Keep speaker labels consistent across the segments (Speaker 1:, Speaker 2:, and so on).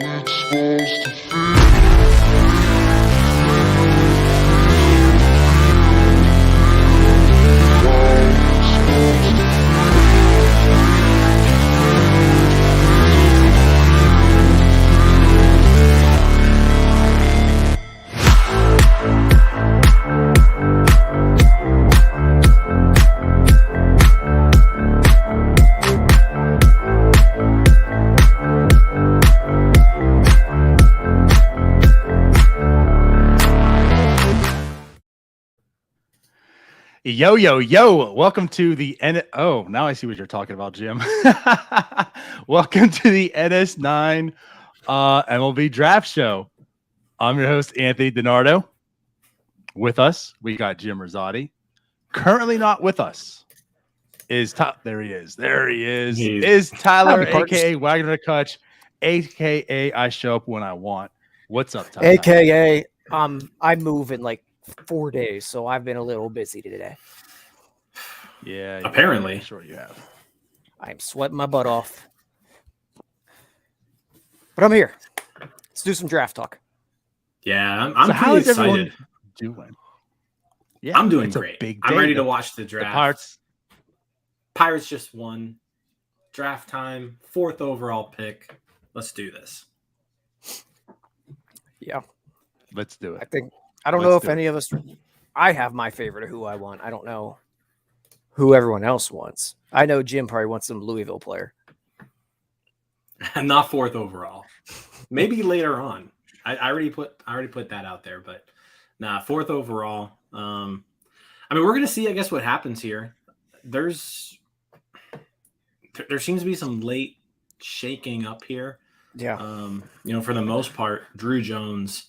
Speaker 1: it's supposed to feel.
Speaker 2: Yo, yo, yo. Welcome to the Oh, now I see what you're talking about, Jim. Welcome to the NS9 MLB Draft Show. I'm your host, Anthony DiNardo. With us, we got Jim Rosati. Currently not with us is there he is. There he is. Is Tyler, a.k.a. Wagner Kutch, a.k.a. I show up when I want. What's up, Tyler?
Speaker 3: A.k.a. I move in like 4 days, so I've been a little busy today.
Speaker 2: Yeah,
Speaker 4: apparently.
Speaker 2: Sure you have.
Speaker 3: I'm sweating my butt off. But I'm here. Let's do some draft talk.
Speaker 4: Yeah, I'm pretty excited.
Speaker 2: Doing? Yeah,
Speaker 4: I'm doing great. I'm ready to watch the draft. Pirates just won. Draft time, 4th overall pick. Let's do this.
Speaker 3: Yeah.
Speaker 2: Let's do it.
Speaker 3: I don't know if any of us. I have my favorite of who I want. I don't know who everyone else wants. I know Jim probably wants some Louisville player.
Speaker 4: Not 4th overall. Maybe later on. I already put that out there, but nah, 4th overall. I mean, we're gonna see, I guess, what happens here. There seems to be some late shaking up here.
Speaker 3: Yeah.
Speaker 4: For the most part, Drew Jones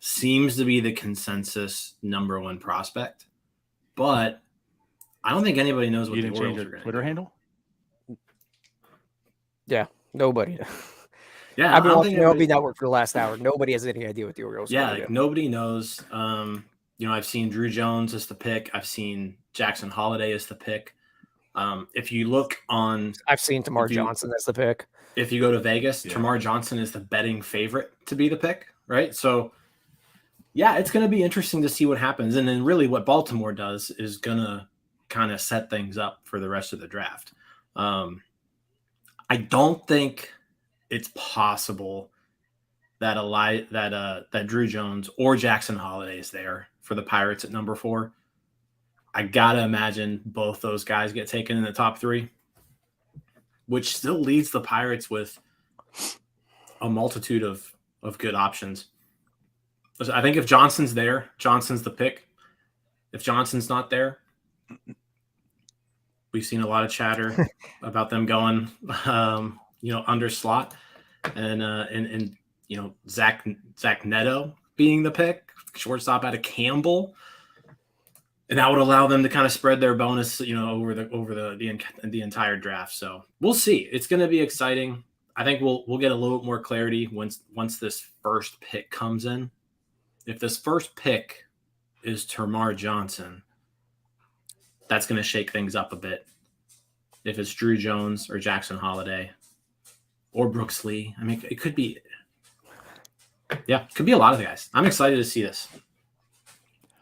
Speaker 4: seems to be the consensus number 1 prospect, but I don't think anybody knows what the Orioles are going to do.
Speaker 2: Twitter handle?
Speaker 3: Yeah, nobody.
Speaker 4: Yeah,
Speaker 3: I've been watching MLB Network for the last hour. Nobody has any idea what the Orioles are
Speaker 4: doing. Nobody knows. I've seen Drew Jones as the pick. I've seen Jackson Holliday as the pick. If you look on...
Speaker 3: I've seen Termarr Johnson as the pick.
Speaker 4: If you go to Vegas, Termarr Johnson is the betting favorite to be the pick, right? So, yeah, it's going to be interesting to see what happens. And then really what Baltimore does is going to kind of set things up for the rest of the draft. I don't think it's possible that that Drew Jones or Jackson Holliday is there for the Pirates at number 4. I got to imagine both those guys get taken in the top 3, which still leaves the Pirates with a multitude of good options. I think if Johnson's there, Johnson's the pick. If Johnson's not there, we've seen a lot of chatter about them going, under slot, and Zach Neto being the pick, shortstop out of Campbell, and that would allow them to kind of spread their bonus, over the entire draft. So we'll see. It's going to be exciting. I think we'll get a little bit more clarity once this first pick comes in. If this first pick is Termarr Johnson, that's going to shake things up a bit. If it's Drew Jones or Jackson Holliday or Brooks Lee, I mean, it could be a lot of guys. I'm excited to see this.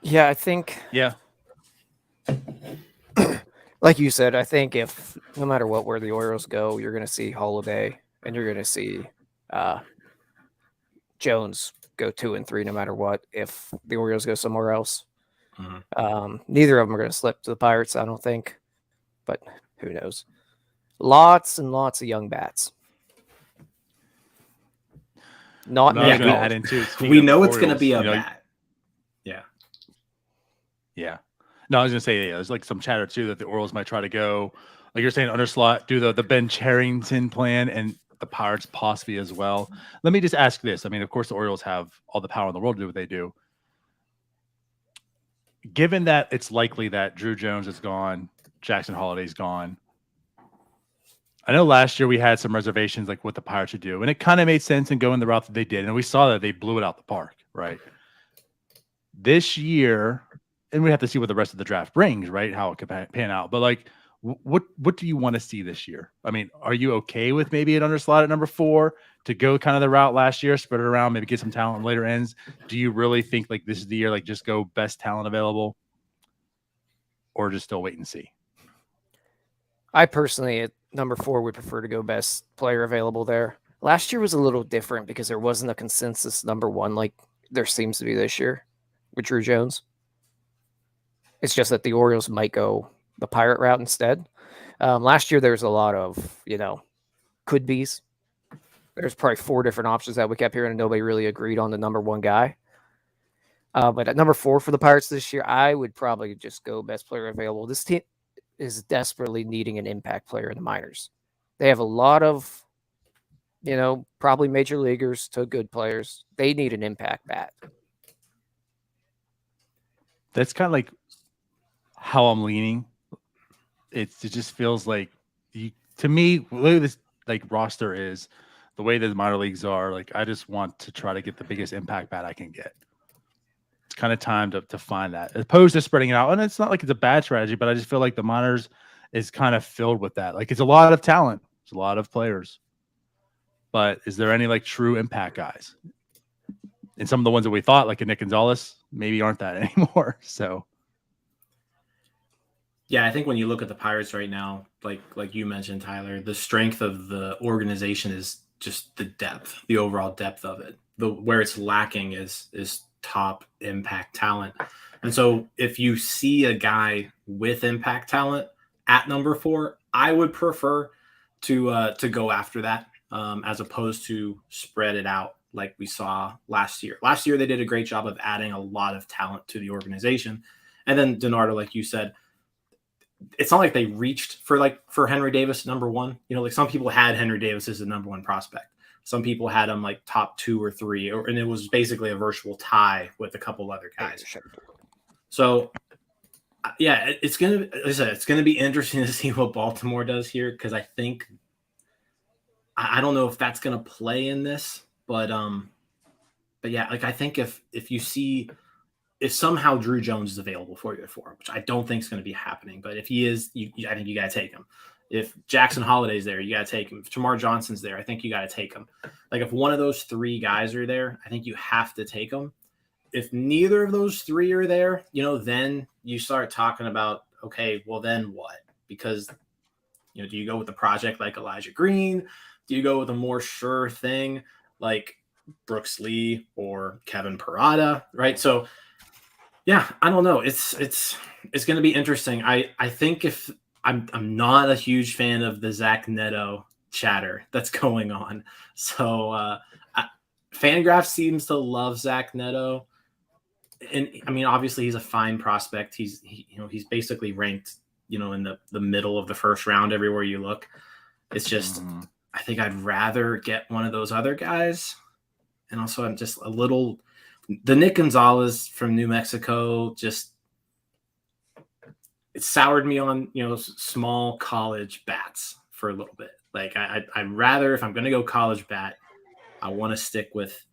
Speaker 3: Yeah, I think.
Speaker 2: Yeah.
Speaker 3: Like you said, I think if no matter where the Orioles go, you're going to see Holliday and you're going to see Jones go 2 and 3 no matter what. If the Orioles go somewhere else, neither of them are going to slip to the Pirates, I don't think. But who knows? Lots and lots of young bats. Not
Speaker 4: we know it's going to be a bat. Yeah.
Speaker 2: Yeah. No, I was going to say, there's like some chatter too that the Orioles might try to go, like you're saying, underslot, do the Ben Cherington plan, and the Pirates possibly as well. Let me just ask this. I mean, of course, the Orioles have all the power in the world to do what they do. Given that it's likely that Drew Jones is gone, Jackson Holliday's gone, I know last year we had some reservations like what the Pirates should do, and it kind of made sense and go in the route that they did, and we saw that they blew it out the park, right? This year, and we have to see what the rest of the draft brings, right? How it could pan out. But like, what do you want to see this year? I mean, are you okay with maybe an underslot at number 4? to go kind of the route last year, spread it around, maybe get some talent in later ends? Do you really think like this is the year, like just go best talent available, or just still wait and see?
Speaker 3: I personally, at number 4, would prefer to go best player available there. Last year was a little different because there wasn't a consensus number 1 like there seems to be this year with Drew Jones. It's just that the Orioles might go the Pirate route instead. Last year, there was a lot of, could be's. There's probably 4 different options that we kept hearing, and nobody really agreed on the number 1 guy. But at number 4 for the Pirates this year, I would probably just go best player available. This team is desperately needing an impact player in the minors. They have a lot of, probably major leaguers to good players. They need an impact bat.
Speaker 2: That's kind of like how I'm leaning. It just feels like to me, the way this like roster is, the way the minor leagues are, like I just want to try to get the biggest impact bat I can get. It's kind of time to find that, as opposed to spreading it out. And it's not like it's a bad strategy, but I just feel like the minors is kind of filled with that. Like it's a lot of talent, it's a lot of players, but is there any like true impact guys? And some of the ones that we thought, like a Nick Gonzalez, maybe aren't that anymore. So.
Speaker 4: Yeah, I think when you look at the Pirates right now, like you mentioned, Tyler, the strength of the organization is just the depth, the overall depth of it. Where it's lacking is top impact talent. And so if you see a guy with impact talent at number 4, I would prefer to go after that as opposed to spread it out like we saw last year. Last year, they did a great job of adding a lot of talent to the organization. And then DiNardo, like you said, it's not like they reached for Henry Davis number 1. Like some people had Henry Davis as the number 1 prospect. Some people had him like top 2 or 3, and it was basically a virtual tie with a couple other guys. So, yeah, it's gonna be interesting to see what Baltimore does here, because I think I don't know if that's gonna play in this, but yeah, like I think if you see. If somehow Drew Jones is available for you at 4, which I don't think is going to be happening, but if he is, I think you got to take him. If Jackson Holiday's there, you got to take him. If Termarr Johnson's there, I think you got to take him. Like if one of those 3 guys are there, I think you have to take them. If neither of those 3 are there, then you start talking about, okay, well then what? Because, do you go with a project like Elijah Green? Do you go with a more sure thing like Brooks Lee or Kevin Parada, right? So, yeah, I don't know. It's going to be interesting. I think if I'm not a huge fan of the Zach Neto chatter that's going on. So Fangraphs seems to love Zach Neto, and I mean obviously he's a fine prospect. He's basically ranked in the middle of the first round everywhere you look. It's just I think I'd rather get one of those other guys, and also I'm just a little. The Nick Gonzalez from New Mexico it soured me on small college bats for a little bit. Like I'd rather, if I'm going to go college bat, I want to stick with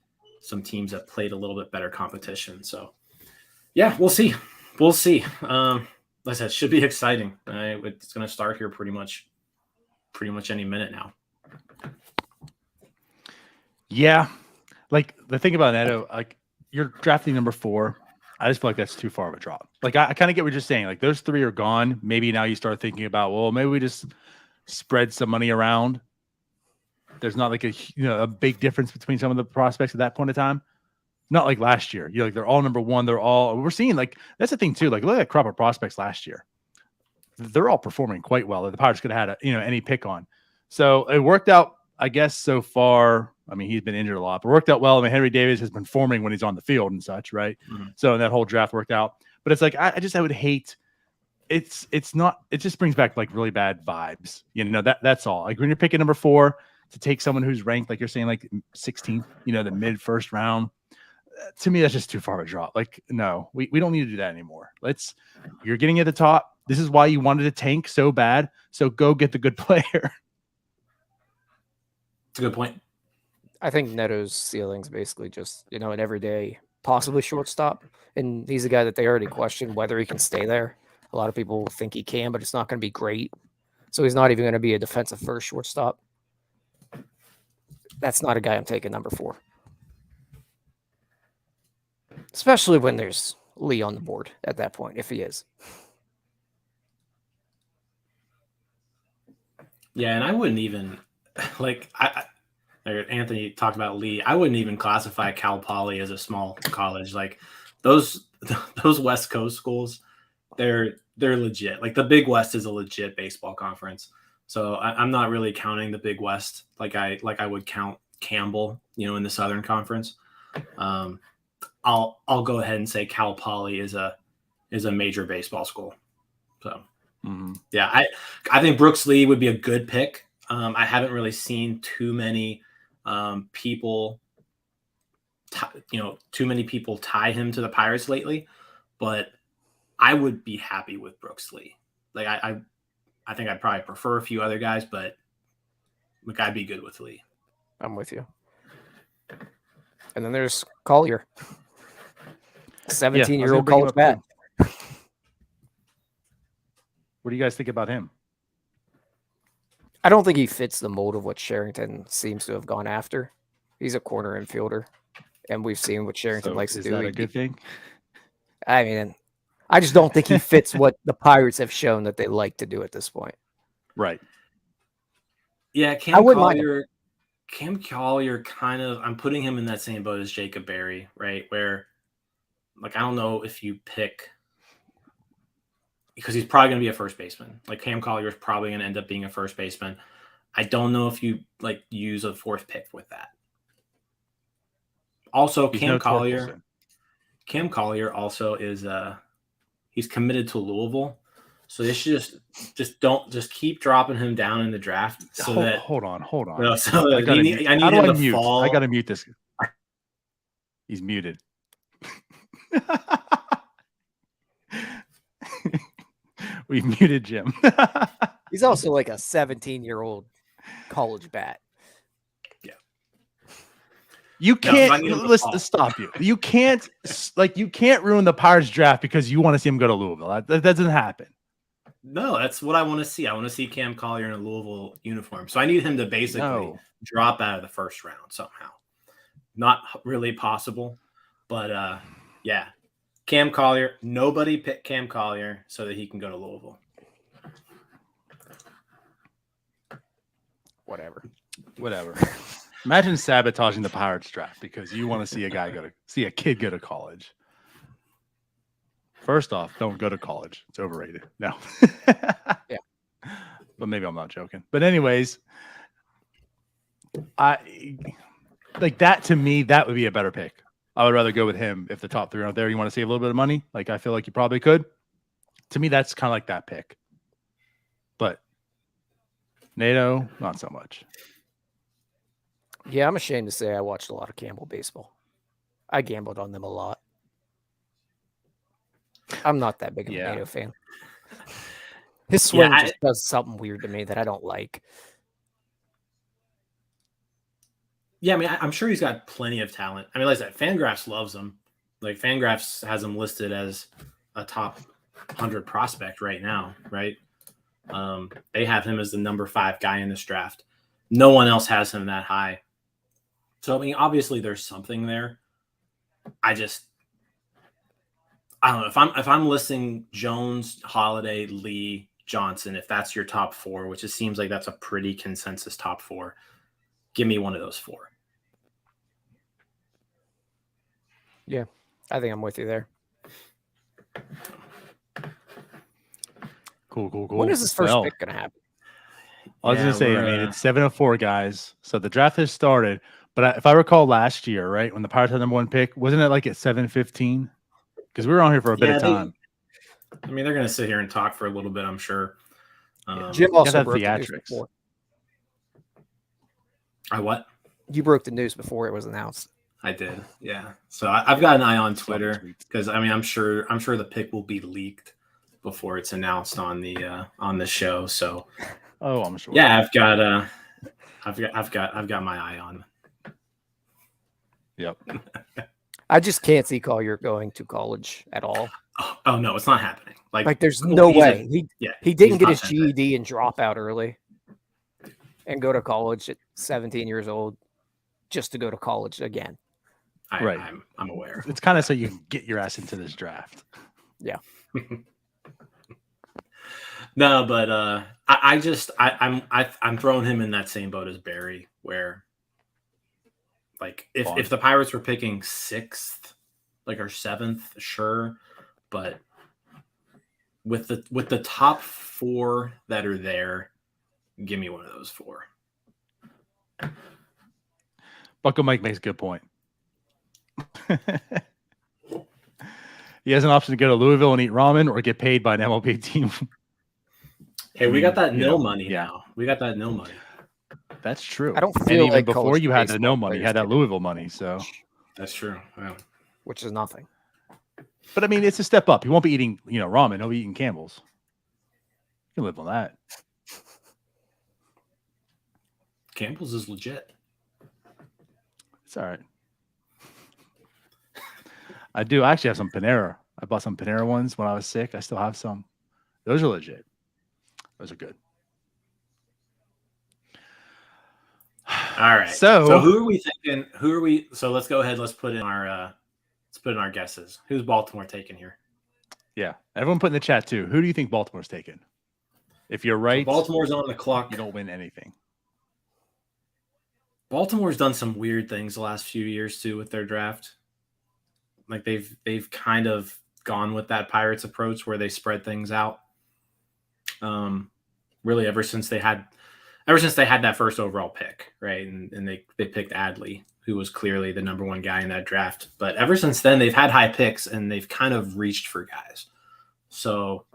Speaker 4: some teams that played a little bit better competition. So yeah, we'll see. Like I said, it should be exciting. It's going to start here pretty much any minute now.
Speaker 2: Yeah, like the thing about Neto, like. You're drafting number 4. I just feel like that's too far of a drop. Like I kind of get what you're saying. Like those 3 are gone. Maybe now you start thinking about, well, maybe we just spread some money around. There's not like a big difference between some of the prospects at that point in time. Not like last year. Like they're all number 1. We're seeing like that's the thing too. Like look at that crop of prospects last year. They're all performing quite well. The Pirates could have had any pick on. So it worked out, I guess, so far. I mean, he's been injured a lot, but worked out well. I mean, Henry Davis has been forming when he's on the field and such, right? Mm-hmm. So that whole draft worked out. But it's like I would hate. It's not. It just brings back like really bad vibes. That's all. Like when you're picking number 4 to take someone who's ranked, like you're saying, like 16th, the mid first round. To me, that's just too far of a drop. Like, no, we don't need to do that anymore. You're getting at the top. This is why you wanted to tank so bad. So go get the good player.
Speaker 4: It's a good point.
Speaker 3: I think Neto's ceiling's basically just, an everyday, possibly shortstop. And he's a guy that they already questioned whether he can stay there. A lot of people think he can, but it's not going to be great. So he's not even going to be a defensive first shortstop. that's not a guy I'm taking number 4. Especially when there's Lee on the board at that point, if he is.
Speaker 4: Yeah, and I wouldn't even like Anthony talked about Lee. I wouldn't even classify Cal Poly as a small college. Like those West Coast schools, they're legit. Like the Big West is a legit baseball conference. So I'm not really counting the Big West like I would count Campbell, in the Southern Conference. I'll go ahead and say Cal Poly is a major baseball school. So yeah, I think Brooks Lee would be a good pick. I haven't really seen too many people tie him to the Pirates lately, but I would be happy with Brooks Lee. Like I think I'd probably prefer a few other guys, but like I'd be good with Lee.
Speaker 3: I'm with you. And then there's Collier, 17-year-old college bat.
Speaker 2: What do you guys think about him?
Speaker 3: I don't think he fits the mold of what Sherrington seems to have gone after. He's a corner infielder, and we've seen what Sherrington likes to do.
Speaker 2: Is that a good thing?
Speaker 3: I mean, I just don't think he fits what the Pirates have shown that they like to do at this point.
Speaker 2: Right.
Speaker 4: Yeah, Cam Collier kind of, I'm putting him in that same boat as Jacob Berry, right? Where, like, I don't know if you pick, because he's probably going to be a first baseman. Like, Cam Collier is probably going to end up being a first baseman. I don't know if you, like, use a fourth pick with that. Also, Cam Collier also is, he's committed to Louisville. So they should just keep dropping him down in the draft. So
Speaker 2: hold on.
Speaker 4: No, so I need him to fall.
Speaker 2: I gotta mute this. He's muted. We've muted Jim.
Speaker 3: He's also like a 17-year-old college bat.
Speaker 4: Yeah.
Speaker 2: You can't listen. Stop you. You can't ruin the Pirates draft because you want to see him go to Louisville. That doesn't happen.
Speaker 4: No, that's what I want to see. I want to see Cam Collier in a Louisville uniform. So I need him to basically drop out of the first round somehow. Not really possible, but yeah. Cam Collier, nobody picked Cam Collier so that he can go to Louisville.
Speaker 3: Whatever.
Speaker 2: Imagine sabotaging the Pirates draft because you want to see a kid go to college. First off, don't go to college. It's overrated. No.
Speaker 3: Yeah.
Speaker 2: But maybe I'm not joking. But anyways, to me, that would be a better pick. I would rather go with him if the top 3 aren't there. You want to save a little bit of money? Like, I feel like you probably could. To me, that's kind of like that pick. But NATO, not so much.
Speaker 3: Yeah, I'm ashamed to say I watched a lot of Campbell baseball. I gambled on them a lot. I'm not that big of a NATO fan. His swing just does something weird to me that I don't like.
Speaker 4: Yeah, I mean, I'm sure he's got plenty of talent. I mean, like I said, Fangraphs loves him. Like, Fangraphs has him listed as a top 100 prospect right now, right? They have him as the number 5 guy in this draft. No one else has him that high. So, I mean, obviously there's something there. I don't know if I'm listing Jones, Holiday, Lee, Johnson, if that's your top 4, which it seems like that's a pretty consensus top 4, give me one of those 4.
Speaker 3: Yeah, I think I'm with you there.
Speaker 2: Cool.
Speaker 3: When is this first pick going to happen?
Speaker 2: I was going to say, it's 7:04, guys. So the draft has started. But if I recall last year, right, when the Pirates had number 1 pick, wasn't it like at 7:15? Because we were on here for a bit of time.
Speaker 4: They're going to sit here and talk for a little bit, I'm sure.
Speaker 3: Jim also broke the news before.
Speaker 4: I what?
Speaker 3: You broke the news before it was announced.
Speaker 4: I did, yeah. So I've got an eye on Twitter because I'm sure the pick will be leaked before it's announced on the show. So,
Speaker 2: I'm sure.
Speaker 4: Yeah, I've got my eye on.
Speaker 2: Yep.
Speaker 3: I just can't see Collier going to college at all.
Speaker 4: Oh no, it's not happening. Like
Speaker 3: there's no way. He didn't get his GED and drop out early and go to college at 17 years old. just to go to college again.
Speaker 2: Right.
Speaker 4: I'm aware.
Speaker 2: It's kind of so you can get your ass into this draft.
Speaker 3: Yeah.
Speaker 4: No, but I'm throwing him in that same boat as Barry, where like if the Pirates were picking 6th, like, or 7th, sure, but with the top 4 that are there, give me one of those 4.
Speaker 2: Bucko Mike makes a good point. He has an option to go to Louisville and eat ramen or get paid by an MLB team.
Speaker 4: Hey, we got that nil money
Speaker 2: yeah.
Speaker 4: now. We got that nil money.
Speaker 2: That's true.
Speaker 3: I don't
Speaker 2: and
Speaker 3: feel
Speaker 2: even
Speaker 3: like
Speaker 2: before
Speaker 3: college
Speaker 2: you had the
Speaker 3: baseball
Speaker 2: no money, you
Speaker 3: players
Speaker 2: had that
Speaker 3: get
Speaker 2: Louisville money. So
Speaker 4: That's true. Yeah.
Speaker 3: which is nothing.
Speaker 2: But I mean, it's a step up. He won't be eating, ramen. He'll be eating Campbell's. You can live on that.
Speaker 4: Campbell's is legit.
Speaker 2: It's all right. I do. I actually have some Panera. I bought some Panera ones when I was sick. I still have some. Those are legit. Those are good.
Speaker 4: All right. So who are we thinking? So let's go ahead. Let's put in our guesses. Who's Baltimore taking here?
Speaker 2: Yeah. Everyone put in the chat too. Who do you think Baltimore's taking? If you're right,
Speaker 4: So Baltimore's on the clock.
Speaker 2: You don't win anything.
Speaker 4: Baltimore's done some weird things the last few years too with their draft. Like they've kind of gone with that Pirates approach where they spread things out. Really ever since they had that first overall pick, right? And they picked Adley, who was clearly the number 1 guy in that draft. But ever since then, they've had high picks and they've kind of reached for guys. So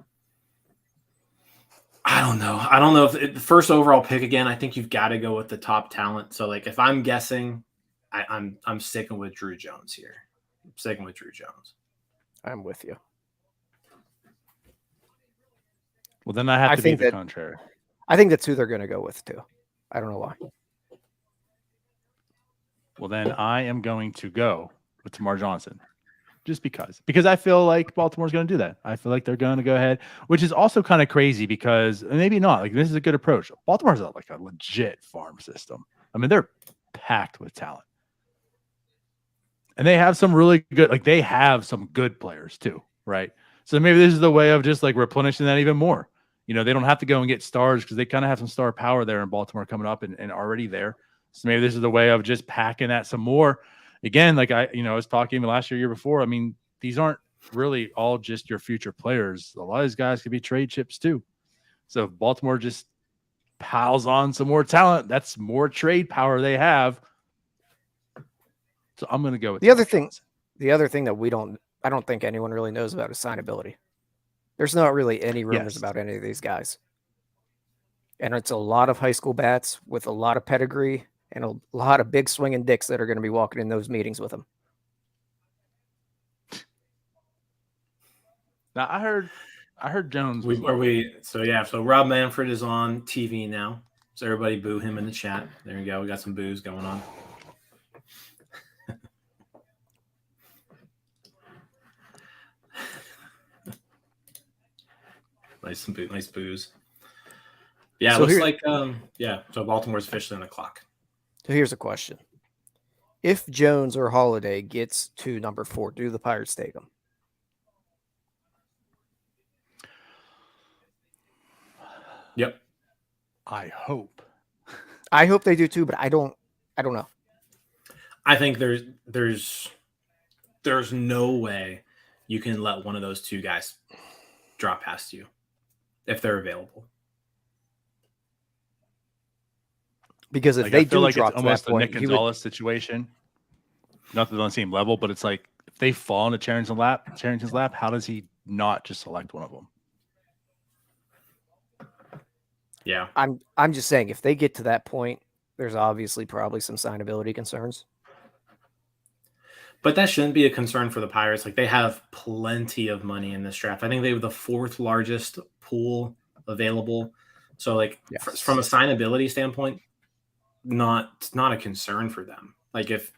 Speaker 4: I don't know. I don't know if the first overall pick again. I think you've got to go with the top talent. So like if I'm guessing, I'm sticking with Drew Jones here. I'm sticking with Drew Jones.
Speaker 3: I'm with you.
Speaker 2: Well, then I have to be the contrary.
Speaker 3: I think that's who they're going to go with too. I don't know why.
Speaker 2: Well, then I am going to go with Termarr Johnson. Just because I feel like Baltimore's going to do that. I feel like they're going to go ahead, which is also kind of crazy because maybe not. Like this is a good approach. Baltimore's like a legit farm system. I mean, they're packed with talent, and they have some really good. Like they have some good players too, right? So maybe this is the way of just like replenishing that even more. They don't have to go and get stars because they kind of have some star power there in Baltimore coming up and already there. So maybe this is the way of just packing that some more. Again, like I was talking even last year before. I mean, these aren't really all just your future players. A lot of these guys could be trade chips too. So if Baltimore just piles on some more talent, that's more trade power they have. So I'm going to go with
Speaker 3: the other thing that I don't think anyone really knows about is signability. There's not really any rumors about any of these guys. And it's a lot of high school bats with a lot of pedigree and a lot of big swinging dicks that are going to be walking in those meetings with them.
Speaker 2: Now I heard Jones.
Speaker 4: So Rob Manfred is on TV now. So everybody boo him in the chat. There we go. We got some boos going on. Nice boos. Yeah,
Speaker 3: so
Speaker 4: looks so Baltimore's officially on the clock.
Speaker 3: So here's a question. If Jones or Holiday gets to number 4, do the Pirates take him?
Speaker 4: Yep.
Speaker 2: I hope.
Speaker 3: I hope they do too, but I don't know.
Speaker 4: I think there's no way you can let one of those 2 guys drop past you if they're available.
Speaker 3: Because if they do drop
Speaker 2: it's almost
Speaker 3: to that point,
Speaker 2: a Nick Gonzalez situation. Not that they're on the same level, but it's like if they fall into Charrington's lap, how does he not just select one of them?
Speaker 3: Yeah, I'm just saying if they get to that point, there's obviously probably some signability concerns.
Speaker 4: But that shouldn't be a concern for the Pirates. Like they have plenty of money in this draft. I think they have the 4th largest pool available. So like from a signability standpoint, not a concern for them. Like if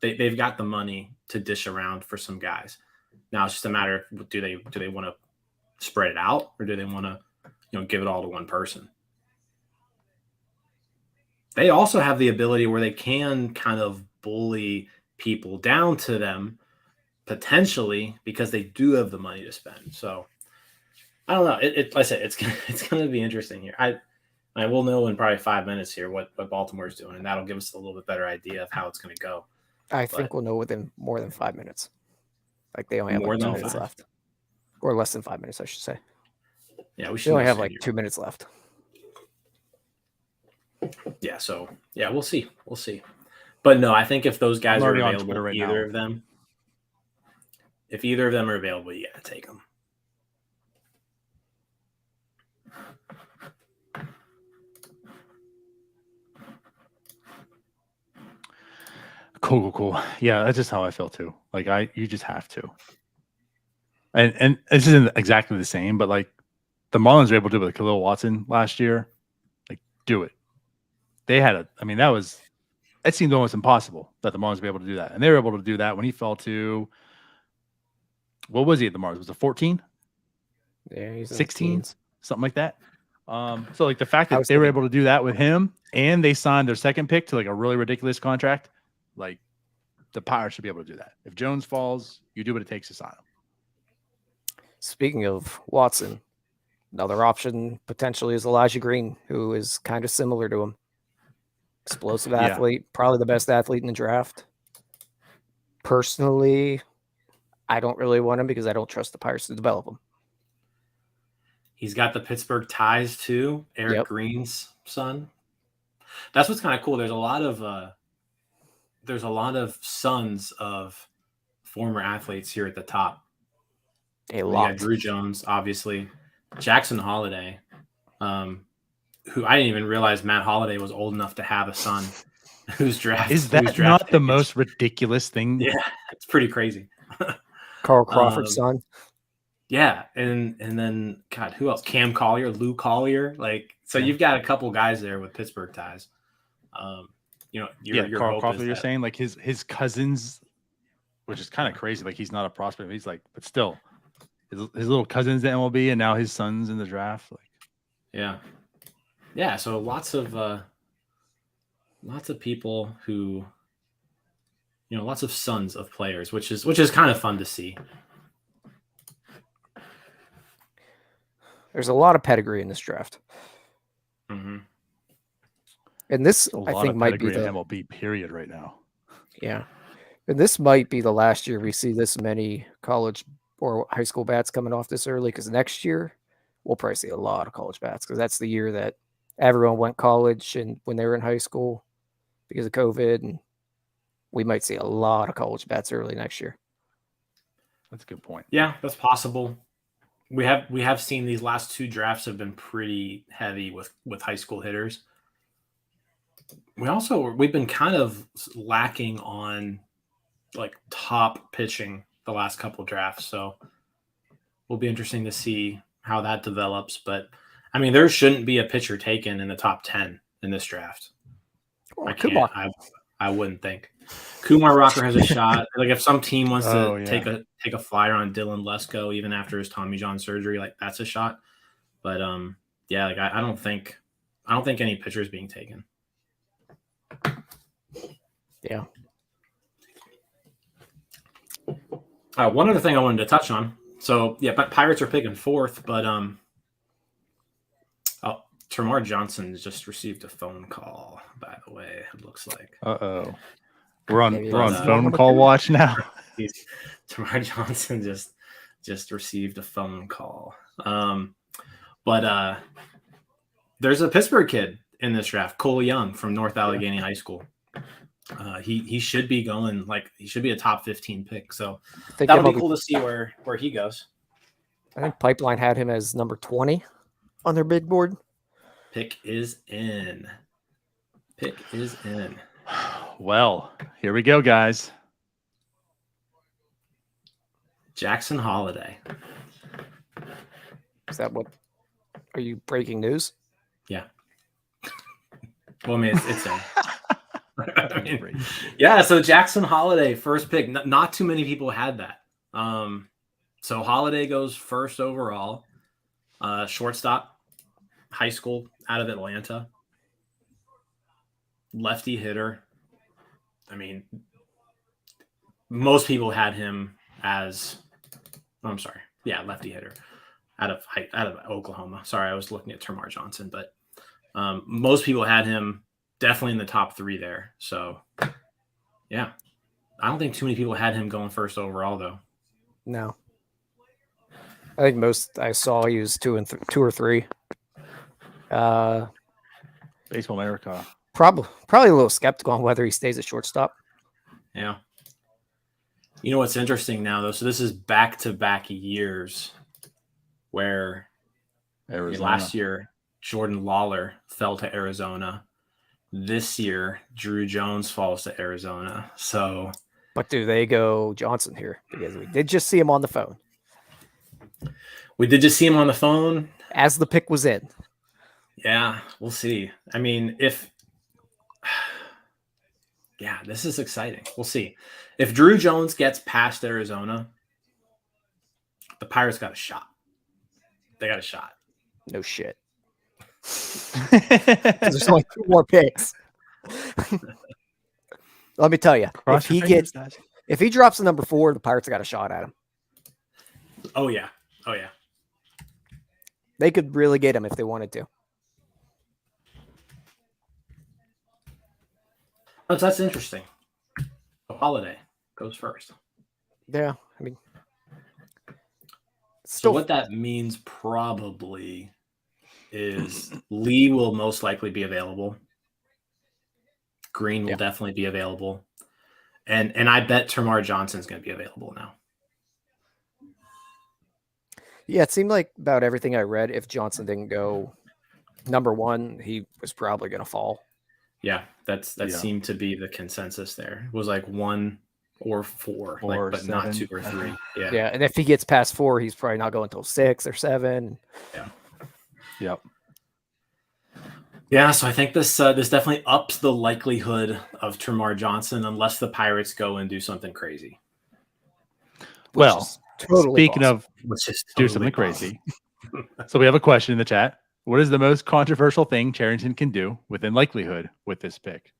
Speaker 4: they've got the money to dish around for some guys. Now it's just a matter of do they want to spread it out or do they want to give it all to one person? they also have the ability where they can kind of bully people down to them potentially because they do have the money to spend. So I don't know. Like I said, it's gonna be interesting here. I will know in probably 5 minutes here what Baltimore's doing, and that'll give us a little bit better idea of how it's going to go.
Speaker 3: I think we'll know within more than 5 minutes. Like they only have
Speaker 4: More
Speaker 3: like 2
Speaker 4: than
Speaker 3: minutes
Speaker 4: 5?
Speaker 3: left, or less than 5 minutes, I should say.
Speaker 4: Yeah, we
Speaker 3: They
Speaker 4: should
Speaker 3: only
Speaker 4: know
Speaker 3: have
Speaker 4: soon
Speaker 3: like
Speaker 4: here.
Speaker 3: 2 minutes left.
Speaker 4: Yeah, so yeah, we'll see. We'll see. But no, I think if those guys
Speaker 2: I'm
Speaker 4: are
Speaker 2: already on
Speaker 4: available,
Speaker 2: Twitter right
Speaker 4: either
Speaker 2: now.
Speaker 4: of them, if either of them are available, you got to take them.
Speaker 2: Cool. Yeah, that's just how I feel too. Like you just have to. And this isn't exactly the same, but like the Marlins were able to do it with Khalil Watson last year. Like, do it. They had it seemed almost impossible that the Marlins would be able to do that. And they were able to do that when he fell to, what was he at the Marlins? Was it 14?
Speaker 3: Yeah, he's
Speaker 2: 16? Something like that. So like the fact that
Speaker 3: was
Speaker 2: they were
Speaker 3: thinking-
Speaker 2: able to do that with him and they signed their second pick to like a really ridiculous contract, like the Pirates should be able to do that. If Jones falls, you do what it takes to sign him.
Speaker 3: Speaking of Watson, another option potentially is Elijah Green, who is kind of similar to him. Explosive
Speaker 2: Yeah.
Speaker 3: athlete, probably the best athlete in the draft. Personally, I don't really want him because I don't trust the Pirates to develop him.
Speaker 4: He's got the Pittsburgh ties too. Eric
Speaker 3: Yep.
Speaker 4: Green's son. That's what's kind of cool. There's a lot of sons of former athletes here at the top.
Speaker 3: A
Speaker 4: We
Speaker 3: lot.
Speaker 4: got Drew Jones, obviously, Jackson Holiday, who I didn't even realize Matt Holiday was old enough to have a son who's drafted.
Speaker 2: Is that not the most ridiculous thing?
Speaker 4: Yeah, it's pretty crazy.
Speaker 3: Carl Crawford's son.
Speaker 4: Yeah, and then God, who else? Cam Collier, Lou Collier, so you've got a couple guys there with Pittsburgh ties. Your
Speaker 2: Carl
Speaker 4: hope
Speaker 2: Crawford,
Speaker 4: is
Speaker 2: you're
Speaker 4: that-
Speaker 2: saying like his cousins, which is kind of crazy. Like he's not a prospect. He's like, but still, his little cousins in MLB, and now his son's in the draft. Like,
Speaker 4: yeah. So lots of people who, lots of sons of players, which is kind of fun to see.
Speaker 3: There's a lot of pedigree in this draft.
Speaker 4: Mm-hmm.
Speaker 3: And this,
Speaker 2: a
Speaker 3: I
Speaker 2: lot
Speaker 3: think,
Speaker 2: of
Speaker 3: might be
Speaker 2: pedigree
Speaker 3: the
Speaker 2: in MLB period right now.
Speaker 3: Yeah. And this might be the last year we see this many college or high school bats coming off this early, because next year we'll probably see a lot of college bats, because that's the year that everyone went college and when they were in high school because of COVID. And we might see a lot of college bats early next year.
Speaker 2: That's a good point.
Speaker 4: Yeah, that's possible. We have seen these last two drafts have been pretty heavy with high school hitters. We've been kind of lacking on like top pitching the last couple of drafts, so will be interesting to see how that develops. But I mean, there shouldn't be a pitcher taken in the top 10 in this draft.
Speaker 3: Kumar.
Speaker 4: I wouldn't think. Kumar Rocker has a shot. Like if some team wants to
Speaker 2: yeah.
Speaker 4: take a flyer on Dylan Lesko even after his Tommy John surgery, like that's a shot. But like I don't think any pitcher is being taken.
Speaker 3: Yeah.
Speaker 4: One other thing I wanted to touch on. So yeah, but Pirates are picking fourth, but Termarr Johnson just received a phone call, by the way, it looks like.
Speaker 2: We're on
Speaker 3: Maybe
Speaker 2: phone
Speaker 3: that's-
Speaker 2: call watch now.
Speaker 4: Termarr Johnson just received a phone call. But there's a Pittsburgh kid in this draft, Cole Young from North Allegheny High School. He should be going, he should be a top 15 pick. So that'll be cool to see where he goes.
Speaker 3: I think Pipeline had him as number 20 on their big board.
Speaker 4: Pick is in.
Speaker 2: Well, here we go, guys.
Speaker 4: Jackson Holiday.
Speaker 3: Is that what? Are you breaking news?
Speaker 4: Yeah. Well, I mean, it's in. I mean, yeah, so Jackson Holiday, first pick. Not too many people had that. So Holiday goes first overall. Shortstop, high school out of Atlanta. lefty hitter. I mean, most people had him as, lefty hitter out of Oklahoma. Sorry, I was looking at Termarr Johnson, but most people had him definitely in the top 3 there. So, yeah, I don't think too many people had him going first overall, though.
Speaker 3: No, I think most I saw he was 2 or 3.
Speaker 2: Baseball America.
Speaker 3: Probably a little skeptical on whether he stays at shortstop.
Speaker 4: Yeah. You know what's interesting now, though? So this is back-to-back years where last year Jordan Lawler fell to Arizona. This year Drew Jones falls to Arizona. So,
Speaker 3: but do they go Johnson here? Because we did just see him on the phone.
Speaker 4: We did just see him on the phone
Speaker 3: as the pick was in.
Speaker 4: Yeah, we'll see. I mean, this is exciting. We'll see. If Drew Jones gets past Arizona, the Pirates got a shot. They got a shot.
Speaker 3: No shit. There's only 2 more picks. Let me tell you, if he drops the number 4, the Pirates got a shot at him.
Speaker 4: Oh yeah.
Speaker 3: They could really get him if they wanted to.
Speaker 4: Oh, that's interesting. Holiday goes first.
Speaker 3: Yeah, I mean,
Speaker 4: so what that means probably is Lee will most likely be available. Green will definitely be available. And I bet Termarr Johnson is going to be available now.
Speaker 3: Yeah, it seemed like about everything I read, if Johnson didn't go number 1, he was probably going to fall.
Speaker 4: Yeah, that seemed to be the consensus there. It was like 1 or 4, but 7, not 2 or 3. Yeah.
Speaker 3: Yeah, and if he gets past 4, he's probably not going until 6 or 7.
Speaker 4: Yeah.
Speaker 2: Yep.
Speaker 4: Yeah, so I think this definitely ups the likelihood of Termarr Johnson unless the Pirates go and do something crazy.
Speaker 2: Well, speaking
Speaker 3: awesome.
Speaker 2: of do something crazy. So we have a question in the chat. What is the most controversial thing Cherington can do within likelihood with this pick?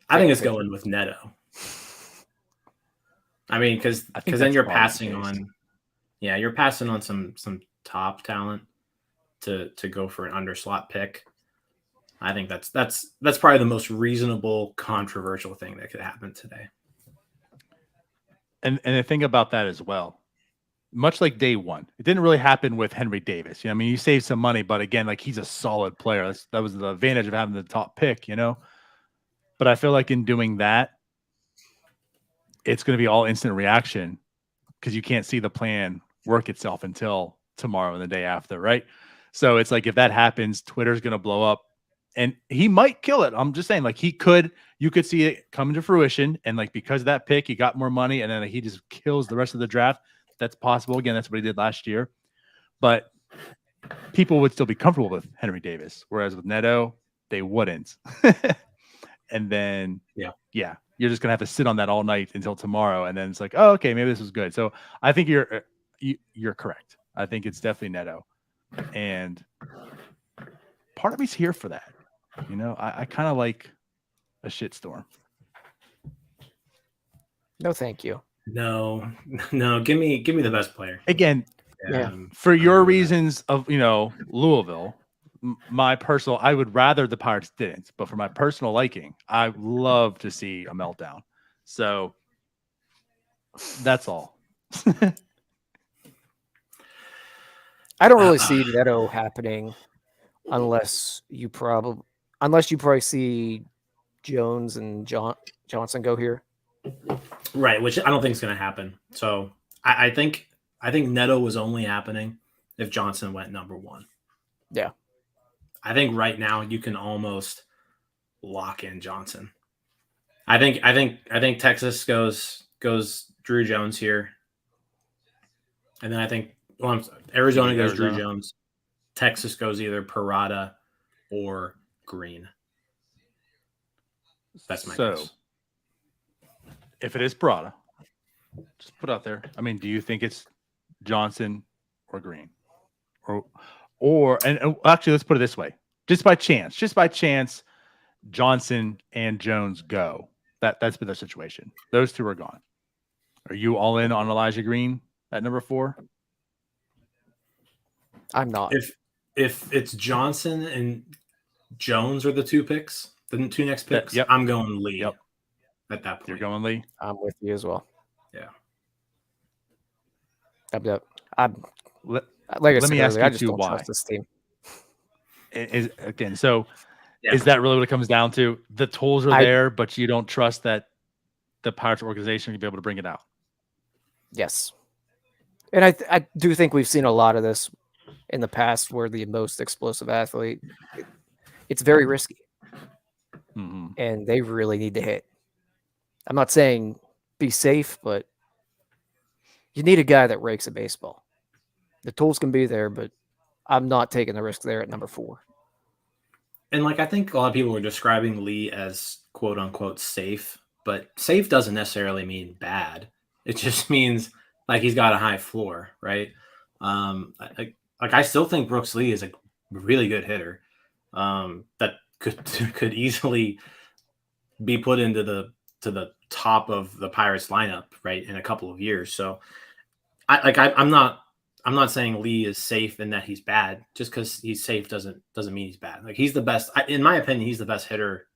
Speaker 4: I think it's going with Neto. I mean, because then you're passing on, you're passing on some top talent to go for an underslot pick. I think that's probably the most reasonable, controversial thing that could happen today.
Speaker 2: And the thing about that as well, much like day one, it didn't really happen with Henry Davis. I mean, you save some money, but again, like he's a solid player. That was the advantage of having the top pick, But I feel like in doing that, it's going to be all instant reaction because you can't see the plan work itself until tomorrow and the day after, right? So it's like if that happens, Twitter's going to blow up and he might kill it. I'm just saying, like you could see it come to fruition. And like because of that pick, he got more money and then he just kills the rest of the draft. That's possible. Again, that's what he did last year. But people would still be comfortable with Henry Davis, whereas with Neto, they wouldn't. And then, you're just gonna have to sit on that all night until tomorrow, and then it's like, oh, okay, maybe this was good. So I think you're correct. I think it's definitely Neto, and part of me's here for that. I kind of like a shitstorm.
Speaker 3: No, thank you.
Speaker 4: No, give me the best player
Speaker 2: again. For your reasons of Louisville. My personal, I would rather the Pirates didn't, but for my personal liking, I love to see a meltdown. So that's all.
Speaker 3: I don't really see Neto happening unless you probably see Jones and Johnson go here.
Speaker 4: Right, which I don't think is going to happen. So I think Neto was only happening if Johnson went number 1.
Speaker 3: Yeah.
Speaker 4: I think right now you can almost lock in Johnson. I think Texas goes Drew Jones here. And then I think Arizona goes Drew Jones. Texas goes either Parada or Green. That's my guess.
Speaker 2: If it is Parada, just put out there. I mean, do you think it's Johnson or Green? Or actually, let's put it this way. Just by chance, Johnson and Jones go. That's been the situation. Those two are gone. Are you all in on Elijah Green at number 4?
Speaker 3: I'm not.
Speaker 4: If it's Johnson and Jones are the 2 picks, the 2 next picks,
Speaker 2: Yep.
Speaker 4: I'm going Lee.
Speaker 2: Yep.
Speaker 4: At that point,
Speaker 2: You're going Lee.
Speaker 3: I'm with you as well.
Speaker 4: Yeah.
Speaker 3: I'm
Speaker 2: Let,
Speaker 3: like I
Speaker 2: let
Speaker 3: said
Speaker 2: me ask
Speaker 3: earlier, I
Speaker 2: you
Speaker 3: just
Speaker 2: too
Speaker 3: don't
Speaker 2: why.
Speaker 3: trust this team.
Speaker 2: Is again, so
Speaker 4: Yeah.
Speaker 2: is that really what it comes down to? The tools are
Speaker 3: I-
Speaker 2: there, but you don't trust that the Pirates organization can be able to bring it out.
Speaker 3: Yes. And I do think we've seen a lot of this in the past where the most explosive athlete, it's very risky
Speaker 2: Mm-hmm.
Speaker 3: and they really need to hit. I'm not saying be safe, but you need a guy that rakes a baseball. The tools can be there, but I'm not taking the risk there at number 4.
Speaker 4: And like I think a lot of people are describing Lee as quote unquote safe, but safe doesn't necessarily mean bad. It just means like he's got a high floor, right? I still think Brooks Lee is a really good hitter that could easily be put into the top of the Pirates lineup, right, in a couple of years. So I'm not saying Lee is safe and that he's bad. Just because he's safe doesn't mean he's bad. Like he's the best, in my opinion, he's the best hitter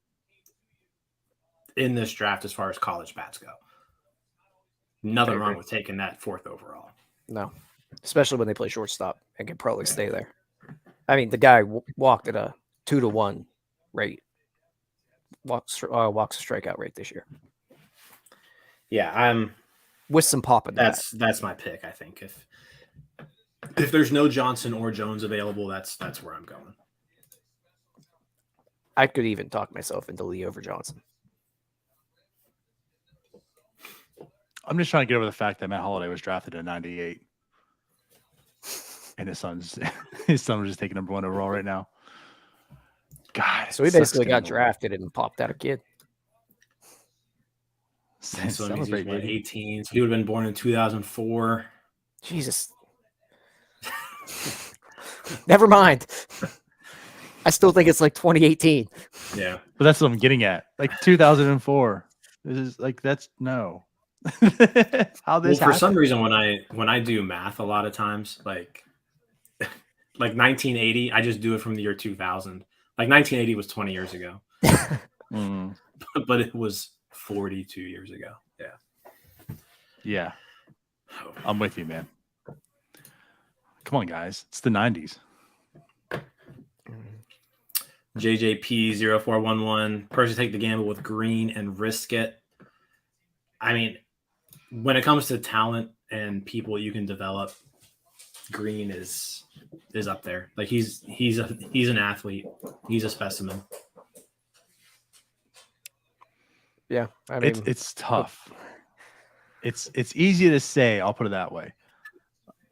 Speaker 4: in this draft as far as college bats go. Nothing wrong with taking that 4th overall.
Speaker 3: No, especially when they play shortstop and can probably stay there. I mean, the guy walked at a 2-to-1 rate. Walks a strikeout rate this year.
Speaker 4: Yeah,
Speaker 3: with some pop in that.
Speaker 4: That's my pick. I think if there's no Johnson or Jones available, that's where I'm going.
Speaker 3: I could even talk myself into Lee over Johnson.
Speaker 2: I'm just trying to get over the fact that Matt Holliday was drafted in 98. And his son was just taking number 1 overall right now. God.
Speaker 3: So he basically got drafted and popped out a kid.
Speaker 4: So that means he's 18. So he would have been born in 2004.
Speaker 3: Jesus. Never mind. I still think it's like 2018.
Speaker 4: Yeah.
Speaker 2: But that's what I'm getting at. Like 2004. This is like, that's no. How this
Speaker 4: for some reason when I do math a lot of times, like 1980, I just do it from the year 2000. Like 1980 was 20 years ago. But it was 42 years ago. Yeah.
Speaker 2: Yeah. I'm with you, man. Come on, guys. It's the 90s.
Speaker 4: JJP0411. Person take the gamble with Green and risk it. I mean, when it comes to talent and people you can develop, Green is up there. Like he's an athlete. He's a specimen.
Speaker 3: Yeah, I mean,
Speaker 2: it's tough. It's easy to say. I'll put it that way.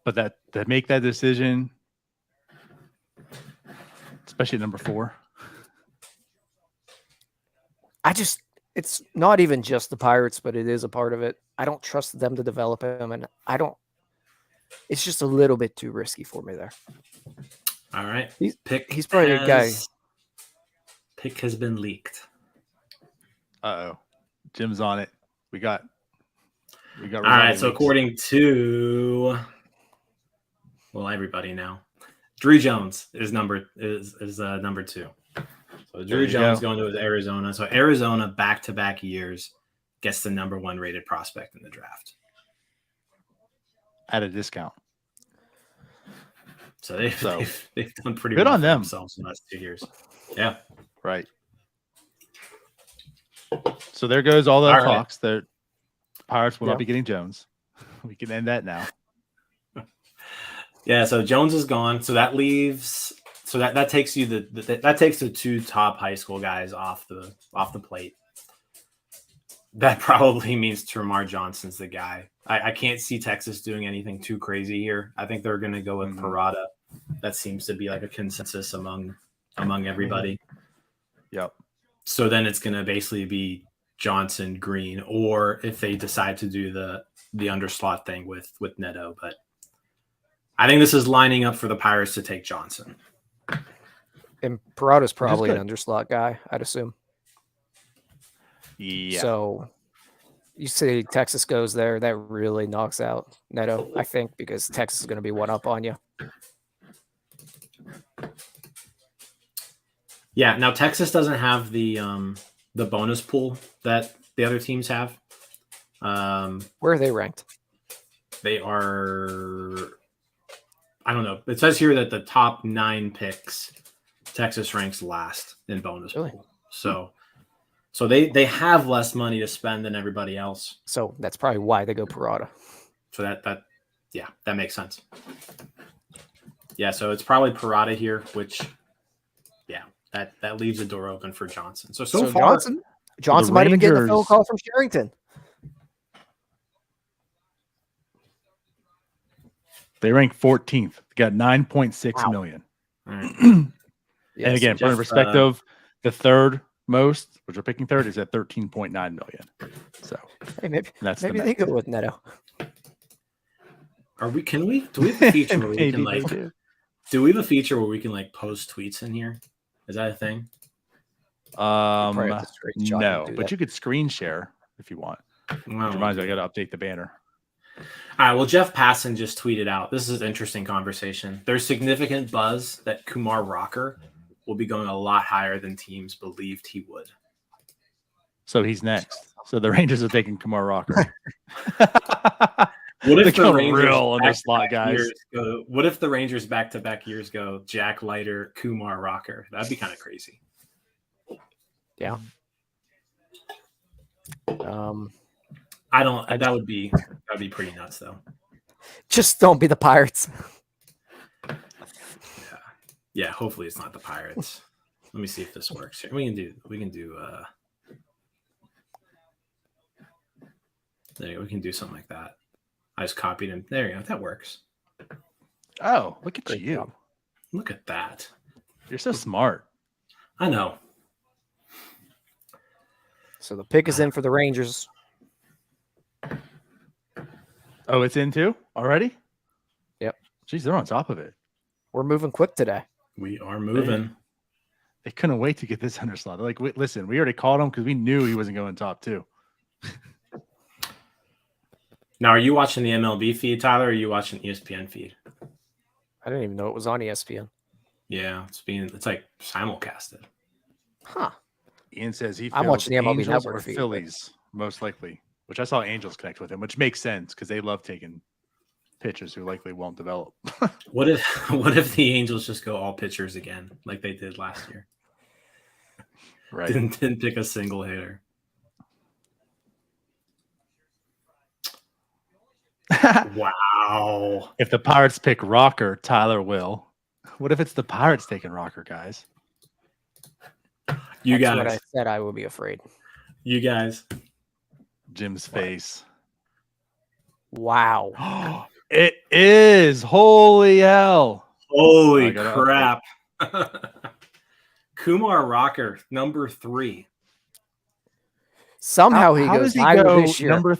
Speaker 2: But to make that decision, especially at number 4,
Speaker 3: it's not even just the Pirates, but it is a part of it. I don't trust them to develop him, and it's just a little bit too risky for me there.
Speaker 4: All right.
Speaker 3: He's probably a guy.
Speaker 4: Pick has been leaked.
Speaker 2: Uh-oh. Jim's on it. We got
Speaker 4: all right. So according to everybody now, Drew Jones is number 2. So Drew Jones going to Arizona. So Arizona back-to-back years gets the number 1 rated prospect in the draft
Speaker 2: at a discount.
Speaker 4: So they've done pretty
Speaker 2: good
Speaker 4: well
Speaker 2: on them
Speaker 4: themselves in the last 2 years. Yeah.
Speaker 2: Right. So there goes all the talks. The Pirates will not be getting Jones. We can end that now.
Speaker 4: Yeah. So Jones is gone. So that leaves. So that takes you that takes the 2 top high school guys off the plate. That probably means Termarr Johnson's the guy. I can't see Texas doing anything too crazy here. I think they're going to go with Parada. That seems to be like a consensus among everybody.
Speaker 2: Yep.
Speaker 4: So then it's going to basically be Johnson, Green, or if they decide to do the underslot thing with Neto. But I think this is lining up for the Pirates to take Johnson.
Speaker 3: And Parada's probably an underslot guy, I'd assume.
Speaker 2: Yeah.
Speaker 3: So you say Texas goes there, that really knocks out Neto, I think, because Texas is going to be one up on you.
Speaker 4: Yeah. Now Texas doesn't have the bonus pool that the other teams have.
Speaker 3: Where are they ranked?
Speaker 4: They are. I don't know. It says here that the top 9 picks, Texas ranks last in bonus
Speaker 3: Really?
Speaker 4: pool. So they have less money to spend than everybody else.
Speaker 3: So that's probably why they go Parada.
Speaker 4: So that makes sense. Yeah, so it's probably Parada here, which that leaves the door open for Johnson. So far,
Speaker 3: Johnson might have been getting a phone
Speaker 2: Rangers-
Speaker 3: call from Sherrington.
Speaker 2: They rank 14th. They got 9.6
Speaker 3: Wow.
Speaker 2: million.
Speaker 4: all right.
Speaker 2: And
Speaker 3: Yes,
Speaker 2: again,
Speaker 4: so
Speaker 2: for
Speaker 4: just,
Speaker 2: perspective, the third most, which we're picking third, is at 13.9 million. So
Speaker 3: hey, maybe
Speaker 2: that's
Speaker 3: maybe
Speaker 2: the
Speaker 3: they go with Neto.
Speaker 4: Do we have a feature where we can
Speaker 2: Maybe
Speaker 4: like
Speaker 2: they do.
Speaker 4: do we have a feature where we can like post tweets in here? Is that a thing?
Speaker 3: Probably have to screenshot and
Speaker 2: No,
Speaker 3: do
Speaker 2: but
Speaker 3: that.
Speaker 2: you could screen share if you want. Which reminds me, I got to update the banner.
Speaker 4: All right. Well, Jeff Passan just tweeted out. This is an interesting conversation. There's significant buzz that Kumar Rocker will be going a lot higher than teams believed he would.
Speaker 2: So he's next. So the Rangers are taking Kumar Rocker.
Speaker 4: What if
Speaker 2: They're
Speaker 4: the
Speaker 2: going
Speaker 4: Rangers
Speaker 2: real on their slot,
Speaker 4: back-to-back
Speaker 2: guys.
Speaker 4: years go? What if the Rangers back-to-back years go Jack Leiter, Kumar Rocker? That'd be kind of crazy.
Speaker 3: Yeah.
Speaker 4: I don't. That would be pretty nuts, though.
Speaker 3: Just don't be the Pirates.
Speaker 4: Yeah. Hopefully, it's not the Pirates. Let me see if this works here. We can do. There, we can do something like that. I just copied him. There you go. That works.
Speaker 2: Oh, look at
Speaker 3: Great
Speaker 2: you.
Speaker 3: job.
Speaker 4: Look at that.
Speaker 2: You're so smart.
Speaker 4: I know.
Speaker 3: So the pick is in for the Rangers.
Speaker 2: Oh, it's in too already?
Speaker 3: Yep.
Speaker 2: Jeez, they're on top of it.
Speaker 3: We're moving quick today.
Speaker 4: We are moving.
Speaker 2: They couldn't wait to get this underslot. They're like, listen, we already called him because we knew he wasn't going top 2.
Speaker 4: Now, are you watching the MLB feed, Tyler, or are you watching ESPN feed?
Speaker 3: I didn't even know it was on ESPN.
Speaker 4: Yeah, it's like simulcasted.
Speaker 3: Huh.
Speaker 2: Ian says he
Speaker 3: I'm
Speaker 2: feels
Speaker 3: watching the MLB
Speaker 2: Angels
Speaker 3: Network
Speaker 2: or
Speaker 3: feed,
Speaker 2: Phillies, most likely, which I saw Angels connect with him, which makes sense because they love taking pitchers who likely won't develop.
Speaker 4: What if the Angels just go all pitchers again, like they did last year?
Speaker 2: Right.
Speaker 4: Didn't pick a single hitter. Wow.
Speaker 2: If the Pirates pick Rocker, Tyler will. What if it's the Pirates taking Rocker, guys?
Speaker 4: You
Speaker 3: That's what I
Speaker 4: guys.
Speaker 3: said I would be afraid.
Speaker 4: You guys.
Speaker 2: Jim's face.
Speaker 3: Wow.
Speaker 2: It is. Holy hell.
Speaker 4: Holy
Speaker 2: I gotta
Speaker 4: crap. Kumar Rocker, number 3.
Speaker 3: Somehow
Speaker 2: How
Speaker 3: he goes
Speaker 2: does he
Speaker 3: higher
Speaker 2: go
Speaker 3: this year.
Speaker 2: number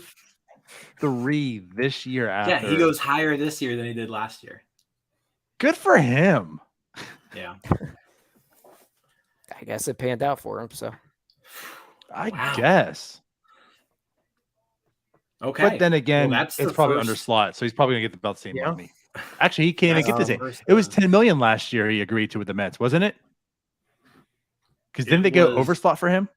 Speaker 2: 3 this year after?
Speaker 4: Yeah, he goes higher this year than he did last year.
Speaker 2: Good for him.
Speaker 4: Yeah.
Speaker 3: I guess it panned out for him. So
Speaker 2: I
Speaker 4: Wow.
Speaker 2: guess.
Speaker 4: Okay.
Speaker 2: But then again,
Speaker 4: Well, that's
Speaker 2: it's
Speaker 4: the
Speaker 2: probably
Speaker 4: first-
Speaker 2: under slot, so he's probably gonna get about the same
Speaker 3: Yeah.
Speaker 2: money. Actually, he can't even get the same.
Speaker 4: First,
Speaker 2: It was 10 million last year. He agreed to with the Mets, wasn't it? Because didn't they
Speaker 4: It
Speaker 2: go
Speaker 4: was-
Speaker 2: overslot for him?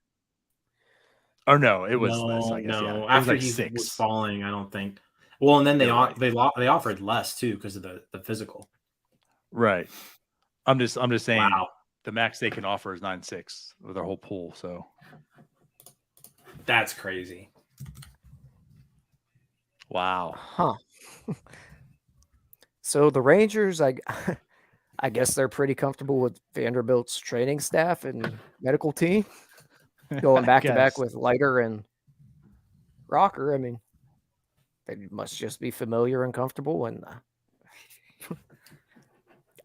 Speaker 2: Or no, it was less. I guess
Speaker 4: no.
Speaker 2: yeah. It was
Speaker 4: After
Speaker 2: like
Speaker 4: he was
Speaker 2: 6.
Speaker 4: falling, I don't think. Well, and then they
Speaker 2: You're right.
Speaker 4: they offered less too because of the physical.
Speaker 2: Right. I'm just saying
Speaker 4: Wow,
Speaker 2: the max they can offer is 9.6 with their whole pool. So
Speaker 4: that's crazy.
Speaker 2: wow.
Speaker 3: Huh. So the Rangers, I guess they're pretty comfortable with Vanderbilt's training staff and medical team going back to back
Speaker 2: Guess.
Speaker 3: with Leiter and Rocker. I mean, they must just be familiar and comfortable. And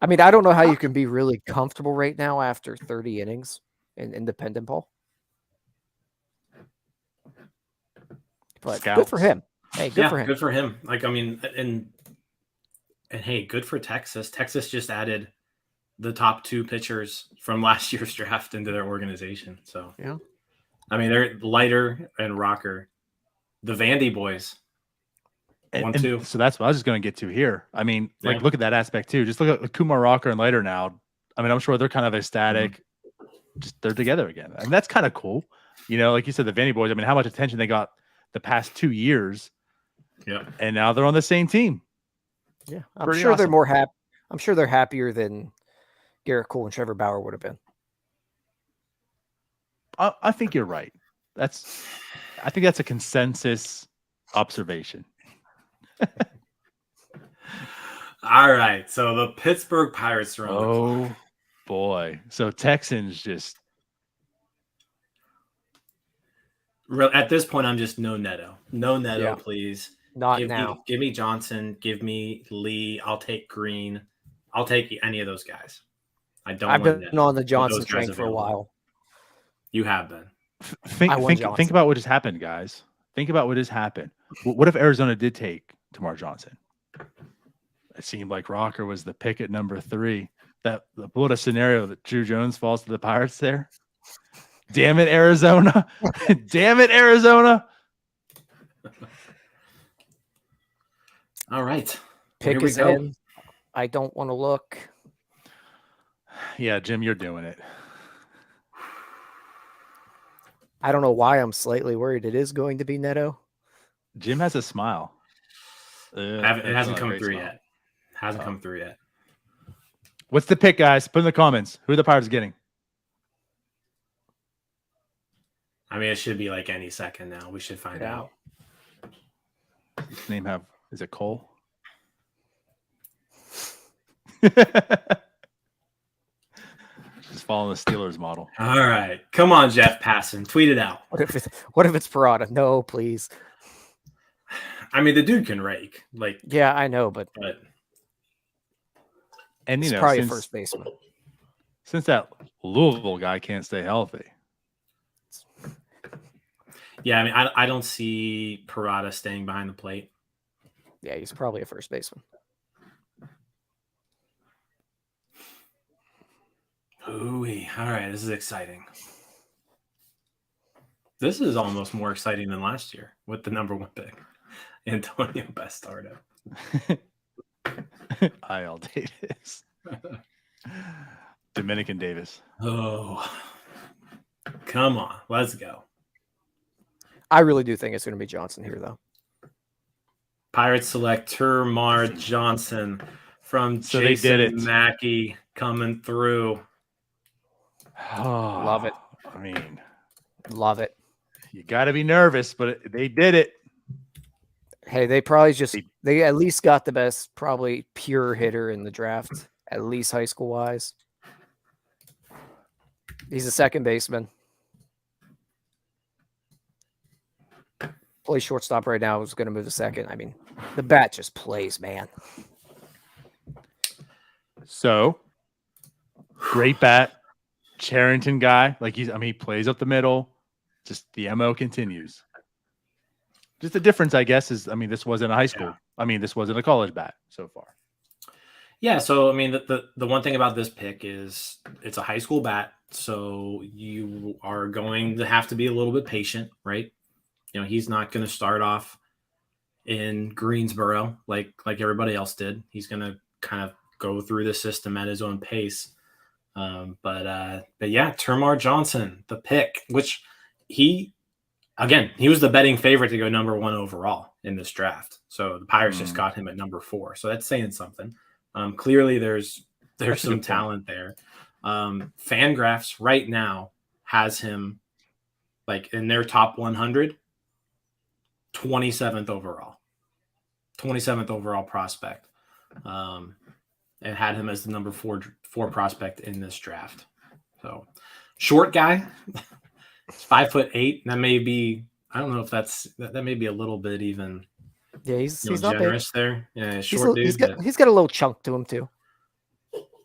Speaker 3: I mean, I don't know how you can be really comfortable right now after 30 innings in independent ball. But good for
Speaker 2: Scouts.
Speaker 3: him. Hey, good
Speaker 4: Yeah,
Speaker 3: for him.
Speaker 4: good for him. Like, I mean, and hey, good for Texas. Texas just added the top 2 pitchers from last year's draft into their organization. So
Speaker 3: Yeah.
Speaker 4: I mean, they're Leiter and Rocker, the Vandy boys.
Speaker 2: And
Speaker 4: 1-2.
Speaker 2: so that's what I was just going to get to here. I mean, like,
Speaker 4: Yeah.
Speaker 2: look at that aspect too. Just look at Kumar Rocker and Leiter now. I mean, I'm sure they're kind of ecstatic. Just they're together again. And that's kind of cool. You know, like you said, the Vandy boys, I mean, how much attention they got the past 2 years.
Speaker 4: Yeah.
Speaker 2: And now they're on the same team.
Speaker 3: Yeah. I'm
Speaker 2: Pretty
Speaker 3: sure they're
Speaker 2: awesome.
Speaker 3: more happy. I'm sure they're happier than Garrett Cole and Trevor Bauer would have been.
Speaker 2: I think you're right. I think that's a consensus observation.
Speaker 4: All right. So the Pittsburgh Pirates are on the clock.
Speaker 2: Oh boy. So Texans just
Speaker 4: At this point, I'm just no Neto. No Neto,
Speaker 3: Yeah.
Speaker 4: please.
Speaker 3: Not now.
Speaker 4: Give me Johnson. Give me Lee. I'll take Green. I'll take any of those guys. I don't
Speaker 3: I've
Speaker 4: want
Speaker 3: been
Speaker 4: Neto.
Speaker 3: on the Johnson
Speaker 4: those guys
Speaker 3: train for a
Speaker 4: available.
Speaker 3: while.
Speaker 4: You have been.
Speaker 2: think
Speaker 3: I want
Speaker 2: think
Speaker 3: Johnson.
Speaker 2: about what just happened, guys. Think about what just happened. What if Arizona did take Termarr Johnson? It seemed like Rocker was the pick at number 3. What a scenario that Drew Jones falls to the Pirates there. Damn it, Arizona. Damn it, Arizona.
Speaker 4: All right.
Speaker 3: Pick
Speaker 4: Here we
Speaker 3: is
Speaker 4: go.
Speaker 3: in. I don't want to look.
Speaker 2: Yeah, Jim, you're doing it.
Speaker 3: I don't know why I'm slightly worried. It is going to be Neto.
Speaker 2: Jim has a smile.
Speaker 4: It
Speaker 2: That's
Speaker 4: hasn't
Speaker 2: not a
Speaker 4: come
Speaker 2: great
Speaker 4: through
Speaker 2: smile.
Speaker 4: yet. Hasn't come through yet.
Speaker 2: What's the pick, guys? Put in the comments. Who are the Pirates getting?
Speaker 4: I mean, it should be like any second now. We should find out.
Speaker 2: Is it Cole? Just following the Steelers model.
Speaker 4: All right. Come on, Jeff Passan. Tweet it out.
Speaker 3: What if it's Parada? No, please.
Speaker 4: I mean, the dude can rake. Like,
Speaker 3: Yeah, I know, but
Speaker 2: And
Speaker 3: it's
Speaker 2: you know,
Speaker 3: probably a
Speaker 2: since,
Speaker 3: first baseman.
Speaker 2: since that Louisville guy can't stay healthy,
Speaker 4: yeah, I mean, I don't see Parada staying behind the plate.
Speaker 3: Yeah, he's probably a first baseman.
Speaker 4: Ooh-wee. All right, this is exciting. This is almost more exciting than last year with the number 1 pick, Antonio Bastardo.
Speaker 2: IL Davis, Dominican Davis.
Speaker 4: Oh, come on, let's go.
Speaker 3: I really do think it's going to be Johnson here, though.
Speaker 4: Pirates select Termarr Johnson from
Speaker 2: So they did it.
Speaker 4: Jason Mackey coming through.
Speaker 2: Oh,
Speaker 3: Love it.
Speaker 2: I mean,
Speaker 3: Love it.
Speaker 2: you got to be nervous, but they did it.
Speaker 3: Hey, they probably they at least got the best, probably pure hitter in the draft, at least high school wise. He's a second baseman. Plays shortstop right now. Is going to move to second. I mean, the bat just plays, man.
Speaker 2: So great bat, Charrington guy. Like he plays up the middle. Just the MO continues. Just the difference, I guess, is this wasn't a high school.
Speaker 4: Yeah.
Speaker 2: This wasn't a college bat so far.
Speaker 4: Yeah, so I mean, the one thing about this pick is it's a high school bat, so you are going to have to be a little bit patient, right? You know, he's not going to start off in Greensboro like everybody else did. He's going to kind of go through the system at his own pace. But yeah, Termarr Johnson, the pick, which he was the betting favorite to go number 1 overall in this draft. So the Pirates just got him at number 4. So that's saying something. Clearly there's some talent there. Fangraphs right now has him like in their top 100, 27th overall prospect. And had him as the number 4 prospect in this draft. So short guy, 5'8". That may be, I don't know if that may be a little bit even.
Speaker 3: Yeah, he's not
Speaker 4: generous
Speaker 3: big.
Speaker 4: there. Yeah, short dude.
Speaker 3: He's got a little chunk to him too.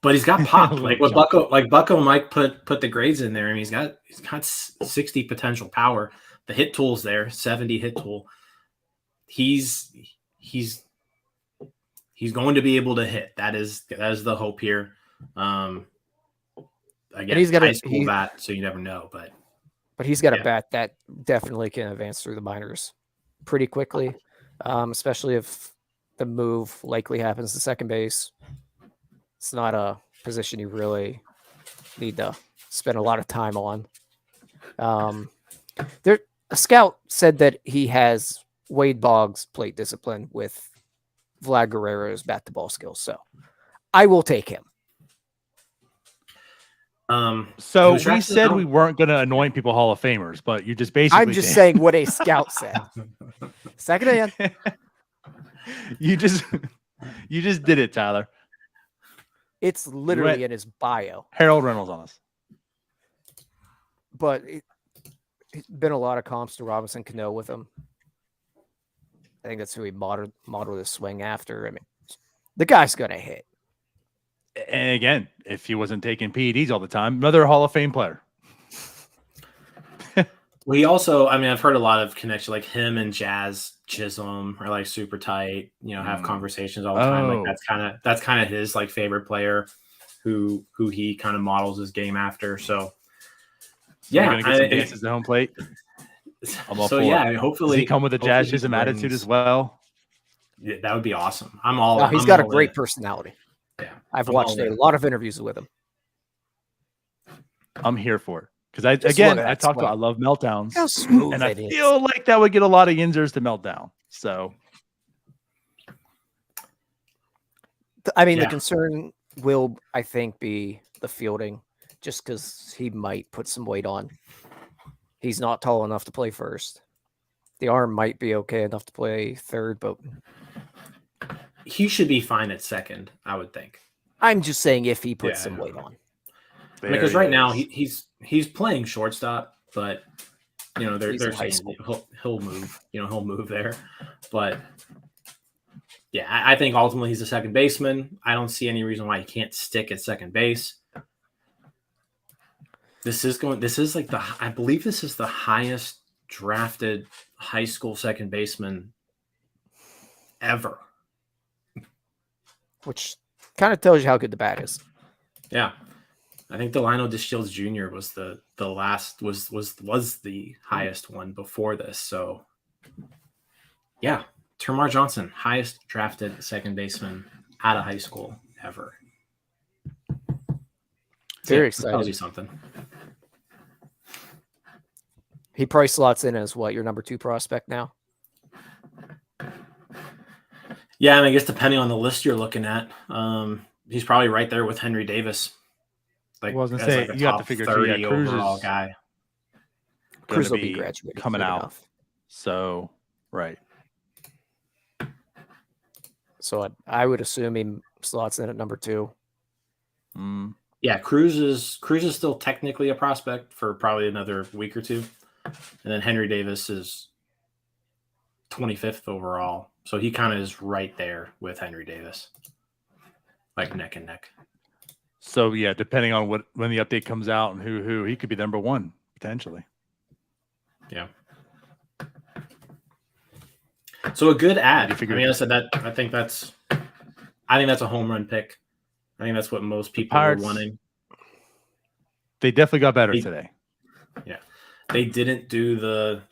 Speaker 4: But he's got pop. Like what Bucko Mike put the grades in there. I mean, he's got 60 potential power. The hit tool's there, 70 hit tool. He's going to be able to hit. That is the hope here. Again,
Speaker 3: he's got
Speaker 4: high school bat, so you never know. But
Speaker 3: but he's got a bat that definitely can advance through the minors pretty quickly, especially if the move likely happens to second base. It's not a position you really need to spend a lot of time on. A scout said that he has Wade Boggs' plate discipline with Vlad Guerrero's bat to ball skills. So I will take him.
Speaker 2: So we said we weren't going to anoint people Hall of Famers, but you just basically.
Speaker 3: I'm just saying what a scout said. Second hand.
Speaker 2: You just did it, Tyler.
Speaker 3: It's literally in his bio.
Speaker 2: Harold Reynolds on us.
Speaker 3: But it's been a lot of comps to Robinson Cano with him. I think that's who he modeled his swing after. I mean, the guy's going to hit.
Speaker 2: And again, if he wasn't taking PEDs all the time, another Hall of Fame player.
Speaker 4: Well, he also, I mean, I've heard a lot of connection, like him and Jazz Chisholm are like super tight, have conversations all the time. Like that's kind of his like favorite player who he kind of models his game after. So yeah,
Speaker 2: gonna get some dances to home plate. I'm all for it.
Speaker 4: Hopefully
Speaker 2: does he come with a Jazz Chisholm attitude as well.
Speaker 4: Yeah, that would be awesome. I'm all.
Speaker 3: No, he's got a great personality.
Speaker 4: Yeah,
Speaker 3: I've watched a lot of interviews with him.
Speaker 2: I'm here for it. Because I love meltdowns.
Speaker 3: How smooth
Speaker 2: and I feel like that would get a lot of Yinzers to melt down. So,
Speaker 3: I mean, the concern will, I think, be the fielding, just because he might put some weight on. He's not tall enough to play first. The arm might be okay enough to play third, but
Speaker 4: he should be fine at second, I would think.
Speaker 3: I'm just saying if he puts some weight on.
Speaker 4: Because right now he's playing shortstop, but they're saying he'll move. He'll move there. But yeah, I think ultimately he's a second baseman. I don't see any reason why he can't stick at second base. I believe this is the highest drafted high school second baseman ever.
Speaker 3: Which kind of tells you how good the bat is.
Speaker 4: Yeah. I think Delino DeShields Jr. was the last was the highest one before this. So yeah, Termarr Johnson, highest drafted second baseman out of high school ever.
Speaker 3: Very exciting.
Speaker 4: Tells you something.
Speaker 3: He probably slots in as what, your number 2 prospect now?
Speaker 4: Yeah, and I guess depending on the list you're looking at, he's probably right there with Henry Davis. Like,
Speaker 2: I was gonna say, you have to figure
Speaker 4: 30 overall guy.
Speaker 3: Cruz will be graduating
Speaker 2: coming out.
Speaker 3: Enough.
Speaker 2: So, right.
Speaker 3: So I would assume he slots in at number 2.
Speaker 4: Yeah, Cruz is still technically a prospect for probably another week or two. And then Henry Davis is 25th overall. So he kind of is right there with Henry Davis. Like neck and neck.
Speaker 2: So yeah, depending on when the update comes out and who he could be number 1 potentially.
Speaker 4: Yeah. So a good ad. I mean, I said that. I think that's a home run pick. I think that's what most people are wanting.
Speaker 2: They definitely got better today.
Speaker 4: Yeah, they didn't do the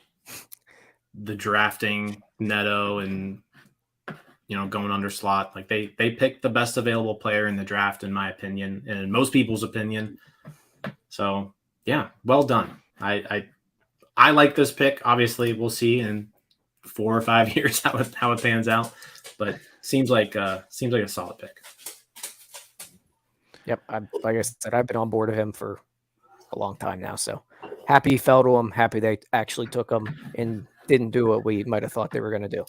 Speaker 4: drafting Neto and going under slot. Like they picked the best available player in the draft, in my opinion, and in most people's opinion. So yeah, well done. I like this pick. Obviously, we'll see in 4 or 5 years how it pans out, but seems like a solid pick.
Speaker 3: Yep, like I said, I've been on board with him for a long time now. So happy he fell to him. Happy they actually took him and didn't do what we might have thought they were going to do.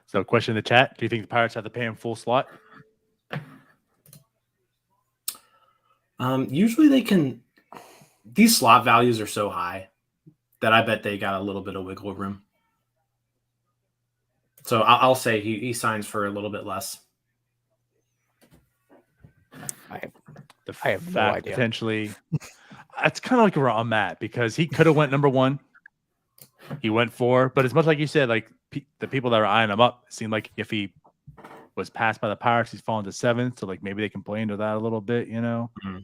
Speaker 2: So, question in the chat: do you think the Pirates have to pay him full slot?
Speaker 4: Usually they can. These slot values are so high that I bet they got a little bit of wiggle room. So I'll say he signs for a little bit less.
Speaker 3: I have no idea.
Speaker 2: Potentially, that's kind of like where I'm at, because he could have went number 1. He went 4, but as much like you said, like the people that are eyeing him up, it seemed like if he was passed by the Pirates, he's fallen to 7th. So like maybe they can play into that a little bit,
Speaker 4: Mm-hmm.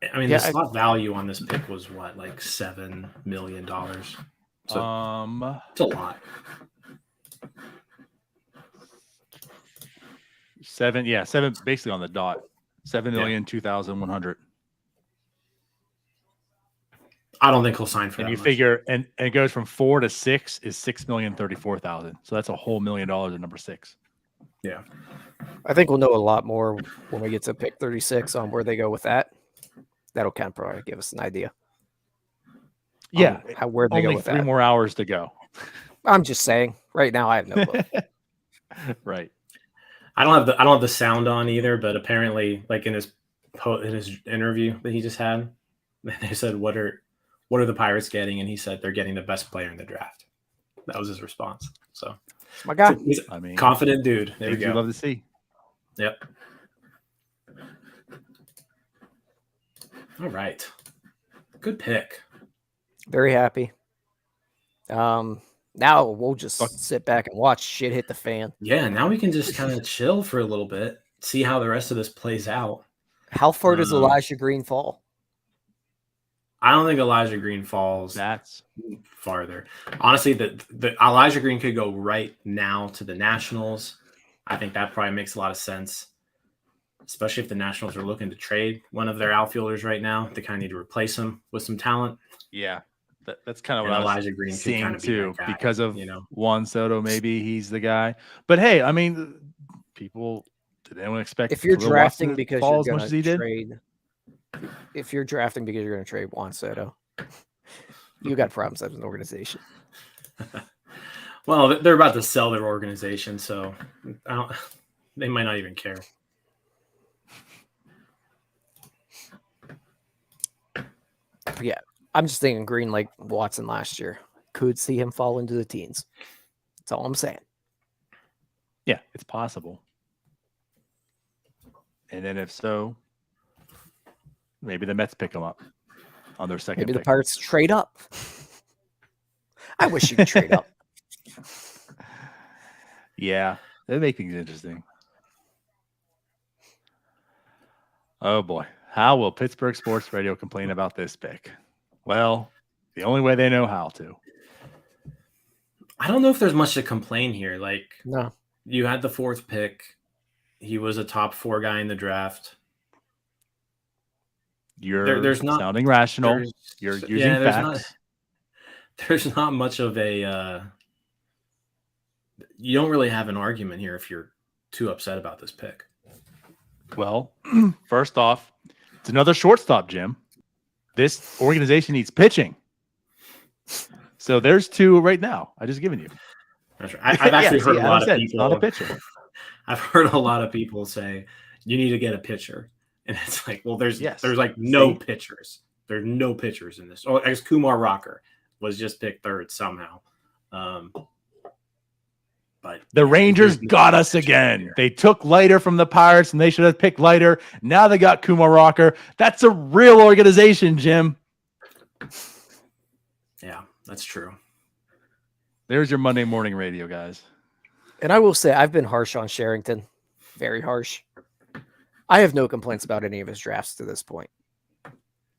Speaker 4: I mean,
Speaker 3: Yeah,
Speaker 4: the slot value on this pick was what, like $7 million. So it's a lot.
Speaker 2: seven basically on the dot. 7,002,100.
Speaker 4: I don't think he'll sign for
Speaker 2: And
Speaker 4: that
Speaker 2: you
Speaker 4: much.
Speaker 2: figure, and it goes from 4 to 6 is 6,034,000. So that's a whole $1 million at number 6.
Speaker 4: Yeah.
Speaker 3: I think we'll know a lot more when we get to pick 36 on where they go with that. That'll kind of probably give us an idea.
Speaker 2: Yeah,
Speaker 3: Where they go
Speaker 2: only
Speaker 3: with
Speaker 2: 3
Speaker 3: that.
Speaker 2: more hours to go.
Speaker 3: I'm just saying. Right now, I have no clue.
Speaker 2: Right.
Speaker 4: I don't have the sound on either, but apparently, like in his interview that he just had, they said, "What are the Pirates getting?" And he said they're getting the best player in the draft. That was his response. So,
Speaker 3: My guy.
Speaker 4: he's
Speaker 2: I mean,
Speaker 4: confident dude. There you
Speaker 2: things you
Speaker 4: go.
Speaker 2: love to see.
Speaker 4: Yep. All right. Good pick.
Speaker 3: Very happy. Now we'll just sit back and watch shit hit the fan.
Speaker 4: Yeah, now we can just kind of chill for a little bit, see how the rest of this plays out.
Speaker 3: How far does Elijah Green fall?
Speaker 4: I don't think Elijah Green falls
Speaker 2: That's
Speaker 4: farther. Honestly, the Elijah Green could go right now to the Nationals. I think that probably makes a lot of sense, especially if the Nationals are looking to trade one of their outfielders right now. They kind of need to replace him with some talent.
Speaker 2: yeah. That's kind of what
Speaker 4: And
Speaker 2: I was
Speaker 4: Elijah Green could
Speaker 2: seeing
Speaker 4: kind of be
Speaker 2: too,
Speaker 4: that guy,
Speaker 2: because of
Speaker 4: you know.
Speaker 2: Juan Soto. Maybe he's the guy. But hey, I mean, people did anyone expect
Speaker 3: If you're
Speaker 2: Khalil
Speaker 3: drafting
Speaker 2: Watson to
Speaker 3: because
Speaker 2: fall
Speaker 3: you're
Speaker 2: as much
Speaker 3: going
Speaker 2: as he
Speaker 3: to
Speaker 2: did?
Speaker 3: trade, if you're drafting because you're going to trade Juan Soto, you got problems as an organization.
Speaker 4: Well, they're about to sell their organization, so they might not even care.
Speaker 3: Yeah, I'm just thinking Green like Watson last year. Could see him fall into the teens. That's all I'm saying.
Speaker 2: Yeah, it's possible. And then if so, maybe the Mets pick him up on their second
Speaker 3: Maybe the
Speaker 2: pick.
Speaker 3: Pirates trade up. I wish you could trade up.
Speaker 2: Yeah, they make things interesting. Oh boy, how will Pittsburgh Sports Radio complain about this pick? Well, the only way they know how to.
Speaker 4: I don't know if there's much to complain here. Like,
Speaker 3: No.
Speaker 4: you had the 4th pick. He was a top 4 guy in the draft.
Speaker 2: There's not sounding rational. You're using facts.
Speaker 4: There's not much of a. You don't really have an argument here if you're too upset about this pick.
Speaker 2: Well, first off, it's another shortstop, Jim. This organization needs pitching. So there's 2 right now. I just given you.
Speaker 4: That's right. I've actually heard a lot of people.
Speaker 2: Not a pitcher.
Speaker 4: I've heard a lot of people say you need to get a pitcher, and it's like, well, there's like no pitchers. There's no pitchers in this. Oh, I guess Kumar Rocker was just picked 3rd somehow. But
Speaker 2: the Rangers got us again.
Speaker 4: Here.
Speaker 2: They took Leiter from the Pirates, and they should have picked Leiter. Now they got Kumar Rocker. That's a real organization, Jim.
Speaker 4: Yeah, that's true.
Speaker 2: There's your Monday morning radio, guys.
Speaker 3: And I will say, I've been harsh on Sherrington. Very harsh. I have no complaints about any of his drafts to this point.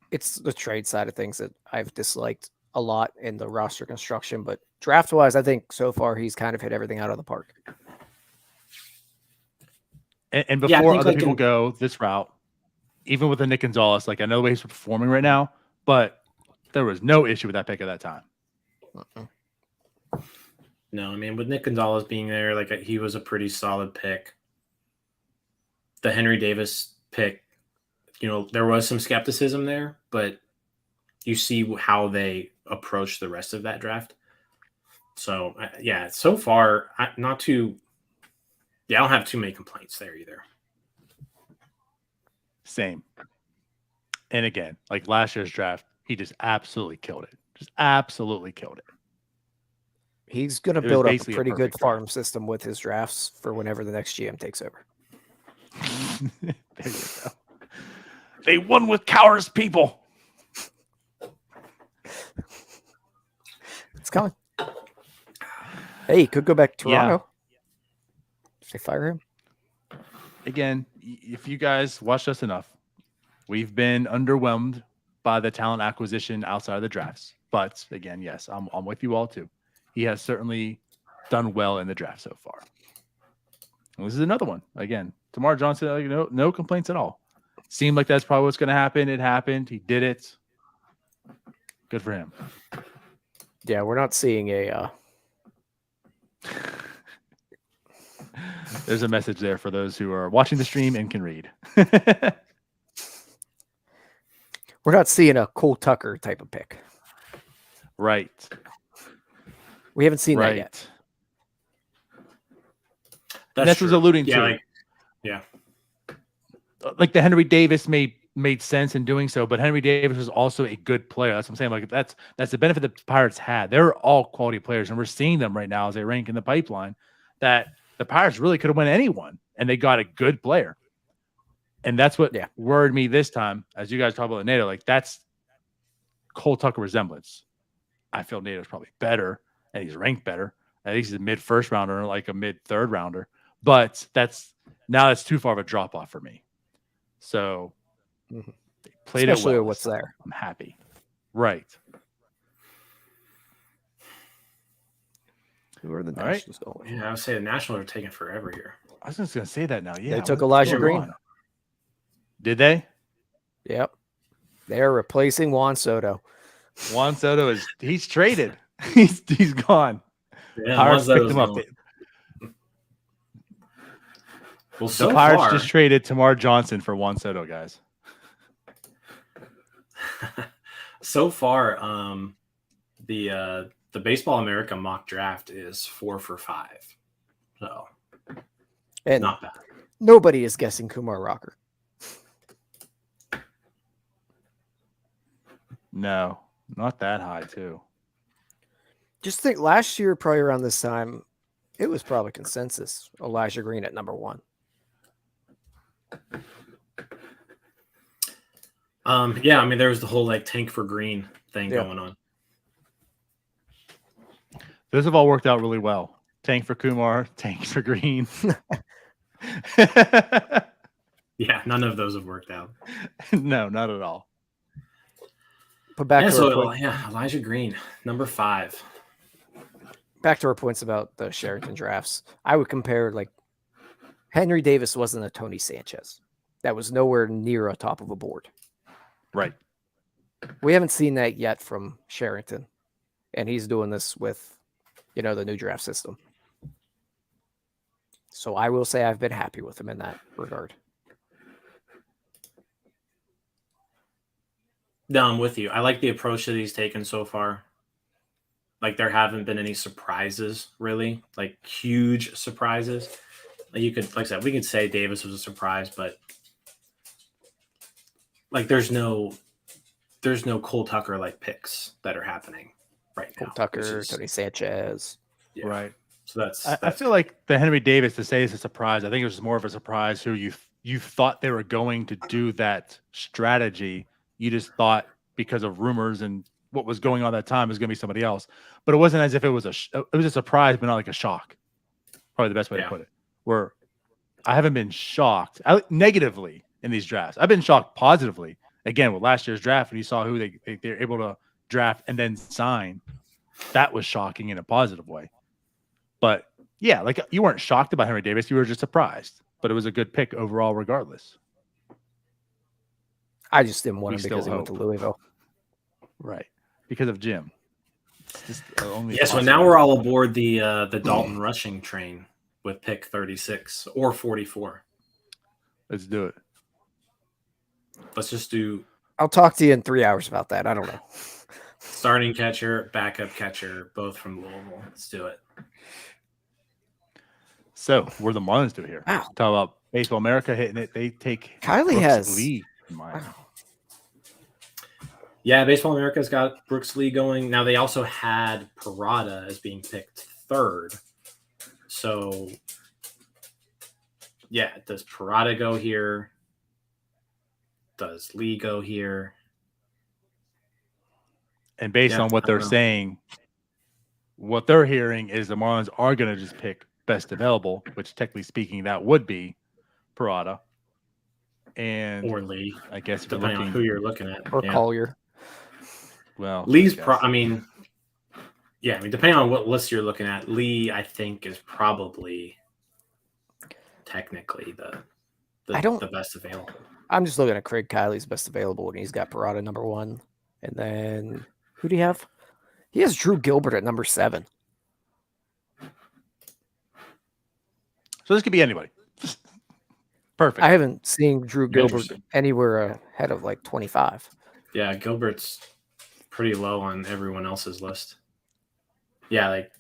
Speaker 3: It's the trade side of things that I've disliked a lot in the roster construction, but draft-wise, I think so far he's kind of hit everything out of the park.
Speaker 2: And before other people go this route, even with the Nick Gonzalez, like I know the way he's performing right now, but there was no issue with that pick at that time.
Speaker 4: No, I mean, with Nick Gonzalez being there, like he was a pretty solid pick. The Henry Davis pick, there was some skepticism there, but you see how they approach the rest of that draft. So, yeah, so far, I don't have too many complaints there either.
Speaker 2: Same. And again, like last year's draft, he just absolutely killed it. Just absolutely killed it.
Speaker 3: He's going to build up a pretty good farm system with his drafts for whenever the next GM takes over.
Speaker 2: There you go. They won with cowardice people.
Speaker 3: It's coming. Hey, he could go back to Toronto. If they fire him.
Speaker 2: Again, if you guys watched us enough, we've been underwhelmed by the talent acquisition outside of the drafts. But again, yes, I'm with you all too. He has certainly done well in the draft so far. And this is another one. Again, Termarr Johnson, no complaints at all. Seemed like that's probably what's going to happen. It happened. He did it. Good for him.
Speaker 3: Yeah, we're not seeing a.
Speaker 2: There's a message there for those who are watching the stream and can read.
Speaker 3: We're not seeing a Cole Tucker type of pick.
Speaker 2: Right.
Speaker 3: We haven't seen that yet.
Speaker 2: That's was alluding to. Like the Henry Davis made sense in doing so, but Henry Davis was also a good player. That's what I'm saying. Like that's the benefit the Pirates had. They're all quality players, and we're seeing them right now as they rank in the pipeline. That the Pirates really could have won anyone, and they got a good player. And that's what worried me this time, as you guys talk about NATO. Like that's Cole Tucker resemblance. I feel NATO's probably better, and he's ranked better. At least he's a mid first rounder, like a mid third rounder. But that's too far of a drop off for me. So they played
Speaker 3: especially
Speaker 2: it well.
Speaker 3: What's there?
Speaker 2: I'm happy. Right.
Speaker 3: Who are the Nationals going?
Speaker 4: Yeah, I would say the Nationals are taking forever here.
Speaker 2: I was just going to say that now. Yeah,
Speaker 3: They took Elijah Green.
Speaker 2: On? Did they?
Speaker 3: Yep. They're replacing Juan Soto.
Speaker 2: Juan Soto he's traded. he's gone.
Speaker 4: Yeah,
Speaker 2: Pirates picked him up.
Speaker 4: Well,
Speaker 2: the Pirates just traded Termarr Johnson for Juan Soto, guys.
Speaker 4: So far, the Baseball America mock draft is 4 for 5. So
Speaker 3: and
Speaker 4: not bad.
Speaker 3: Nobody is guessing Kumar Rocker.
Speaker 2: No, not that high, too.
Speaker 3: Just think last year, probably around this time, it was probably consensus. Elijah Green at number 1.
Speaker 4: Yeah, I mean, there was the whole like tank for green thing going on.
Speaker 2: Those have all worked out really well. Tank for Kumar, tank for Green.
Speaker 4: Yeah, none of those have worked out.
Speaker 2: No, not at all.
Speaker 3: But back to
Speaker 4: Elijah Green, number 5.
Speaker 3: Back to our points about the Sheraton drafts. I would compare like Henry Davis wasn't a Tony Sanchez. That was nowhere near a top of a board.
Speaker 2: Right.
Speaker 3: We haven't seen that yet from Sheraton. And he's doing this with, the new draft system. So I will say I've been happy with him in that regard.
Speaker 4: No, I'm with you. I like the approach that he's taken so far. Like there haven't been any surprises, really, like huge surprises. You could, like I said, we could say Davis was a surprise, but like there's no Cole Tucker like picks that are happening right now.
Speaker 3: Cole Tucker, Tony Sanchez.
Speaker 2: Yeah. Right.
Speaker 4: So that's
Speaker 2: I feel like the Henry Davis, to say it's a surprise, I think it was more of a surprise who you thought they were going to do that strategy. You just thought because of rumors and what was going on at that time it was going to be somebody else. But it wasn't as if it was it was a surprise, but not like a shock. Probably the best way to put it. Where I haven't been shocked negatively in these drafts. I've been shocked positively. Again, with last year's draft, when you saw who they're able to draft and then sign, that was shocking in a positive way. But yeah, like you weren't shocked about Henry Davis. You were just surprised. But it was a good pick overall, regardless.
Speaker 3: I just didn't want him because he went to Louisville.
Speaker 2: Right. Because of Jim.
Speaker 4: So now we're all aboard the Dalton rushing train with pick 36 or 44.
Speaker 2: Let's do it.
Speaker 4: Let's just do.
Speaker 3: I'll talk to you in 3 hours about that. I don't know.
Speaker 4: Starting catcher, backup catcher, both from Louisville. Let's do it.
Speaker 2: So, what do the Marlins do here?
Speaker 3: Wow.
Speaker 2: Talk about Baseball America hitting it. They take
Speaker 3: Kylie has
Speaker 2: Lee.
Speaker 3: Wow.
Speaker 4: Yeah, Baseball America's got Brooks Lee going. Now they also had Parada as being picked 3rd. So, yeah, does Parada go here? Does Lee go here?
Speaker 2: And based on what they're saying, what they're hearing is the Marlins are going to just pick best available, which technically speaking, that would be Parada. and
Speaker 4: or Lee,
Speaker 2: I guess if you're
Speaker 4: depending on
Speaker 2: looking,
Speaker 4: who you're looking at.
Speaker 3: Or
Speaker 4: Yeah.
Speaker 3: Collier.
Speaker 2: well,
Speaker 4: Lee's
Speaker 2: I guess.
Speaker 4: depending on what list you're looking at, Lee, I think, is probably technically the best available.
Speaker 3: I'm just looking at Craig Kiley's best available, and he's got Parada number 1. And then who do you have? He has Drew Gilbert at number 7.
Speaker 2: So this could be anybody. Perfect.
Speaker 3: I haven't seen Drew Gilbert
Speaker 4: Interesting.
Speaker 3: anywhere ahead of like 25.
Speaker 4: Yeah, Gilbert's pretty low on everyone else's list. Yeah, like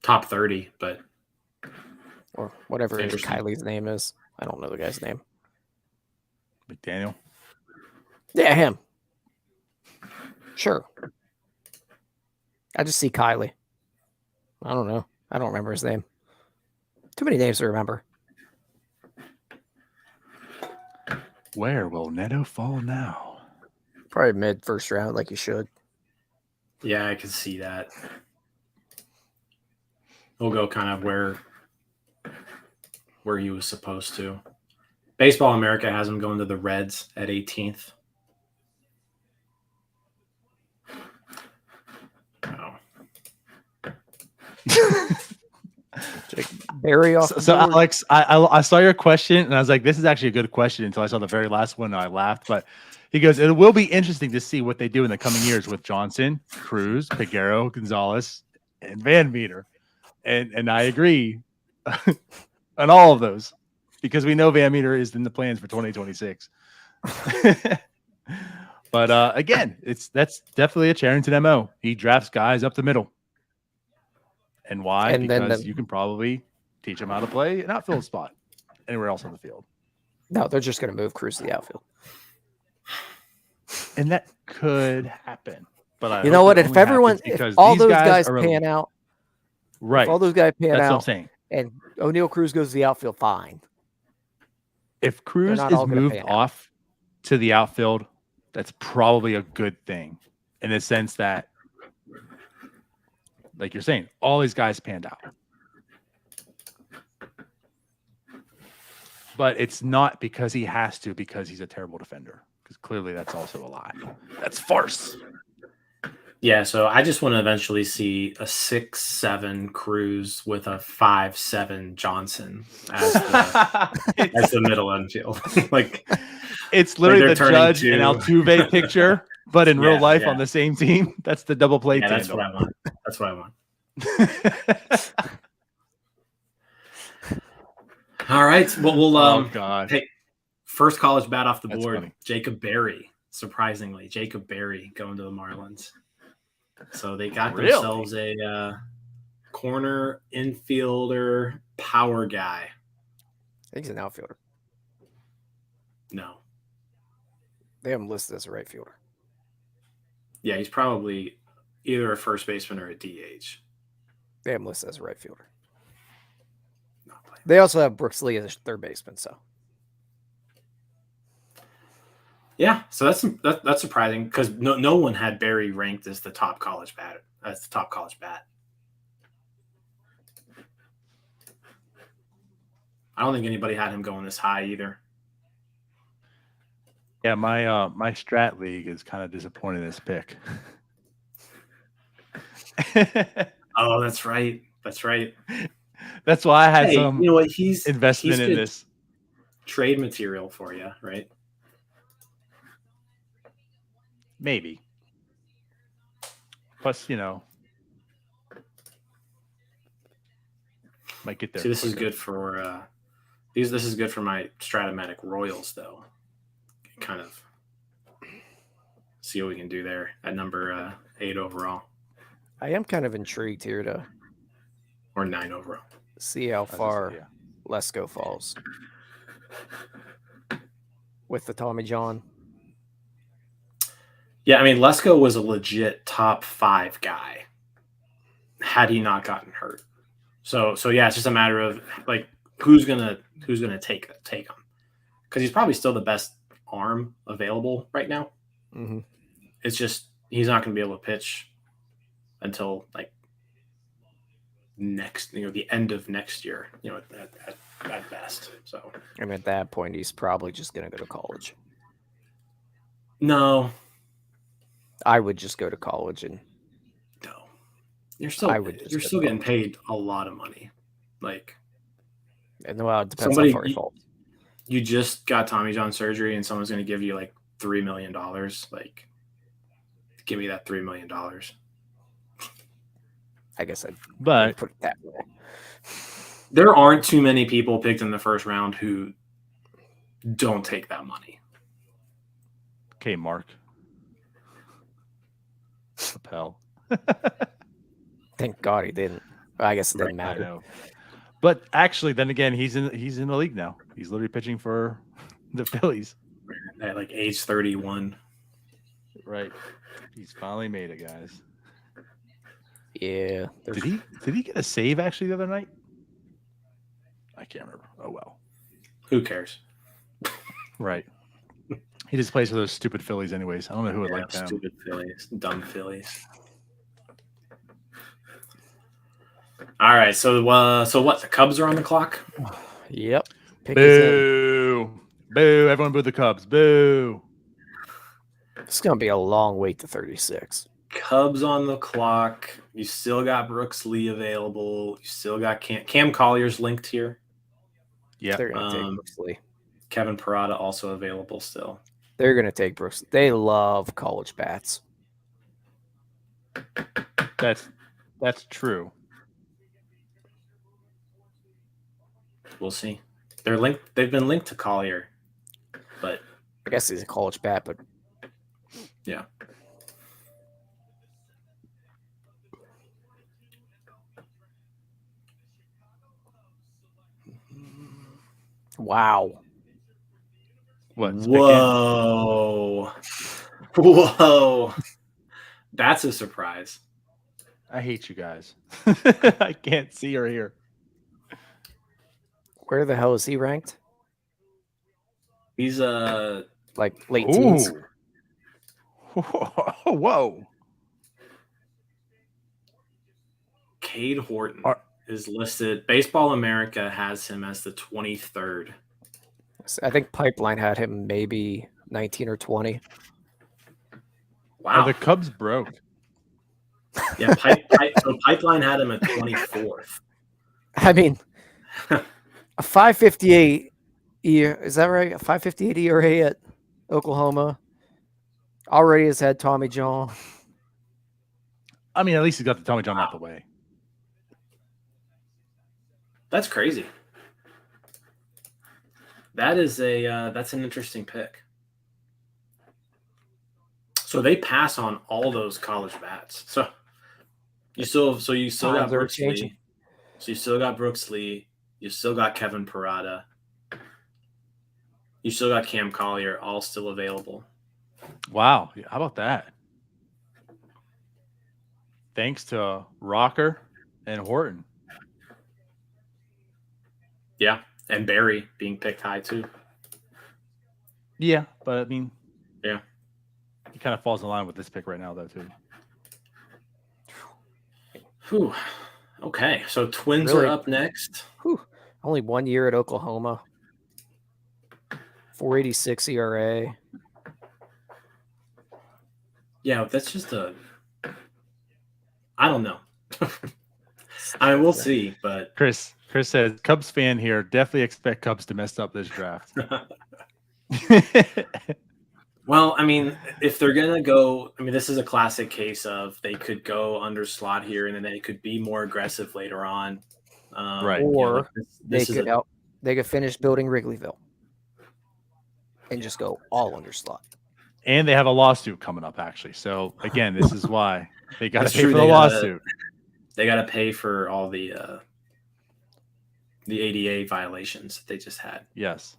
Speaker 4: top 30, but
Speaker 3: Or whatever
Speaker 4: Interesting.
Speaker 3: Kylie's name is. I don't know the guy's name.
Speaker 2: McDaniel.
Speaker 3: Yeah, him. Sure. I just see Kylie. I don't know. I don't remember his name. Too many names to remember.
Speaker 2: Where will Neto fall now?
Speaker 3: Probably mid first round, like you should.
Speaker 4: yeah, I can see that. He'll go kind of where he was supposed to. Baseball America has him going to the Reds at 18th. Oh.
Speaker 3: Barry off.
Speaker 2: So Alex, I saw your question and I was like, this is actually a good question until I saw the very last one and I laughed. But he goes, it will be interesting to see what they do in the coming years with Johnson, Cruz, Peguero, Gonzalez, and Van Meter. And I agree on all of those because we know Van Meter is in the plans for 2026. But again, that's definitely a Charrington MO. He drafts guys up the middle. And why?
Speaker 3: And then
Speaker 2: Because you can probably teach them how to play an outfield spot anywhere else on the field.
Speaker 3: No, they're just going to move Cruz to the outfield.
Speaker 2: And that could happen. But
Speaker 3: You know what? If everyone, if all those guys
Speaker 2: are
Speaker 3: pan out,
Speaker 2: right,
Speaker 3: if all those guys pan
Speaker 2: that's what I'm
Speaker 3: out,
Speaker 2: saying.
Speaker 3: and O'Neal Cruz goes to the outfield, fine.
Speaker 2: If Cruz
Speaker 3: not
Speaker 2: is
Speaker 3: all gonna
Speaker 2: moved
Speaker 3: pan out.
Speaker 2: off to the outfield, that's probably a good thing in the sense that, like you're saying, all these guys panned out. But it's not because he has to, because he's a terrible defender. Because clearly that's also a lie. That's farce.
Speaker 4: Yeah, so I just want to eventually see a 6'7" Cruz with a 5'7" Johnson as the middle infield. Like
Speaker 2: it's literally
Speaker 4: they're
Speaker 2: the
Speaker 4: turning
Speaker 2: Judge
Speaker 4: to-
Speaker 2: and Altuve picture, but in real
Speaker 4: Yeah,
Speaker 2: life
Speaker 4: yeah.
Speaker 2: on the same team. That's the double play
Speaker 4: Yeah, that's
Speaker 2: tandem.
Speaker 4: what I want. That's what I want. All right. Well,
Speaker 2: Oh God.
Speaker 4: hey, first college bat off the
Speaker 2: That's
Speaker 4: board.
Speaker 2: funny.
Speaker 4: Jacob Berry, surprisingly, Jacob Berry going to the Marlins. So they got
Speaker 2: Really?
Speaker 4: themselves a corner infielder power guy.
Speaker 3: I think he's an outfielder.
Speaker 4: No,
Speaker 3: They have him listed as a right fielder.
Speaker 4: yeah, he's probably either a first baseman or a DH.
Speaker 3: They have him listed as a right fielder.
Speaker 4: Not playing.
Speaker 3: They also have Brooks Lee as third baseman. So
Speaker 4: Yeah, so that's surprising because no one had Berry ranked as the top college bat. I don't think anybody had him going this high either.
Speaker 2: Yeah, my strat league is kind of disappointed in this pick.
Speaker 4: Oh, that's right. That's right.
Speaker 2: That's why I had
Speaker 4: Hey,
Speaker 2: some
Speaker 4: you know what? He's
Speaker 2: investment in
Speaker 4: good
Speaker 2: this.
Speaker 4: trade material for you, right?
Speaker 2: Maybe. Plus, might get there.
Speaker 4: See, this is
Speaker 2: quicker.
Speaker 4: good for this is good for my Stratomatic Royals, though. Kind of see what we can do there at number 8 overall
Speaker 3: I am kind of intrigued here to
Speaker 4: or 9 overall.
Speaker 3: see how
Speaker 2: I was gonna
Speaker 3: far
Speaker 2: say, yeah.
Speaker 3: Lesko falls with the Tommy John.
Speaker 4: Yeah, I mean, Lesko was a legit top 5 guy had he not gotten hurt. So yeah, it's just a matter of like who's gonna take him because he's probably still the best arm available right now.
Speaker 3: Mm-hmm.
Speaker 4: It's just he's not going to be able to pitch until like the end of next year. at best. So,
Speaker 3: I mean, at that point, he's probably just going to go to college.
Speaker 4: no,
Speaker 3: I would just go to college and
Speaker 4: no, you're still getting paid a lot of money. Like,
Speaker 3: and well, it depends
Speaker 4: somebody
Speaker 3: how far he falls.
Speaker 4: you just got Tommy John surgery, and someone's going to give you like $3 million. Like, give me that $3 million.
Speaker 3: I guess I'd
Speaker 2: But
Speaker 3: put it that way.
Speaker 4: There aren't too many people picked in the first round who don't take that money.
Speaker 2: okay, Mark. Appel.
Speaker 3: Thank God he didn't. I guess it didn't
Speaker 2: I
Speaker 3: matter.
Speaker 2: know. But actually, then again, he's in the league now. He's literally pitching for the Phillies.
Speaker 4: At like age 31.
Speaker 2: Right. He's finally made it, guys.
Speaker 3: Yeah.
Speaker 2: Did he get a save actually the other night? I can't remember. Oh well.
Speaker 4: Who cares?
Speaker 2: Right. He just plays for those stupid Phillies anyways. I don't know who would like them.
Speaker 4: Stupid Phillies. Dumb Phillies. All right. So what? The Cubs are on the clock?
Speaker 3: Yep. Pick is in.
Speaker 2: Boo. Boo. Everyone boo the Cubs. Boo.
Speaker 3: It's going to be a long wait to 36.
Speaker 4: Cubs on the clock. You still got Brooks Lee available. You still got Cam Collier's linked here.
Speaker 2: Yeah.
Speaker 3: They're going to take Brooks Lee.
Speaker 4: Kevin Parada also available still.
Speaker 3: They're going to take Brooks. They love college bats.
Speaker 2: That's true.
Speaker 4: We'll see. They're linked. They've been linked to Collier, but
Speaker 3: I guess he's a college bat, but
Speaker 4: yeah.
Speaker 3: wow.
Speaker 2: What?
Speaker 4: Whoa. Whoa. That's a surprise.
Speaker 2: I hate you guys. I can't see or hear.
Speaker 3: Where the hell is he ranked?
Speaker 4: He's
Speaker 3: Like late teens.
Speaker 2: Whoa.
Speaker 4: Cade Horton is listed. Baseball America has him as the 23rd.
Speaker 3: I think Pipeline had him maybe 19 or 20.
Speaker 4: Wow.
Speaker 2: Oh, the Cubs broke.
Speaker 4: Yeah, so Pipeline had him at 24th.
Speaker 3: I mean, a 5.58 year, is that right? A 5.58 ERA at Oklahoma. Already has had Tommy John.
Speaker 2: I mean, at least he got the Tommy John out the way.
Speaker 4: That's crazy. That is that's an interesting pick. So they pass on all those college bats. So you still got Brooks Lee. So you still got Brooks Lee. You still got Kevin Parada. You still got Cam Collier, all still available.
Speaker 2: Wow. How about that? Thanks to Rocker and Horton.
Speaker 4: Yeah. And Barry being picked high too.
Speaker 2: Yeah, but I mean,
Speaker 4: yeah,
Speaker 2: he kind of falls in line with this pick right now, though, too.
Speaker 4: Whew. Okay, so Twins
Speaker 3: Really?
Speaker 4: are up next.
Speaker 3: Whew. Only 1 year at Oklahoma. 4.86 ERA.
Speaker 4: Yeah, that's just I don't know. I mean, we'll see, but
Speaker 2: Chris says, Cubs fan here, definitely expect Cubs to mess up this draft.
Speaker 4: well, I mean, if they're going to go, I mean, this is a classic case of they could go under slot here and then they could be more aggressive later on.
Speaker 2: Right.
Speaker 3: Or they could finish building Wrigleyville and just go all under slot.
Speaker 2: And they have a lawsuit coming up, actually. So, again, this is why they got to
Speaker 4: That's
Speaker 2: pay
Speaker 4: true.
Speaker 2: for the lawsuit.
Speaker 4: They got to pay for all the ADA violations that they just had.
Speaker 2: Yes.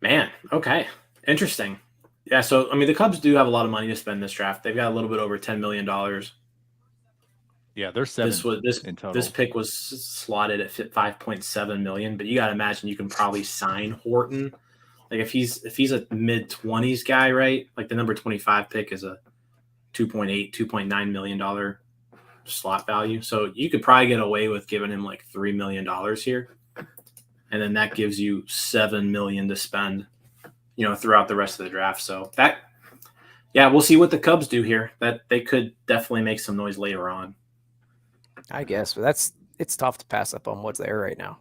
Speaker 4: Man, okay. Interesting. Yeah, so, I mean, the Cubs do have a lot of money to spend this draft. They've got a little bit over $10 million.
Speaker 2: Yeah, they're seven in total.
Speaker 4: This pick was slotted at $5.7 million, but you got to imagine you can probably sign Horton. Like, if he's a mid-20s guy, right? Like, the number 25 pick is a $2.9 million slot value. So you could probably get away with giving him like $3 million here. And then that gives you $7 million to spend, throughout the rest of the draft. So we'll see what the Cubs do here. That they could definitely make some noise later on.
Speaker 3: I guess, but it's tough to pass up on what's there right now.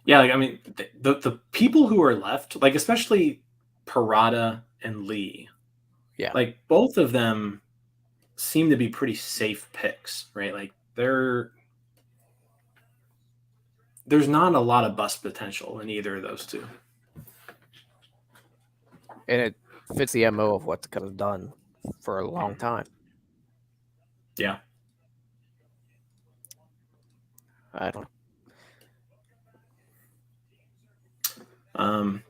Speaker 4: Yeah, the people who are left, like especially Parada and Lee, like both of them seem to be pretty safe picks, right? Like there's not a lot of bust potential in either of those two.
Speaker 3: And it fits the MO of what the Cubs have done for a long time.
Speaker 4: Yeah.
Speaker 3: I don't know.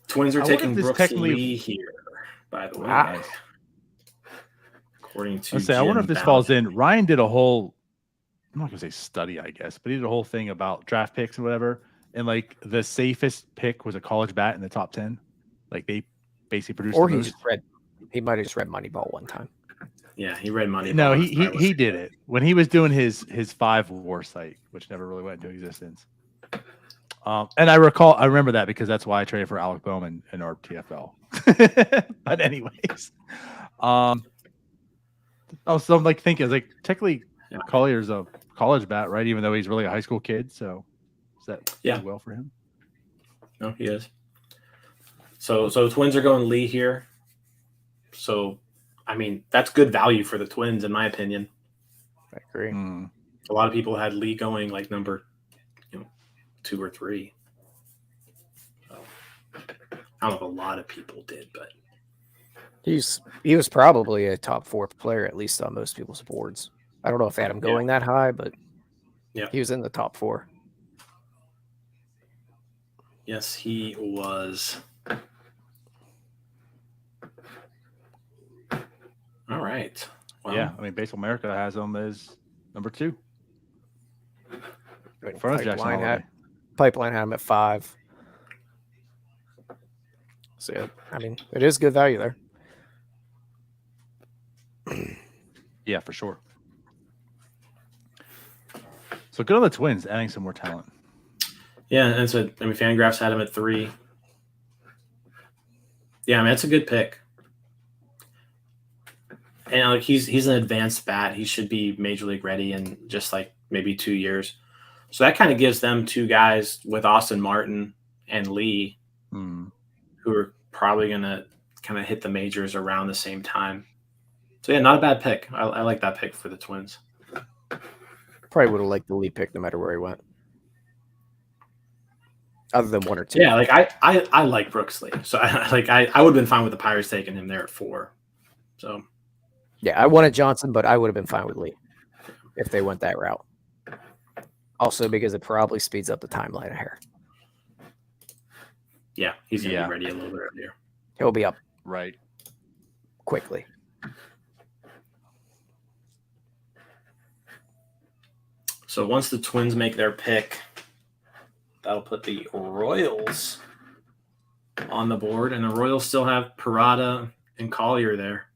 Speaker 4: Twins are taking Brooks Lee here, by the way.
Speaker 2: Wow.
Speaker 4: According to
Speaker 2: I wonder if this falls in. Ryan did a whole, I'm not going to say study, I guess, but he did a whole thing about draft picks and whatever. And like the safest pick was a college bat in the top 10. Like they basically produced.
Speaker 3: Or he might have just read Moneyball one time.
Speaker 4: Yeah, he read Moneyball.
Speaker 2: No, he did it when he was doing his 5 WAR site, which never really went into existence. And I remember that because that's why I traded for Alec Bowman in our TFL. But anyways, so I'm like thinking, technically Collier's a college bat, right? Even though he's really a high school kid. So is that do well for him?
Speaker 4: No, he is. So Twins are going Lee here. So, that's good value for the Twins, in my opinion.
Speaker 3: I agree.
Speaker 4: A lot of people had Lee going like number 2 or 3. So, I don't know if a lot of people did, but
Speaker 3: he was probably a top 4 player, at least on most people's boards. I don't know if Adam going that high, but he was in the top 4.
Speaker 4: Yes, he was. All right. Well,
Speaker 2: Baseball America has him as number 2.
Speaker 3: In front of Jackson. Pipeline had him at 5. So, it is good value there.
Speaker 2: Yeah, for sure. So good on the Twins, adding some more talent.
Speaker 4: Yeah, and so Fangraphs had him at 3. Yeah, that's a good pick. And he's an advanced bat. He should be major league ready in just like maybe 2 years. So that kind of gives them 2 guys with Austin Martin and Lee, who are probably going to kind of hit the majors around the same time. So, not a bad pick. I like that pick for the Twins.
Speaker 3: Probably would have liked the Lee pick no matter where he went. Other than 1 or 2.
Speaker 4: Yeah, I like Brooks Lee. So, I would have been fine with the Pirates taking him there at 4. So,
Speaker 3: yeah, I wanted Johnson, but I would have been fine with Lee if they went that route. Also, because it probably speeds up the timeline a hair.
Speaker 4: Yeah, he's going to be ready a little bit earlier.
Speaker 3: He'll be up
Speaker 2: right
Speaker 3: quickly.
Speaker 4: So once the Twins make their pick, that'll put the Royals on the board, and the Royals still have Parada and Collier there.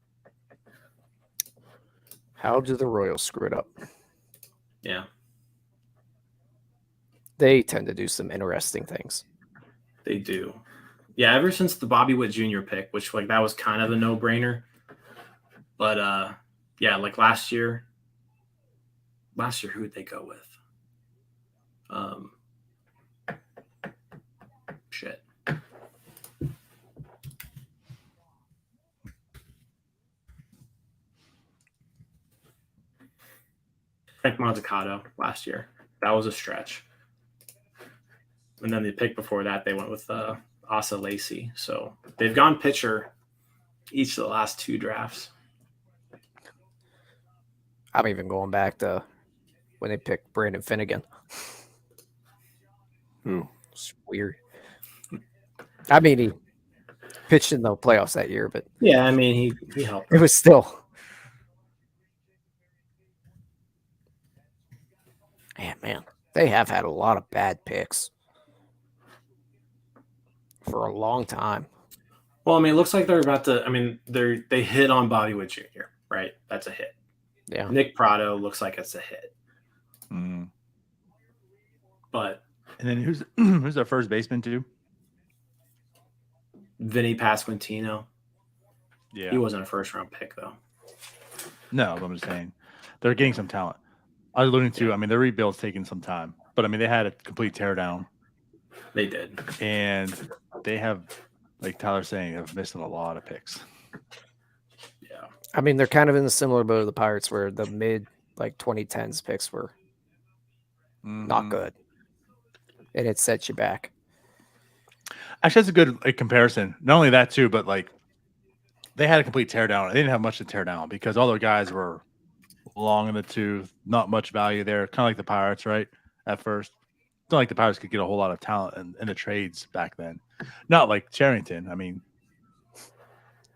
Speaker 3: How do the Royals screw it up?
Speaker 4: Yeah.
Speaker 3: They tend to do some interesting things.
Speaker 4: They do. Yeah, ever since the Bobby Witt Jr. pick, which that was kind of a no-brainer. But last year, who would they go with? Shit. Frank Montecato last year. That was a stretch. And then the pick before that, they went with Asa Lacy. So they've gone pitcher each of the last 2 drafts.
Speaker 3: I'm even going back to when they picked Brandon Finnegan. It's weird. He pitched in the playoffs that year, but
Speaker 4: yeah, he helped.
Speaker 3: It was still. Man, they have had a lot of bad picks for a long time.
Speaker 4: Well, it looks like they're about to. They hit on Bobby Witt Jr. right? That's a hit.
Speaker 3: Yeah.
Speaker 4: Nick Prado looks like it's a hit.
Speaker 2: Mm.
Speaker 4: But
Speaker 2: And then who's their first baseman too?
Speaker 4: Vinny Pasquantino,
Speaker 2: Yeah.
Speaker 4: he wasn't a first-round pick, though.
Speaker 2: No, but I'm just saying they're getting some talent. I was alluding to, I mean, their rebuild's taking some time, but I mean, they had a complete teardown.
Speaker 4: They did.
Speaker 2: And they have, like Tyler's saying, have missed a lot of picks.
Speaker 4: Yeah.
Speaker 3: I mean, they're kind of in the similar boat of the Pirates where the mid, like 2010s picks were not good. And it sets you back.
Speaker 2: Actually, that's a good comparison. Not only that, too, but like they had a complete teardown. They didn't have much to tear down because all their guys were long in the tooth, not much value there. Kind of like the Pirates, right? At first. It's not like the Pirates could get a whole lot of talent in the trades back then. Not like Charrington. I mean,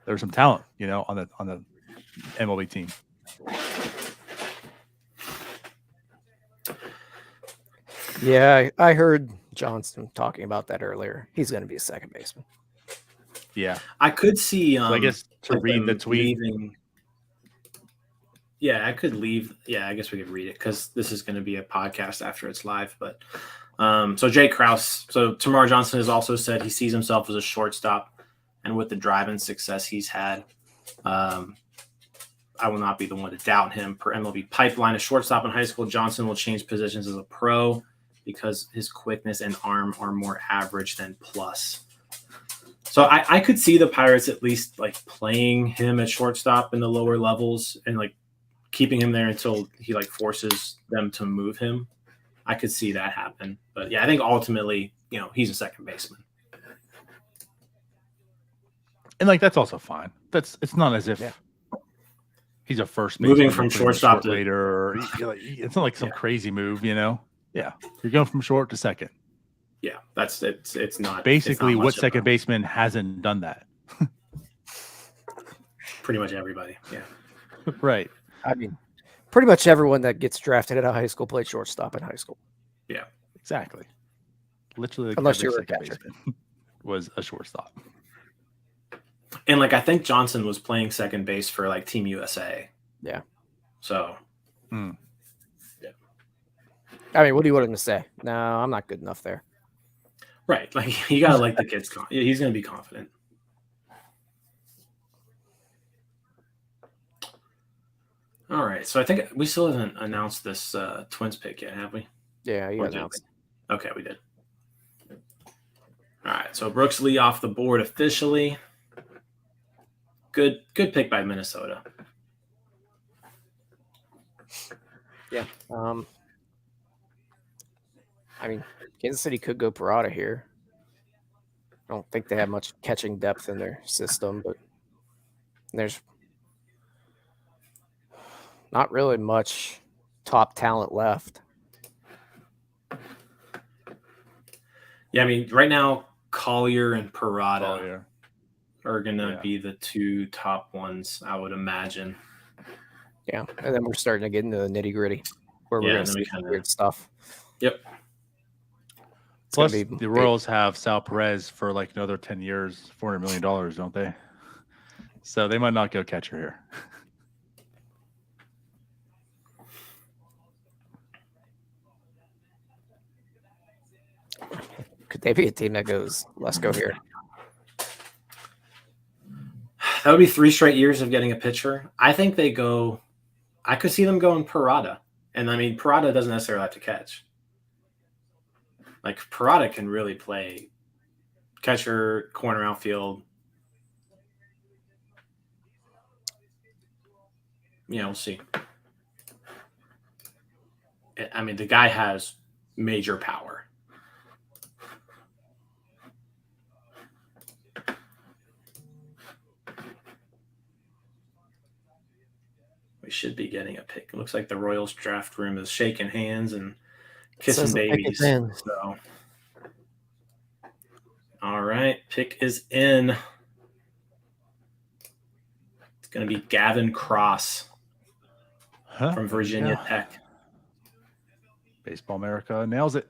Speaker 2: there was some talent, on the MLB team.
Speaker 3: Yeah, I heard Johnson talking about that earlier. He's going to be a second baseman.
Speaker 2: Yeah.
Speaker 4: I could see.
Speaker 2: So I guess to read the tweet.
Speaker 4: Yeah, I could leave. Yeah, I guess we could read it because this is going to be a podcast after it's live. But so Jay Krause, so Termarr Johnson has also said he sees himself as a shortstop, and with the drive and success he's had, I will not be the one to doubt him. Per MLB Pipeline, a shortstop in high school, Johnson will change positions as a pro because his quickness and arm are more average than plus. So I could see the Pirates at least like playing him at shortstop in the lower levels and like keeping him there until he like forces them to move him. I could see that happen. But yeah, I think ultimately, he's a second baseman.
Speaker 2: And like that's also fine. It's not as if he's a first baseman
Speaker 4: moving from shortstop to
Speaker 2: later. It's not like some crazy move, Yeah, you're going from short to second.
Speaker 4: Yeah, it's not.
Speaker 2: Basically,
Speaker 4: it's not
Speaker 2: what second baseman hasn't done that?
Speaker 4: Pretty much everybody. Yeah.
Speaker 2: Right.
Speaker 3: I mean, pretty much everyone that gets drafted out of high school played shortstop in high school.
Speaker 4: Yeah.
Speaker 2: Exactly. Literally,
Speaker 3: unless you're a
Speaker 2: second
Speaker 3: catcher,
Speaker 2: baseman was a shortstop.
Speaker 4: And like I think Johnson was playing second base for like Team USA.
Speaker 3: Yeah.
Speaker 4: So.
Speaker 2: Yeah.
Speaker 3: I mean, what do you want him to say? No, I'm not good enough there.
Speaker 4: Right. Like you gotta like the kid's he's gonna be confident. All right. So I think we still haven't announced this Twins pick yet, have we?
Speaker 3: Yeah, you announced.
Speaker 4: Okay, we did. All right. So Brooks Lee off the board officially. Good pick by Minnesota.
Speaker 3: Yeah. I mean, Kansas City could go Parada here. I don't think they have much catching depth in their system, but there's not really much top talent left.
Speaker 4: Yeah, I mean, right now Collier and Parada are gonna be the two top ones, I would imagine.
Speaker 3: Yeah, and then we're starting to get into the nitty gritty where we're going to see weird stuff.
Speaker 4: Yep.
Speaker 2: Plus, the Royals have Sal Perez for like another 10 years, $400 million, don't they? So they might not go catcher here.
Speaker 3: Could they be a team that goes, let's go here?
Speaker 4: That would be 3 straight years of getting a pitcher. I think they go – I could see them going Parada. And, I mean, Parada doesn't necessarily have to catch. Like, Parada can really play catcher, corner, outfield. Yeah, we'll see. I mean, the guy has major power. We should be getting a pick. It looks like the Royals draft room is shaking hands and kissing babies. So, all right, pick is in. It's going to be Gavin Cross from Virginia Tech.
Speaker 2: Baseball America nails it.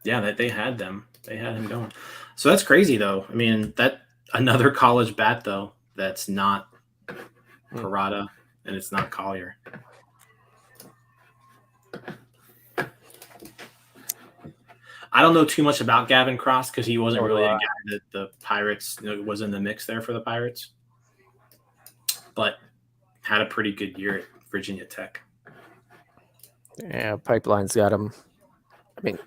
Speaker 4: Yeah, that they had them. They had him going. So that's crazy, though. I mean, that another college bat, though. that's not Parada and it's not Collier. I don't know too much about Gavin Cross because he wasn't really a guy that the Pirates was in the mix there for the Pirates, but had a pretty good year at Virginia Tech.
Speaker 3: Yeah, Pipeline's got him. I mean,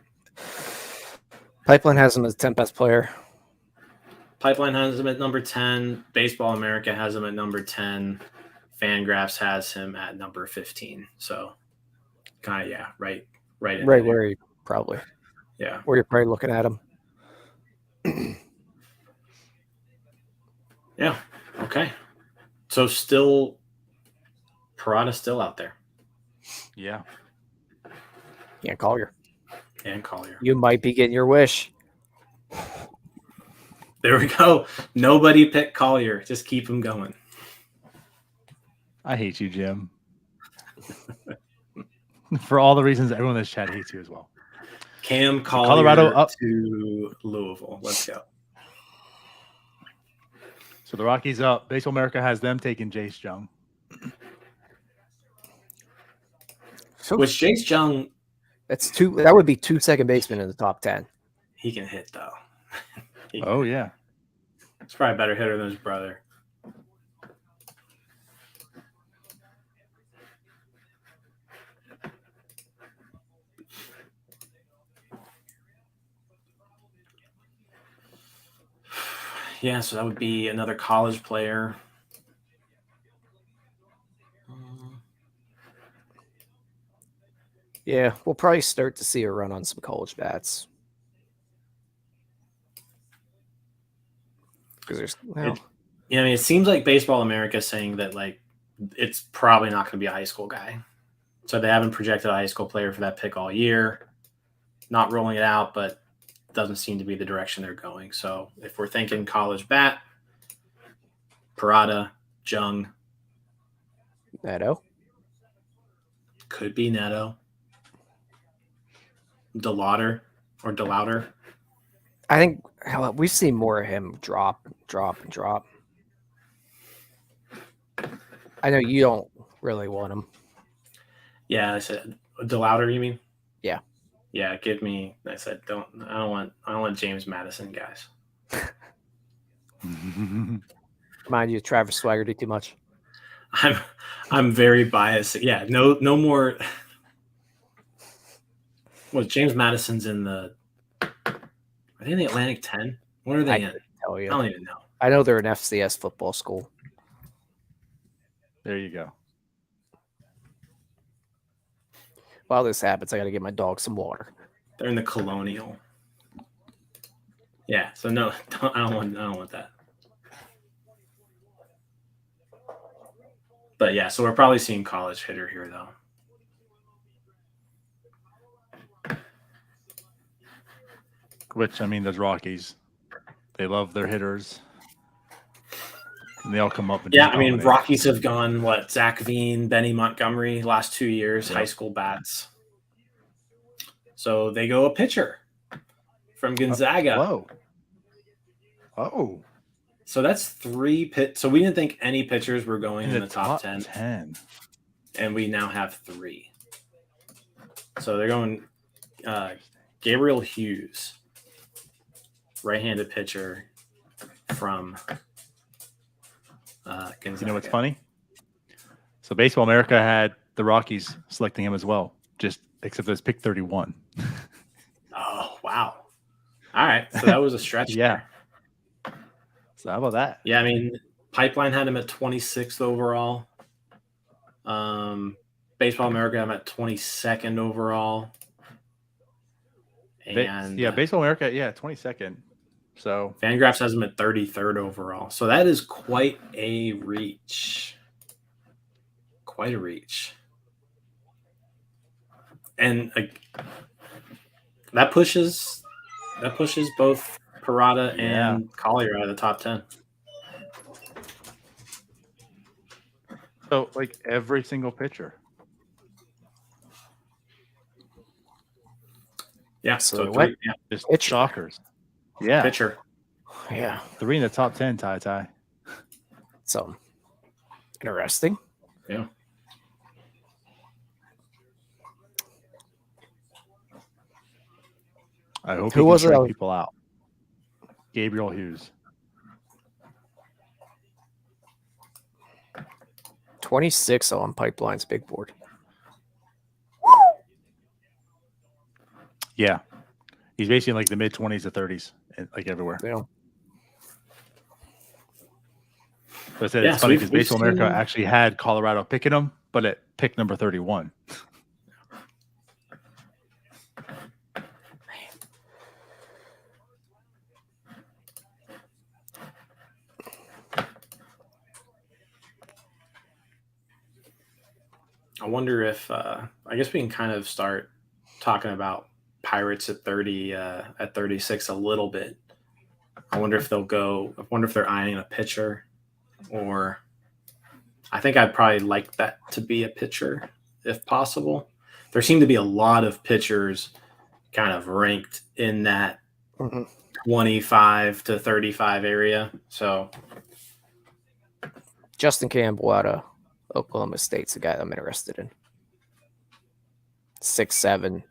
Speaker 3: Pipeline has him as 10th best player.
Speaker 4: Pipeline has him at number 10. Baseball America has him at number 10. Fangraphs has him at number 15. So, kind of, right in
Speaker 3: Right
Speaker 4: there.
Speaker 3: where he probably.
Speaker 4: Yeah.
Speaker 3: Where you're probably looking at him.
Speaker 4: Yeah. Okay. So still, Parada's still out there.
Speaker 2: Yeah.
Speaker 3: Yeah, Collier.
Speaker 4: And Collier.
Speaker 3: You might be getting your wish.
Speaker 4: There we go. Nobody picked Collier. Just keep him going.
Speaker 2: I hate you, Jim. For all the reasons everyone in this chat hates you as well.
Speaker 4: Cam Collier
Speaker 2: Colorado up
Speaker 4: to Louisville. Let's go.
Speaker 2: So the Rockies up. Baseball America has them taking Jace Jung.
Speaker 3: So
Speaker 4: Which Jace Jung,
Speaker 3: that would be 2 second basemen in the top 10.
Speaker 4: he can hit though.
Speaker 2: Oh yeah.
Speaker 4: He's probably a better hitter than his brother. Yeah, so that would be another college player.
Speaker 3: Yeah, we'll probably start to see a run on some college bats. Because there's
Speaker 4: Yeah, I mean, it seems like Baseball America is saying that like it's probably not going to be a high school guy. So they haven't projected a high school player for that pick all year. Not rolling it out, but doesn't seem to be the direction they're going. So if we're thinking college bat, Parada, Jung,
Speaker 3: Neto.
Speaker 4: could be Neto, DeLauder.
Speaker 3: I think we've seen more of him drop. I know you don't really want him.
Speaker 4: Yeah, I said DeLauder, you mean?
Speaker 3: Yeah.
Speaker 4: Yeah, give me. I said I don't want James Madison guys.
Speaker 3: Mind you, Travis Swaggerty too much.
Speaker 4: I'm very biased. Yeah, no more. Well, James Madison's in the. Are they in the Atlantic 10? What are they in?
Speaker 3: Tell you.
Speaker 4: I don't even know.
Speaker 3: I know they're an FCS football school.
Speaker 2: There you go.
Speaker 3: While this happens, I got to get my dog some water.
Speaker 4: They're in the Colonial. Yeah, so no, I don't want that. But yeah, so we're probably seeing college hitter here though.
Speaker 2: Which, I mean, those Rockies, they love their hitters. And they all come up. And
Speaker 4: Yeah, I mean, Rockies have gone, Zach Veen, Benny Montgomery, last 2 years,
Speaker 2: Yep.
Speaker 4: high school bats. So they go a pitcher from Gonzaga.
Speaker 2: Whoa. Oh.
Speaker 4: So that's 3 So we didn't think any pitchers were going in the top 10. And we now have 3. So they're going Gabriel Hughes, right-handed pitcher from Gonzaga.
Speaker 2: You know what's funny? So Baseball America had the Rockies selecting him as well, except it was pick 31.
Speaker 4: Oh, wow. All right. So that was a stretch.
Speaker 2: Yeah. So how about that?
Speaker 4: Yeah, I mean, Pipeline had him at 26th overall. Baseball America had him at 22nd overall. And
Speaker 2: Baseball America, 22nd. So
Speaker 4: Fangraphs has him at 33rd overall. So that is quite a reach. Quite a reach. And that pushes both Parada and Collier out of the top 10.
Speaker 2: So like every single pitcher.
Speaker 4: Yeah,
Speaker 3: So
Speaker 4: so
Speaker 3: what?
Speaker 4: 3, yeah,
Speaker 2: Just
Speaker 3: Pitcher.
Speaker 2: shockers. Yeah.
Speaker 4: pitcher.
Speaker 3: Yeah.
Speaker 2: 3 in the top 10, Ty.
Speaker 3: So interesting.
Speaker 4: Yeah.
Speaker 2: I hope
Speaker 3: Who
Speaker 2: he can
Speaker 3: was it?
Speaker 2: strike people out. Gabriel Hughes.
Speaker 3: 26 on Pipeline's big board.
Speaker 2: Yeah. He's basically in like the mid-20s to 30s, like everywhere.
Speaker 3: You know,
Speaker 2: So I said
Speaker 4: Yeah,
Speaker 2: it's
Speaker 4: so
Speaker 2: funny
Speaker 4: we've
Speaker 2: because Baseball America
Speaker 4: seen-
Speaker 2: actually had Colorado picking him, but at pick number 31.
Speaker 4: I wonder if I guess we can kind of start talking about Pirates at 30 at 36 a little bit. I wonder if they'll go. I wonder if they're eyeing a pitcher, or I think I'd probably like that to be a pitcher if possible. There seem to be a lot of pitchers kind of ranked in that 25 to 35 area. So
Speaker 3: Justin Campbell out of Oklahoma State's the guy I'm interested in. 6'7".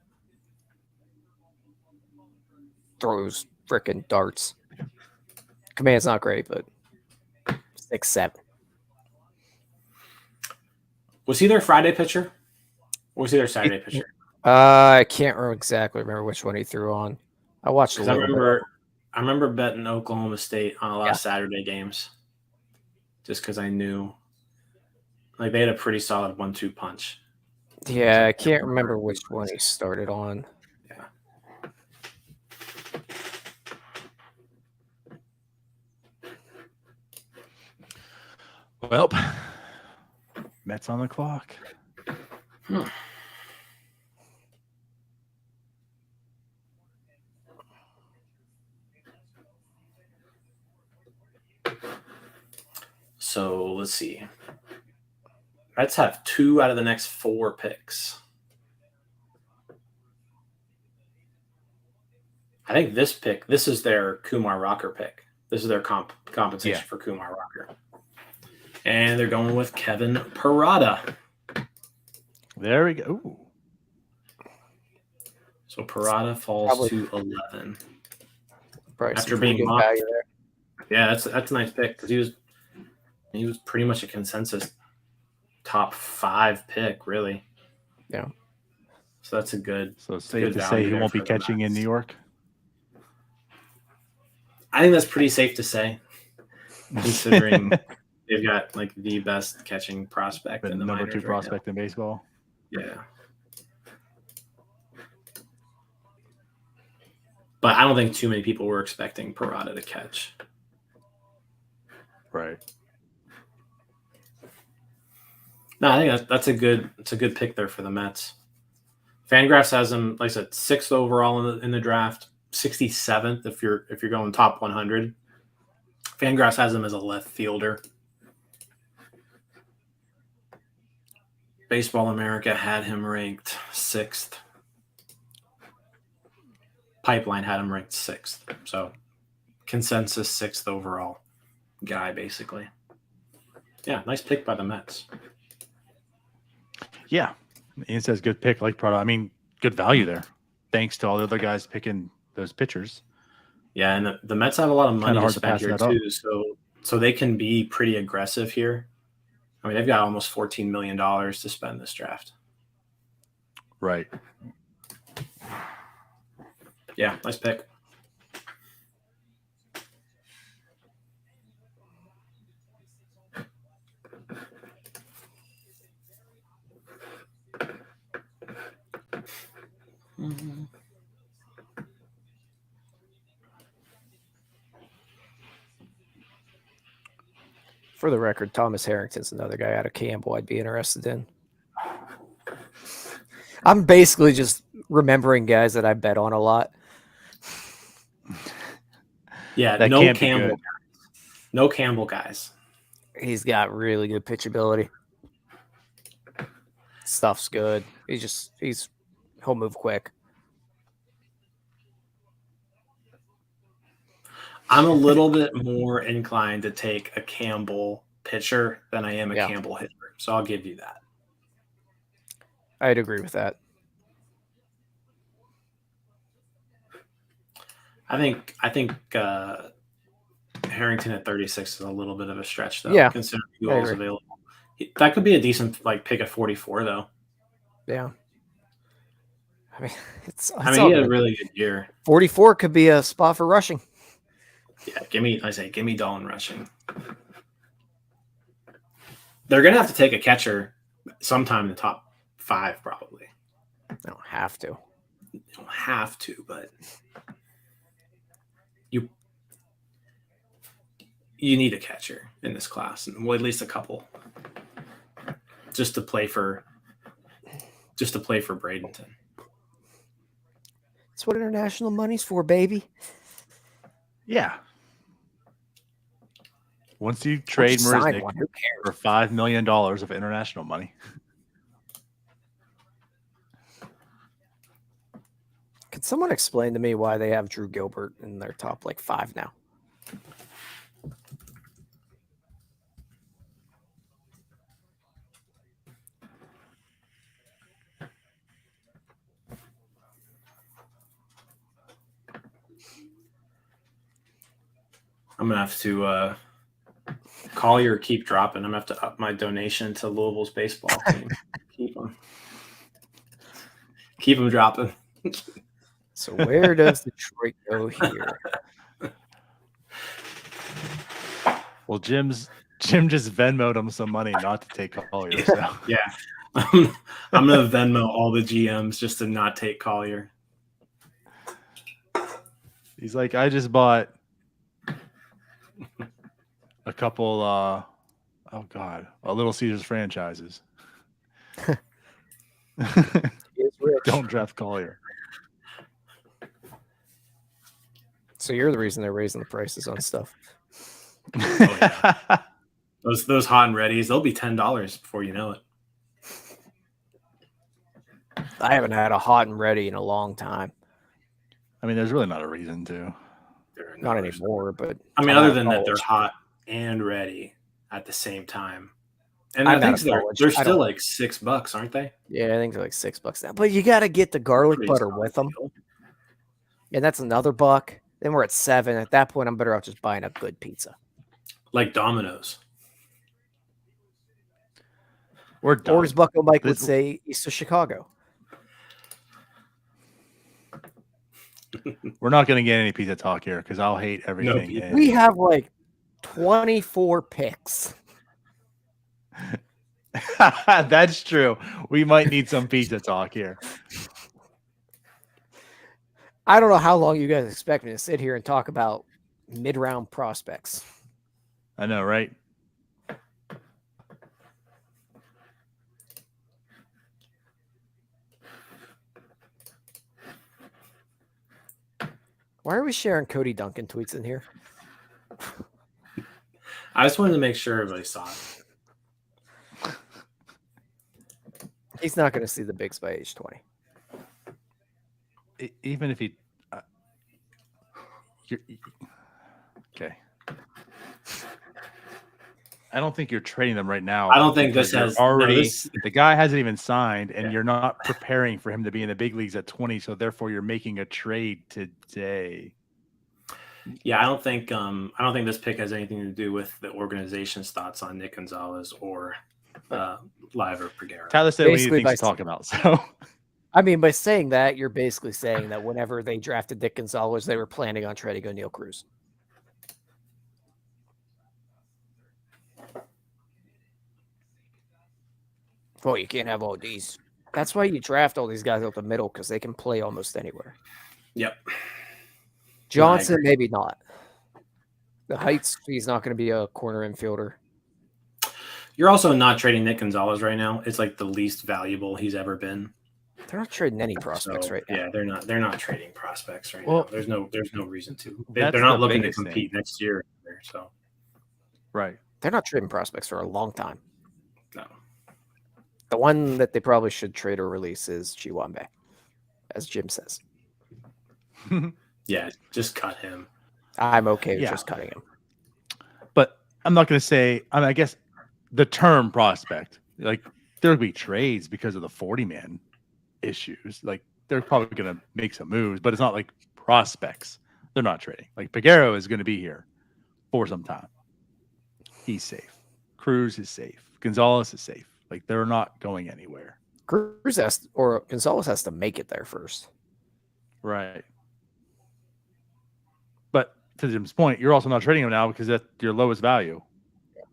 Speaker 3: Throws freaking darts. Command's not great, but 6'7".
Speaker 4: was he their Friday pitcher? Or was he their Saturday pitcher?
Speaker 3: I can't remember which one he threw on. I watched a
Speaker 4: Because
Speaker 3: little
Speaker 4: I remember betting Oklahoma State on a lot of Saturday games, just because I knew like they had a pretty solid 1-2 punch.
Speaker 3: bit. Yeah, I can't remember which one he started on.
Speaker 4: Yeah.
Speaker 2: Well, Mets on the clock.
Speaker 4: So let's see. Mets have 2 out of the next 4 picks. I think this is their Kumar Rocker pick. This is their compensation for Kumar Rocker. And they're going with Kevin Parada.
Speaker 2: There we go. Ooh.
Speaker 4: So Parada falls to 11.
Speaker 3: Probably
Speaker 4: After
Speaker 3: some pretty
Speaker 4: being
Speaker 3: good
Speaker 4: mocked.
Speaker 3: value there.
Speaker 4: Yeah, that's a nice pick because he was pretty much a consensus top 5 pick, really.
Speaker 3: Yeah.
Speaker 4: So that's a good.
Speaker 2: So safe
Speaker 4: good
Speaker 2: to say
Speaker 4: value
Speaker 2: he
Speaker 4: there
Speaker 2: won't be
Speaker 4: for the
Speaker 2: catching in
Speaker 4: Mets.
Speaker 2: New York.
Speaker 4: I think that's pretty safe to say, considering they've got like the best catching prospect
Speaker 2: The
Speaker 4: in the
Speaker 2: number
Speaker 4: minors
Speaker 2: 2
Speaker 4: right
Speaker 2: prospect in baseball.
Speaker 4: now. Yeah. But I don't think too many people were expecting Parada to catch.
Speaker 2: Right.
Speaker 4: No, I think that's a good pick there for the Mets. Fangraphs has him, like I said, 6th overall in the draft, 67th if you're going top 100. Fangraphs has him as a left fielder. Baseball America had him ranked 6th. Pipeline had him ranked 6th. So consensus 6th overall guy, basically. Yeah, nice pick by the Mets.
Speaker 2: Yeah. Ian says good pick like Prado. I mean, good value there. Thanks to all the other guys picking those pitchers.
Speaker 4: Yeah, and the Mets have a lot of money to
Speaker 2: hard to
Speaker 4: spend
Speaker 2: pass
Speaker 4: here
Speaker 2: that up.
Speaker 4: too, so they can be pretty aggressive here. I mean, they've got almost $14 million to spend this draft.
Speaker 2: Right.
Speaker 4: Yeah, nice pick.
Speaker 3: For the record, Thomas Harrington's another guy out of Campbell I'd be interested in. I'm basically just remembering guys that I bet on a lot.
Speaker 4: Yeah,
Speaker 2: That
Speaker 4: no
Speaker 2: can't be
Speaker 4: Campbell
Speaker 2: good.
Speaker 4: guys. No Campbell guys.
Speaker 3: He's got really good pitchability. Stuff's good. He'll move quick.
Speaker 4: I'm a little bit more inclined to take a Campbell pitcher than I am a
Speaker 3: Yeah.
Speaker 4: Campbell hitter. So I'll give you that.
Speaker 3: I'd agree with that.
Speaker 4: I think Harrington at 36 is a little bit of a stretch, though.
Speaker 3: Yeah,
Speaker 4: considering who
Speaker 3: I
Speaker 4: else is
Speaker 3: agree.
Speaker 4: available. That could be a decent pick at 44, though.
Speaker 3: Yeah. I mean, it's
Speaker 4: He
Speaker 3: all
Speaker 4: had a
Speaker 3: good.
Speaker 4: really good year.
Speaker 3: 44 could be a spot for rushing.
Speaker 4: Yeah, give me Dolan rushing. They're gonna have to take a catcher sometime in the top 5, probably.
Speaker 3: I don't have to.
Speaker 4: You don't have to, but you need a catcher in this class, and at least a couple, just to play for Bradenton.
Speaker 3: That's what international money's for, baby.
Speaker 2: Yeah. Once you trade
Speaker 3: Just sign
Speaker 2: Merznick
Speaker 3: one, who cares?
Speaker 2: for $5 million of international money.
Speaker 3: Can someone explain to me why they have Drew Gilbert in their top 5 now?
Speaker 4: I'm gonna have to Collier keep dropping. I'm gonna have to up my donation to Louisville's baseball team. keep them dropping.
Speaker 3: So where does Detroit go here?
Speaker 2: Well, Jim just Venmo'd him some money not to take Collier. So.
Speaker 4: Yeah, I'm gonna Venmo all the GMs just to not take Collier.
Speaker 2: He's like, I just bought a couple Little Caesars franchises. Don't draft Collier.
Speaker 3: So you're the reason they're raising the prices on stuff.
Speaker 4: Oh, yeah. Those hot and readies, they'll be $10 before you know it.
Speaker 3: I haven't had a hot and ready in a long time.
Speaker 2: I mean, there's really not a reason to.
Speaker 3: Not anymore, but
Speaker 4: I mean, other than that, they're hot and ready at the same time. And I think they're still like $6, aren't they?
Speaker 3: Yeah, I think they're like $6 now. But you got to get the garlic
Speaker 4: Pretty
Speaker 3: butter
Speaker 4: solid
Speaker 3: with them.
Speaker 4: deal.
Speaker 3: And that's another $1. Then we're at $7. At that point, I'm better off just buying a good pizza.
Speaker 4: Like Domino's.
Speaker 2: We're done.
Speaker 3: Or as Bucko Mike would say, East of Chicago.
Speaker 2: We're not going to get any pizza talk here because I'll hate everything.
Speaker 4: No,
Speaker 3: We have 24 picks.
Speaker 2: That's true. We might need some pizza talk here.
Speaker 3: I don't know how long you guys expect me to sit here and talk about mid-round prospects.
Speaker 2: I know, right?
Speaker 3: Why are we sharing Cody Duncan tweets in here?
Speaker 4: I just wanted to make sure everybody saw it.
Speaker 3: He's not going to see the bigs by age 20.
Speaker 2: Even if he, okay. I don't think you're trading them right now.
Speaker 4: I don't think this has
Speaker 2: already. The guy hasn't even signed, and you're not preparing for him to be in the big leagues at 20. So therefore, you're making a trade today.
Speaker 4: Yeah, I don't think this pick has anything to do with the organization's thoughts on Nick Gonzalez or Live or Peguero.
Speaker 2: Tyler said we need things to talk about. So,
Speaker 3: I mean, by saying that, you're basically saying that whenever they drafted Nick Gonzalez, they were planning on trading O'Neal Cruz. Well, you can't have all these. That's why you draft all these guys out the middle, because they can play almost anywhere.
Speaker 4: Yep.
Speaker 3: Johnson, maybe not. The Heights, he's not going to be a corner infielder.
Speaker 4: You're also not trading Nick Gonzalez right now. It's like the least valuable he's ever been.
Speaker 3: They're not trading any prospects right now.
Speaker 4: Yeah, they're not trading prospects right
Speaker 2: Well,
Speaker 4: now. There's no reason to.
Speaker 2: That's
Speaker 4: They're not
Speaker 2: the
Speaker 4: looking to
Speaker 2: biggest
Speaker 4: compete
Speaker 2: thing.
Speaker 4: next year. So
Speaker 2: right.
Speaker 3: They're not trading prospects for a long time.
Speaker 4: no.
Speaker 3: The one that they probably should trade or release is Chiwambe, as Jim says.
Speaker 4: Yeah, just cut him.
Speaker 3: I'm okay with
Speaker 2: Yeah.
Speaker 3: just cutting him.
Speaker 2: But I'm not going to say. I mean, I guess the term prospect. Like there'll be trades because of the 40-man issues. Like they're probably going to make some moves, but it's not like prospects. They're not trading. Like Piguero is going to be here for some time. He's safe. Cruz is safe. Gonzalez is safe. Like they're not going anywhere.
Speaker 3: Cruz Gonzalez has to make it there first.
Speaker 2: Right. But to Jim's point, you're also not trading him now because that's your lowest value.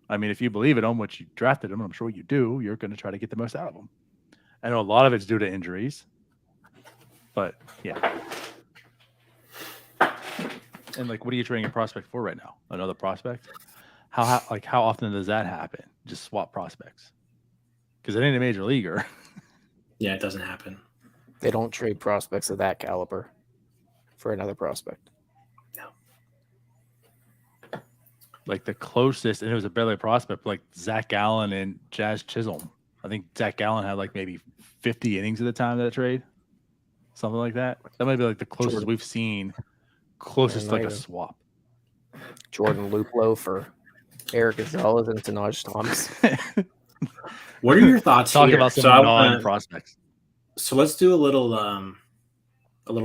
Speaker 2: I mean, if you believe in him, which you drafted him, I'm sure you do, you're going to try to get the most out of him. I know a lot of it's due to injuries, but yeah. And like, what are you trading a prospect for right now? Another prospect? How often does that happen? Just swap prospects? Because it ain't a major leaguer.
Speaker 4: Yeah, it doesn't happen.
Speaker 3: They don't trade prospects of that caliber for another prospect.
Speaker 4: No.
Speaker 2: Like the closest, and it was a barely prospect, like Zach Gallen and Jazz Chisholm. I think Zach Gallen had like maybe 50 innings at the time of that trade. Something like that. That might be like the closest we've seen. Closest to like a swap.
Speaker 3: Jordan Luplow for Eric Gonzalez and Tanaj Thomas.
Speaker 4: What are your thoughts
Speaker 2: Talk
Speaker 4: here?
Speaker 2: about some
Speaker 4: So
Speaker 2: non-prospects.
Speaker 4: So let's do a little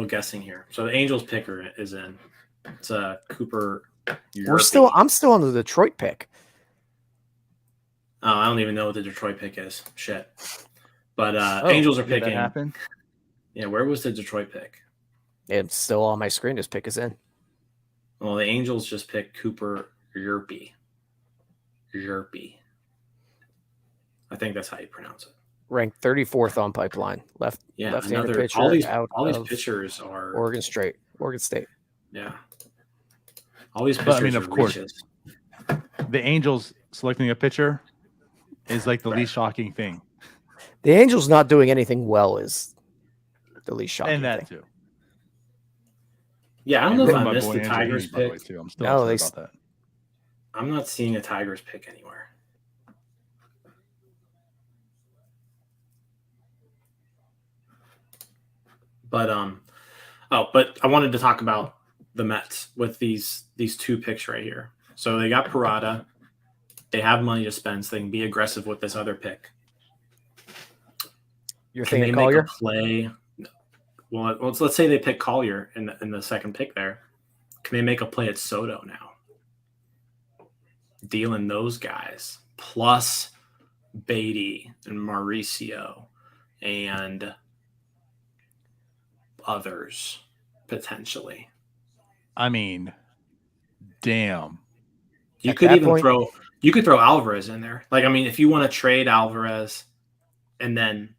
Speaker 4: guessing here. So the Angels picker is in. It's Cooper.
Speaker 3: I'm still on the Detroit pick.
Speaker 4: Oh, I don't even know what the Detroit pick is. Shit. But Angels are
Speaker 2: did that
Speaker 4: picking.
Speaker 2: happen?
Speaker 4: Yeah, where was the Detroit pick?
Speaker 3: It's still on my screen. This pick is in.
Speaker 4: Well, the Angels just picked Cooper Yerby. I think that's how you pronounce it.
Speaker 3: Ranked 34th on Pipeline. Left-handed pitcher.
Speaker 4: All these
Speaker 3: of
Speaker 4: pitchers are
Speaker 3: Oregon State.
Speaker 4: Yeah. All these pitchers
Speaker 2: But, I mean, of course,
Speaker 4: reaches.
Speaker 2: the Angels selecting a pitcher is like the least shocking thing.
Speaker 3: The Angels not doing anything well is the least shocking
Speaker 2: And that
Speaker 3: thing.
Speaker 2: too.
Speaker 4: Yeah, I don't know if I
Speaker 2: My
Speaker 4: missed
Speaker 2: boy
Speaker 4: the
Speaker 2: Andrew
Speaker 4: Tigers
Speaker 2: Heaney, by the way,
Speaker 4: pick.
Speaker 2: too. I'm still
Speaker 3: No,
Speaker 2: upset about that.
Speaker 4: I'm not seeing a Tigers pick anywhere. But but I wanted to talk about the Mets with these two picks right here. So they got Parada. They have money to spend, so they can be aggressive with this other pick.
Speaker 3: You're
Speaker 4: Can they
Speaker 3: thinking
Speaker 4: make
Speaker 3: Collier?
Speaker 4: a play? Well, let's say they pick Collier in the second pick there. Can they make a play at Soto now? Dealing those guys plus Beatty and Mauricio and others potentially.
Speaker 2: I mean, damn.
Speaker 4: You
Speaker 3: At
Speaker 4: could
Speaker 3: that
Speaker 4: even
Speaker 3: point-
Speaker 4: throw Alvarez in there. Like, I mean, if you want to trade Alvarez and then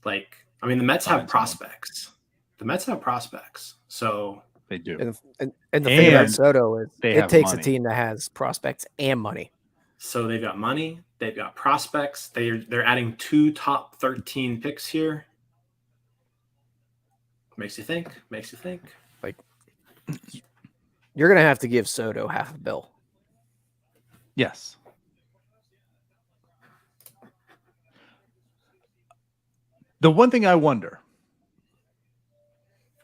Speaker 4: the Mets have prospects. The Mets have prospects. So
Speaker 2: They do.
Speaker 3: And the thing about
Speaker 2: And
Speaker 3: Soto is
Speaker 2: they
Speaker 3: it
Speaker 2: have
Speaker 3: takes
Speaker 2: money.
Speaker 3: a team that has prospects and money.
Speaker 4: So they've got money, they've got prospects. They're adding 2 top 13 picks here. Makes you think.
Speaker 3: Like you're gonna have to give Soto half a bill.
Speaker 2: Yes. The one thing I wonder,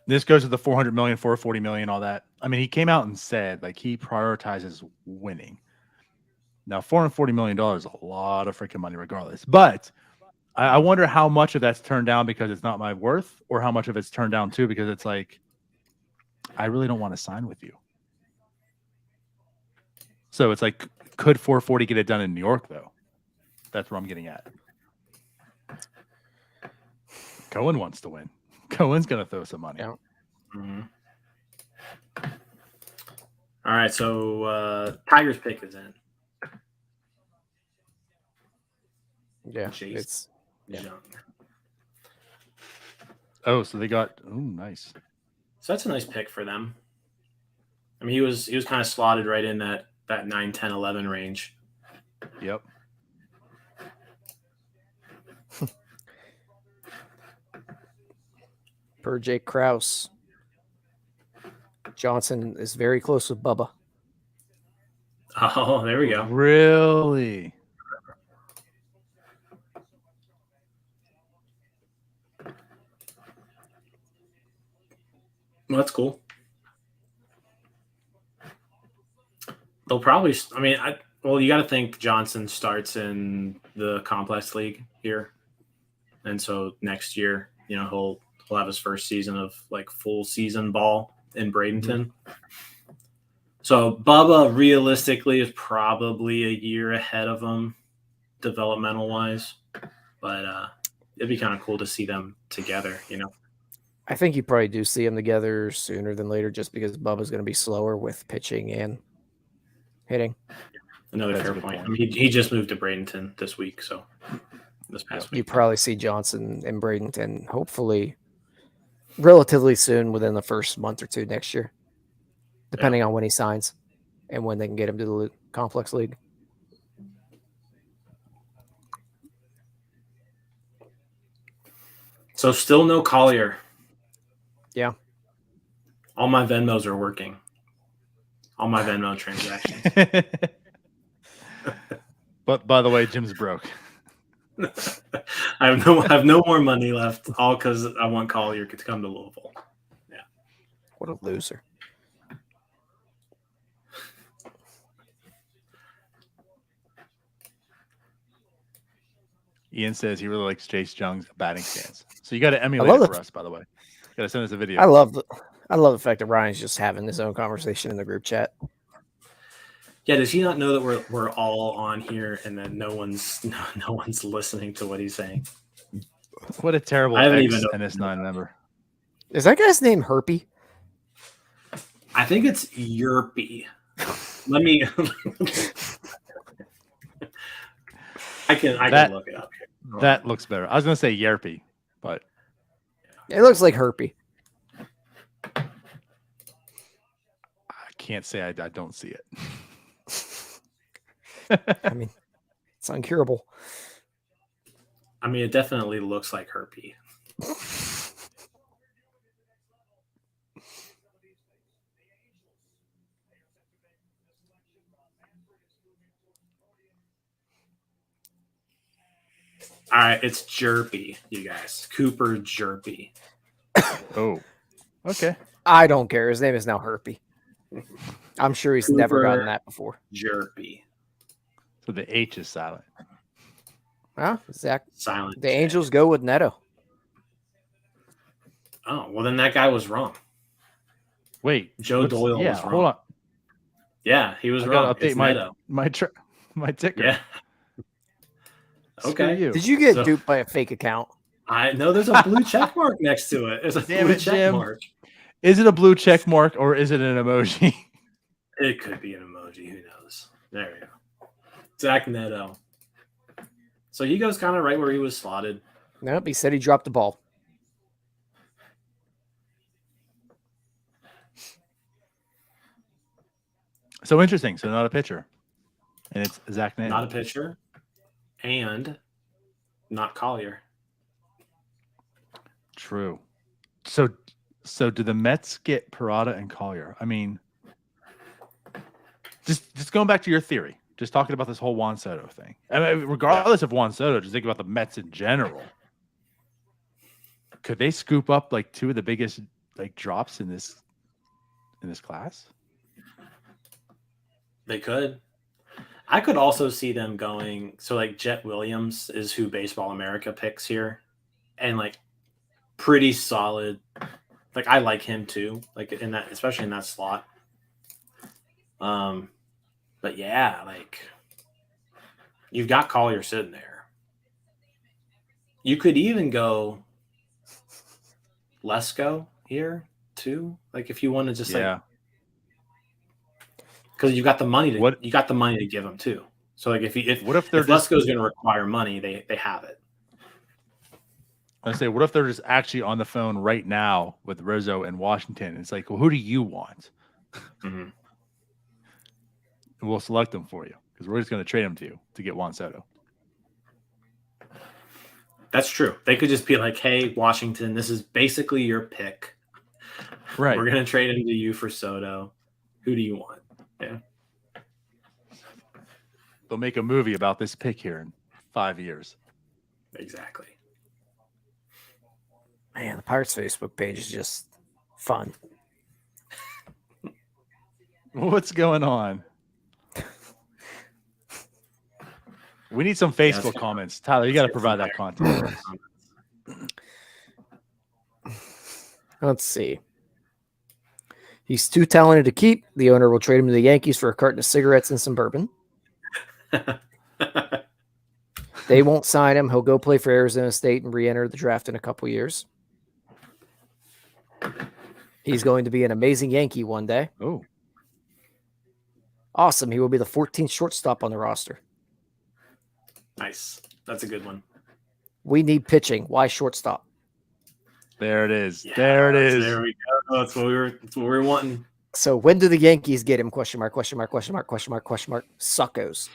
Speaker 2: this goes to the 400 million, 440 million, all that. I mean, he came out and said like he prioritizes winning. Now, $440 million is a lot of freaking money regardless. But I wonder how much of that's turned down because it's not my worth, or how much of it's turned down too because it's like, I really don't want to sign with you. So it's like, could 440 get it done in New York though? That's where I'm getting at. Cohen wants to win. Cohen's going to throw some money.
Speaker 3: Yeah.
Speaker 4: Mm-hmm. All right, so Tigers pick is in.
Speaker 3: Yeah,
Speaker 4: Jeez.
Speaker 3: it's
Speaker 4: Young.
Speaker 2: Oh, so they got nice.
Speaker 4: So that's a nice pick for them. I mean, he was kind of slotted right in that 9, 10, 11 range.
Speaker 2: Yep.
Speaker 3: per Jake Krause. Johnson is very close with Bubba.
Speaker 4: Oh, there we go.
Speaker 2: Really?
Speaker 4: Well, that's cool. They'll probably. I mean, Well, you got to think Johnson starts in the complex league here, and so next year, he'll have his first season of like full season ball in Bradenton. So Bubba realistically is probably a year ahead of him developmental wise, but it'd be kind of cool to see them together.
Speaker 3: I think you probably do see them together sooner than later, just because Bubba's going to be slower with pitching and hitting.
Speaker 4: Another
Speaker 2: That's a
Speaker 4: fair
Speaker 2: good
Speaker 4: point.
Speaker 2: point.
Speaker 4: I mean, he just moved to Bradenton this week, so this past
Speaker 3: You
Speaker 4: week.
Speaker 3: probably see Johnson and Bradenton hopefully relatively soon, within the first month or two next year, depending on when he signs and when they can get him to the complex league.
Speaker 4: So still no Collier.
Speaker 3: Yeah.
Speaker 4: All my Venmos are working. All my Venmo transactions.
Speaker 2: But by the way, Jim's broke.
Speaker 4: I have no more money left, all because I want Collier to come to Louisville.
Speaker 3: What a loser.
Speaker 2: Ian says he really likes Chase Young's batting stance. So you got to emulate it for us, by the way. Got to send us a video.
Speaker 3: I love the fact that Ryan's just having his own conversation in the group chat.
Speaker 4: Yeah, does he not know that we're all on here and that no one's listening to what he's saying?
Speaker 2: What a terrible
Speaker 4: I haven't even
Speaker 2: NS9 member.
Speaker 3: Is that guy's name Herpy?
Speaker 4: I think it's Yerpy. Let me. I can look it up here.
Speaker 2: That looks better. I was going to say Yerpy, but
Speaker 3: It looks like Herpy.
Speaker 2: I can't say I don't see it.
Speaker 3: I mean, it's uncurable.
Speaker 4: I mean, it definitely looks like Herpy. All right, it's Jerpy, you guys. Cooper Jerpy.
Speaker 2: Oh, okay.
Speaker 3: I don't care. His name is now Herpy. I'm sure he's never
Speaker 4: Cooper
Speaker 3: gotten that before.
Speaker 4: Jerpy.
Speaker 2: So the H is silent.
Speaker 3: Huh? Zach,
Speaker 4: Silent.
Speaker 3: the Angels go with Neto.
Speaker 4: Oh, well, then that guy was wrong.
Speaker 2: Wait,
Speaker 4: Joe Doyle was wrong.
Speaker 2: Hold on.
Speaker 4: Yeah, he was
Speaker 2: I
Speaker 4: wrong.
Speaker 2: gotta update
Speaker 4: It's Neto.
Speaker 2: my ticker.
Speaker 4: Yeah.
Speaker 2: Screw
Speaker 4: Okay.
Speaker 2: you.
Speaker 3: Did you get duped by a fake account?
Speaker 4: I know there's a blue check mark next to it. There's a
Speaker 2: Damn
Speaker 4: blue
Speaker 2: it,
Speaker 4: check
Speaker 2: Jim.
Speaker 4: mark.
Speaker 2: Is it a blue check mark or is it an emoji?
Speaker 4: It could be an emoji. Who knows? There we go. Zach Neto. So he goes kind of right where he was slotted.
Speaker 3: Nope, he said he dropped the ball.
Speaker 2: So interesting. So not a pitcher. And it's Zach Neto.
Speaker 4: Not a pitcher. And not Collier.
Speaker 2: True. So do the Mets get Parada and Collier? I mean, just going back to your theory, just talking about this whole Juan Soto thing. I mean, regardless of Juan Soto, just think about the Mets in general. Could they scoop up like two of the biggest like drops in this class?
Speaker 4: They could. I could also see them going. So like Jet Williams is who Baseball America picks here, and like pretty solid. Like I like him too. Like in that, especially in that slot. But yeah, like you've got Collier sitting there. You could even go Lesko here too. Like if you want to just like. Because you got the money to give them too. So like if Lesko's going to require money, they have it.
Speaker 2: I say, what if they're just actually on the phone right now with Rizzo and Washington? It's like, well, who do you want?
Speaker 4: Mm-hmm.
Speaker 2: And we'll select them for you because we're just going to trade them to you to get Juan Soto.
Speaker 4: That's true. They could just be like, hey, Washington, this is basically your pick.
Speaker 2: Right.
Speaker 4: We're going to trade him to you for Soto. Who do you want? Yeah.
Speaker 2: They'll make a movie about this pick here in 5 years.
Speaker 4: Exactly.
Speaker 3: Man, the Pirates Facebook page is just fun.
Speaker 2: What's going on? We need some Facebook comments. Tyler, you got to provide that content.
Speaker 3: Let's see. He's too talented to keep. The owner will trade him to the Yankees for a carton of cigarettes and some bourbon. They won't sign him. He'll go play for Arizona State and re-enter the draft in a couple years. He's going to be an amazing Yankee one day.
Speaker 2: Oh,
Speaker 3: awesome. He will be the 14th shortstop on the roster.
Speaker 4: Nice. That's a good one.
Speaker 3: We need pitching. Why shortstop?
Speaker 2: there it is.
Speaker 4: Yeah,
Speaker 2: there it is.
Speaker 4: There we go. That's what we were wanting.
Speaker 3: So when do the Yankees get him? Question mark, question mark, question mark, question mark, question mark. Suckos.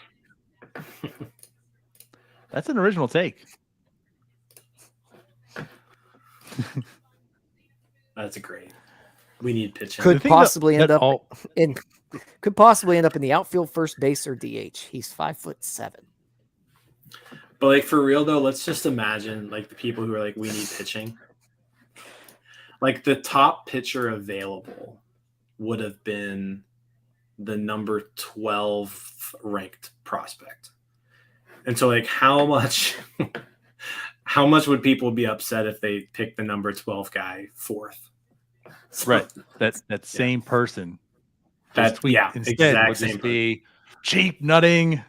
Speaker 2: That's an original take.
Speaker 4: That's great. We need pitching.
Speaker 3: Could possibly end up
Speaker 2: oh,
Speaker 3: in the outfield, first base, or DH. He's 5'7".
Speaker 4: But like for real though, let's just imagine like the people who are like, we need pitching. Like the top pitcher available would have been the number 12 ranked prospect. And so like how much would people be upset if they picked the number 12 guy fourth?
Speaker 2: right. That same person.
Speaker 4: That
Speaker 2: tweet
Speaker 4: yeah,
Speaker 2: instead
Speaker 4: exact
Speaker 2: would
Speaker 4: same
Speaker 2: just be cheap nutting.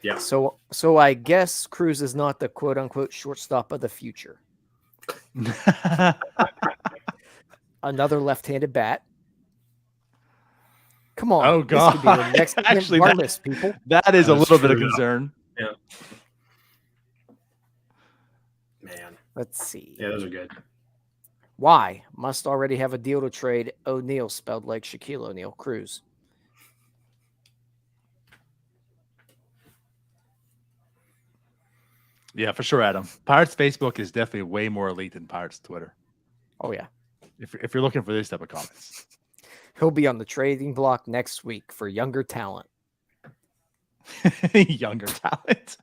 Speaker 4: Yeah.
Speaker 3: So I guess Cruz is not the quote unquote shortstop of the future. Another left-handed bat. Come on.
Speaker 2: Oh, God.
Speaker 3: This could be the next
Speaker 2: Actually,
Speaker 3: Marlis, people.
Speaker 2: That is a
Speaker 4: That's
Speaker 2: little bit of
Speaker 4: true, though.
Speaker 2: concern.
Speaker 4: Yeah. Man.
Speaker 3: Let's see.
Speaker 4: Yeah, those are good.
Speaker 3: Why? Must already have a deal to trade O'Neal, spelled like Shaquille O'Neal. Cruz.
Speaker 2: Yeah, for sure, Adam. Pirates Facebook is definitely way more elite than Pirates Twitter.
Speaker 3: Oh, yeah.
Speaker 2: If you're looking for this type of comments.
Speaker 3: He'll be on the trading block next week for younger talent.
Speaker 2: Younger talent.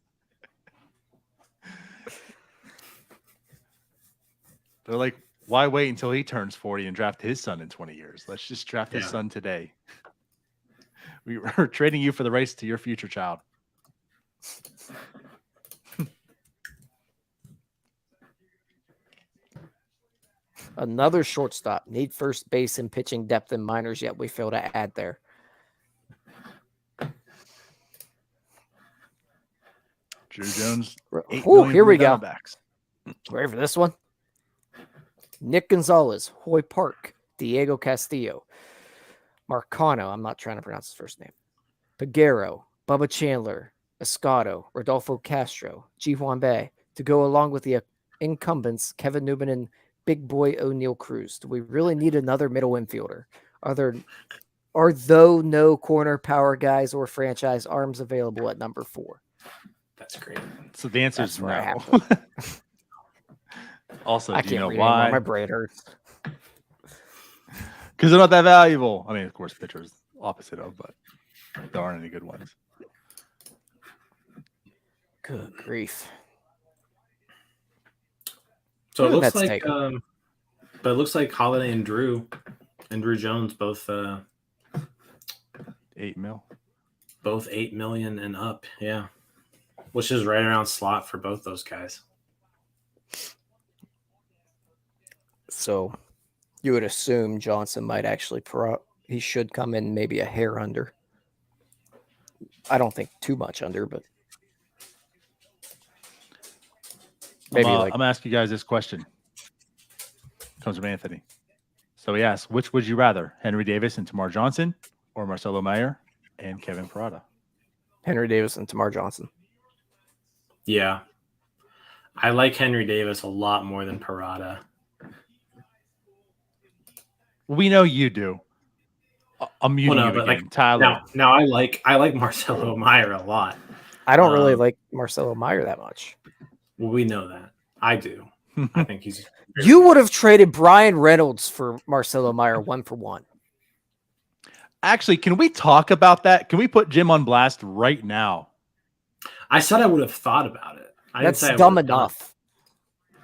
Speaker 2: They're like, why wait until he turns 40 and draft his son in 20 years? Let's just draft his son today. We're trading you for the race to your future child.
Speaker 3: Another shortstop. Need first base and pitching depth in minors, yet we fail to add there.
Speaker 2: Drew Jones.
Speaker 3: Here we go. Ready for this one? Nick Gonzalez, Hoy Park, Diego Castillo, Marcano. I'm not trying to pronounce his first name. Peguero, Bubba Chandler, Escato, Rodolfo Castro, Ji-Hwan Bae to go along with the incumbents Kevin Newman and Big Boy O'Neal Cruz. Do we really need another middle infielder? Are though no corner power guys or franchise arms available at number 4?
Speaker 4: That's great.
Speaker 2: So the answer is
Speaker 3: where I
Speaker 2: no.
Speaker 3: have to-
Speaker 2: Also,
Speaker 3: I
Speaker 2: do you
Speaker 3: can't
Speaker 2: know
Speaker 3: read anymore.
Speaker 2: why?
Speaker 3: My brain hurts.
Speaker 2: Because they're not that valuable. I mean, of course, pitchers opposite of, but there aren't any good ones.
Speaker 3: Good grief.
Speaker 4: So it
Speaker 3: Who did
Speaker 4: looks
Speaker 3: Mets
Speaker 4: like,
Speaker 3: take?
Speaker 4: but it looks like Holiday and Drew Jones both
Speaker 2: 8 mil.
Speaker 4: both 8 million and up. Yeah, which is right around slot for both those guys.
Speaker 3: So you would assume Johnson might actually he should come in maybe a hair under. I don't think too much under, but maybe
Speaker 2: I'm
Speaker 3: like
Speaker 2: going to ask you guys this question. Comes from Anthony. So he asks, which would you rather, Henry Davis and Termarr Johnson or Marcelo Mayer and Kevin Parada?
Speaker 3: Henry Davis and Termarr Johnson.
Speaker 4: Yeah, I like Henry Davis a lot more than Parada.
Speaker 2: We know you do. I'm muting you again.
Speaker 4: Like
Speaker 2: Tyler.
Speaker 4: now I like Marcelo Mayer a lot.
Speaker 3: I don't really like Marcelo Mayer that much.
Speaker 4: Well, we know that. I do. I think he's.
Speaker 3: You would have traded Brian Reynolds for Marcelo Mayer 1-for-1.
Speaker 2: Actually, can we talk about that? Can we put Jim on blast right now?
Speaker 4: I said I would have thought about it.
Speaker 3: That's dumb enough.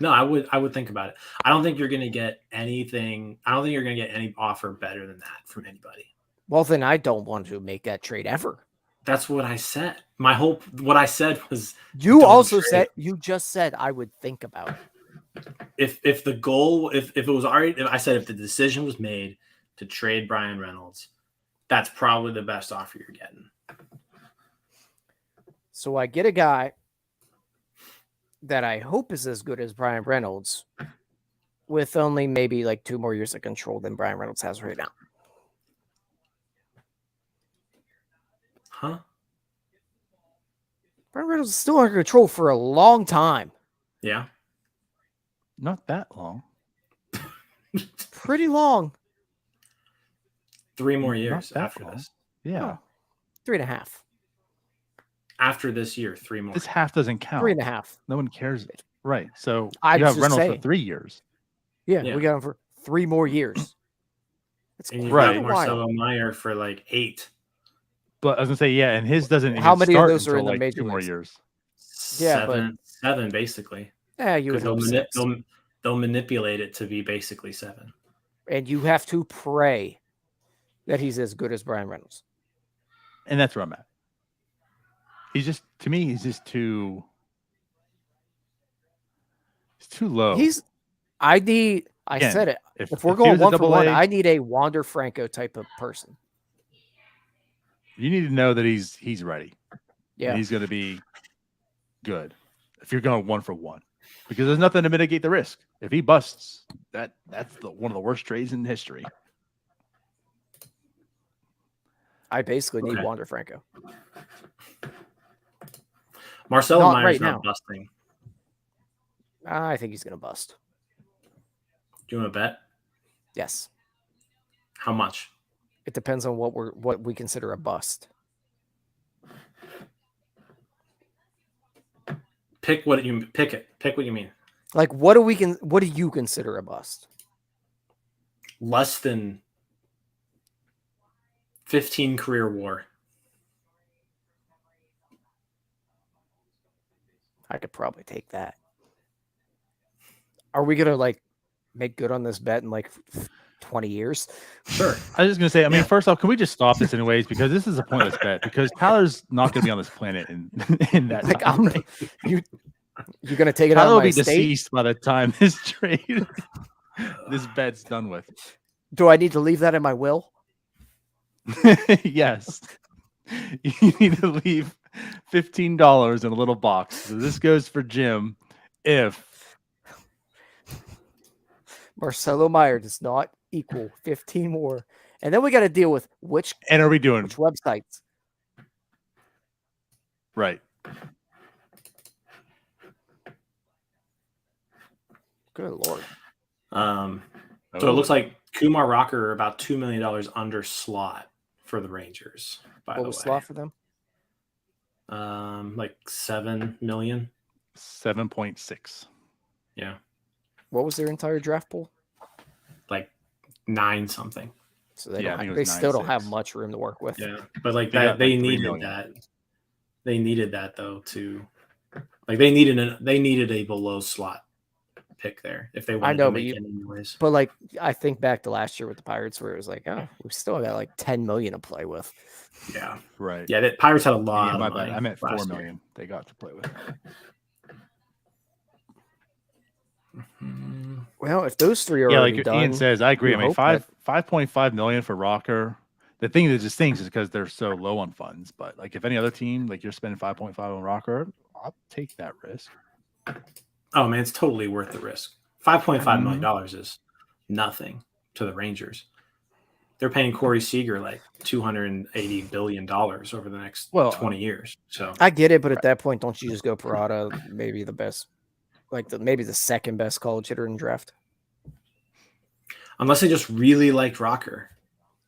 Speaker 4: No, I would think about it. I don't think you're going to get anything. I don't think you're going to get any offer better than that from anybody.
Speaker 3: Well, then I don't want to make that trade ever.
Speaker 4: That's what I said. What I said was
Speaker 3: You
Speaker 4: don't
Speaker 3: also
Speaker 4: trade.
Speaker 3: said you just said I would think about it.
Speaker 4: If the goal, if it was already, I said if the decision was made to trade Brian Reynolds, that's probably the best offer you're getting.
Speaker 3: So I get a guy that I hope is as good as Brian Reynolds, with only maybe like 2 more years of control than Brian Reynolds has right now.
Speaker 4: Huh?
Speaker 3: Brian Reynolds is still under control for a long time.
Speaker 4: Yeah.
Speaker 2: Not that long.
Speaker 3: Pretty long.
Speaker 4: 3 more
Speaker 2: Not
Speaker 4: years
Speaker 2: that
Speaker 4: after
Speaker 2: long.
Speaker 4: this.
Speaker 2: Yeah.
Speaker 3: 3.5.
Speaker 4: After this year, 3 more.
Speaker 2: This half doesn't count.
Speaker 3: 3.5.
Speaker 2: No one cares. Right. So
Speaker 3: I'm
Speaker 2: you have
Speaker 3: just
Speaker 2: Reynolds
Speaker 3: saying.
Speaker 2: for 3 years.
Speaker 3: Yeah,
Speaker 4: Yeah.
Speaker 3: we got him for 3 more years. It's
Speaker 4: And you've
Speaker 2: Right.
Speaker 4: got Marcelo Meyer for like 8.
Speaker 2: But I was gonna say, yeah, and his doesn't
Speaker 3: How
Speaker 2: even
Speaker 3: many of
Speaker 2: start
Speaker 3: those are
Speaker 2: until
Speaker 3: in the
Speaker 2: like
Speaker 3: major
Speaker 2: 2 more
Speaker 3: leagues?
Speaker 2: years.
Speaker 3: Yeah, but-
Speaker 4: 7 basically.
Speaker 3: Yeah, you would
Speaker 4: Because
Speaker 3: hope 6.
Speaker 4: they'll manipulate it to be basically 7.
Speaker 3: And you have to pray that he's as good as Brian Reynolds.
Speaker 2: And that's where I'm at. He's just, to me, he's just too. He's too low.
Speaker 3: I
Speaker 2: Again,
Speaker 3: said it. If we're
Speaker 2: he
Speaker 3: going
Speaker 2: was a
Speaker 3: 1 for 1,
Speaker 2: double A,
Speaker 3: I need a Wander Franco type of person.
Speaker 2: you need to know that he's ready.
Speaker 3: Yeah.
Speaker 2: And he's going to be good if you're going 1 for 1, because there's nothing to mitigate the risk. If he busts, that's one of the worst trades in history.
Speaker 3: I basically need
Speaker 4: Okay.
Speaker 3: Wander Franco.
Speaker 4: Marcelo
Speaker 3: Not
Speaker 4: Meyer's
Speaker 3: right
Speaker 4: not
Speaker 3: now.
Speaker 4: busting.
Speaker 3: I think he's going to bust.
Speaker 4: Do you want to bet?
Speaker 3: Yes.
Speaker 4: How much?
Speaker 3: It depends on what we consider a bust.
Speaker 4: Pick what you pick it. Pick what you mean.
Speaker 3: Like, what do you consider a bust?
Speaker 4: Less than 15 career WAR.
Speaker 3: I could probably take that. Are we going to like make good on this bet in like 20 years?
Speaker 4: Sure.
Speaker 2: I was just going to say, I mean,
Speaker 4: Yeah.
Speaker 2: first off, can we just stop this anyways? Because this is a pointless bet, because Tyler's not going to be on this planet in that
Speaker 3: Like,
Speaker 2: time frame.
Speaker 3: You're going to take it out
Speaker 2: Tyler
Speaker 3: of
Speaker 2: will
Speaker 3: my
Speaker 2: be
Speaker 3: estate?
Speaker 2: deceased by the time this trade, this bet's done with.
Speaker 3: Do I need to leave that in my will?
Speaker 2: Yes. You need to leave $15 in a little box. So this goes for Jim if
Speaker 3: Marcelo Meyer does not equal 15 more. And then we got to deal with which
Speaker 2: and are we doing
Speaker 3: websites.
Speaker 2: right?
Speaker 3: Good Lord.
Speaker 4: So it looks like Kumar Rocker are about $2 million under slot for the Rangers. By
Speaker 3: What
Speaker 4: the
Speaker 3: was
Speaker 4: way,
Speaker 3: slot for them?
Speaker 4: like 7 million.
Speaker 2: 7.6.
Speaker 4: Yeah,
Speaker 3: What was their entire draft pool?
Speaker 4: like 9 something.
Speaker 3: So they,
Speaker 2: Yeah, I think it
Speaker 3: they
Speaker 2: was
Speaker 3: still don't have
Speaker 2: 9.6.
Speaker 3: much room to work with.
Speaker 4: Yeah, but like
Speaker 2: They
Speaker 4: that,
Speaker 2: got,
Speaker 4: they
Speaker 2: like, 3
Speaker 4: needed
Speaker 2: million.
Speaker 4: that. They needed that though to, like they needed a below slot pick there if they wanted
Speaker 3: know,
Speaker 4: to
Speaker 3: but
Speaker 4: make
Speaker 3: you-
Speaker 4: it anyways.
Speaker 3: But like, I think back to last year with the Pirates where it was like, oh, we still got like 10 million to play with.
Speaker 4: Yeah,
Speaker 2: Right.
Speaker 4: yeah. The Pirates had a lot.
Speaker 2: Yeah,
Speaker 4: of
Speaker 2: my
Speaker 4: money
Speaker 2: bad. I meant 4
Speaker 4: last year.
Speaker 2: million they got to play with.
Speaker 3: Well, if those three are
Speaker 2: Yeah,
Speaker 3: already
Speaker 2: like
Speaker 3: done,
Speaker 2: Ian says, I agree.
Speaker 3: you
Speaker 2: I mean,
Speaker 3: hope
Speaker 2: 5.5 million for Rocker. The thing that just stinks is because they're so low on funds. But like, if any other team, like you're spending 5.5 on Rocker, I'll take that risk.
Speaker 4: Oh man, it's totally worth the risk. $5.5
Speaker 2: Mm-hmm.
Speaker 4: million is nothing to the Rangers. They're paying Corey Seager like $280 billion over the next 20 years. So
Speaker 3: I get it, but at that point, don't you just go Parada, maybe the best, maybe the second best college hitter in the draft?
Speaker 4: unless they just really liked Rocker,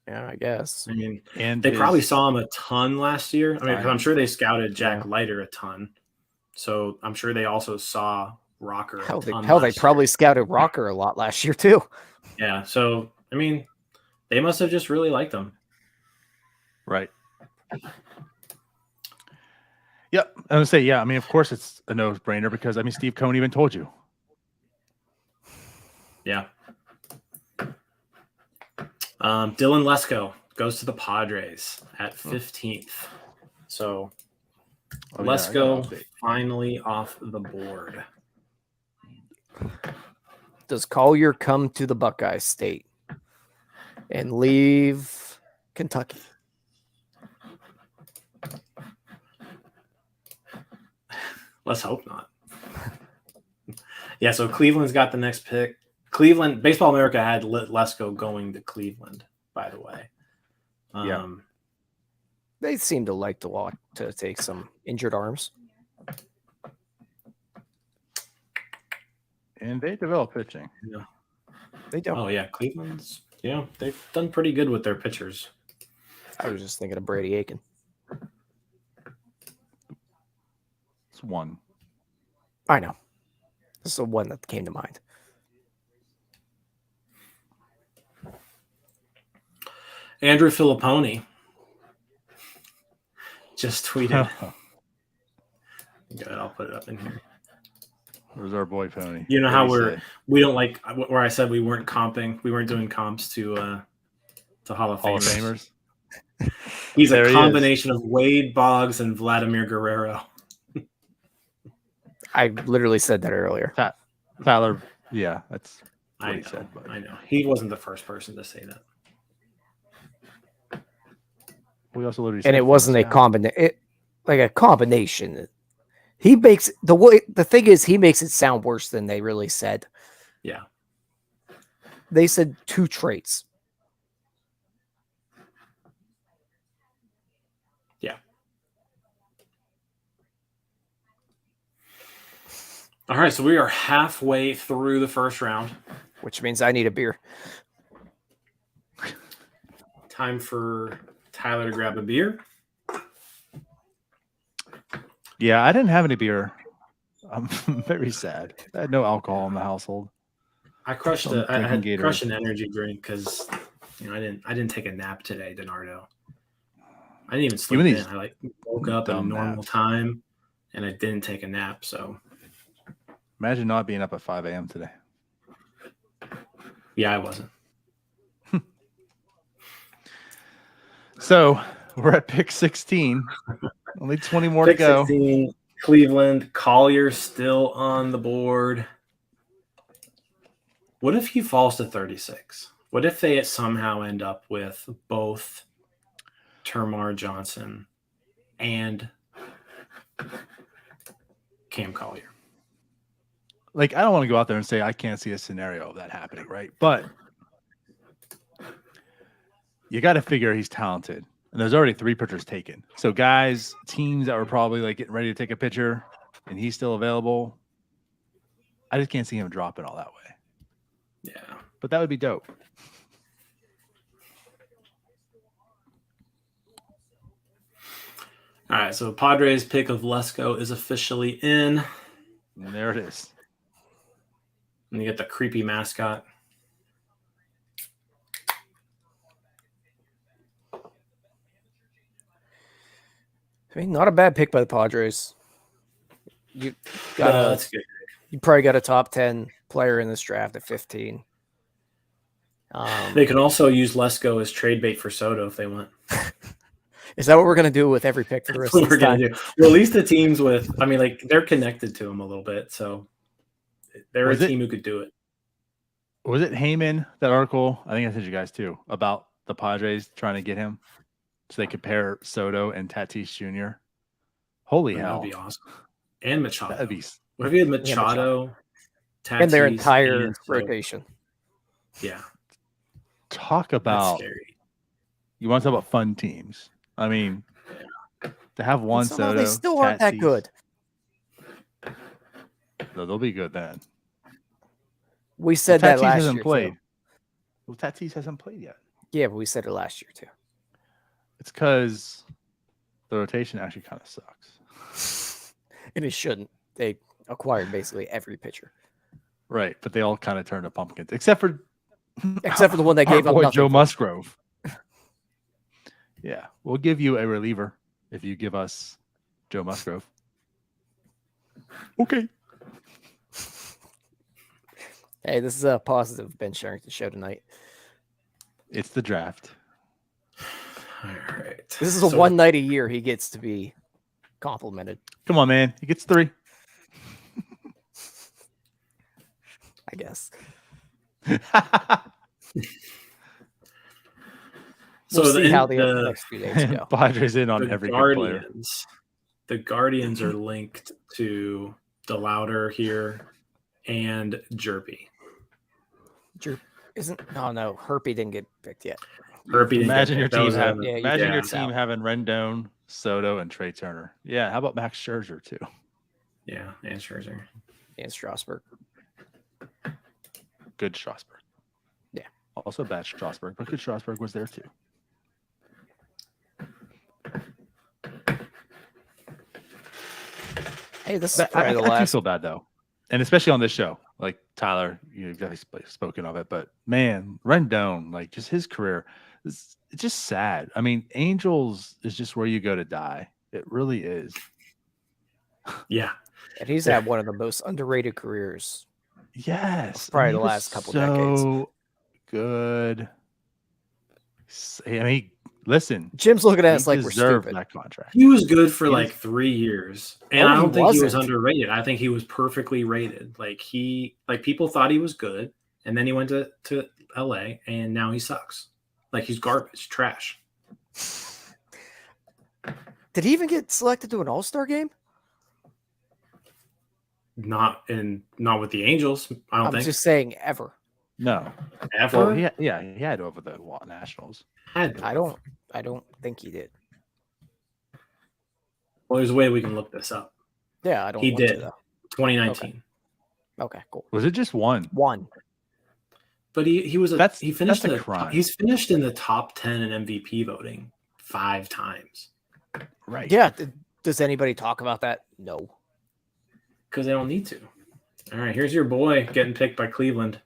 Speaker 3: Yeah, I guess.
Speaker 4: I mean,
Speaker 2: And
Speaker 4: they probably
Speaker 2: his-
Speaker 4: saw him a ton last year. I mean, 'cause I'm sure they scouted Jack
Speaker 3: Yeah.
Speaker 4: Leiter a ton, so I'm sure they also saw Rocker.
Speaker 3: Hell,
Speaker 4: a ton
Speaker 3: they
Speaker 4: last
Speaker 3: probably
Speaker 4: year.
Speaker 3: scouted Rocker a lot last year too.
Speaker 4: Yeah. So I mean, they must have just really liked him.
Speaker 2: Right. Yep. I would say, yeah. I mean, of course, it's a no-brainer because I mean, Steve Cohen even told you.
Speaker 4: Yeah. Dylan Lesko goes to the Padres at 15th. So
Speaker 2: Oh,
Speaker 4: let's
Speaker 2: yeah, I
Speaker 4: go
Speaker 2: got an update.
Speaker 4: finally off the board.
Speaker 3: Does Collier come to the Buckeye State and leave Kentucky?
Speaker 4: Let's hope not. Yeah, so Cleveland's got the next pick. Cleveland, Baseball America had Lesko going to Cleveland, by the way.
Speaker 2: Yeah.
Speaker 3: They seem to like to take some injured arms.
Speaker 2: And they develop pitching.
Speaker 4: Yeah.
Speaker 3: They don't.
Speaker 4: Oh, yeah, Cleveland's, they've done pretty good with their pitchers.
Speaker 3: I was just thinking of Brady Aiken.
Speaker 2: It's one.
Speaker 3: I know. This is the one that came to mind.
Speaker 4: Andrew Filipponi just tweeted. Good, I'll put it up in here.
Speaker 2: Where's our boy Pony?
Speaker 4: You know
Speaker 2: What
Speaker 4: how
Speaker 2: did he say?
Speaker 4: we don't like where I said we weren't doing comps to Hall of
Speaker 2: Hall of
Speaker 4: Famers.
Speaker 2: Famers.
Speaker 4: He's
Speaker 2: There
Speaker 4: a
Speaker 2: he
Speaker 4: combination of Wade Boggs and Vladimir Guerrero.
Speaker 3: I literally said that earlier.
Speaker 2: Tyler, yeah, that's what
Speaker 4: I
Speaker 2: he
Speaker 4: know,
Speaker 2: said. But
Speaker 4: I know. He wasn't the first person to say that.
Speaker 2: we also literally
Speaker 3: And
Speaker 2: said
Speaker 3: it wasn't a
Speaker 2: yeah.
Speaker 3: combination. He makes the thing is he makes it sound worse than they really said.
Speaker 4: Yeah.
Speaker 3: They said two traits.
Speaker 4: Yeah. All right, so we are halfway through the first round.
Speaker 3: Which means I need a beer.
Speaker 4: Time for Tyler to grab a beer.
Speaker 2: Yeah, I didn't have any beer. I'm very sad. I had no alcohol in the household.
Speaker 4: I crushed
Speaker 2: I'm
Speaker 4: I had
Speaker 2: drinking Gatorade.
Speaker 4: crushed an energy drink because I didn't take a nap today, DiNardo. I didn't even sleep
Speaker 2: Even
Speaker 4: in.
Speaker 2: these
Speaker 4: I woke up at a
Speaker 2: dumb
Speaker 4: normal
Speaker 2: naps.
Speaker 4: time and I didn't take a nap. So
Speaker 2: Imagine not being up at 5 a.m. today.
Speaker 4: yeah, I wasn't.
Speaker 2: So we're at pick 16. Only 20 more
Speaker 4: Pick
Speaker 2: to go.
Speaker 4: 16, Cleveland. Collier still on the board. What if he falls to 36? What if they somehow end up with both Termarr Johnson and Cam Collier?
Speaker 2: Like, I don't want to go out there and say I can't see a scenario of that happening, right? But you got to figure he's talented. And there's already 3 pitchers taken. So guys, teams that were probably like getting ready to take a pitcher and he's still available, I just can't see him dropping all that way.
Speaker 4: Yeah.
Speaker 2: But that would be dope.
Speaker 4: All right, so Padres' pick of Lesko is officially in.
Speaker 2: And there it is.
Speaker 4: And you get the creepy mascot.
Speaker 3: I mean, not a bad pick by the Padres. You
Speaker 4: That's good.
Speaker 3: You probably got a top 10 player in this draft at 15.
Speaker 4: They can also use Lesko as trade bait for Soto if they want.
Speaker 3: Is that what we're going to do with every pick for the
Speaker 4: That's
Speaker 3: rest
Speaker 4: what
Speaker 3: of
Speaker 4: we're
Speaker 3: this time?
Speaker 4: gonna do. Well, at least the teams they're connected to him a little bit, so they're a team who could do it.
Speaker 2: Was it Heyman, that article? I think I sent you guys too, about the Padres trying to get him so they could pair Soto and Tatis Jr. Holy hell.
Speaker 4: That'd be awesome. And Machado.
Speaker 2: That'd be
Speaker 4: What if you had Machado, Tatis,
Speaker 3: And their entire
Speaker 4: and Soto?
Speaker 3: rotation.
Speaker 4: Yeah.
Speaker 2: talk
Speaker 4: That's
Speaker 2: about
Speaker 4: scary.
Speaker 2: you want to talk about fun teams. I mean, to have one
Speaker 3: Somehow
Speaker 2: Soto,
Speaker 3: they still aren't that
Speaker 2: Tatis,
Speaker 3: good.
Speaker 2: they'll be good then.
Speaker 3: We said
Speaker 2: Tatis
Speaker 3: that last
Speaker 2: hasn't
Speaker 3: year.
Speaker 2: played.
Speaker 3: Too.
Speaker 2: Well, Tatis hasn't played yet.
Speaker 3: Yeah, but we said it last year too.
Speaker 2: It's because the rotation actually kind of sucks.
Speaker 3: And it shouldn't. They acquired basically every pitcher.
Speaker 2: Right, but they all kind of turned to pumpkins, except for
Speaker 3: the one that
Speaker 2: our
Speaker 3: gave up
Speaker 2: boy
Speaker 3: nothing
Speaker 2: Joe
Speaker 3: for.
Speaker 2: Musgrove. Yeah, we'll give you a reliever if you give us Joe Musgrove. Okay.
Speaker 3: Hey, this is a positive Ben Sherrington show tonight.
Speaker 2: It's the draft.
Speaker 4: All right.
Speaker 3: This is a one night a year he gets to be complimented.
Speaker 2: Come on, man. He gets 3.
Speaker 3: I guess.
Speaker 4: So
Speaker 3: We'll see how
Speaker 4: the
Speaker 3: next few days go.
Speaker 2: Padres in on every good player.
Speaker 4: The Guardians are linked to DeLauder here and Jerpy.
Speaker 3: No, Herpy didn't get picked yet.
Speaker 2: Imagine your team
Speaker 3: having
Speaker 2: Rendon, Soto, and Trey Turner. Yeah, how about Max Scherzer too?
Speaker 4: Yeah, and Scherzer.
Speaker 3: And Strasburg.
Speaker 2: Good Strasburg.
Speaker 3: Yeah.
Speaker 2: Also bad Strasburg, but good Strasburg was there too.
Speaker 3: Hey, this is
Speaker 2: I
Speaker 3: probably the
Speaker 2: do
Speaker 3: last.
Speaker 2: feel bad though, and especially on this show. Like Tyler, you've definitely spoken of it, but man, Rendon, like just his career, it's just sad. I mean, Angels is just where you go to die. It really is.
Speaker 4: Yeah,
Speaker 3: and he's had one of the most underrated careers.
Speaker 2: Yes,
Speaker 3: Probably the last couple decades.
Speaker 2: So good. I mean, listen,
Speaker 3: Jim's looking at us like we're
Speaker 2: deserved
Speaker 3: stupid.
Speaker 2: that contract.
Speaker 4: he was good for like 3 years, and I
Speaker 3: he
Speaker 4: don't think he was
Speaker 3: wasn't.
Speaker 4: underrated. I think he was perfectly rated. Like people thought he was good, and then he went to LA, and now he sucks. Like he's garbage, trash.
Speaker 3: Did he even get selected to an All-Star game?
Speaker 4: Not with the Angels. I don't
Speaker 3: I'm
Speaker 4: think
Speaker 3: just saying ever.
Speaker 2: No,
Speaker 4: ever.
Speaker 2: well, he had over the Nationals.
Speaker 3: I don't think he did.
Speaker 4: Well, there's a way we can look this up.
Speaker 3: Yeah, I don't.
Speaker 4: He
Speaker 3: want to,
Speaker 4: did.
Speaker 3: though.
Speaker 4: 2019.
Speaker 3: Okay, cool.
Speaker 2: Was it just one?
Speaker 3: One.
Speaker 4: But he was he finished
Speaker 2: that's a crime.
Speaker 4: He's finished in the top 10 in MVP voting 5 times.
Speaker 2: Right.
Speaker 3: Yeah. Does anybody talk about that? No.
Speaker 4: Because they don't need to. All right, here's your boy getting picked by Cleveland.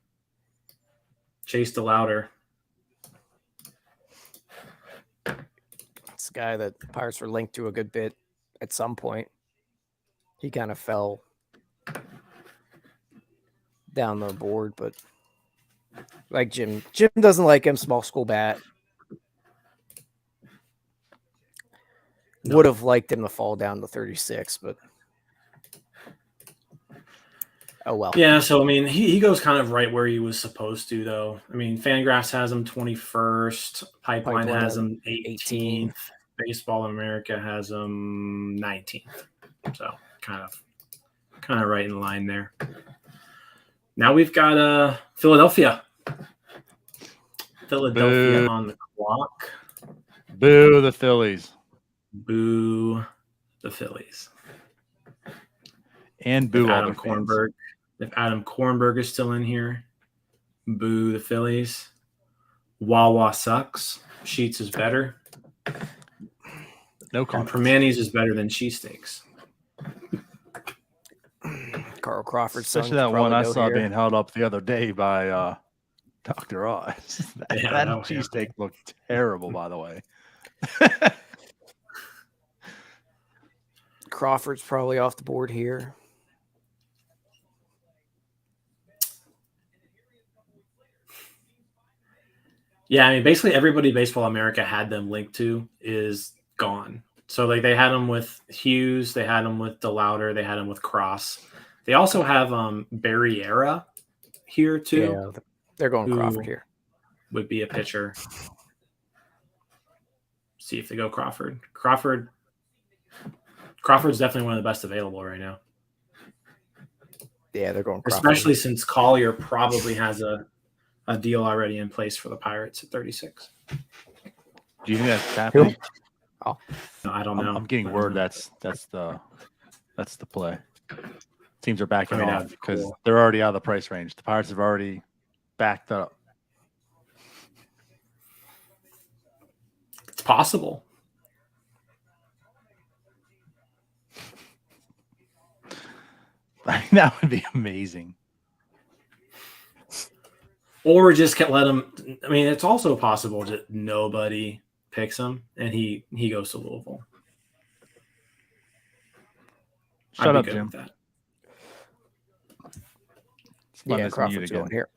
Speaker 4: Chase DeLauder.
Speaker 3: It's a guy that the Pirates were linked to a good bit at some point. He kind of fell down the board, but like Jim doesn't like him. Small school bat.
Speaker 4: No.
Speaker 3: Would have liked him to fall down to 36, but oh well.
Speaker 4: Yeah, so I mean, he goes kind of right where he was supposed to, though. I mean, Fangraphs has him 21st, Pipeline has him 18th, Baseball America has him 19th. So kind of right in line there. Now we've got Philadelphia. Philadelphia
Speaker 2: Boo.
Speaker 4: on the clock.
Speaker 2: Boo the Phillies.
Speaker 4: Boo the Phillies.
Speaker 2: And boo
Speaker 4: Adam
Speaker 2: all the fans.
Speaker 4: Kornberg. If Adam Kornberg is still in here, boo the Phillies. Wawa sucks. Sheets is better.
Speaker 2: No
Speaker 4: And
Speaker 2: comment.
Speaker 4: Permanis is better than cheesesteaks.
Speaker 3: Carl Crawford,
Speaker 2: Especially that one I saw being held up the other day by Dr. Oz. that cheesesteak looked terrible, by the way.
Speaker 3: Crawford's probably off the board here.
Speaker 4: Yeah, I mean, basically everybody Baseball America had them linked to is gone. So, like, they had them with Hughes, they had them with DeLauder, they had them with Cross. They also have Barriera here, too.
Speaker 3: Yeah, they're going Crawford here.
Speaker 4: Would be a pitcher. See if they go Crawford. Crawford's definitely one of the best available right now.
Speaker 3: Yeah, they're going Crawford.
Speaker 4: Especially since Collier probably has a deal already in place for the Pirates at 36.
Speaker 2: Do you think that's happening?
Speaker 3: Oh,
Speaker 4: No, I don't know.
Speaker 2: I'm getting word that's the play. Teams are backing
Speaker 4: that'd
Speaker 2: off
Speaker 4: be
Speaker 2: because
Speaker 4: cool.
Speaker 2: they're already out of the price range. The Pirates have already backed up.
Speaker 4: It's possible.
Speaker 2: I mean, that would be amazing.
Speaker 4: Or just let him. I mean, it's also possible that nobody picks him and he goes to Louisville.
Speaker 2: Shut
Speaker 4: I'd be
Speaker 2: up,
Speaker 4: good
Speaker 2: Jim.
Speaker 4: with that.
Speaker 2: Let
Speaker 3: yeah,
Speaker 2: us mute
Speaker 3: Crawford's
Speaker 2: again.
Speaker 3: going here.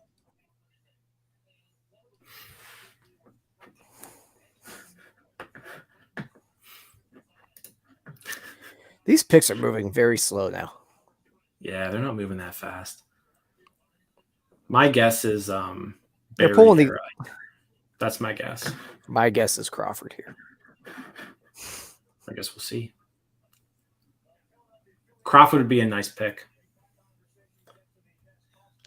Speaker 3: These picks are moving very slow now.
Speaker 4: Yeah, they're not moving that fast. My guess is
Speaker 3: They're pulling
Speaker 4: Barry. That's my guess.
Speaker 3: My guess is Crawford here.
Speaker 4: I guess we'll see. Crawford would be a nice pick.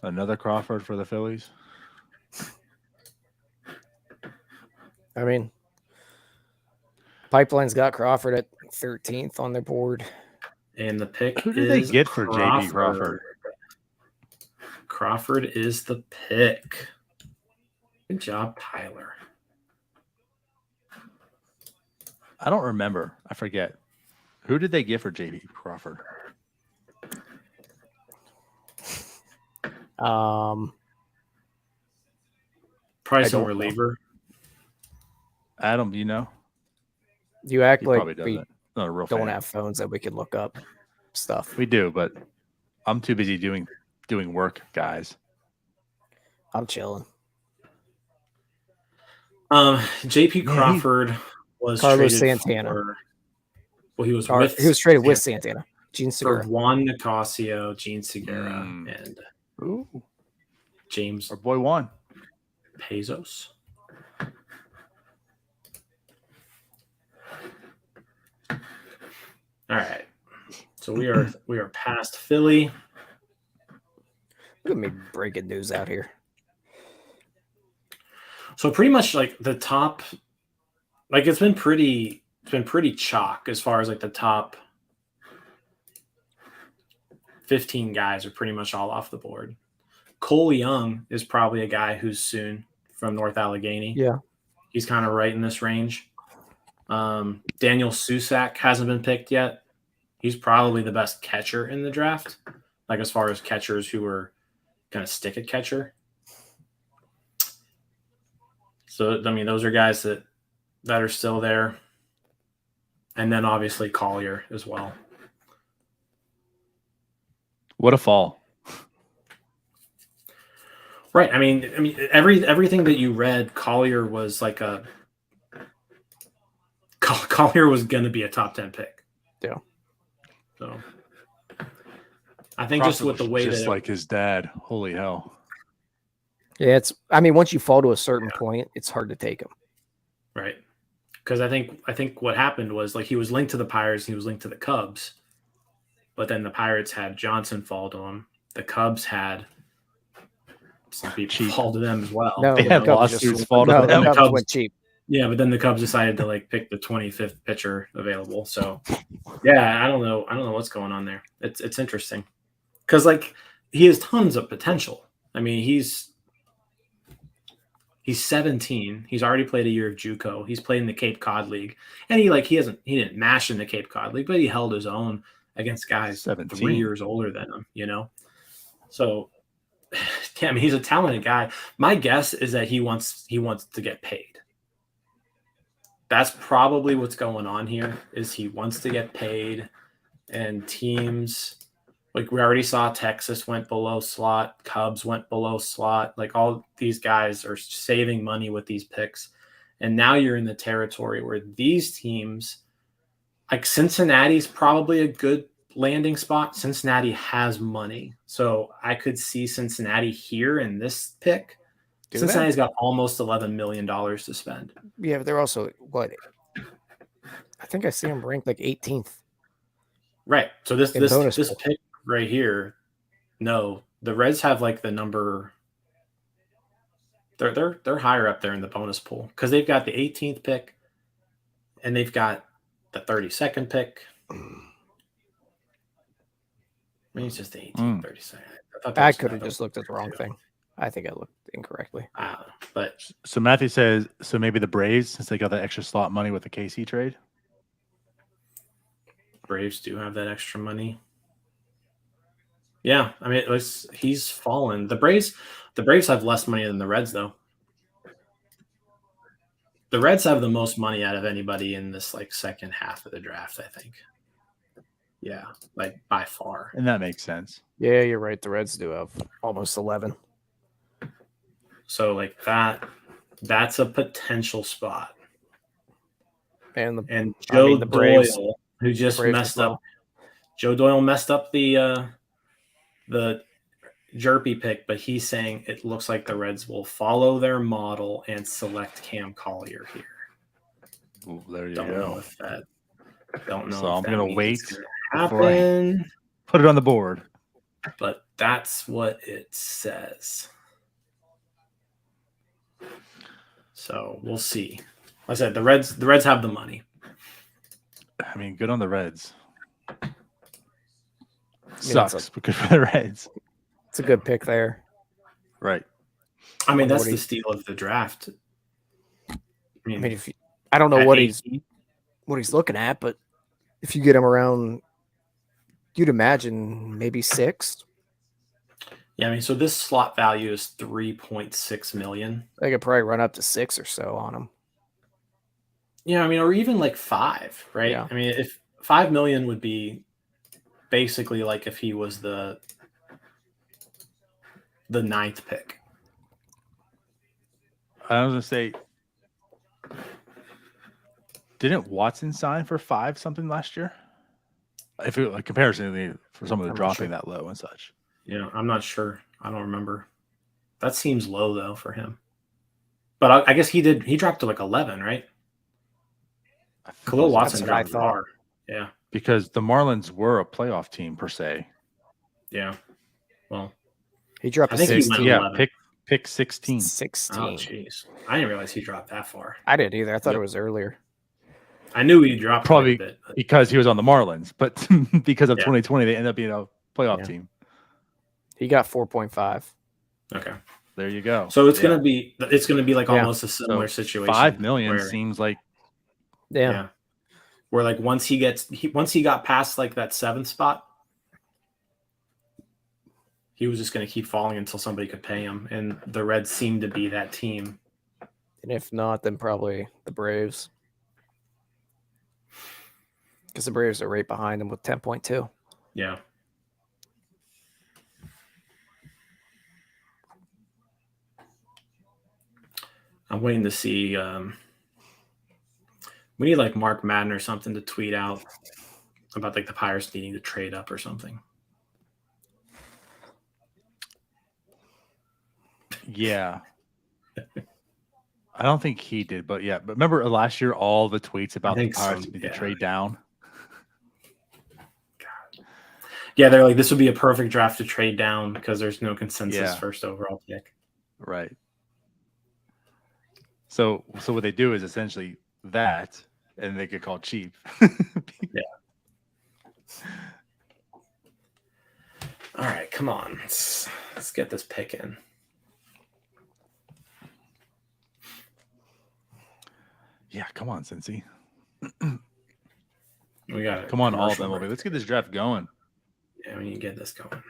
Speaker 2: Another Crawford for the Phillies.
Speaker 3: I mean, Pipeline's got Crawford at 13th on their board.
Speaker 4: And the pick
Speaker 2: Who did they
Speaker 4: is
Speaker 2: get for JP Crawford?
Speaker 4: Crawford is the pick. Good job, Tyler.
Speaker 2: I don't remember. I forget. Who did they get for JP Crawford?
Speaker 4: Probably
Speaker 3: I
Speaker 4: some
Speaker 3: don't
Speaker 4: reliever.
Speaker 2: Adam, do you know?
Speaker 3: You act
Speaker 2: He
Speaker 3: like
Speaker 2: probably doesn't.
Speaker 3: we
Speaker 2: Not a real
Speaker 3: don't
Speaker 2: fan.
Speaker 3: have phones that we can look up stuff.
Speaker 2: We do, but I'm too busy doing work, guys.
Speaker 3: I'm chilling.
Speaker 4: JP Crawford was
Speaker 3: Carlos
Speaker 4: traded
Speaker 3: Santana.
Speaker 4: He was
Speaker 3: traded with Santana. Gene
Speaker 4: for
Speaker 3: Segura.
Speaker 4: Juan Nicasio, Gene Segura, and
Speaker 2: Ooh,
Speaker 4: James
Speaker 2: our boy won.
Speaker 4: Bezos. All right. So we are past Philly.
Speaker 3: Look at me breaking news out here.
Speaker 4: So pretty much like the top, like it's been pretty chalk as far as like the top 15 guys are pretty much all off the board. Cole Young is probably a guy who's soon from North Allegheny.
Speaker 3: Yeah.
Speaker 4: He's kind of right in this range. Daniel Susak hasn't been picked yet. He's probably the best catcher in the draft, like as far as catchers who are going to stick at catcher. So, I mean, those are guys that are still there. And then obviously Collier as well.
Speaker 2: What a fall.
Speaker 4: Right. I mean, everything that you read, Collier was like Collier was going to be a top 10 pick.
Speaker 3: Yeah.
Speaker 4: So I think just with the way
Speaker 2: just
Speaker 4: that
Speaker 2: like his dad. Holy hell.
Speaker 3: Yeah, once you fall to a certain point, it's hard to take him.
Speaker 4: right. Because I think what happened was like he was linked to the Pirates, and he was linked to the Cubs, but then the Pirates had Johnson fall to him. The Cubs had some people fall to them as well.
Speaker 3: No,
Speaker 2: They
Speaker 3: the
Speaker 2: had
Speaker 3: Cubs
Speaker 2: lawsuits
Speaker 3: just-
Speaker 2: fall to
Speaker 3: no,
Speaker 2: them.
Speaker 3: the
Speaker 4: The
Speaker 3: Cubs
Speaker 4: Cubs-
Speaker 3: went cheap.
Speaker 4: Yeah, but then the Cubs decided to like pick the 25th pitcher available. So yeah, I don't know what's going on there. It's interesting because like he has tons of potential. I mean, he's 17. He's already played a year of JUCO. He's played in the Cape Cod League, and he didn't mash in the Cape Cod League, but he held his own against guys
Speaker 2: 17.
Speaker 4: 3 years older than him. You know, so yeah, I mean, he's a talented guy. My guess is that he wants to get paid. That's probably what's going on here. Is he wants to get paid, and teams. Like we already saw Texas went below slot, Cubs went below slot. Like all these guys are saving money with these picks. And now you're in the territory where these teams, like Cincinnati's probably a good landing spot. Cincinnati has money. So I could see Cincinnati here in this pick. Cincinnati's got almost $11 million to spend.
Speaker 3: Yeah, but they're also what? I think I see them ranked like 18th.
Speaker 4: Right. So this
Speaker 3: bonus pool.
Speaker 4: pick right here, no, the Reds have like the number. They're higher up there in the bonus pool because they've got the 18th pick, and they've got the 32nd pick. Maybe it's just the 18th, 32nd.
Speaker 3: I could have just looked at the wrong thing. I think I looked incorrectly.
Speaker 4: But
Speaker 2: So Matthew says, so maybe the Braves, since they got that extra slot money with the KC trade.
Speaker 4: Braves do have that extra money. Yeah, I mean, he's fallen. The Braves have less money than the Reds, though. The Reds have the most money out of anybody in this like second half of the draft, I think. Yeah, like by far.
Speaker 2: And that makes sense.
Speaker 3: Yeah, you're right. The Reds do have almost 11.
Speaker 4: So like that's a potential spot.
Speaker 3: And
Speaker 4: Joe
Speaker 3: the Braves,
Speaker 4: Doyle, who just
Speaker 3: Braves
Speaker 4: messed
Speaker 3: as well.
Speaker 4: up Joe Doyle messed up the Jerpy pick, but he's saying it looks like the Reds will follow their model and select Cam Collier here.
Speaker 2: Ooh, there you
Speaker 4: Don't
Speaker 2: go.
Speaker 4: know if that. Don't know.
Speaker 2: So
Speaker 4: if
Speaker 2: I'm
Speaker 4: that
Speaker 2: gonna
Speaker 4: means
Speaker 2: wait
Speaker 4: it's gonna
Speaker 2: before I
Speaker 4: happen,
Speaker 2: put it on the board.
Speaker 4: but that's what it says. So we'll see. Like I said, the Reds have the money.
Speaker 2: I mean, good on the Reds.
Speaker 3: it's
Speaker 2: Sucks, but good for the Reds.
Speaker 3: It's a good pick there.
Speaker 2: Right.
Speaker 4: I mean,
Speaker 3: Wonder
Speaker 4: that's
Speaker 3: what
Speaker 4: the
Speaker 3: he-
Speaker 4: steal of the draft.
Speaker 3: I mean, I don't know
Speaker 4: at
Speaker 3: what
Speaker 4: 18,
Speaker 3: he's looking at, but if you get him around, you'd imagine maybe 6.
Speaker 4: Yeah, I mean, so this slot value is $3.6 million.
Speaker 3: They could probably run up to 6 or so on him.
Speaker 4: Yeah, I mean, or even like 5, right?
Speaker 3: Yeah.
Speaker 4: I mean, if 5 million would be basically like if he was the 9th pick.
Speaker 2: I was gonna say, didn't Watson sign for 5 something last year? If it like comparison for some of the
Speaker 3: I'm not
Speaker 2: dropping
Speaker 3: sure.
Speaker 2: that low and such.
Speaker 4: Yeah, I'm not sure. I don't remember. That seems low though for him. But I guess he dropped to like 11, right?
Speaker 2: I think
Speaker 4: Khalil
Speaker 2: it was
Speaker 4: Watson
Speaker 3: what I
Speaker 4: dropped
Speaker 3: thought.
Speaker 4: far. Yeah,
Speaker 2: because the Marlins were a playoff team per se.
Speaker 4: yeah. Well,
Speaker 3: He dropped
Speaker 4: I
Speaker 3: to
Speaker 4: think he
Speaker 3: 16.
Speaker 4: went
Speaker 2: Yeah,
Speaker 4: 11.
Speaker 2: pick 16.
Speaker 3: 16.
Speaker 4: Oh, jeez. I didn't realize he dropped that far.
Speaker 3: I didn't either. I thought
Speaker 2: Yep.
Speaker 3: it was earlier.
Speaker 4: I knew he dropped
Speaker 2: Probably
Speaker 4: quite a bit. But
Speaker 2: because he was on the Marlins, but because of
Speaker 4: Yeah.
Speaker 2: 2020, they ended up being a playoff
Speaker 3: Yeah.
Speaker 2: team.
Speaker 3: He got 4.5.
Speaker 4: okay.
Speaker 2: There you go.
Speaker 4: So it's
Speaker 2: Yeah.
Speaker 4: gonna be like
Speaker 3: Yeah.
Speaker 4: almost a similar
Speaker 2: So
Speaker 4: situation.
Speaker 2: 5 million
Speaker 4: where-
Speaker 2: seems like
Speaker 3: Yeah.
Speaker 4: Where like once he got past like that 7th spot, he was just going to keep falling until somebody could pay him, and the Reds seemed to be that team.
Speaker 3: And if not, then probably the Braves. Because the Braves are right behind them with 10.2.
Speaker 4: Yeah. I'm waiting to see. We need like Mark Madden or something to tweet out about like the Pirates needing to trade up or something.
Speaker 2: yeah. I don't think he did, but yeah. But remember last year, all the tweets about the
Speaker 4: think
Speaker 2: Pirates
Speaker 4: some-
Speaker 2: need
Speaker 4: yeah.
Speaker 2: to trade down.
Speaker 4: Yeah, they're like, this would be a perfect draft to trade down because there's no consensus
Speaker 2: Yeah.
Speaker 4: first overall pick.
Speaker 2: Right. So what they do is essentially that, and they get called cheap.
Speaker 4: All right, come on. Let's get this pick in.
Speaker 2: Yeah, come on, Cincy.
Speaker 4: We got it.
Speaker 2: Come on, all of them.
Speaker 4: Commercial break.
Speaker 2: Let's get this draft going.
Speaker 4: Yeah, we need to get this going.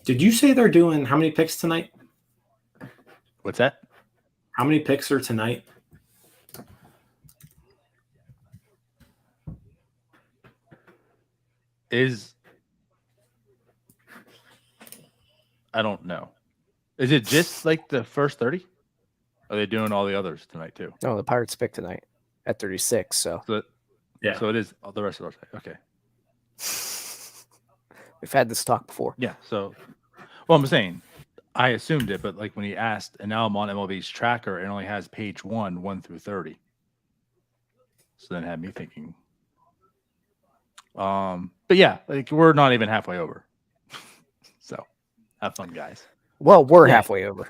Speaker 4: Did you say they're doing how many picks tonight?
Speaker 2: What's that?
Speaker 4: How many picks are tonight?
Speaker 2: I don't know. Is it just like the first 30? Are they doing all the others tonight too?
Speaker 3: No, the Pirates pick tonight at 36. So
Speaker 4: Yeah.
Speaker 2: So it is the rest of those. Okay.
Speaker 3: we've had this talk before.
Speaker 2: Yeah. So, well, I'm saying I assumed it, but like when he asked, and now I'm on MLB's tracker, it only has page 1 through 30. So then it had me thinking. But yeah, like we're not even halfway over. So have fun, guys.
Speaker 3: Well, we're
Speaker 4: Yeah.
Speaker 3: halfway over.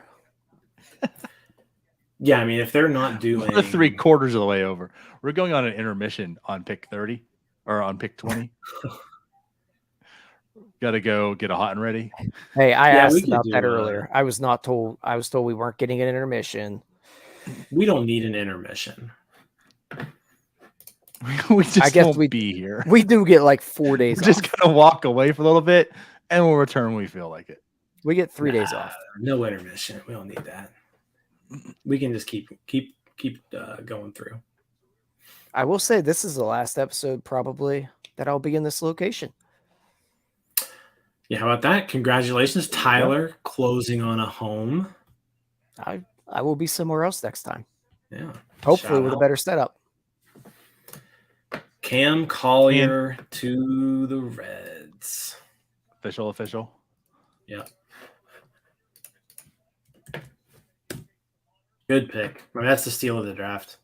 Speaker 4: Yeah, I mean, if they're not doing
Speaker 2: We're 3/4 of the way over. We're going on an intermission on pick 30 or on pick 20. Got to go get a hot and ready.
Speaker 3: Hey, I
Speaker 4: Yeah, we
Speaker 3: asked
Speaker 4: could
Speaker 3: about
Speaker 4: do,
Speaker 3: that earlier. I was told we weren't getting an intermission.
Speaker 4: we don't need an intermission.
Speaker 2: We just
Speaker 3: I guess
Speaker 2: won't
Speaker 3: we-
Speaker 2: be here.
Speaker 3: We do get like 4 days
Speaker 2: We're just
Speaker 3: off.
Speaker 2: gonna walk away for a little bit, and we'll return when we feel like it.
Speaker 3: We get 3 days off.
Speaker 4: No intermission. We don't need that. We can just keep going through.
Speaker 3: I will say this is the last episode probably that I'll be in this location.
Speaker 4: Yeah, how about that? Congratulations, Tyler, closing on a home.
Speaker 3: I will be somewhere else next time.
Speaker 4: Yeah.
Speaker 3: Hopefully
Speaker 4: Shout
Speaker 3: with a
Speaker 4: out.
Speaker 3: better setup.
Speaker 4: Cam Collier to the Reds.
Speaker 2: Official.
Speaker 4: Yeah. Good pick. I mean, that's the steal of the draft.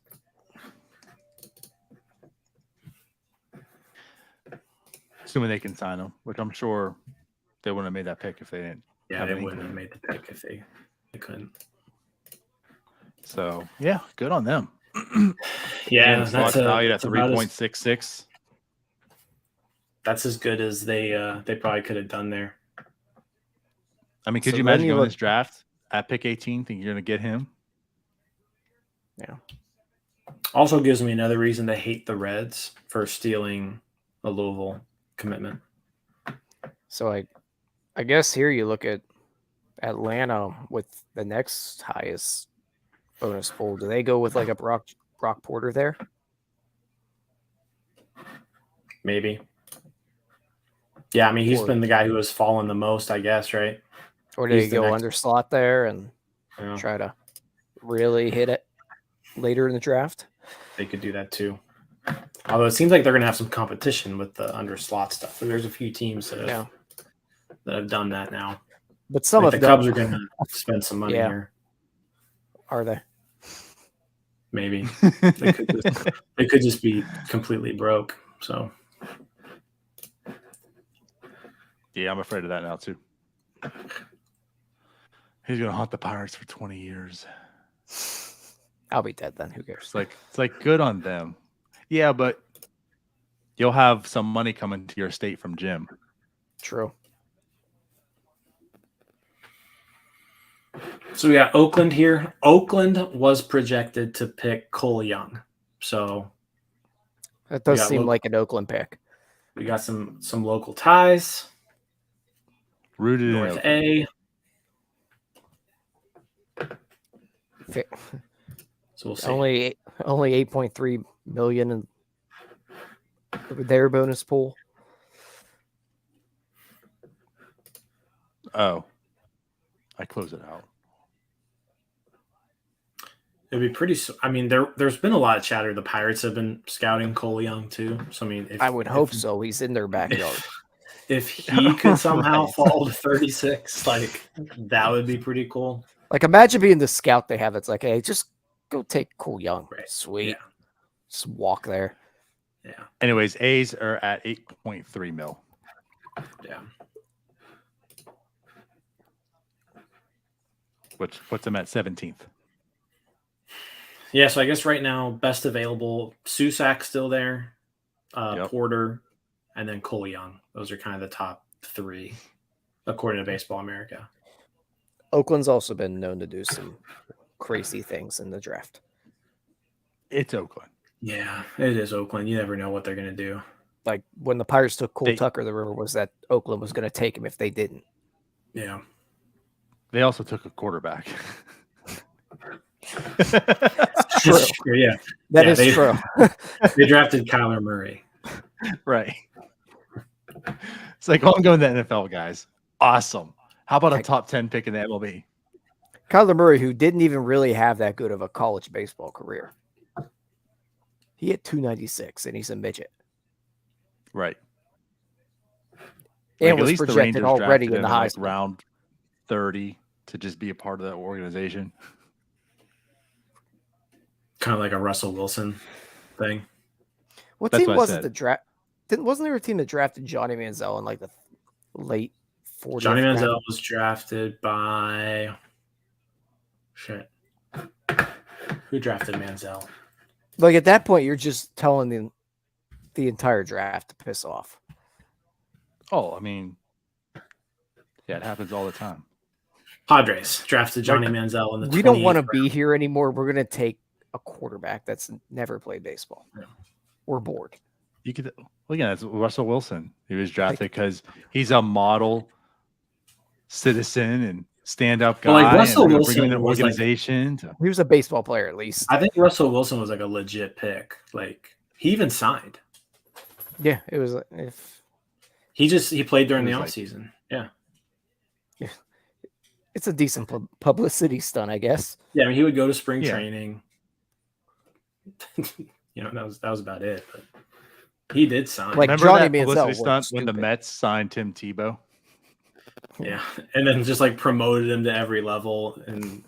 Speaker 2: Assuming they can sign him, which I'm sure they wouldn't have made that pick if they didn't.
Speaker 4: Yeah, they wouldn't have made the pick if they couldn't.
Speaker 2: So yeah, good on them.
Speaker 4: Yeah,
Speaker 2: Slot's
Speaker 4: that's
Speaker 2: valued at
Speaker 4: that's about as-
Speaker 2: 3.66.
Speaker 4: That's as good as they probably could have done there.
Speaker 2: I mean, could
Speaker 3: So
Speaker 2: you
Speaker 3: then
Speaker 2: imagine
Speaker 3: you
Speaker 2: going
Speaker 3: look-
Speaker 2: this draft at pick 18? Think you're going to get him?
Speaker 3: Yeah.
Speaker 4: Also gives me another reason to hate the Reds for stealing a Louisville commitment.
Speaker 3: So I guess here you look at Atlanta with the next highest bonus pool. Do they go with like a Brock Porter there?
Speaker 4: Maybe. Yeah, I mean, he's
Speaker 3: Or-
Speaker 4: been the guy who has fallen the most, I guess, right?
Speaker 3: Or do they
Speaker 4: He's the
Speaker 3: go
Speaker 4: next-
Speaker 3: under slot there and
Speaker 4: Yeah,
Speaker 3: try to really hit it later in the draft?
Speaker 4: they could do that too. Although it seems like they're going to have some competition with the under slot stuff. There's a few teams that have done that now.
Speaker 3: But some
Speaker 4: Like
Speaker 3: of
Speaker 4: the
Speaker 3: them
Speaker 4: Cubs are going to spend some money
Speaker 3: Yeah.
Speaker 4: here.
Speaker 3: are they?
Speaker 4: Maybe they could just be completely broke. So
Speaker 2: Yeah, I'm afraid of that now too. He's going to haunt the Pirates for 20 years.
Speaker 3: I'll be dead then. Who cares?
Speaker 2: It's like good on them. Yeah, but you'll have some money coming to your estate from Jim.
Speaker 3: True.
Speaker 4: So we got Oakland here. Oakland was projected to pick Cole Young. So
Speaker 3: That does
Speaker 4: Yeah,
Speaker 3: seem
Speaker 4: look-
Speaker 3: like an Oakland pick.
Speaker 4: we got some local ties.
Speaker 2: Rooted in
Speaker 4: North
Speaker 2: Oakland.
Speaker 4: A.
Speaker 3: Fi-
Speaker 4: So we'll see.
Speaker 3: Only 8.3 million in their bonus pool.
Speaker 2: Oh, I close it out.
Speaker 4: It'd be pretty. I mean, there's been a lot of chatter. The Pirates have been scouting Cole Young too. So I mean, if,
Speaker 3: I would hope so. He's in their backyard.
Speaker 4: if he could somehow
Speaker 2: Right.
Speaker 4: fall to 36, like that would be pretty cool.
Speaker 3: Like, imagine being the scout they have. It's like, hey, just go take Cole Young.
Speaker 4: Right.
Speaker 3: Sweet.
Speaker 4: Yeah.
Speaker 3: Just walk there.
Speaker 4: Yeah.
Speaker 2: Anyways, A's are at 8.3 mil.
Speaker 4: Yeah.
Speaker 2: Which puts them at 17th.
Speaker 4: Yeah. So I guess right now, best available, Susak's still there,
Speaker 2: Yep.
Speaker 4: Porter, and then Cole Young. Those are kind of the top three, according to Baseball America.
Speaker 3: Oakland's also been known to do some crazy things in the draft.
Speaker 2: It's Oakland.
Speaker 4: Yeah, it is Oakland. You never know what they're going to do.
Speaker 3: Like when the Pirates took Cole
Speaker 2: They-
Speaker 3: Tucker, the rumor was that Oakland was going to take him if they didn't.
Speaker 4: Yeah.
Speaker 2: They also took a quarterback.
Speaker 3: True.
Speaker 4: Yeah.
Speaker 3: That
Speaker 4: Yeah,
Speaker 3: is
Speaker 4: they-
Speaker 3: true.
Speaker 4: They drafted Kyler Murray.
Speaker 2: Right. It's like, oh, I'm going to the NFL, guys. Awesome. How about a
Speaker 3: Heck.
Speaker 2: top 10 pick in the MLB?
Speaker 3: Kyler Murray, who didn't even really have that good of a college baseball career. He hit 296 and he's a midget.
Speaker 2: Right.
Speaker 3: And
Speaker 2: Like, at
Speaker 3: was
Speaker 2: least the
Speaker 3: projected
Speaker 2: Rangers
Speaker 3: already
Speaker 2: drafted
Speaker 3: in the
Speaker 2: him like
Speaker 3: Heisman.
Speaker 2: round 30 to just be a part of that organization.
Speaker 4: Kind of like a Russell Wilson thing.
Speaker 3: What
Speaker 2: That's
Speaker 3: team
Speaker 2: what I
Speaker 3: was it
Speaker 2: said.
Speaker 3: that draft? Wasn't there a team that drafted Johnny Manziel in like the late 40s?
Speaker 4: Johnny Manziel was drafted by who drafted Manziel?
Speaker 3: Like at that point, you're just telling the entire draft to piss off.
Speaker 2: Oh, I mean, yeah, it happens all the time.
Speaker 4: Padres drafted Johnny Manziel in the.
Speaker 3: We don't want to
Speaker 4: 28th
Speaker 3: be here anymore. We're going to take a quarterback that's never played baseball.
Speaker 4: Yeah.
Speaker 3: We're bored.
Speaker 2: You could, well, yeah, it's Russell Wilson. He was drafted because he's a model citizen and stand-up guy.
Speaker 4: Well, like,
Speaker 2: and
Speaker 4: Russell
Speaker 2: they're gonna
Speaker 4: Wilson
Speaker 2: bring him in an
Speaker 4: was, like-
Speaker 2: organization.
Speaker 3: He was a baseball player at least.
Speaker 4: I think Russell Wilson was like a legit pick. Like he even signed.
Speaker 3: Yeah, it was. If
Speaker 4: He played during the
Speaker 2: It was like-
Speaker 4: offseason. Yeah.
Speaker 3: it's a decent publicity stunt, I guess.
Speaker 4: Yeah, I mean he would go to spring
Speaker 2: Yeah.
Speaker 4: training. That was about it. But He did sign.
Speaker 3: Like,
Speaker 2: Remember
Speaker 3: Johnny
Speaker 2: that
Speaker 3: Manziel
Speaker 2: publicity
Speaker 3: was
Speaker 2: stunt when the
Speaker 3: stupid.
Speaker 2: Mets signed Tim Tebow?
Speaker 4: Yeah, and then just like promoted him to every level. And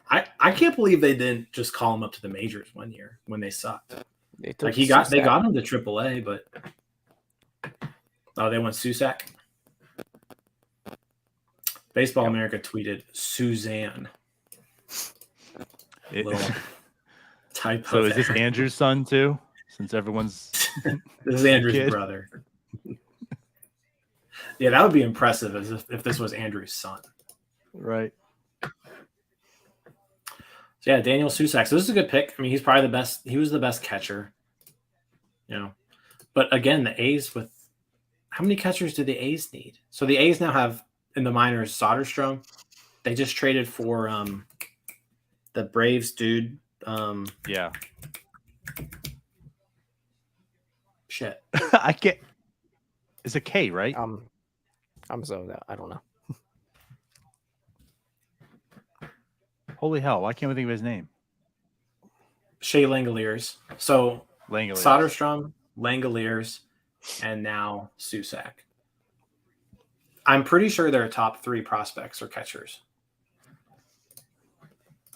Speaker 4: I can't believe they didn't just call him up to the majors one year when they sucked.
Speaker 3: They
Speaker 4: Like
Speaker 3: took
Speaker 4: they
Speaker 3: Susak.
Speaker 4: got him to AAA, but they went Susak. Baseball America tweeted Suzanne. Little typo.
Speaker 2: So is this
Speaker 4: there.
Speaker 2: Andrew's son too? Since everyone's
Speaker 4: This is Andrew's
Speaker 2: kid?
Speaker 4: brother. Yeah, that would be impressive as if this was Andrew's son.
Speaker 2: right.
Speaker 4: So yeah, Daniel Susak. So this is a good pick. I mean, he's probably the best. He was the best catcher. But again, the A's with how many catchers do the A's need? So the A's now have in the minors Soderstrom. They just traded for the Braves dude.
Speaker 2: Yeah.
Speaker 4: Shit.
Speaker 2: I can't. It's a K, right?
Speaker 3: I'm so that I don't know.
Speaker 2: Holy hell! Why can't we think of his name?
Speaker 4: Shea Langoliers. So
Speaker 2: Langley.
Speaker 4: Soderstrom, Langoliers, and now Susak. I'm pretty sure their top 3 prospects are catchers.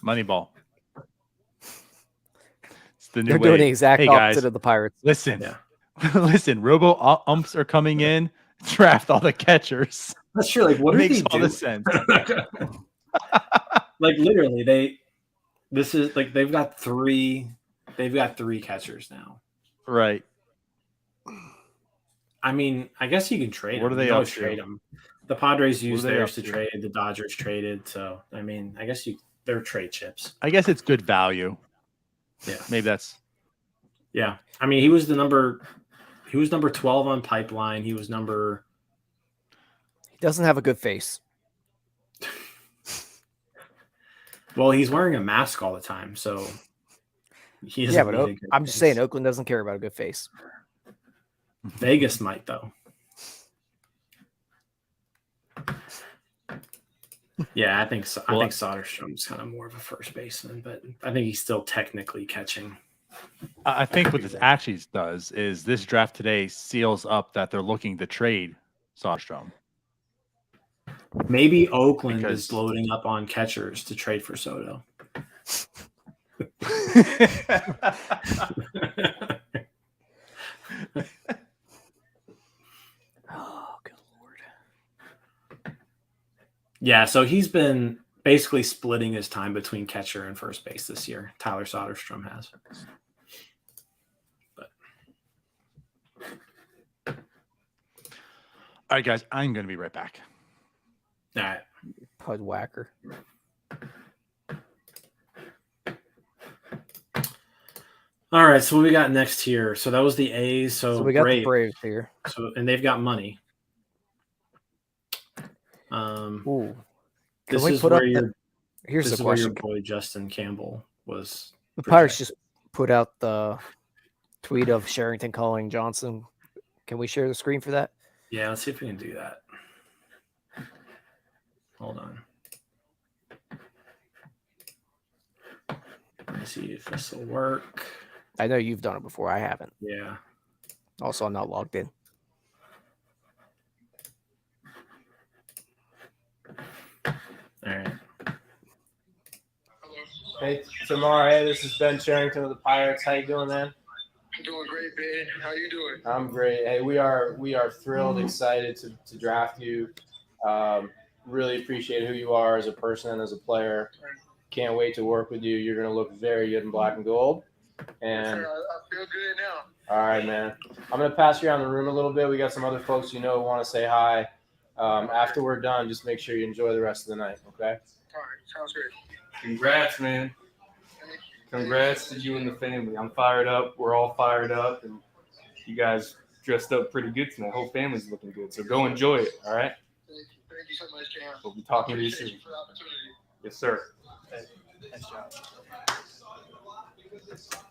Speaker 2: Moneyball. It's the new
Speaker 3: They're
Speaker 2: way.
Speaker 3: doing the exact
Speaker 2: Hey,
Speaker 3: opposite
Speaker 2: guys,
Speaker 3: of the Pirates.
Speaker 2: listen.
Speaker 4: Yeah.
Speaker 2: Listen, robo umps are coming in. Draft all the catchers.
Speaker 4: That's true. Like, what
Speaker 2: It
Speaker 4: are
Speaker 2: makes
Speaker 4: they
Speaker 2: all
Speaker 4: doing?
Speaker 2: the sense.
Speaker 4: Like literally, they've got 3 catchers now.
Speaker 2: Right.
Speaker 4: I mean, I guess you can trade
Speaker 2: What
Speaker 4: them.
Speaker 2: are they
Speaker 4: You can
Speaker 2: up
Speaker 4: always
Speaker 2: to?
Speaker 4: trade them. The Padres used
Speaker 2: are they
Speaker 4: theirs
Speaker 2: up
Speaker 4: to
Speaker 2: to?
Speaker 4: trade. The Dodgers traded. So I mean, I guess they're trade chips.
Speaker 2: I guess it's good value.
Speaker 4: Yeah.
Speaker 2: Maybe that's.
Speaker 4: Yeah. I mean, he was number 12 on Pipeline. He was number.
Speaker 3: He doesn't have a good face.
Speaker 4: Well, he's wearing a mask all the time, so he doesn't
Speaker 3: Yeah, but
Speaker 4: need a good
Speaker 3: I'm just
Speaker 4: face.
Speaker 3: saying Oakland doesn't care about a good face.
Speaker 4: Vegas might though. Yeah, I think so. I think Soderstrom's kind of more of a first baseman, but I think he's still technically catching.
Speaker 2: I think what this actually does is this draft today seals up that they're looking to trade Soderstrom.
Speaker 4: Maybe Oakland
Speaker 2: Because-
Speaker 4: is loading up on catchers to trade for Soto.
Speaker 3: Oh, good lord.
Speaker 4: Yeah, so he's been basically splitting his time between catcher and first base this year. Tyler Soderstrom has.
Speaker 2: All right, guys, I'm going to be right back.
Speaker 4: All right.
Speaker 3: Pud whacker.
Speaker 4: All right, so what we got next here? So that was the A's. So
Speaker 3: So we got
Speaker 4: Braves.
Speaker 3: the Braves here.
Speaker 4: So and they've got money.
Speaker 3: Ooh. Can
Speaker 4: This
Speaker 3: we
Speaker 4: is
Speaker 3: put
Speaker 4: where
Speaker 3: up
Speaker 4: your
Speaker 3: Here's
Speaker 4: this
Speaker 3: the
Speaker 4: is where your
Speaker 3: question.
Speaker 4: boy Justin Campbell was.
Speaker 3: The Pirates
Speaker 4: projected.
Speaker 3: just put out the tweet of Sherrington calling Johnson. Can we share the screen for that?
Speaker 4: Yeah, let's see if we can do that. Hold on. Let me see if this will work.
Speaker 3: I know you've done it before. I haven't.
Speaker 4: Yeah.
Speaker 3: Also, I'm not logged in.
Speaker 4: All right.
Speaker 5: Hey, Termarr, hey, this is Ben Sherrington of the Pirates. How you doing, man?
Speaker 1: I'm doing great, Ben. How you doing?
Speaker 5: I'm great. Hey, we are thrilled, excited to draft you. Really appreciate who you are as a person and as a player. Can't wait to work with you. You're going to look very good in black and gold. And
Speaker 1: I feel good now.
Speaker 5: all right, man. I'm going to pass you around the room a little bit. We got some other folks who want to say hi. After we're done, just make sure you enjoy the rest of the night, okay?
Speaker 1: All right, sounds great.
Speaker 6: Congrats, man. Congrats to you and the family. I'm fired up. We're all fired up. And you guys dressed up pretty good tonight. Whole family's looking good. So go enjoy it, all right?
Speaker 1: Thank you so much, Cam.
Speaker 6: We'll be talking to you
Speaker 1: Appreciate
Speaker 6: soon.
Speaker 1: you for the opportunity.
Speaker 6: Yes, sir.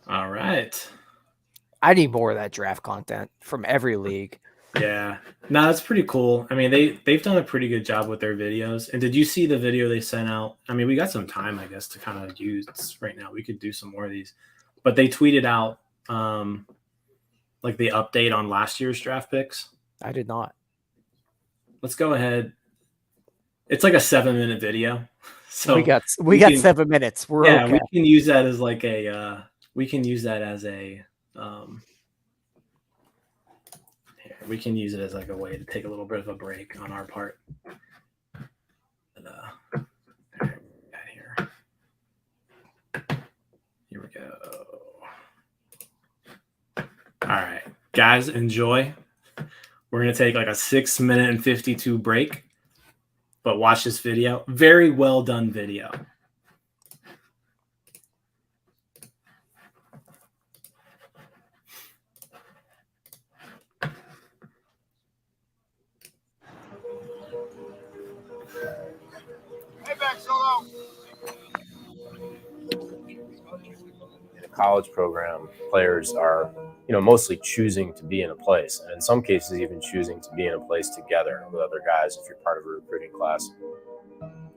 Speaker 4: All right.
Speaker 3: I need more of that draft content from every league.
Speaker 4: Yeah. No, that's pretty cool. I mean, they've done a pretty good job with their videos. And did you see the video they sent out? I mean, we got some time, I guess, to kind of use right now. We could do some more of these. But they tweeted out like the update on last year's draft picks?
Speaker 3: I did not.
Speaker 4: Let's go ahead. It's like a 7-minute video. So
Speaker 3: we got
Speaker 4: can,
Speaker 3: 7 minutes. We're
Speaker 4: yeah,
Speaker 3: okay.
Speaker 4: we can use that as like a we can use that as a we can use it as like a way to take a little bit of a break on our part. And, here we go. All right, guys, enjoy. We're gonna take like a 6-minute and 52 break, but watch this video. Very well done video.
Speaker 5: In a college program, players are, mostly choosing to be in a place, and in some cases even choosing to be in a place together with other guys if you're part of a recruiting class.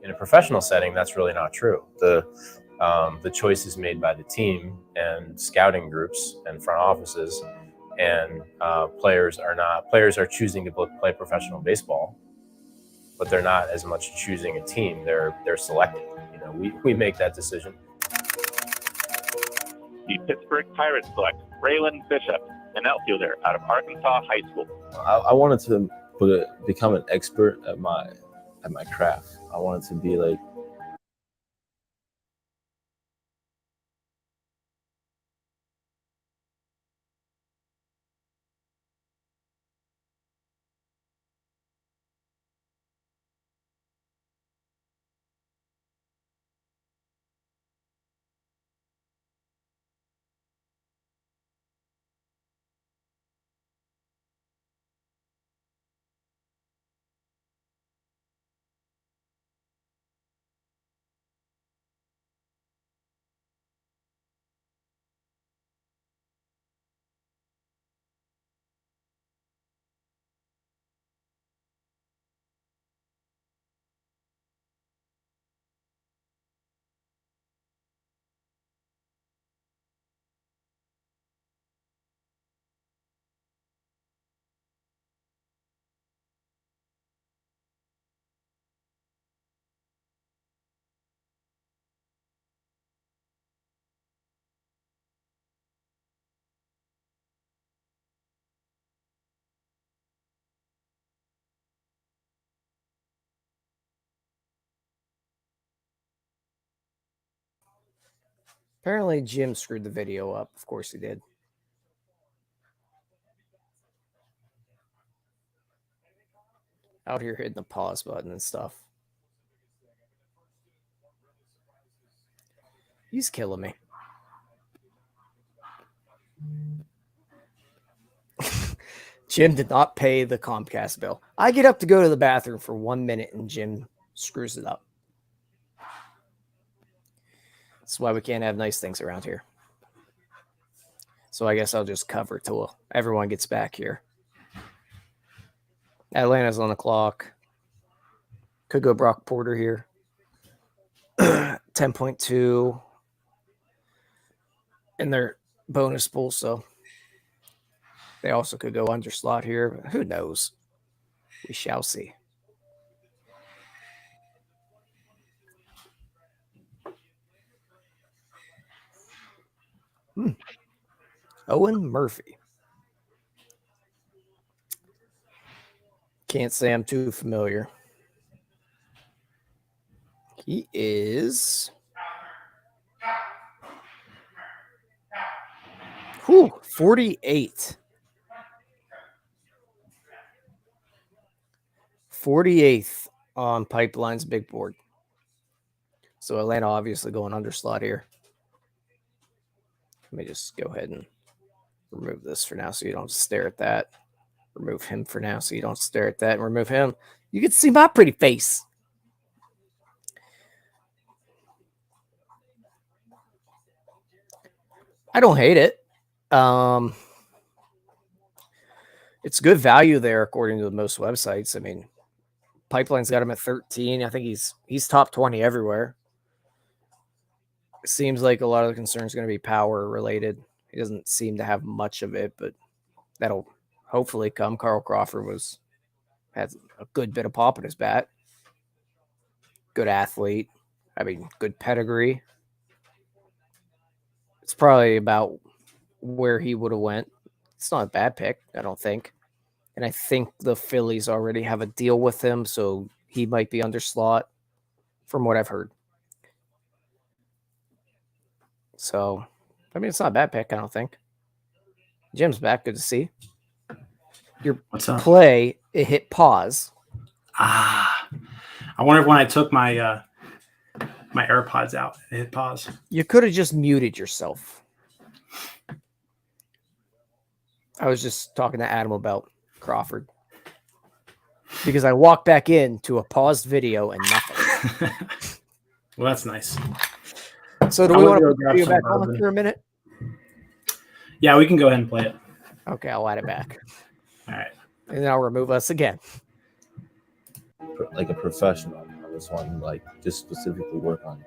Speaker 5: In a professional setting, that's really not true. The choice is made by the team and scouting groups and front offices, and players are choosing to play professional baseball, but they're not as much choosing a team. They're selecting. We make that decision.
Speaker 7: The Pittsburgh Pirates select Braylon Bishop, an outfielder out of Arkansas High School.
Speaker 8: I wanted to become an expert at my craft. I wanted to be like
Speaker 3: Apparently, Jim screwed the video up. Of course he did. Out here hitting the pause button and stuff. He's killing me. Jim did not pay the Comcast bill. I get up to go to the bathroom for 1 minute and Jim screws it up. That's why we can't have nice things around here. So I guess I'll just cover till everyone gets back here. Atlanta's on the clock. Could go Brock Porter here. 10.2 in their bonus pool, so they also could go under slot here. But who knows? We shall see. Owen Murphy. Can't say I'm too familiar. He is 48. 48th on Pipeline's big board. So Atlanta obviously going under slot here. Let me just go ahead and remove this for now so you don't stare at that. Remove him for now so you don't stare at that. And remove him. You can see my pretty face. I don't hate it. It's good value there according to most websites. I mean, Pipeline's got him at 13. I think he's top 20 everywhere. It seems like a lot of the concern is going to be power related. He doesn't seem to have much of it, but that'll hopefully come. Carl Crawford has a good bit of pop in his bat. Good athlete. I mean, good pedigree. It's probably about where he would have went. It's not a bad pick, I don't think. And I think the Phillies already have a deal with him, so he might be under slot from what I've heard. So, I mean, it's not a bad pick, I don't think. Jim's back. Good to see. Your
Speaker 4: What's up?
Speaker 3: play, it hit pause.
Speaker 4: I wonder if when I took my my AirPods out, it hit pause.
Speaker 3: You could have just muted yourself. I was just talking to Adam about Crawford because I walked back into a paused video and nothing.
Speaker 4: Well, that's nice.
Speaker 3: So do we want to put you back on for a minute?
Speaker 4: Yeah, we can go ahead and play it.
Speaker 3: Okay, I'll add it back.
Speaker 4: All right.
Speaker 3: And then I'll remove us again.
Speaker 8: Like a professional, I just want to like just specifically work on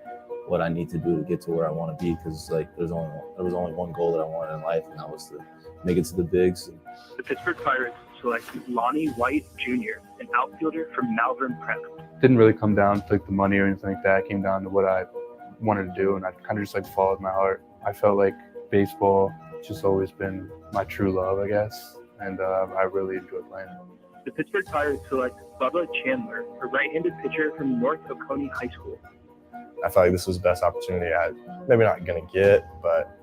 Speaker 8: what I need to do to get to where I want to be, because like there was only one goal that I wanted in life, and that was to make it to the bigs.
Speaker 9: The Pittsburgh Pirates select Lonnie White Jr., an outfielder from Malvern Prep.
Speaker 6: Didn't really come down to like the money or anything like that. It came down to what I wanted to do, and I kind of just like followed my heart. I felt like baseball just always been my true love, I guess, and I really enjoyed playing.
Speaker 9: The Pittsburgh Pirates select Bubba Chandler, a right-handed pitcher from North Oconee High School.
Speaker 10: I felt like this was the best opportunity maybe not going to get, but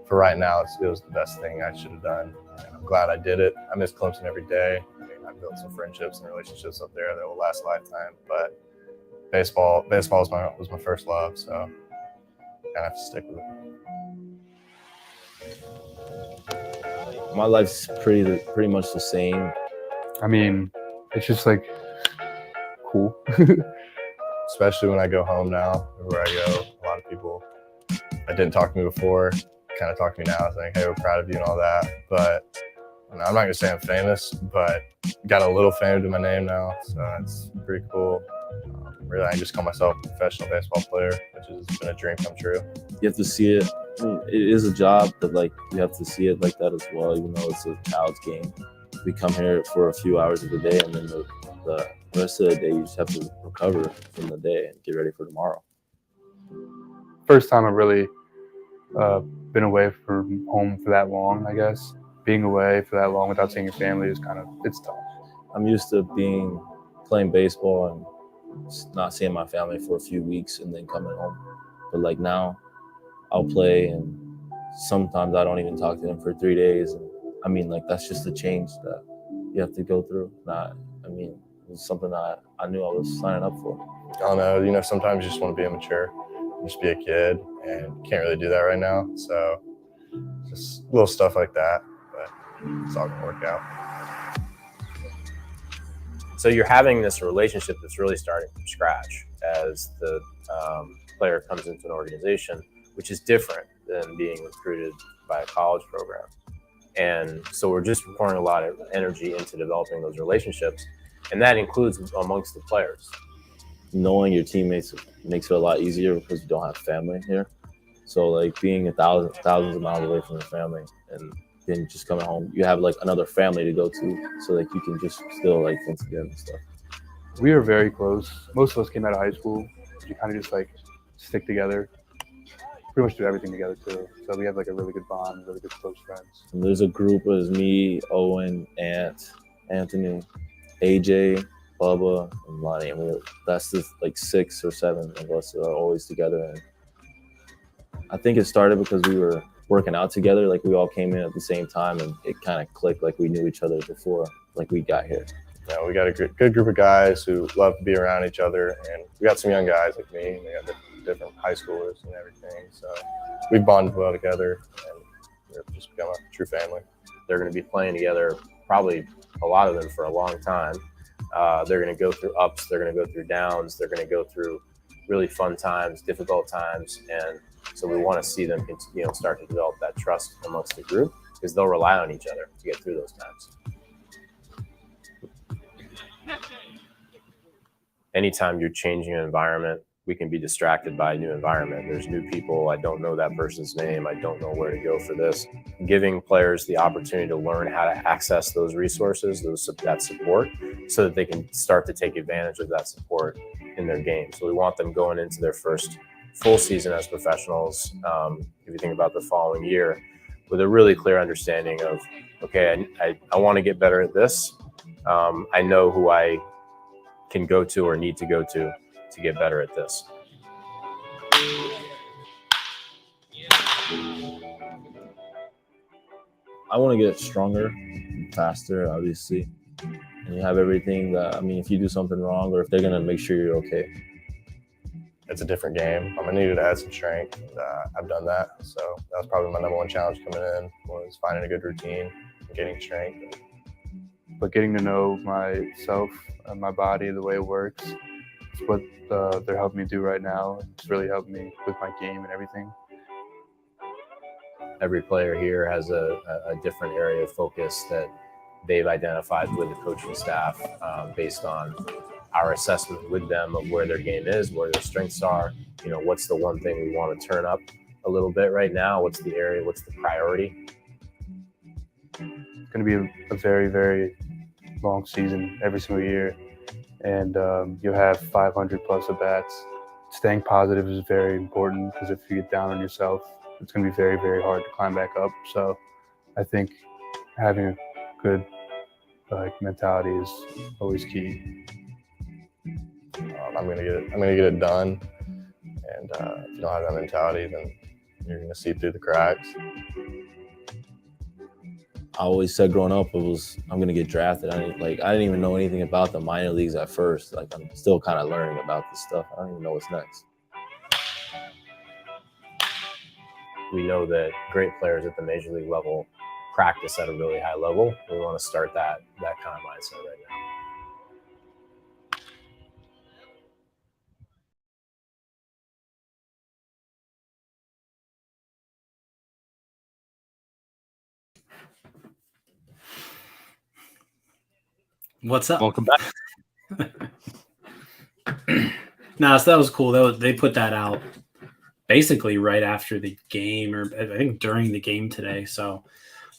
Speaker 10: for right now, it was the best thing I should have done. And I'm glad I did it. I miss Clemson every day. I mean, I built some friendships and relationships up there that will last a lifetime. But baseball was my first love, so I have to stick with it.
Speaker 8: My life's pretty much the same.
Speaker 6: I mean, it's just like cool.
Speaker 10: Especially when I go home now, where I go, a lot of people that didn't talk to me before kind of talk to me now, saying, hey, we're proud of you and all that. But I'm not going to say I'm famous, but got a little fame to my name now, so that's pretty cool. Really, I just call myself a professional baseball player, which has been a dream come true.
Speaker 8: You have to see it. I mean, it is a job, but like you have to see it like that as well, even though it's a child's game. We come here for a few hours of the day, and then the rest of the day you just have to recover from the day and get ready for tomorrow.
Speaker 6: First time I've really been away from home for that long, I guess. Being away for that long without seeing your family is it's tough.
Speaker 8: I'm used to playing baseball and not seeing my family for a few weeks and then coming home. But like now, I'll play and sometimes I don't even talk to them for 3 days. And I mean, like that's just a change that you have to go through. It's something that I knew I was signing up for.
Speaker 10: I don't know, sometimes you just want to be immature, just be a kid, and can't really do that right now. So just little stuff like that, but it's all gonna work out.
Speaker 11: So you're having this relationship that's really starting from scratch as the player comes into an organization, which is different than being recruited by a college program. And so we're just pouring a lot of energy into developing those relationships. And that includes amongst the players.
Speaker 8: Knowing your teammates makes it a lot easier because you don't have family here. So like being thousands of miles away from your family and then just coming home, you have like another family to go to, so like you can just still like think together and stuff.
Speaker 6: We are very close. Most of us came out of high school. You kind of just like stick together. Pretty much do everything together too. So we have like a really good bond, really good close friends.
Speaker 8: And there's a group of me, Owen, Ant, Anthony, AJ, Bubba, and Lonnie. And that's just like 6 or 7 of us that are always together. And I think it started because we were working out together. Like we all came in at the same time and it kind of clicked like we knew each other before like we got here.
Speaker 10: Yeah, we got a good group of guys who love to be around each other, and we got some young guys like me, and we got different high schoolers and everything. So we bonded well together, and we've just become a true family.
Speaker 11: They're going to be playing together, probably a lot of them for a long time. They're going to go through ups, they're going to go through downs, they're going to go through really fun times, difficult times, and so we want to see them start to develop that trust amongst the group because they'll rely on each other to get through those times. Anytime you're changing an environment, we can be distracted by a new environment. There's new people. I don't know that person's name. I don't know where to go for this. Giving players the opportunity to learn how to access those resources, that support, so that they can start to take advantage of that support in their game. So we want them going into their first full season as professionals, if you think about the following year, with a really clear understanding of, okay, I want to get better at this. I know who I can go to or need to go to get better at this.
Speaker 8: I want to get stronger, faster, obviously. And you have everything that, I mean, if you do something wrong or if they're going to make sure you're okay.
Speaker 10: It's a different game. I'm gonna need to add some strength. I've done that, so that was probably my number one challenge coming in, was finding a good routine, and getting strength.
Speaker 6: But getting to know myself and my body, the way it works, it's what they're helping me do right now. It's really helped me with my game and everything.
Speaker 11: Every player here has a different area of focus that they've identified with the coaching staff based on our assessment with them of where their game is, where their strengths are. You know, what's the one thing we want to turn up a little bit right now? What's the area? What's the priority?
Speaker 6: It's going to be a very, very long season every single year. And you'll have 500 plus at bats. Staying positive is very important, because if you get down on yourself, it's going to be very, very hard to climb back up. So I think having a good mentality is always key.
Speaker 10: I'm gonna get it done. And if you don't have that mentality, then you're gonna see through the cracks.
Speaker 8: I always said growing up, I'm going to get drafted. I didn't even know anything about the minor leagues at first. Like, I'm still kind of learning about this stuff. I don't even know what's next.
Speaker 11: We know that great players at the major league level practice at a really high level. We want to start that kind of mindset right now.
Speaker 4: What's up?
Speaker 2: Welcome back.
Speaker 4: No, so that was cool. They put that out basically right after the game, or I think during the game today. So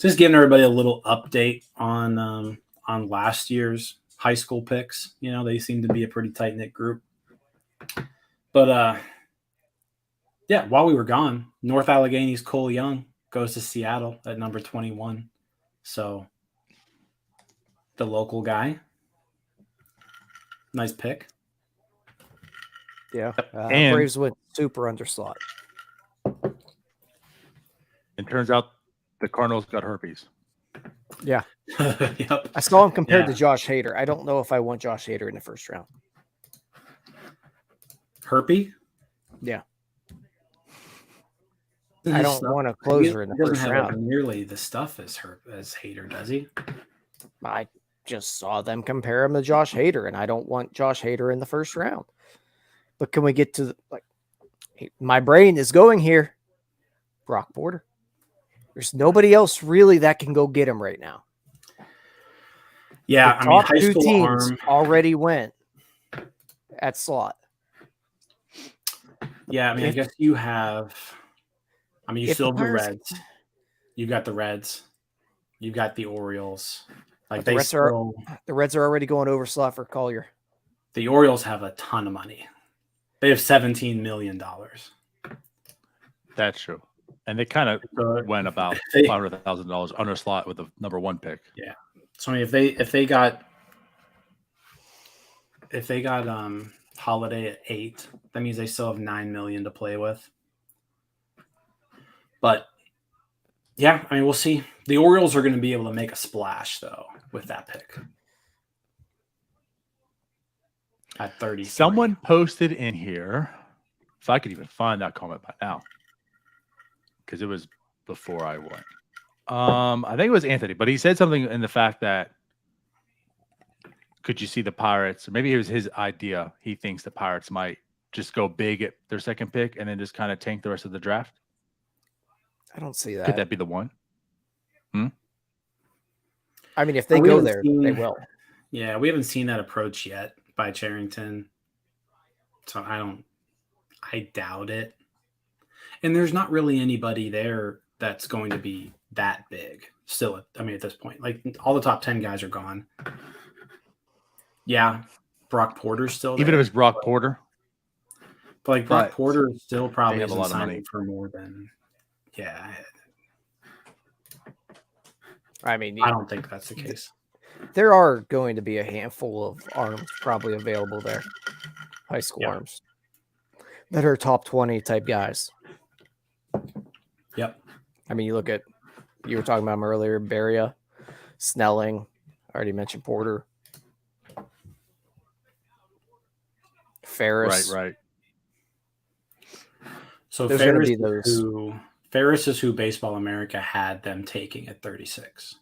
Speaker 4: just giving everybody a little update on last year's high school picks. You know, they seem to be a pretty tight knit group. But yeah, while we were gone, North Allegheny's Cole Young goes to Seattle at number 21. So the local guy, nice pick.
Speaker 3: Yeah,
Speaker 2: And-
Speaker 3: Braves went super underslot.
Speaker 2: It turns out the Cardinals got herpes.
Speaker 3: Yeah,
Speaker 4: Yep.
Speaker 3: I saw him compared
Speaker 4: Yeah.
Speaker 3: to Josh Hader. I don't know if I want Josh Hader in the first round.
Speaker 4: Herpy?
Speaker 3: Yeah. I don't want a closer in the
Speaker 4: He doesn't
Speaker 3: first
Speaker 4: have
Speaker 3: round.
Speaker 4: nearly the stuff as Hader, does he?
Speaker 3: I just saw them compare him to Josh Hader, and I don't want Josh Hader in the first round. But can we get to my brain is going here? Brock Porter. There's nobody else really that can go get him right now.
Speaker 4: Yeah,
Speaker 3: The
Speaker 4: I mean,
Speaker 3: top
Speaker 4: high
Speaker 3: two
Speaker 4: school
Speaker 3: teams
Speaker 4: arm.
Speaker 3: already went at slot.
Speaker 4: Yeah, I mean, I guess you have. I mean, you
Speaker 3: If
Speaker 4: still have
Speaker 3: the
Speaker 4: the
Speaker 3: Pirates-
Speaker 4: Reds. You got the Reds. You got the Orioles. Like
Speaker 3: But the
Speaker 4: they
Speaker 3: Reds
Speaker 4: still,
Speaker 3: The Reds are already going over slot for Collier.
Speaker 4: the Orioles have a ton of money. They have $17 million.
Speaker 2: That's true. And they kind of
Speaker 4: So
Speaker 2: went about
Speaker 4: they-
Speaker 2: $500,000 under slot with the number one pick.
Speaker 4: Yeah. So I mean, if they got Holiday at 8, that means they still have $9 million to play with. But yeah, I mean, we'll see. The Orioles are going to be able to make a splash though with that pick at 30.
Speaker 2: Someone posted in here, if I could even find that comment by now, because it was before I went. I think it was Anthony, but he said something in the fact that could you see the Pirates, or maybe it was his idea. He thinks the Pirates might just go big at their second pick and then just kind of tank the rest of the draft.
Speaker 3: I don't see that.
Speaker 2: Could that be the one?
Speaker 3: I mean, if they
Speaker 4: We
Speaker 3: go
Speaker 4: haven't
Speaker 3: there,
Speaker 4: seen-
Speaker 3: they will.
Speaker 4: Yeah, we haven't seen that approach yet by Charrington. So I don't I doubt it. And there's not really anybody there that's going to be that big still. I mean, at this point, like all the top 10 guys are gone. Yeah. Brock Porter's still there.
Speaker 2: Even if it's Brock Porter.
Speaker 4: But like Brock
Speaker 2: But
Speaker 4: Porter still probably
Speaker 2: have a
Speaker 4: isn't
Speaker 2: lot of
Speaker 4: signing
Speaker 2: money.
Speaker 4: for more than, yeah.
Speaker 3: I mean,
Speaker 4: I don't think that's the case.
Speaker 3: there are going to be a handful of arms probably available there, high school arms, that are top 20 type guys.
Speaker 4: Yep.
Speaker 3: I mean, you look at, you were talking about him earlier, Beria, Snelling, I already mentioned Porter, Ferris.
Speaker 2: Right.
Speaker 4: So
Speaker 3: There's gonna
Speaker 4: Ferris,
Speaker 3: be those.
Speaker 4: Ferris is who Baseball America had them taking at 36.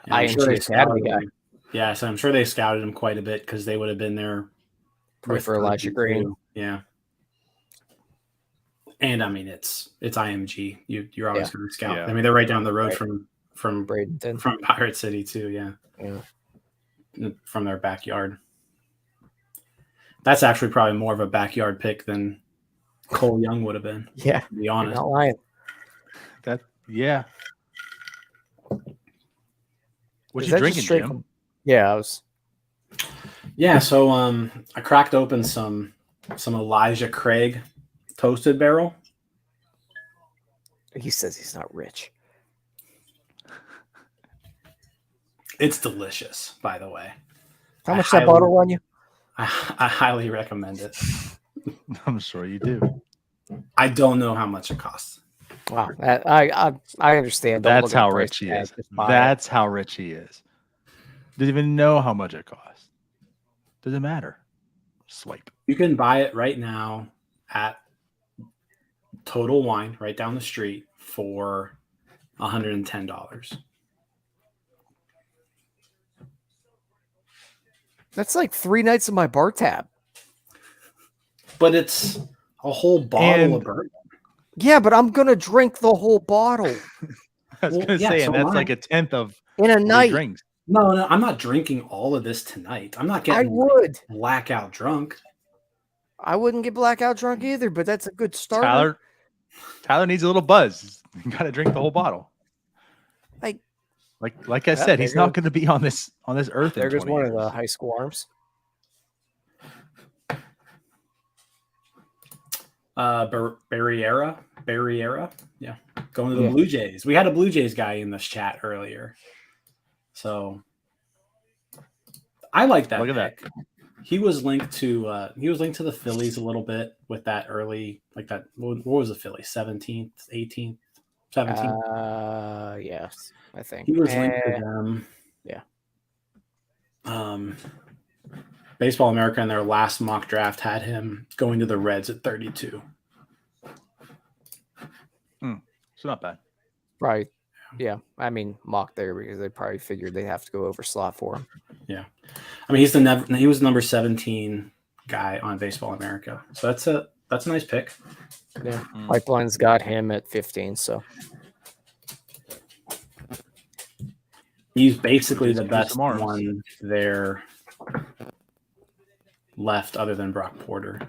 Speaker 4: And I'm sure they scouted him. Yeah, so I'm sure they scouted him quite a bit because they would have been there
Speaker 3: Probably for Elijah Green.
Speaker 4: too. Yeah. And I mean, it's IMG. You're always going to scout.
Speaker 2: Yeah.
Speaker 4: I mean, they're right down the road from
Speaker 3: Bradenton.
Speaker 4: from Pirate City too. Yeah. From their backyard. That's actually probably more of a backyard pick than Cole Young would have been.
Speaker 3: Yeah.
Speaker 4: To be honest.
Speaker 3: Not lying.
Speaker 2: Yeah. What
Speaker 3: Is
Speaker 2: you
Speaker 3: that
Speaker 2: drinking,
Speaker 3: just straight
Speaker 2: Jim?
Speaker 3: from- Yeah, I was.
Speaker 4: Yeah, so I cracked open some Elijah Craig toasted barrel.
Speaker 3: He says he's not rich.
Speaker 4: It's delicious, by the way.
Speaker 3: How much that bottle on you?
Speaker 4: I highly recommend it.
Speaker 2: I'm sure you do.
Speaker 4: I don't know how much it costs.
Speaker 3: Wow, I understand. Don't
Speaker 2: That's
Speaker 3: look at
Speaker 2: how
Speaker 3: the
Speaker 2: rich
Speaker 3: price
Speaker 2: he
Speaker 3: tag,
Speaker 2: is.
Speaker 3: just buy it.
Speaker 2: That's how rich he is. Doesn't even know how much it costs. Doesn't matter. Swipe.
Speaker 4: You can buy it right now at Total Wine right down the street for $110.
Speaker 3: That's like 3 nights of my bar tab.
Speaker 4: But it's a whole bottle of bourbon.
Speaker 3: Yeah, but I'm gonna drink the whole bottle
Speaker 2: I was gonna say, and that's like a tenth of
Speaker 3: in a
Speaker 2: what he
Speaker 3: night.
Speaker 2: drinks.
Speaker 4: No, I'm not drinking all of this tonight. I'm not getting blackout drunk.
Speaker 3: I wouldn't get blackout drunk either, but that's a good starter.
Speaker 2: Tyler needs a little buzz. You got to drink the whole bottle. Like I said, he's not going to be on this earth.
Speaker 3: There
Speaker 2: in
Speaker 3: goes
Speaker 2: 20
Speaker 3: one
Speaker 2: years.
Speaker 3: of the high school arms.
Speaker 4: Barriera. Yeah. Going to the
Speaker 3: Yeah.
Speaker 4: Blue Jays. We had a Blue Jays guy in this chat earlier. So I like that.
Speaker 2: Look at
Speaker 4: pick. He was linked to the Phillies a little bit with that early, like that. What was the Phillies? 17th, 18th, 17th?
Speaker 3: Yes, I think.
Speaker 4: He was linked to them.
Speaker 3: Yeah.
Speaker 4: Baseball America in their last mock draft had him going to the Reds at 32.
Speaker 2: So not bad.
Speaker 3: Right. Yeah. I mean, mock there because they probably figured they'd have to go over slot for him.
Speaker 4: Yeah. I mean, he was the number 17 guy on Baseball America. So that's a nice pick.
Speaker 3: Yeah. Pipeline's got him at 15, so
Speaker 4: He's basically the
Speaker 2: Give
Speaker 4: best
Speaker 2: some arms.
Speaker 4: one there left other than Brock Porter.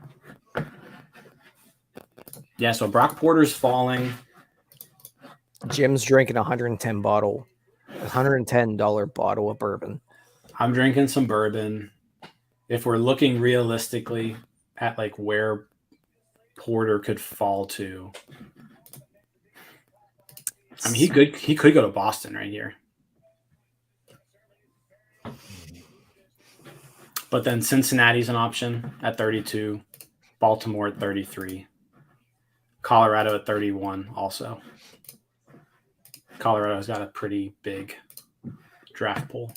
Speaker 4: Yeah, so Brock Porter's falling.
Speaker 3: Jim's drinking $110 bottle of bourbon.
Speaker 4: I'm drinking some bourbon. If we're looking realistically at like where Porter could fall to, I mean, he could go to Boston right here. But then Cincinnati's an option at 32, Baltimore at 33, Colorado at 31 also. Colorado's got a pretty big draft pool.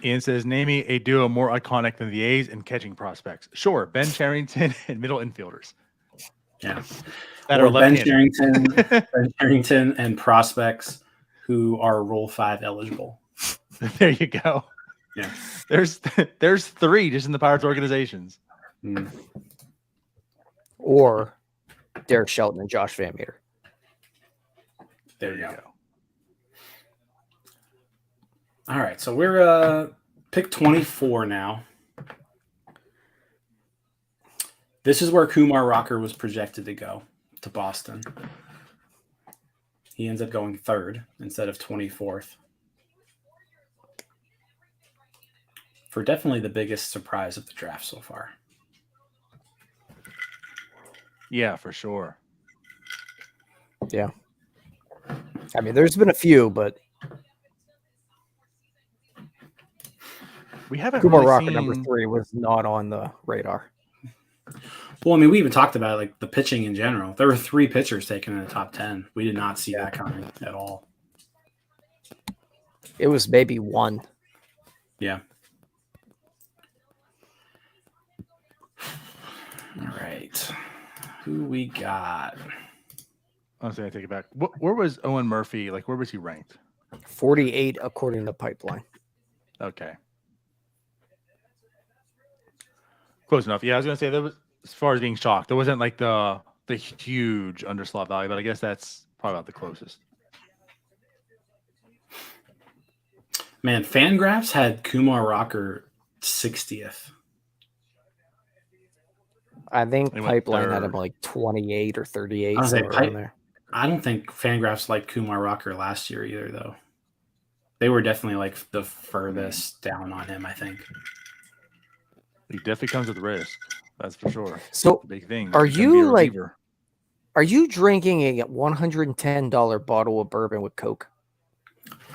Speaker 2: Ian says, name me a duo more iconic than the A's in catching prospects. Sure, Ben Cherington and middle infielders.
Speaker 4: Yeah.
Speaker 2: That
Speaker 4: Or
Speaker 2: are
Speaker 4: Ben
Speaker 2: left-handed.
Speaker 4: Cherington and prospects who are Rule 5 eligible.
Speaker 2: There you go.
Speaker 4: Yeah.
Speaker 2: There's 3 just in the Pirates organizations.
Speaker 3: Or Derek Shelton and Josh Van Meter.
Speaker 4: There you go. All right, so we're pick 24 now. This is where Kumar Rocker was projected to go to Boston. He ends up going 3rd instead of 24th. For definitely the biggest surprise of the draft so far.
Speaker 2: Yeah, for sure.
Speaker 3: Yeah. I mean, there's been a few, but
Speaker 2: we haven't
Speaker 3: Kumar
Speaker 2: really
Speaker 3: Rocker
Speaker 2: seen...
Speaker 3: number 3 was not on the radar.
Speaker 4: Well, I mean, we even talked about like the pitching in general. There were 3 pitchers taken in the top 10. We did not see that coming at all.
Speaker 3: It was maybe 1.
Speaker 4: Yeah. All right. Who we got?
Speaker 2: I was going to take it back. Where was Owen Murphy? Like, where was he ranked?
Speaker 3: 48 according to Pipeline.
Speaker 2: Okay. Close enough. Yeah, I was going to say, there was, as far as being shocked, there wasn't like the huge underslot value, but I guess that's probably about the closest.
Speaker 4: Man, Fangraphs had Kumar Rocker 60th.
Speaker 3: I think
Speaker 2: They went
Speaker 3: Pipeline had him
Speaker 2: 3rd.
Speaker 3: like 28 or 38.
Speaker 4: I was like,
Speaker 3: somewhere around there.
Speaker 4: I don't think Fangraphs liked Kumar Rocker last year either, though. They were definitely like the furthest down on him, I think.
Speaker 2: He definitely comes with risk. That's for sure.
Speaker 3: So,
Speaker 2: Big thing.
Speaker 3: are
Speaker 2: He's gonna be a
Speaker 3: you like,
Speaker 2: reliever.
Speaker 3: are you drinking a $110 bottle of bourbon with Coke?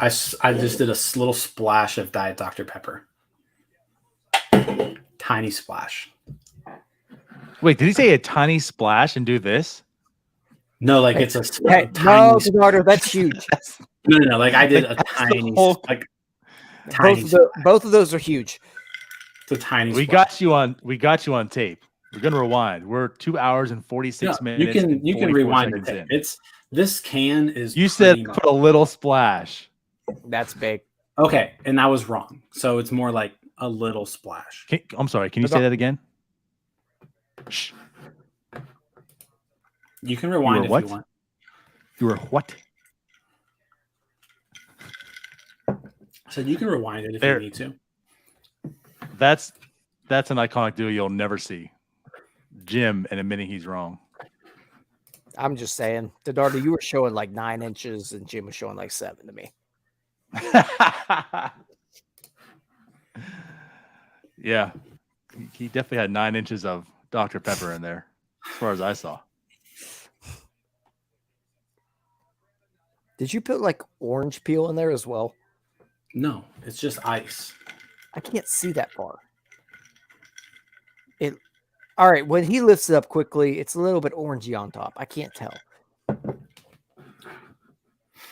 Speaker 4: I just did a little splash of Diet Dr. Pepper. Tiny splash.
Speaker 2: Wait, did he say a tiny splash and do this?
Speaker 4: No, like it's a
Speaker 3: Hey,
Speaker 4: tiny.
Speaker 3: no, Bernardo, that's huge.
Speaker 4: No. Like I did
Speaker 2: Like,
Speaker 4: a
Speaker 2: that's the
Speaker 4: tiny,
Speaker 2: whole-
Speaker 4: like tiny.
Speaker 3: Both of those are huge.
Speaker 4: It's a tiny.
Speaker 2: We
Speaker 4: splash.
Speaker 2: got you on tape. We're gonna rewind. We're 2 hours and 46
Speaker 4: No,
Speaker 2: minutes. and
Speaker 4: you can
Speaker 2: 44
Speaker 4: rewind the
Speaker 2: seconds
Speaker 4: tape.
Speaker 2: in.
Speaker 4: It's this can is.
Speaker 2: You said
Speaker 4: pretty much-
Speaker 2: put a little splash.
Speaker 3: That's big.
Speaker 4: okay, and I was wrong. So it's more like a little splash.
Speaker 2: I'm sorry. Can you say that again? Shh.
Speaker 4: You can rewind if
Speaker 2: what?
Speaker 4: you want.
Speaker 2: You were what?
Speaker 4: So you can rewind it if
Speaker 2: There.
Speaker 4: you need to.
Speaker 2: That's an iconic duo you'll never see. Jim and admitting he's wrong.
Speaker 3: I'm just saying, Dardo, you were showing like 9 inches, and Jim was showing like 7 to me.
Speaker 2: Yeah, he definitely had 9 inches of Dr. Pepper in there, as far as I saw.
Speaker 3: Did you put like orange peel in there as well?
Speaker 4: No, it's just ice.
Speaker 3: I can't see that far. All right, when he lifts it up quickly, it's a little bit orangey on top. I can't tell.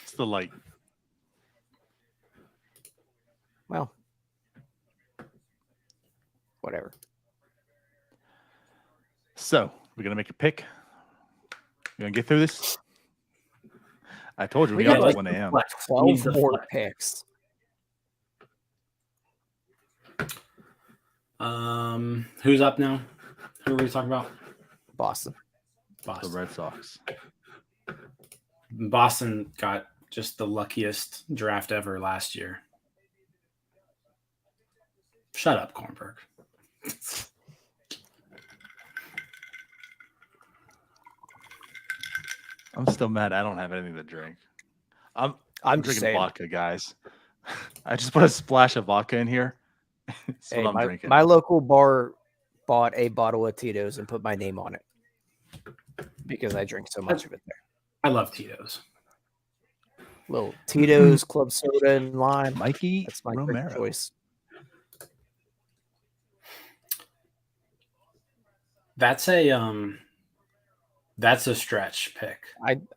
Speaker 2: It's the light.
Speaker 3: Well, whatever.
Speaker 2: So we're gonna make a pick. We're gonna get through this. I told you we got
Speaker 4: like
Speaker 2: 1 a.m.
Speaker 3: 12 more picks.
Speaker 4: Who's up now? Who are we talking about?
Speaker 3: Boston.
Speaker 2: The Red Sox.
Speaker 4: Boston got just the luckiest draft ever last year. Shut up, Kornberg.
Speaker 2: I'm still mad I don't have anything to drink. I'm
Speaker 3: just
Speaker 2: drinking
Speaker 3: saying.
Speaker 2: vodka, guys. I just put a splash of vodka in here. That's
Speaker 3: Hey,
Speaker 2: what I'm drinking.
Speaker 3: my local bar bought a bottle of Tito's and put my name on it because I drink so much of it there.
Speaker 4: I love Tito's.
Speaker 3: Little Tito's club soda and lime.
Speaker 2: Mikey
Speaker 3: That's my
Speaker 2: Romero.
Speaker 3: drink choice.
Speaker 4: That's a stretch pick.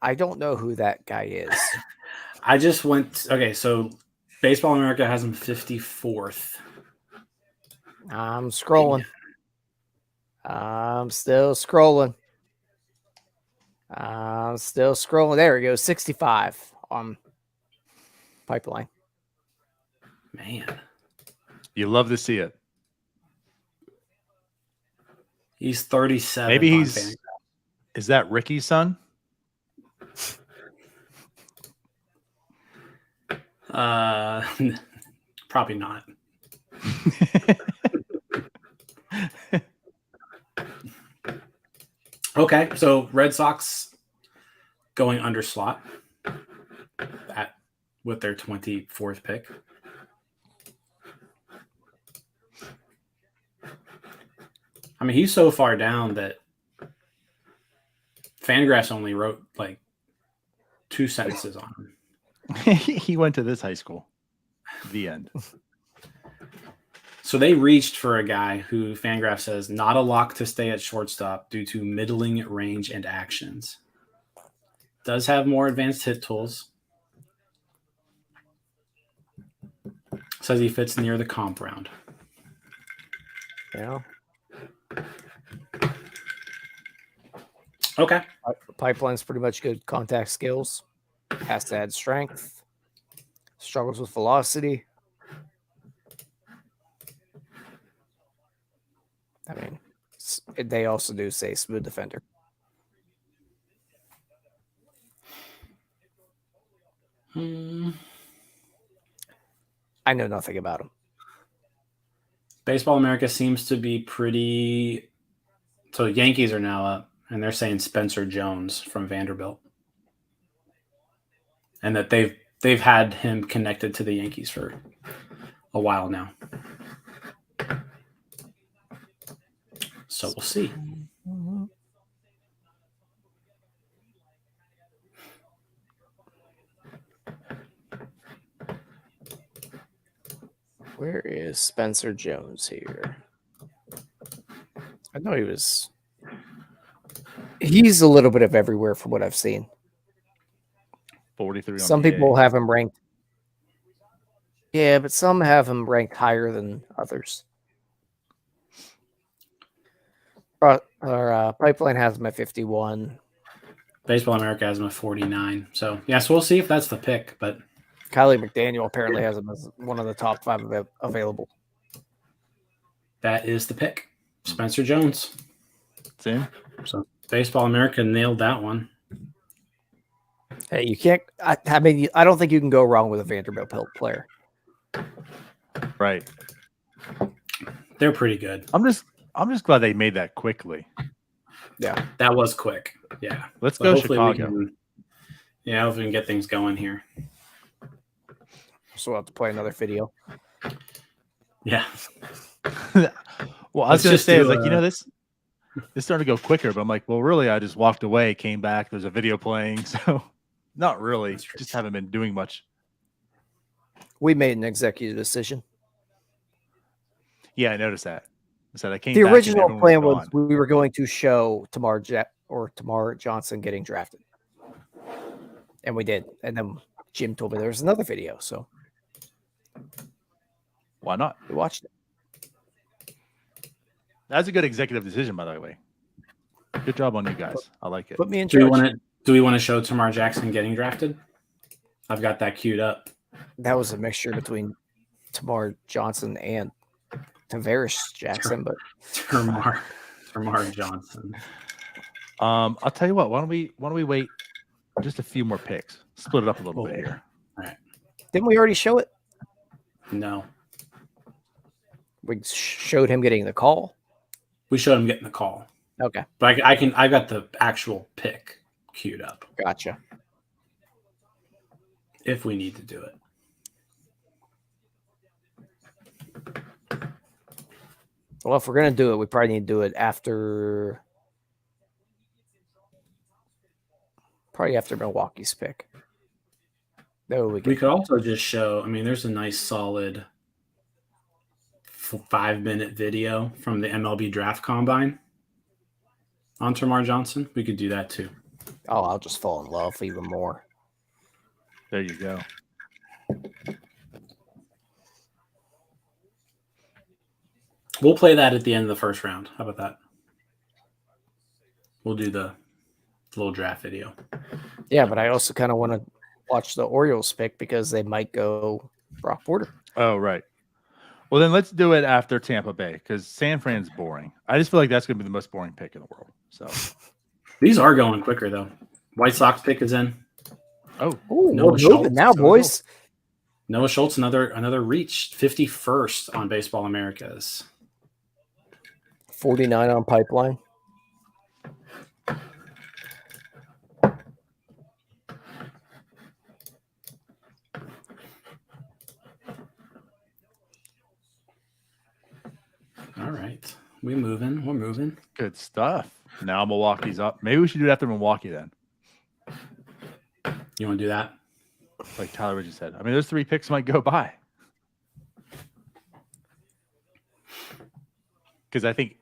Speaker 3: I don't know who that guy is.
Speaker 4: I just went okay, so Baseball America has him 54th.
Speaker 3: I'm scrolling. I'm still scrolling. There we go. 65 on Pipeline.
Speaker 4: Man.
Speaker 2: You love to see it.
Speaker 4: He's 37.
Speaker 2: Maybe
Speaker 4: on
Speaker 2: he's.
Speaker 4: Fangraphs.
Speaker 2: Is that Ricky's son?
Speaker 4: Probably not. Okay, so Red Sox going under slot with their 24th pick. I mean, he's so far down that Fangraphs only wrote like 2 sentences on him.
Speaker 2: He went to this high school. The end.
Speaker 4: So they reached for a guy who Fangraph says not a lock to stay at shortstop due to middling range and actions. Does have more advanced hit tools. Says he fits near the comp round.
Speaker 3: Yeah.
Speaker 4: Okay.
Speaker 3: Pipeline's pretty much good contact skills. Has to add strength. Struggles with velocity. I mean, they also do say smooth defender. I know nothing about him.
Speaker 4: Baseball America seems to be pretty. So Yankees are now up, and they're saying Spencer Jones from Vanderbilt, and that they've had him connected to the Yankees for a while now. So we'll see.
Speaker 3: Where is Spencer Jones here? I know he's a little bit of everywhere from what I've seen.
Speaker 2: 43 on
Speaker 3: Some
Speaker 2: the
Speaker 3: people
Speaker 2: A.
Speaker 3: have him ranked. Yeah, but some have him ranked higher than others. Pipeline has him at 51.
Speaker 4: Baseball America has him at 49. So, so we'll see if that's the pick. But
Speaker 3: Kylie McDaniel apparently has him as one of the top 5 available.
Speaker 4: that is the pick. Spencer Jones.
Speaker 2: See?
Speaker 4: So Baseball America nailed that one.
Speaker 3: Hey, you can't. I mean, I don't think you can go wrong with a Vanderbilt player.
Speaker 2: Right.
Speaker 4: They're pretty good.
Speaker 2: I'm just glad they made that quickly.
Speaker 3: Yeah,
Speaker 4: that was quick. Yeah,
Speaker 2: let's go Chicago.
Speaker 4: Hopefully we can get things going here.
Speaker 3: So we'll have to play another video.
Speaker 4: Yeah.
Speaker 2: Well, I was going to say, this is starting to go quicker, but I'm like, well, really, I just walked away, came back. There's a video playing, so not really. Just haven't been doing much.
Speaker 3: We made an executive decision.
Speaker 2: Yeah, I noticed that. I said I came.
Speaker 3: The
Speaker 2: back
Speaker 3: original plan was
Speaker 2: gone.
Speaker 3: we were going to show Termarr Johnson getting drafted, and we did. And then Jim told me there was another video, so
Speaker 2: why not?
Speaker 3: We watched it.
Speaker 2: That's a good executive decision, by the way. Good job on you guys. I like it.
Speaker 3: Put me in
Speaker 4: Do
Speaker 3: charge.
Speaker 4: we want to show Termarr Jackson getting drafted? I've got that queued up.
Speaker 3: That was a mixture between Termarr Johnson and Tavares Jackson, but
Speaker 4: Termarr Johnson.
Speaker 2: I'll tell you what. Why don't we wait just a few more picks? Split it up a little bit here.
Speaker 4: All right.
Speaker 3: Didn't we already show it?
Speaker 4: No.
Speaker 3: We showed him getting the call.
Speaker 4: We showed him getting the call.
Speaker 3: Okay.
Speaker 4: But I got the actual pick queued up.
Speaker 3: Gotcha.
Speaker 4: If we need to do it.
Speaker 3: Well, if we're going to do it, we probably need to do it after Milwaukee's pick.
Speaker 4: We could also just show, there's a nice solid 5-minute video from the MLB Draft Combine on Termarr Johnson. We could do that too.
Speaker 3: Oh, I'll just fall in love even more.
Speaker 2: There you go.
Speaker 4: We'll play that at the end of the first round. How about that? We'll do the little draft video.
Speaker 3: Yeah, but I also kind of want to watch the Orioles pick because they might go Brock Porter.
Speaker 2: Oh, right. Well, then let's do it after Tampa Bay because San Fran's boring. I just feel like that's going to be the most boring pick in the world. So
Speaker 4: these are going quicker though. White Sox pick is in.
Speaker 2: Oh,
Speaker 3: no, moving now, boys.
Speaker 4: Noah Schultz, another reach, 51st on Baseball Americas.
Speaker 3: 49 on Pipeline.
Speaker 4: All right. We're moving.
Speaker 2: Good stuff. Now Milwaukee's up. Maybe we should do it after Milwaukee then.
Speaker 4: You want to do that?
Speaker 2: Like Tyler just said. I mean, those 3 picks might go by. Because I think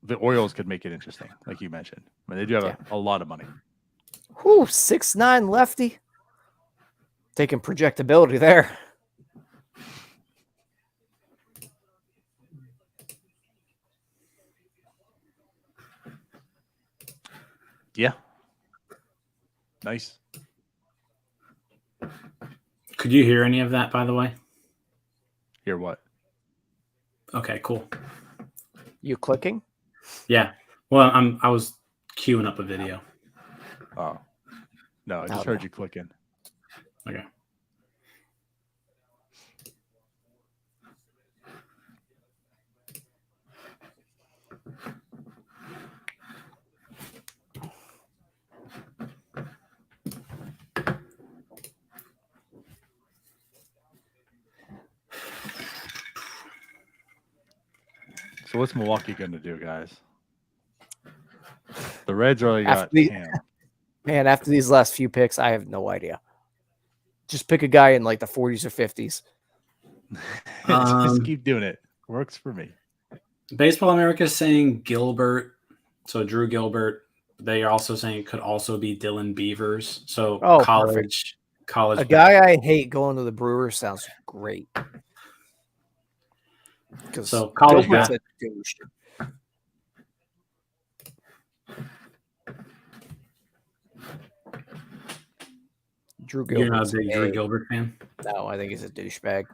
Speaker 2: the Orioles could make it interesting, like you mentioned. I mean, they do have a lot of money.
Speaker 3: Whew, 6'9" lefty. Taking projectability there.
Speaker 2: Yeah. Nice.
Speaker 4: Could you hear any of that, by the way?
Speaker 2: Hear what?
Speaker 4: Okay, cool.
Speaker 3: You clicking?
Speaker 4: Yeah. Well, I was queuing up a video.
Speaker 2: Oh. No, I just heard you clicking.
Speaker 4: Okay.
Speaker 2: So what's Milwaukee going to do, guys? The Reds already
Speaker 3: After
Speaker 2: got
Speaker 3: the-
Speaker 2: Cam.
Speaker 3: Man, after these last few picks, I have no idea. Just pick a guy in like the 40s or 50s.
Speaker 2: Just keep doing it. Works for me.
Speaker 4: Baseball America is saying Gilbert. So Drew Gilbert. They are also saying it could also be Dylan Beavers. So college.
Speaker 3: A guy I hate going to the Brewers sounds great.
Speaker 4: So college
Speaker 3: Gilbert's
Speaker 4: bat.
Speaker 3: a douche. Drew Gilbert.
Speaker 4: You're not a big Drew Gilbert fan?
Speaker 3: No, I think he's a douchebag.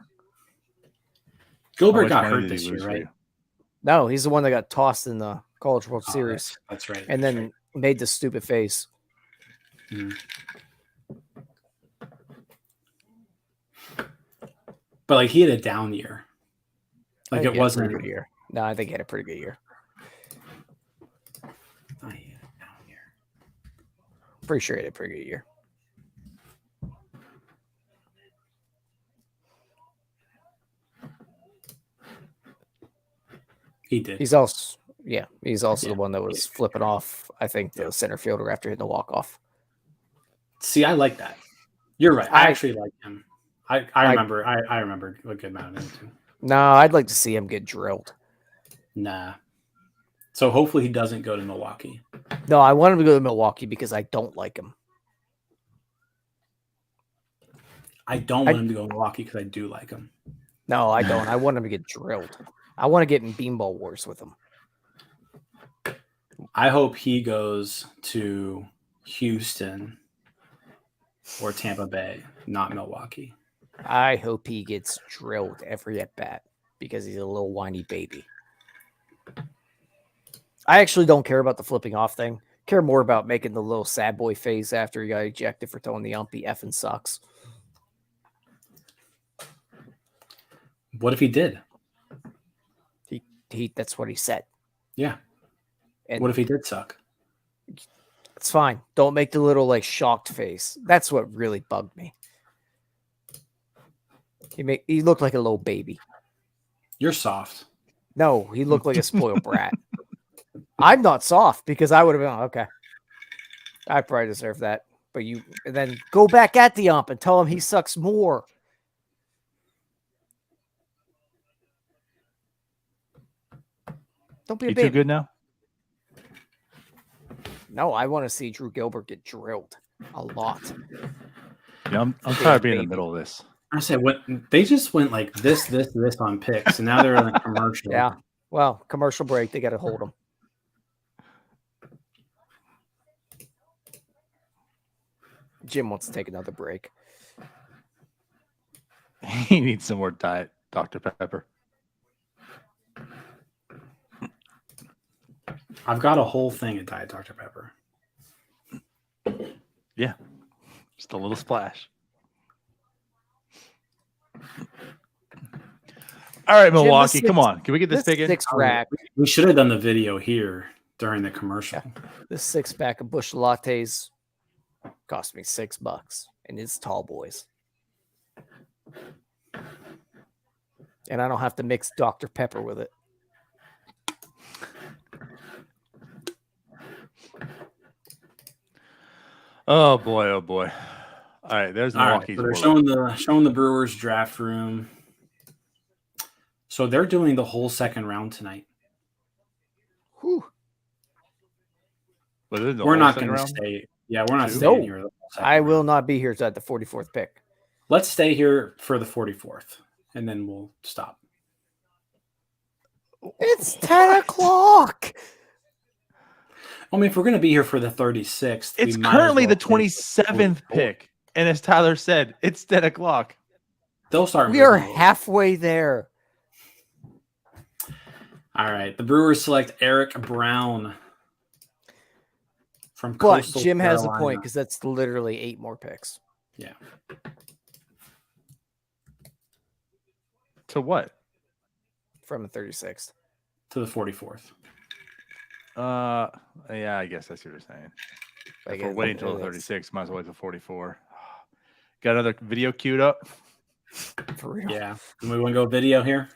Speaker 4: Gilbert got hurt this year, right?
Speaker 3: No, he's the one that got tossed in the College World Series.
Speaker 4: That's right.
Speaker 3: And then made the stupid face.
Speaker 4: Mm. But like he had a down year. Like it wasn't
Speaker 3: a good year. No, I think he had a pretty good year.
Speaker 4: Oh, he had a down year.
Speaker 3: Pretty sure he had a pretty good year.
Speaker 4: He did.
Speaker 3: He's also the one that was flipping off, I think, the center fielder after hitting the walk-off.
Speaker 4: See, I like that. You're right. I actually like him. I remember a good amount of him too.
Speaker 3: No, I'd like to see him get drilled.
Speaker 4: Nah. So hopefully he doesn't go to Milwaukee.
Speaker 3: No, I want him to go to Milwaukee because I don't like him.
Speaker 4: I don't want him to go to Milwaukee because I do like him.
Speaker 3: No, I don't. I want him to get drilled. I want to get in beanball wars with him.
Speaker 4: I hope he goes to Houston or Tampa Bay, not Milwaukee.
Speaker 3: I hope he gets drilled every at bat because he's a little whiny baby. I actually don't care about the flipping off thing. Care more about making the little sad boy face after he got ejected for throwing the ump. He effing sucks.
Speaker 4: What if he did?
Speaker 3: He that's what he said.
Speaker 4: Yeah.
Speaker 3: And
Speaker 4: what if he did suck?
Speaker 3: It's fine. Don't make the little like shocked face. That's what really bugged me. He looked like a little baby.
Speaker 4: You're soft.
Speaker 3: No, he looked like a spoiled brat. I'm not soft because I would have been okay. I probably deserve that. But you then go back at the ump and tell him he sucks more. Don't be a
Speaker 2: You
Speaker 3: baby.
Speaker 2: too good now?
Speaker 3: No, I want to see Drew Gilbert get drilled a lot.
Speaker 2: Yeah, I'm tired of being in the middle of this.
Speaker 4: I said what they just went like this on picks, and now they're in a commercial.
Speaker 3: Yeah. Well, commercial break. They got to hold them. Jim wants to take another break.
Speaker 2: He needs some more diet Dr. Pepper.
Speaker 4: I've got a whole thing of Diet Dr. Pepper.
Speaker 2: Yeah. Just a little splash. All right,
Speaker 3: Jim, the
Speaker 2: Milwaukee, come
Speaker 3: six-
Speaker 2: on. Can we get this
Speaker 3: This
Speaker 2: pig in?
Speaker 3: six rack,
Speaker 4: We should have done the video here during the commercial.
Speaker 3: this 6-pack of Busch lattes cost me $6, and it's tall boys. And I don't have to mix Dr. Pepper with it.
Speaker 2: Oh boy, oh boy. All right, there's
Speaker 4: All right,
Speaker 2: Milwaukee's.
Speaker 4: so they're
Speaker 2: world.
Speaker 4: showing the Brewers draft room. So they're doing the whole second round tonight.
Speaker 3: Whew.
Speaker 2: Was it the
Speaker 4: We're
Speaker 2: whole
Speaker 4: not
Speaker 2: second
Speaker 4: going to
Speaker 2: round?
Speaker 4: stay. Yeah, we're not
Speaker 2: Two?
Speaker 4: staying
Speaker 3: No.
Speaker 4: here. The whole second
Speaker 3: I will
Speaker 4: round.
Speaker 3: not be here at the 44th pick.
Speaker 4: Let's stay here for the 44th, and then we'll stop.
Speaker 3: It's 10 o'clock.
Speaker 4: I mean, if we're going to be here for the 36th,
Speaker 2: It's
Speaker 4: we might as
Speaker 2: currently
Speaker 4: well
Speaker 2: the
Speaker 4: stay for
Speaker 2: 27th
Speaker 4: 44th.
Speaker 2: pick. And as Tyler said, it's 10 o'clock.
Speaker 4: They'll start.
Speaker 3: We are
Speaker 4: moving.
Speaker 3: halfway there.
Speaker 4: All right. The Brewers select Eric Brown from
Speaker 3: But
Speaker 4: Coastal
Speaker 3: Jim has a
Speaker 4: Carolina.
Speaker 3: point because that's literally 8 more picks.
Speaker 4: Yeah.
Speaker 2: To what?
Speaker 3: From the 36th.
Speaker 4: To the 44th.
Speaker 2: Yeah, I guess that's what you're saying.
Speaker 3: I
Speaker 2: If we're
Speaker 3: guess
Speaker 2: waiting
Speaker 3: it
Speaker 2: until the
Speaker 3: is.
Speaker 2: 36, might as well wait till 44. Got another video queued up.
Speaker 3: For real.
Speaker 4: Yeah. And we want to go video here.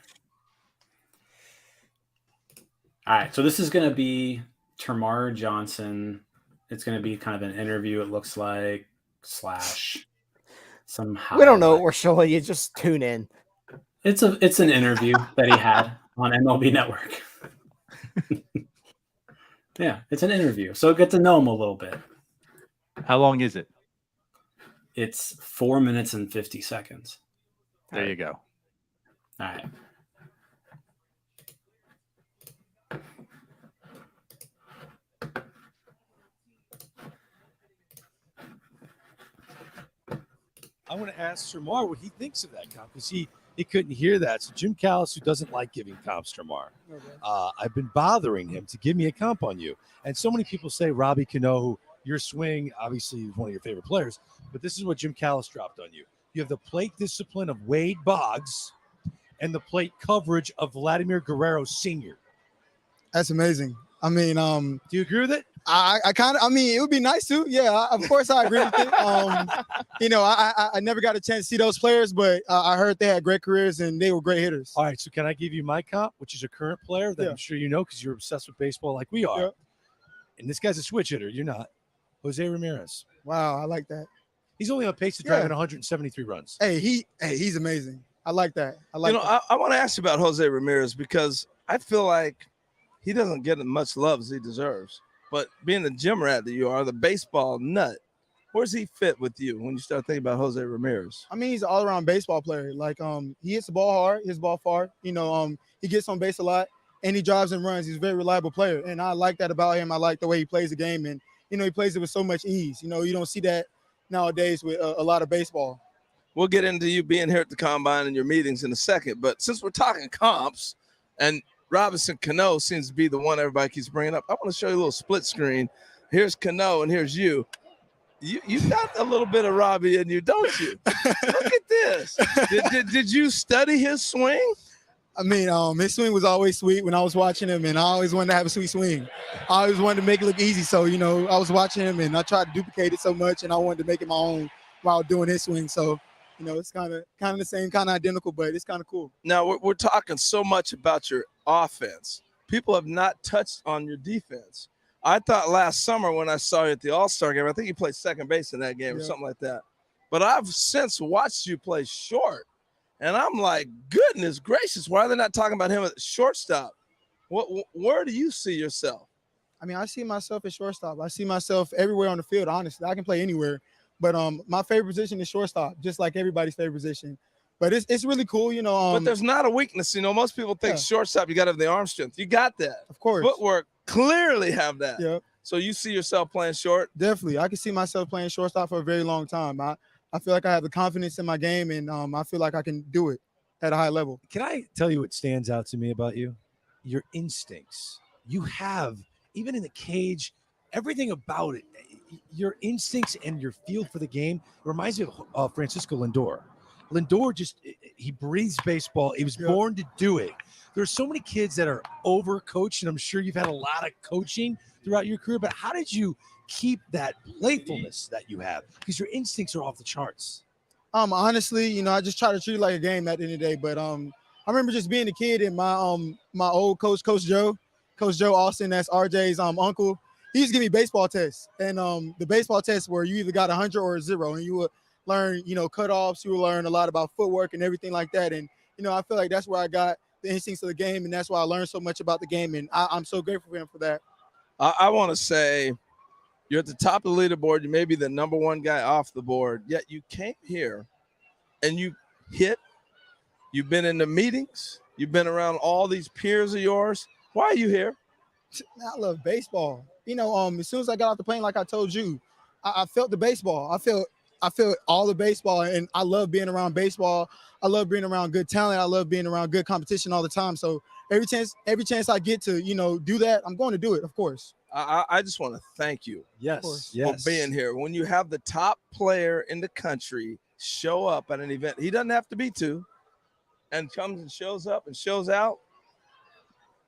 Speaker 4: All right. So this is going to be Termarr Johnson. It's going to be kind of an interview, it looks like, / some
Speaker 3: We don't know what
Speaker 4: highlight.
Speaker 3: we're showing you. Just tune in.
Speaker 4: It's an interview that he had on MLB Network. Yeah, it's an interview. So get to know him a little bit.
Speaker 2: How long is it?
Speaker 4: It's 4 minutes and 50 seconds.
Speaker 2: There you go.
Speaker 4: All right.
Speaker 12: I want to ask Termarr what he thinks of that comp because he couldn't hear that. So Jim Callis, who doesn't like giving comps, Termarr, I've been bothering him to give me a comp on you. And so many people say Robbie Cano, who your swing obviously is one of your favorite players, but this is what Jim Callis dropped on you. You have the plate discipline of Wade Boggs and the plate coverage of Vladimir Guerrero Sr.
Speaker 13: That's amazing. I mean,
Speaker 12: do you agree with it?
Speaker 13: I kind of, I mean, it would be nice to. Yeah, of course I agree with it. You know, I never got a chance to see those players, but I heard they had great careers and they were great hitters.
Speaker 12: All right, so can I give you my comp, which is a current player that
Speaker 13: Yeah.
Speaker 12: I'm sure you know because you're obsessed with baseball like we are.
Speaker 13: Yeah.
Speaker 12: And this guy's a switch hitter. You're not. Jose Ramirez.
Speaker 13: Wow, I like that.
Speaker 12: He's only on pace to drive
Speaker 13: Yeah.
Speaker 12: in 173 runs.
Speaker 13: Hey, he's amazing. I like that. I like
Speaker 14: You know,
Speaker 13: that.
Speaker 14: I want to ask you about Jose Ramirez because I feel like he doesn't get as much love as he deserves. But being the gym rat that you are, the baseball nut, where's he fit with you when you start thinking about Jose Ramirez?
Speaker 13: I mean, he's an all-around baseball player. Like, he hits the ball hard, hits the ball far. You know, he gets on base a lot, and he drives and runs. He's a very reliable player, and I like that about him. I like the way he plays the game, and you know, he plays it with so much ease. You know, you don't see that nowadays with a lot of baseball.
Speaker 14: We'll get into you being here at the combine and your meetings in a second. But since we're talking comps, and Robinson Cano seems to be the one everybody keeps bringing up, I want to show you a little split screen. Here's Cano, and here's you. You got a little bit of Robbie in you, don't you? Look at this. Did you study his swing?
Speaker 13: I mean, his swing was always sweet when I was watching him, and I always wanted to have a sweet swing. I always wanted to make it look easy. So, you know, I was watching him, and I tried to duplicate it so much, and I wanted to make it my own while doing his swing. So, you know, it's kind of the same, kind of identical, but it's kind of cool.
Speaker 14: Now, we're talking so much about your offense. People have not touched on your defense. I thought last summer when I saw you at the All-Star game, I think you played second base in that game or something like that. But I've since watched you play short. And I'm like, goodness gracious, why are they not talking about him at shortstop? Where do you see yourself?
Speaker 13: I mean, I see myself at shortstop. I see myself everywhere on the field, honestly. I can play anywhere. But my favorite position is shortstop, just like everybody's favorite position. But it's really cool, you know.
Speaker 14: But there's not a weakness. You know, most people think shortstop, you got to have the arm strength. You got that.
Speaker 13: Of course.
Speaker 14: Footwork, clearly have that.
Speaker 13: Yeah.
Speaker 14: So you see yourself playing short?
Speaker 13: Definitely. I can see myself playing shortstop for a very long time. I feel like I have the confidence in my game, and I feel like I can do it at a high level.
Speaker 12: Can I tell you what stands out to me about you? Your instincts. You have, even in the cage, everything about it. Your instincts and your feel for the game reminds me of Francisco Lindor. Lindor just he breathes baseball. He was born to do it. There's so many kids that are overcoached, and I'm sure you've had a lot of coaching throughout your career, but how did you keep that playfulness that you have? Because your instincts are off the charts.
Speaker 13: Honestly, you know, I just try to treat it like a game at the end of the day. But I remember just being a kid and my old coach, Coach Joe Austin, that's RJ's uncle. He used to give me baseball tests, and the baseball tests where you either got 100 or a 0, and you would learn, you know, cutoffs. You would learn a lot about footwork and everything like that. And you know, I feel like that's where I got the instincts of the game, and that's why I learned so much about the game. And I'm so grateful for him for that.
Speaker 14: I want to say you're at the top of the leaderboard. You may be the number one guy off the board, yet you came here and you hit. You've been in the meetings. You've been around all these peers of yours. Why are you here?
Speaker 13: I love baseball. You know, as soon as I got off the plane, like I told you, I felt the baseball. I felt all the baseball, and I love being around baseball. I love being around good talent. I love being around good competition all the time. So every chance I get to, you know, do that, I'm going to do it, of course.
Speaker 14: I just want to thank you
Speaker 12: for
Speaker 14: being here. When you have the top player in the country show up at an event, he doesn't have to be to, and comes and shows up and shows out,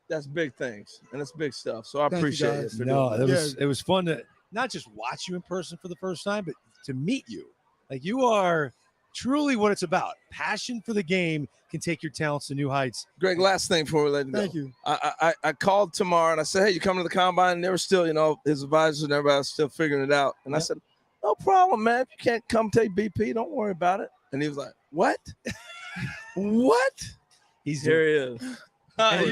Speaker 14: that's big things, and it's big stuff. So I appreciate it.
Speaker 12: No, it was fun to not just watch you in person for the first time, but to meet you. Like, you are truly what it's about. Passion for the game can take your talents to new heights.
Speaker 14: Greg, last thing before we let you go.
Speaker 13: Thank you.
Speaker 14: I called Termarr and I said, hey, you coming to the combine? And they were still, you know, his advisors and everybody was still figuring it out. And I said, no problem, man. If you can't come take BP, don't worry about it. And he was like, what? What?
Speaker 12: He's
Speaker 14: here. He is. You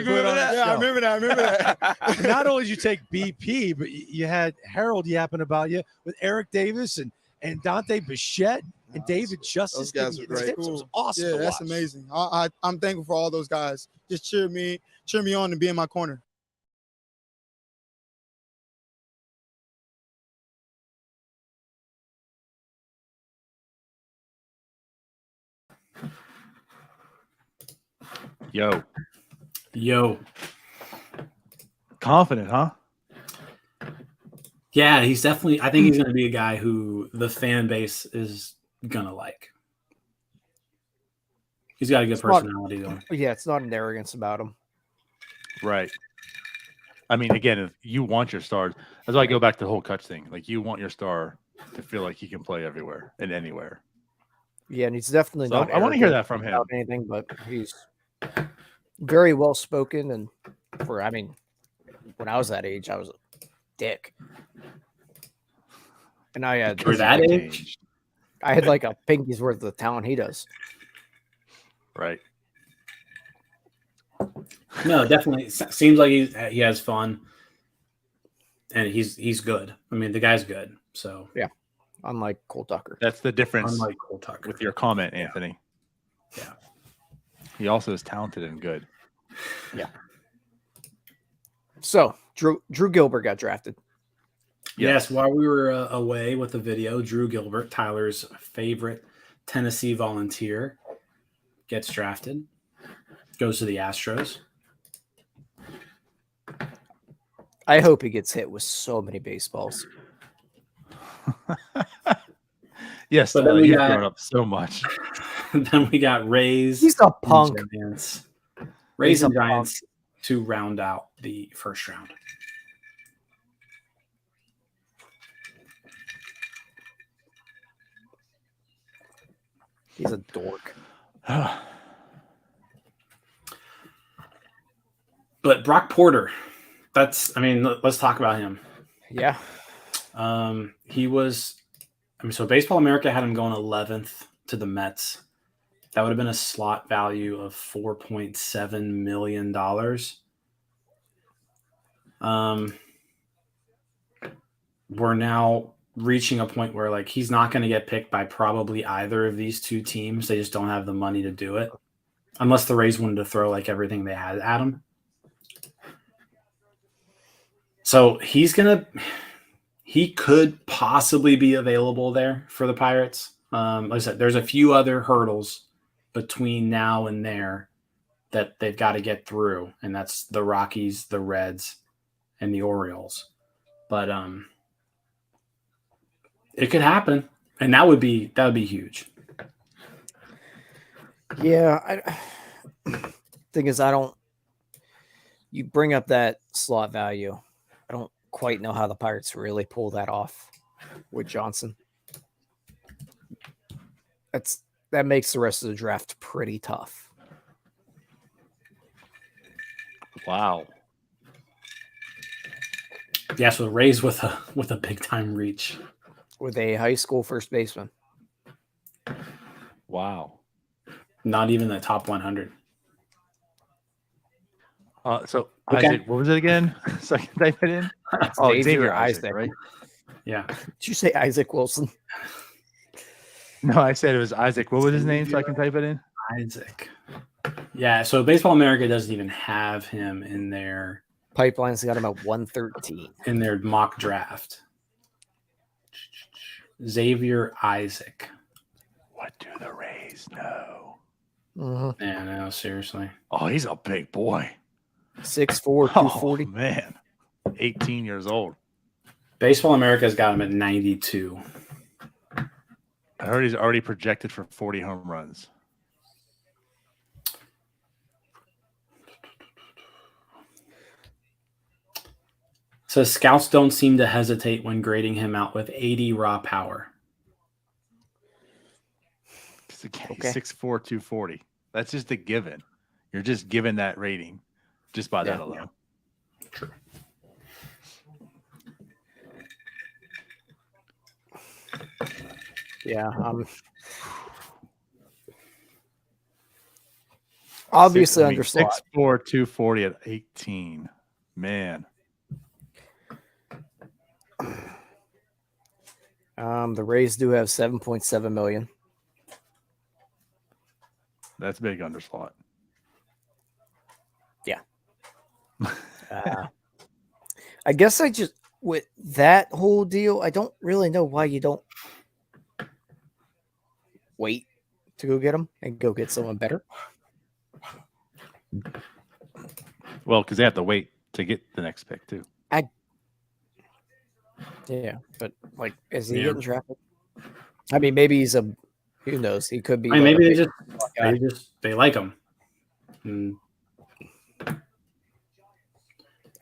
Speaker 14: remember that?
Speaker 13: Yeah, I remember that.
Speaker 12: Not only did you take BP, but you had Harold yapping about you with Eric Davis and Dante Bichette and David Justice.
Speaker 14: Those guys are great.
Speaker 12: It was awesome.
Speaker 13: Yeah,
Speaker 12: to
Speaker 13: that's
Speaker 12: watch.
Speaker 13: amazing. I'm thankful for all those guys. Just cheer me on and be in my corner.
Speaker 2: Yo. Confident, huh?
Speaker 4: Yeah, he's definitely. I think he's going to be a guy who the fan base is going to like. He's got a good personality, though.
Speaker 3: Yeah, it's not an arrogance about him.
Speaker 2: Right. I mean, again, if you want your stars, that's why I go back to the whole Kutch thing. Like, you want your star to feel like he can play everywhere and anywhere.
Speaker 3: Yeah, and he's definitely
Speaker 2: So
Speaker 3: not.
Speaker 2: I want to hear
Speaker 3: arrogant
Speaker 2: that from him.
Speaker 3: about anything, but he's very well spoken. And when I was that age, I was a dick. And I had
Speaker 4: For that age?
Speaker 3: I had like a pinky's worth of the talent he does.
Speaker 2: Right.
Speaker 4: No, definitely seems like he has fun, and he's good. I mean, the guy's good. So
Speaker 3: yeah, unlike Cole Tucker.
Speaker 2: That's the difference.
Speaker 4: Unlike Cole Tucker.
Speaker 2: With your comment, Anthony.
Speaker 4: Yeah.
Speaker 2: He also is talented and good.
Speaker 3: Yeah. So Drew Gilbert got drafted.
Speaker 4: Yes, while we were away with the video, Drew Gilbert, Tyler's favorite Tennessee Volunteer, gets drafted, goes to the Astros.
Speaker 3: I hope he gets hit with so many baseballs.
Speaker 2: Yes,
Speaker 4: but then we
Speaker 2: you've
Speaker 4: got
Speaker 2: grown up so much.
Speaker 4: Then we got Rays.
Speaker 3: He's a punk.
Speaker 4: Rays and Giants to round out the first round.
Speaker 3: He's a dork.
Speaker 4: But Brock Porter, let's talk about him.
Speaker 3: Yeah.
Speaker 4: He was, so Baseball America had him going 11th to the Mets. That would have been a slot value of $4.7 million. We're now reaching a point where, like, he's not going to get picked by probably either of these two teams. They just don't have the money to do it, unless the Rays wanted to throw like everything they had at him. So he could possibly be available there for the Pirates. Like I said, there's a few other hurdles between now and there that they've got to get through, and that's the Rockies, the Reds, and the Orioles. But it could happen, and that would be huge.
Speaker 3: Yeah, thing is, you bring up that slot value. I don't quite know how the Pirates really pull that off with Johnson. That makes the rest of the draft pretty tough.
Speaker 2: Wow.
Speaker 4: Yeah, so the Rays with a big time reach.
Speaker 3: With a high school first baseman.
Speaker 2: Wow.
Speaker 4: Not even the top 100.
Speaker 2: So
Speaker 4: Okay.
Speaker 2: Isaac, what was it again? So I can type it in. Xavier Isaac, right?
Speaker 4: Yeah.
Speaker 3: Did you say Isaac Wilson?
Speaker 2: No, I said it was Isaac. What was his name? So I can type it in.
Speaker 4: Isaac. Yeah. So Baseball America doesn't even have him in their
Speaker 3: Pipeline's got him at 113
Speaker 4: in their mock draft. Xavier Isaac.
Speaker 2: What do the Rays know?
Speaker 3: Mm-hmm.
Speaker 4: Yeah, no, seriously.
Speaker 2: Oh, he's a big boy.
Speaker 3: 6'4", 240.
Speaker 2: Oh, man. 18 years old.
Speaker 4: Baseball America's got him at 92.
Speaker 2: I heard he's already projected for 40 home runs.
Speaker 4: So scouts don't seem to hesitate when grading him out with 80 raw power.
Speaker 2: Okay. 6'4", 240. That's just a given. You're just given that rating just by that alone.
Speaker 4: True.
Speaker 3: Yeah. Obviously under slot.
Speaker 2: 6'4", 240 at 18. Man.
Speaker 3: The Rays do have 7.7 million.
Speaker 2: That's big under slot.
Speaker 3: Yeah. I guess with that whole deal, I don't really know why you don't wait to go get him and go get someone better.
Speaker 2: Well, because they have to wait to get the next pick too.
Speaker 3: Yeah, but is he getting drafted? I mean, maybe he's who knows? He could be.
Speaker 4: I mean, maybe they like him.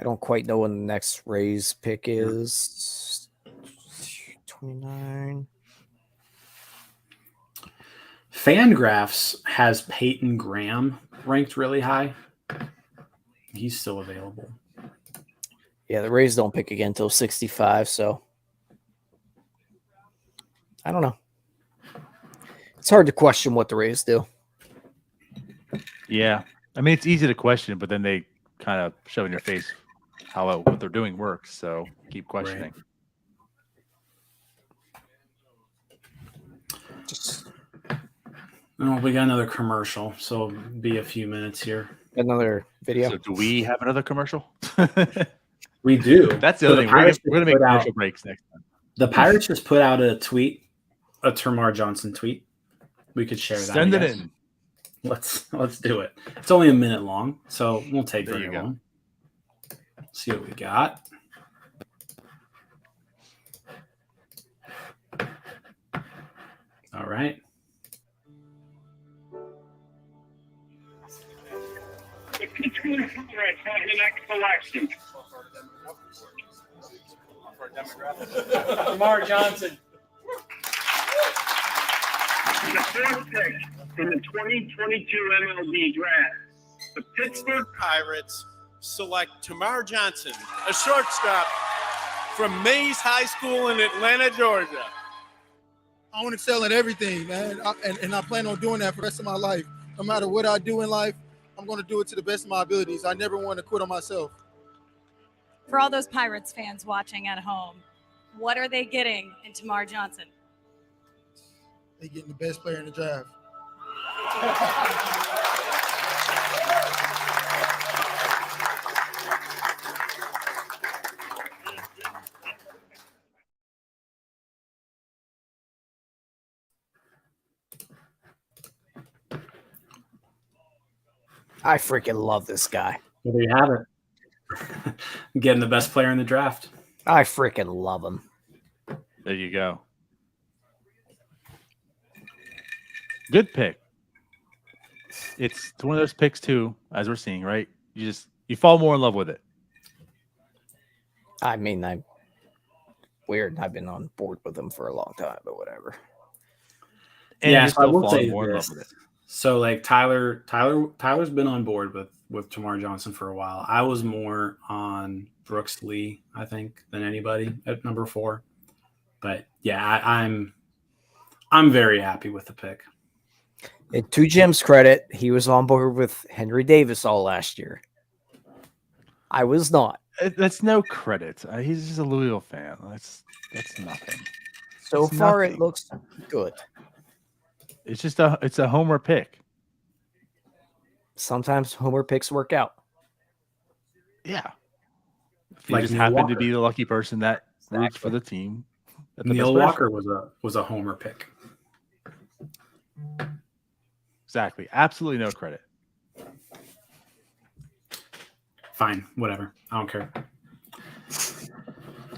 Speaker 3: I don't quite know when the next Rays pick is. 29.
Speaker 4: Fangraphs has Peyton Graham ranked really high. He's still available.
Speaker 3: Yeah, the Rays don't pick again until 65, so I don't know. It's hard to question what the Rays do.
Speaker 2: Yeah. I mean, it's easy to question, but then they kind of show in your face how what they're doing works. So keep questioning.
Speaker 4: Oh, we got another commercial, so be a few minutes here.
Speaker 3: Another video.
Speaker 2: So do we have another commercial?
Speaker 4: We do.
Speaker 2: That's the other thing. We're going to make commercial breaks next time.
Speaker 4: The Pirates just put out a tweet, a Termarr Johnson tweet. We could share that.
Speaker 2: Send it in.
Speaker 4: Let's do it. It's only a minute long, so we'll take very long. See what we got. All right.
Speaker 15: The Pittsburgh Pirates have the next selection.
Speaker 5: Termarr Johnson.
Speaker 15: The fourth pick in the 2022 MLB Draft, the Pittsburgh
Speaker 16: Pirates select Termarr Johnson, a shortstop from Mays High School in Atlanta, Georgia.
Speaker 13: I want to excel at everything, man, and I plan on doing that for the rest of my life. No matter what I do in life, I'm going to do it to the best of my abilities. I never want to quit on myself.
Speaker 17: For all those Pirates fans watching at home, what are they getting in Termarr Johnson?
Speaker 13: They're getting the best player in the draft.
Speaker 3: I freaking love this guy.
Speaker 4: Well, there you have it. Getting the best player in the draft.
Speaker 3: I freaking love him.
Speaker 2: There you go. Good pick. it's one of those picks too, as we're seeing, right? You fall more in love with it.
Speaker 3: I mean, I'm weird. I've been on board with them for a long time, but whatever.
Speaker 2: And
Speaker 4: yeah,
Speaker 2: you're
Speaker 4: so I
Speaker 2: still
Speaker 4: will
Speaker 2: falling
Speaker 4: say
Speaker 2: more in love
Speaker 4: this.
Speaker 2: with it.
Speaker 4: So like Tyler's been on board with Termarr Johnson for a while. I was more on Brooks Lee, I think, than anybody at number 4. But yeah, I'm very happy with the pick.
Speaker 3: And to Jim's credit, he was on board with Henry Davis all last year. I was not.
Speaker 2: That's no credit. He's just a Louisville fan. That's nothing.
Speaker 3: So
Speaker 2: It's
Speaker 3: far,
Speaker 2: nothing.
Speaker 3: it looks good.
Speaker 2: It's just it's a homer pick.
Speaker 3: Sometimes homer picks work out.
Speaker 2: Yeah. If you
Speaker 4: Like
Speaker 2: just
Speaker 4: Neil
Speaker 2: happen to
Speaker 4: Walker.
Speaker 2: be the lucky person that roots for the team. at the
Speaker 4: Neil
Speaker 2: best
Speaker 4: Walker
Speaker 2: player.
Speaker 4: was a homer pick.
Speaker 2: Exactly. Absolutely no credit.
Speaker 4: Fine, whatever. I don't care.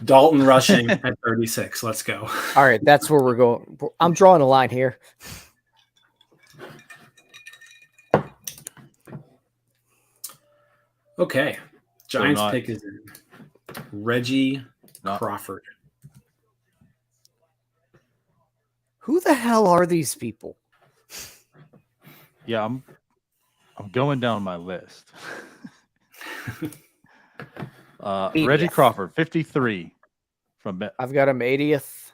Speaker 4: Dalton rushing at 36. Let's go.
Speaker 3: All right, that's where we're going. I'm drawing a line here.
Speaker 4: Okay. Giants
Speaker 2: not-
Speaker 4: pick is in. Reggie Crawford.
Speaker 3: Who the hell are these people?
Speaker 2: Yeah, I'm going down my list. Reggie
Speaker 3: 80th.
Speaker 2: Crawford, 53 from
Speaker 3: I've got him 80th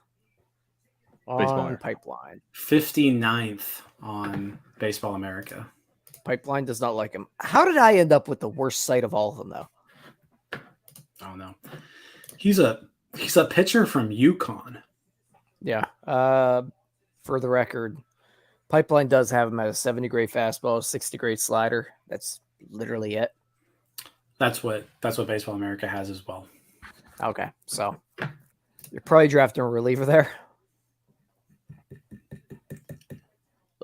Speaker 2: Baseball
Speaker 3: on
Speaker 2: America.
Speaker 3: Pipeline.
Speaker 4: 59th on Baseball America.
Speaker 3: Pipeline does not like him. How did I end up with the worst site of all of them, though?
Speaker 4: I don't know. He's a pitcher from UConn.
Speaker 3: Yeah. For the record, Pipeline does have him at a 70 grade fastball, 60 grade slider. That's literally it.
Speaker 4: That's what Baseball America has as well.
Speaker 3: Okay, so you're probably drafting a reliever there.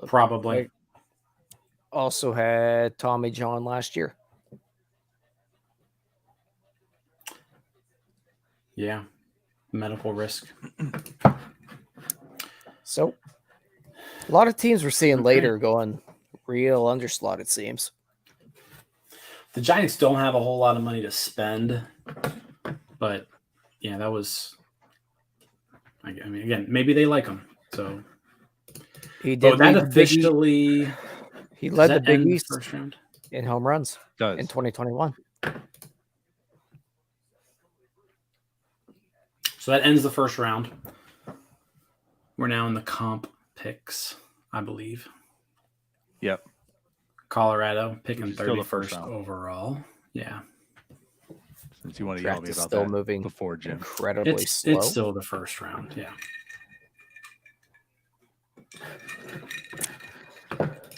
Speaker 4: Probably.
Speaker 3: Also had Tommy John last year.
Speaker 4: Yeah. Medical risk.
Speaker 3: So a lot of teams we're seeing later going real underslot, it seems.
Speaker 4: The Giants don't have a whole lot of money to spend, but yeah, that was. I mean, again, maybe they like him. So
Speaker 3: He did.
Speaker 4: that
Speaker 3: lead the Big East-
Speaker 4: officially.
Speaker 3: He
Speaker 4: does
Speaker 3: led the
Speaker 4: that
Speaker 3: Big
Speaker 4: end
Speaker 3: East
Speaker 4: first round.
Speaker 3: in home runs
Speaker 2: Does.
Speaker 3: in 2021.
Speaker 4: So that ends the first round. We're now in the comp picks, I believe.
Speaker 2: Yep.
Speaker 4: Colorado picking
Speaker 2: Still the
Speaker 4: 31st
Speaker 2: first round.
Speaker 4: overall. Yeah.
Speaker 2: Since you want to yell at
Speaker 3: Draft
Speaker 2: me
Speaker 3: is
Speaker 2: about
Speaker 3: still
Speaker 2: that
Speaker 3: moving
Speaker 2: before, Jim.
Speaker 3: incredibly slow.
Speaker 4: It's still the first round. Yeah.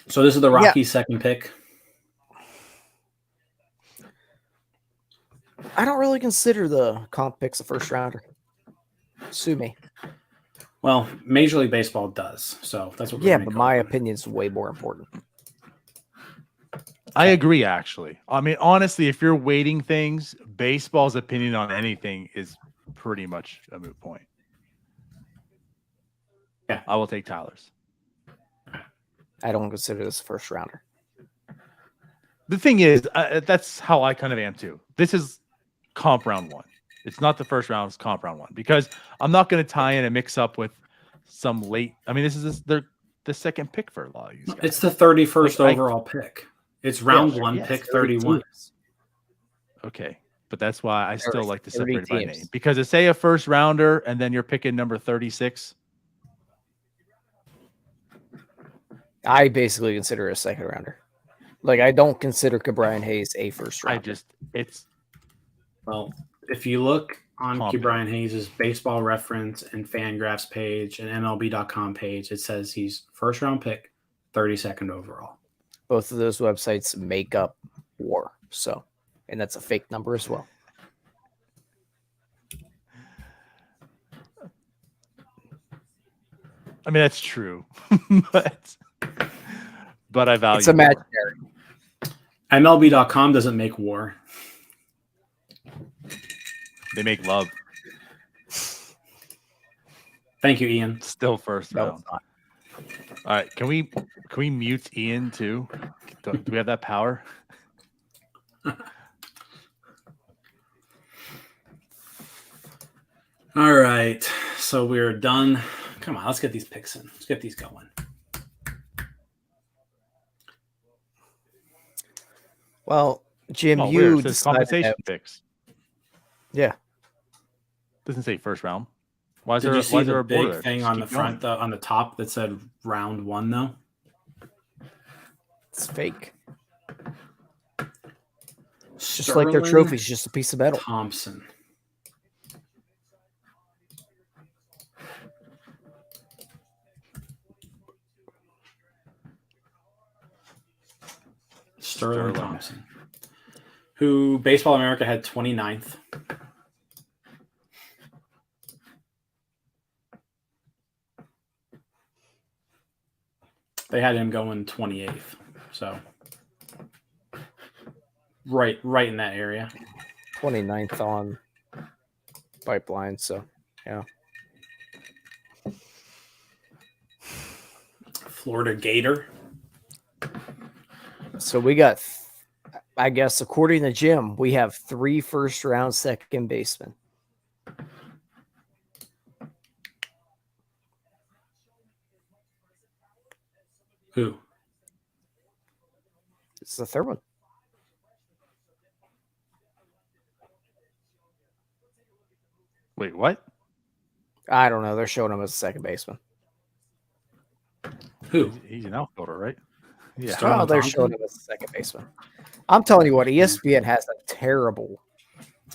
Speaker 4: So this is the Rocky second pick.
Speaker 3: I don't really consider the comp picks a first rounder. Sue me.
Speaker 4: Well, Major League Baseball does. So that's what we're
Speaker 3: Yeah,
Speaker 4: gonna
Speaker 3: but
Speaker 4: go
Speaker 3: my
Speaker 4: with.
Speaker 3: opinion is way more important.
Speaker 2: I agree, actually. I mean, honestly, if you're weighting things, baseball's opinion on anything is pretty much a moot point.
Speaker 4: Yeah.
Speaker 2: I will take Tyler's.
Speaker 3: I don't consider this a first rounder.
Speaker 2: The thing is, that's how I kind of am too. This is comp round 1. It's not the first round, it's comp round 1. Because I'm not going to tie in and mix up with some late. I mean, this is the second pick for a lot of these guys.
Speaker 4: It's the 31st
Speaker 2: Like,
Speaker 4: overall pick. It's round
Speaker 2: Yeah,
Speaker 4: 1,
Speaker 2: yes,
Speaker 4: pick
Speaker 3: 32.
Speaker 4: 31.
Speaker 2: Okay. But that's why I still
Speaker 3: There's
Speaker 2: like to
Speaker 3: 30
Speaker 2: separate it by
Speaker 3: teams.
Speaker 2: name. Because to say a first rounder and then you're picking number 36.
Speaker 3: I basically consider it a second rounder. Like, I don't consider Cabrian Hayes a first rounder.
Speaker 4: Well, if you look on
Speaker 2: Comp.
Speaker 4: Brian Hayes' baseball reference and Fangraphs page and MLB.com page, it says he's first round pick, 32nd overall.
Speaker 3: Both of those websites make up WAR. So, and that's a fake number as well.
Speaker 2: I mean, that's true. but I value
Speaker 3: It's imaginary.
Speaker 4: MLB.com doesn't make WAR.
Speaker 2: They make love.
Speaker 4: Thank you, Ian.
Speaker 2: Still first
Speaker 3: No,
Speaker 2: round.
Speaker 3: it's not.
Speaker 2: All right, can we mute Ian too? Do we have that power?
Speaker 4: All right, so we're done. Come on, let's get these picks in. Let's get these going.
Speaker 3: Well, Jim,
Speaker 2: Oh,
Speaker 3: you
Speaker 2: weird. It says
Speaker 3: decided
Speaker 2: compensation
Speaker 3: that-
Speaker 2: picks.
Speaker 3: Yeah.
Speaker 2: Doesn't say first round. Why is
Speaker 4: Did
Speaker 2: there?
Speaker 4: you see
Speaker 2: Why is there
Speaker 4: the
Speaker 2: a border
Speaker 4: big
Speaker 2: there?
Speaker 4: thing
Speaker 2: Just
Speaker 4: on the
Speaker 2: keep going.
Speaker 4: front, on the top that said round 1 though?
Speaker 3: It's fake. It's just like their
Speaker 4: Sterling
Speaker 3: trophy's just a piece of metal.
Speaker 4: Thompson. Sterling Thompson, who Baseball America had 29th. They had him going 28th. So right in that area.
Speaker 3: 29th on Pipeline, so yeah.
Speaker 4: Florida Gator.
Speaker 3: So we got, I guess, according to Jim, we have 3 first-round second basemen.
Speaker 4: Who?
Speaker 3: It's the third one.
Speaker 2: Wait, what?
Speaker 3: I don't know. They're showing him as a second baseman.
Speaker 4: Who?
Speaker 2: He's an outfielder, right? Yeah.
Speaker 3: Oh, they're showing him as a second baseman. I'm telling you what, ESPN has a terrible.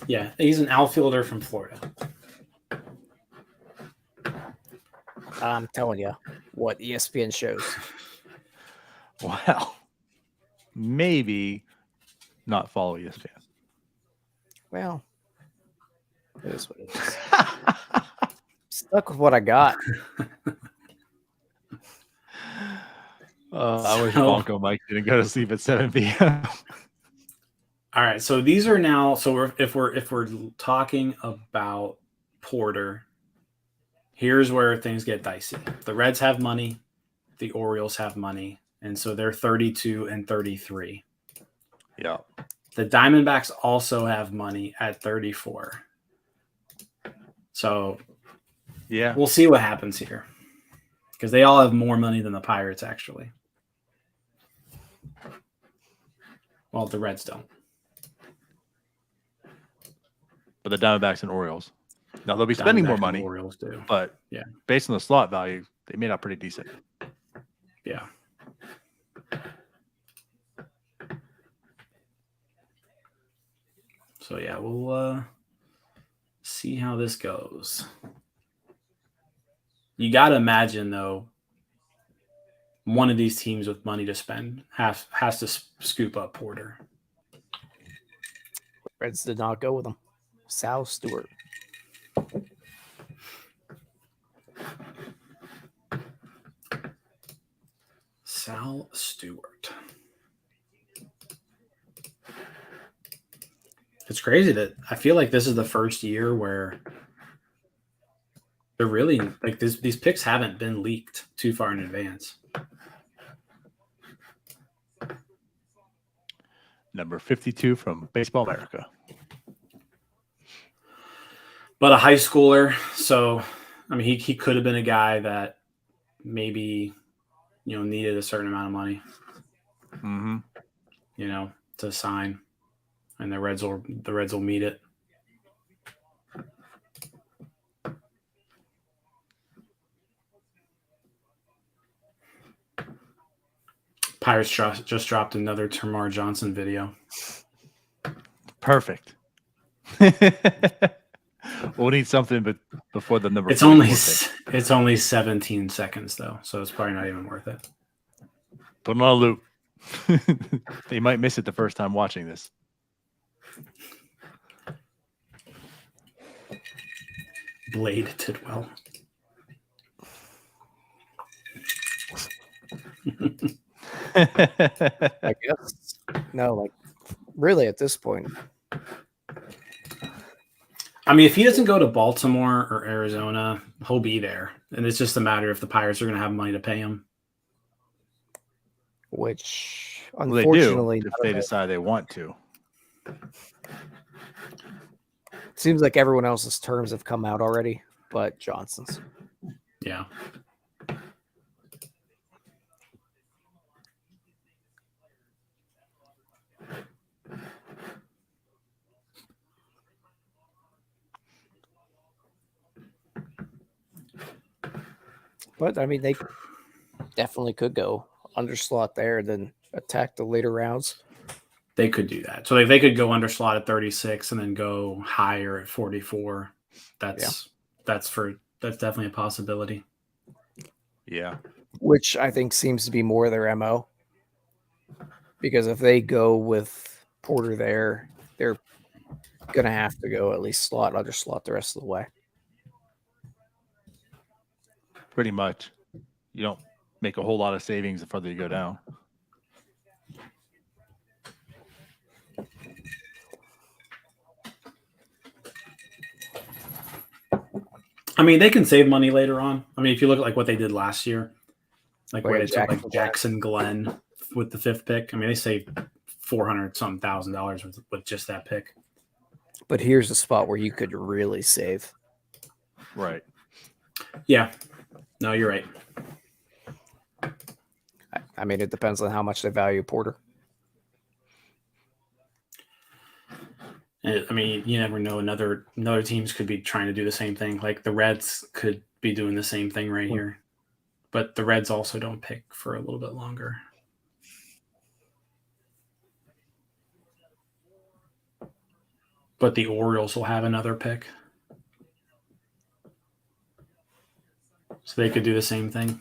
Speaker 4: Yeah, he's an outfielder from Florida.
Speaker 3: I'm telling you what ESPN shows.
Speaker 2: Well, maybe not follow ESPN.
Speaker 3: Well, it is what it is. Stuck with what I got.
Speaker 2: I wish Bonko Mike didn't go to sleep at 7 p.m.
Speaker 4: All right, so these are now. So if we're talking about Porter, here's where things get dicey. The Reds have money, the Orioles have money, and so they're 32 and 33.
Speaker 2: Yeah.
Speaker 4: The Diamondbacks also have money at 34. So
Speaker 2: yeah,
Speaker 4: we'll see what happens here because they all have more money than the Pirates actually. Well, the Reds don't.
Speaker 2: But the Diamondbacks and Orioles. Now they'll be spending more money.
Speaker 4: Orioles do.
Speaker 2: But
Speaker 4: yeah,
Speaker 2: based on the slot value, they made out pretty decent.
Speaker 4: Yeah. So yeah, we'll see how this goes. You got to imagine though, one of these teams with money to spend has to scoop up Porter.
Speaker 3: Reds did not go with him. Sal Stewart.
Speaker 4: Sal Stewart. It's crazy that I feel like this is the first year where they're really like these picks haven't been leaked too far in advance.
Speaker 2: Number 52 from Baseball America.
Speaker 4: But a high schooler, so I mean he could have been a guy that maybe needed a certain amount of money.
Speaker 2: Mm-hmm.
Speaker 4: To sign. And the Reds will meet it. Pirates just dropped another Termarr Johnson video.
Speaker 2: Perfect. We'll need something before the number.
Speaker 4: It's only 17 seconds though, so it's probably not even worth it.
Speaker 2: Put them on a loop. They might miss it the first time watching this.
Speaker 4: Blade did well.
Speaker 3: I guess. No, like really at this point.
Speaker 4: I mean, if he doesn't go to Baltimore or Arizona, he'll be there And it's just a matter if the Pirates are going to have money to pay him.
Speaker 3: Which,
Speaker 2: Well, they
Speaker 3: unfortunately,
Speaker 2: do if they decide they want to.
Speaker 3: Seems like everyone else's terms have come out already, but Johnson's.
Speaker 4: Yeah.
Speaker 3: But I mean, they definitely could go underslot there, then attack the later rounds.
Speaker 4: They could do that. So they could go underslot at 36 and then go higher at 44. That's definitely a possibility.
Speaker 2: Yeah.
Speaker 3: Which I think seems to be more their MO. Because if they go with Porter there, they're gonna have to go at least slot, underslot the rest of the way.
Speaker 2: Pretty much. You don't make a whole lot of savings the further you go down.
Speaker 4: I mean, they can save money later on. I mean, if you look at like what they did last year, like where they took like Jackson Glenn with the 5th pick. I mean, they saved $400,000 with just that pick.
Speaker 3: But here's a spot where you could really save.
Speaker 2: Right.
Speaker 4: Yeah. No, you're right.
Speaker 3: I mean, it depends on how much they value Porter.
Speaker 4: I mean, you never know. Another teams could be trying to do the same thing. Like the Reds could be doing the same thing right here. But the Reds also don't pick for a little bit longer. But the Orioles will have another pick. So they could do the same thing.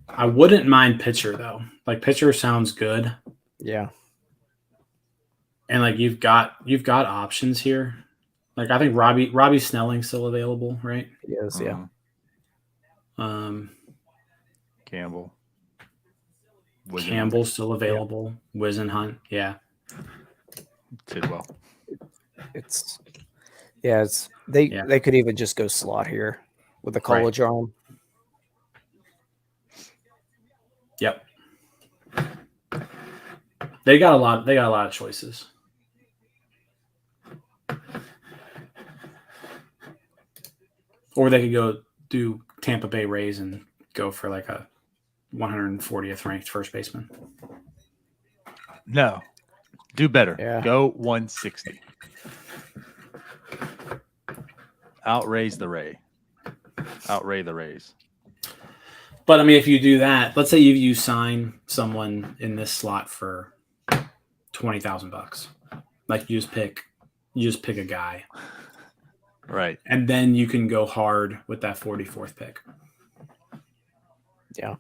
Speaker 4: I wouldn't mind pitcher though. Like pitcher sounds good.
Speaker 3: Yeah.
Speaker 4: And like you've got options here. Like I think Robbie Snelling's still available, right?
Speaker 3: He is, yeah.
Speaker 2: Campbell.
Speaker 4: Campbell's still available. Yeah. Wisenhunt, yeah.
Speaker 2: Tidwell.
Speaker 3: They could even just go slot here with the college arm.
Speaker 4: Yep. They got a lot of choices. Or they could go do Tampa Bay Rays and go for like a 140th ranked first baseman.
Speaker 2: No. Do better.
Speaker 3: Yeah.
Speaker 2: Go 160. Outraise the Ray. Outray the Rays.
Speaker 4: But I mean, if you do that, let's say you sign someone in this slot for $20,000. Like you just pick a guy.
Speaker 2: Right.
Speaker 4: And then you can go hard with that 44th pick.
Speaker 3: Yeah.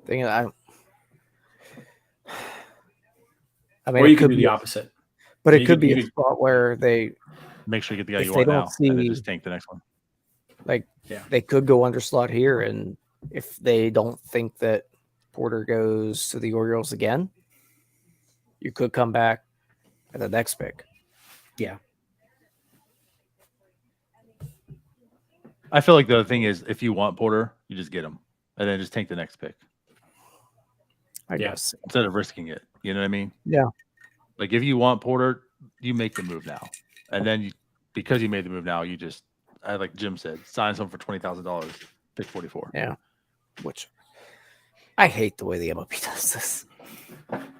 Speaker 3: I mean,
Speaker 4: or you could do the opposite.
Speaker 3: But it could be a spot where they
Speaker 2: make sure you get the guy you want now and then just tank the next one.
Speaker 3: Like they could go underslot here, and if they don't think that Porter goes to the Orioles again, you could come back at the next pick.
Speaker 4: Yeah.
Speaker 2: I feel like the thing is, if you want Porter, you just get him, and then just take the next pick.
Speaker 3: I guess
Speaker 2: instead of risking it, you know what I mean?
Speaker 3: Yeah.
Speaker 2: Like if you want Porter, you make the move now, and then because you made the move now, you just, like Jim said, sign someone for $20,000, pick 44.
Speaker 3: Yeah. Which I hate the way the MLB does this.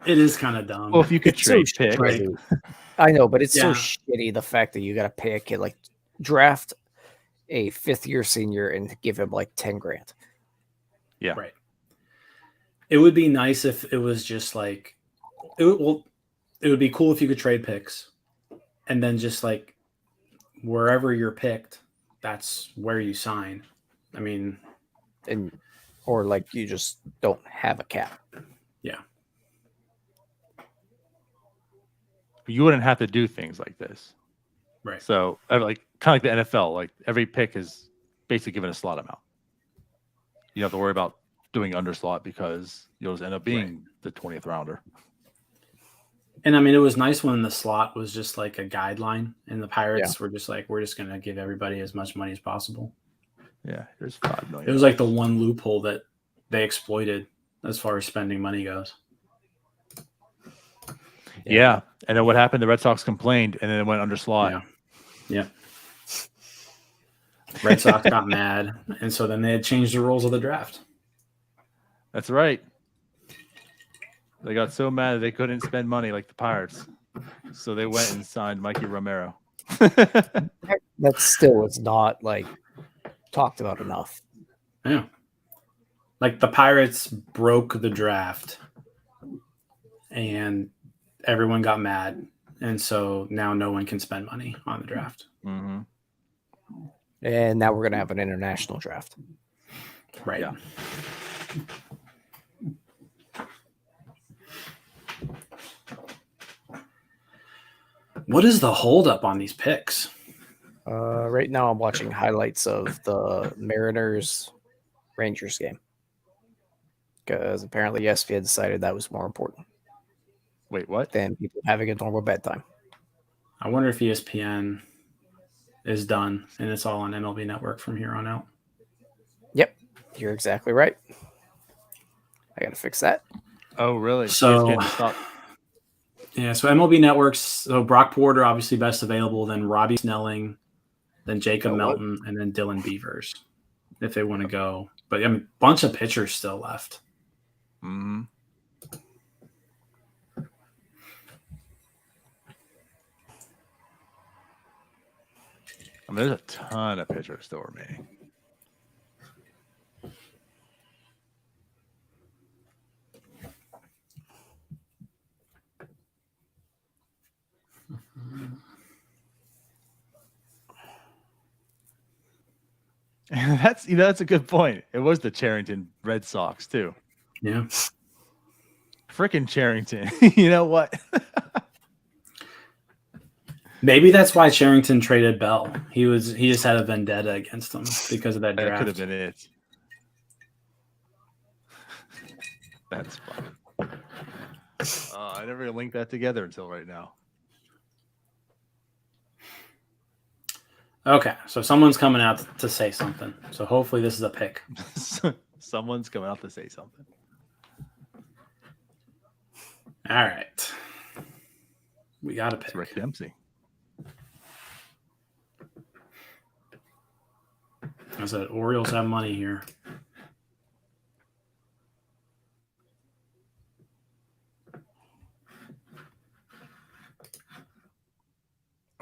Speaker 4: It is kind of dumb.
Speaker 2: Well, if you could trade pick,
Speaker 3: I know, but it's so shitty the fact that you got to pay a kid, like draft a 5th-year senior and give him like $10,000.
Speaker 2: Yeah.
Speaker 4: Right. It would be nice if it was just like it would be cool if you could trade picks and then just like wherever you're picked, that's where you sign. I mean,
Speaker 3: or like you just don't have a cap.
Speaker 4: Yeah.
Speaker 2: You wouldn't have to do things like this.
Speaker 4: Right.
Speaker 2: So like kind of like the NFL, like every pick is basically given a slot amount. You don't have to worry about doing underslot because you'll just end up being the 20th rounder.
Speaker 4: And I mean, it was nice when the slot was just like a guideline, and the Pirates were just like, we're just going to give everybody as much money as possible.
Speaker 2: Yeah, here's $5 million.
Speaker 4: It was like the one loophole that they exploited as far as spending money goes.
Speaker 2: Yeah. And then what happened? The Red Sox complained, and then it went under slot.
Speaker 4: Yeah. Red Sox got mad, and so then they had changed the rules of the draft.
Speaker 2: That's right. They got so mad that they couldn't spend money like the Pirates. So they went and signed Mikey Romero.
Speaker 3: That still was not like talked about enough.
Speaker 4: Yeah. Like the Pirates broke the draft and everyone got mad. And so now no one can spend money on the draft.
Speaker 2: Mm-hmm.
Speaker 3: And now we're going to have an international draft.
Speaker 4: Right.
Speaker 2: Yeah.
Speaker 4: What is the holdup on these picks?
Speaker 3: Right now I'm watching highlights of the Mariners Rangers game. Because apparently ESPN decided that was more important.
Speaker 2: Wait, what?
Speaker 3: Than people having a normal bedtime.
Speaker 4: I wonder if ESPN is done and it's all on MLB Network from here on out.
Speaker 3: Yep, you're exactly right. I got to fix that.
Speaker 2: Oh, really?
Speaker 4: So MLB Networks. So Brock Porter, obviously best available, then Robbie Snelling, then Jacob Melton, and then Dylan Beavers, if they want to go. But I mean, bunch of pitchers still left.
Speaker 2: Mm-hmm. I mean, there's a ton of pitchers still remaining. That's a good point. It was the Charrington Red Sox too.
Speaker 4: Yeah.
Speaker 2: Frickin' Charrington. You know what?
Speaker 4: Maybe that's why Charrington traded Bell. He just had a vendetta against him because of that draft.
Speaker 2: That could have been it. That's fun. I never linked that together until right now.
Speaker 4: Okay, so someone's coming out to say something. So hopefully this is a pick.
Speaker 2: Someone's coming out to say something.
Speaker 4: All right. We got a pick.
Speaker 2: It's Rick Dempsey.
Speaker 4: I said Orioles have money here.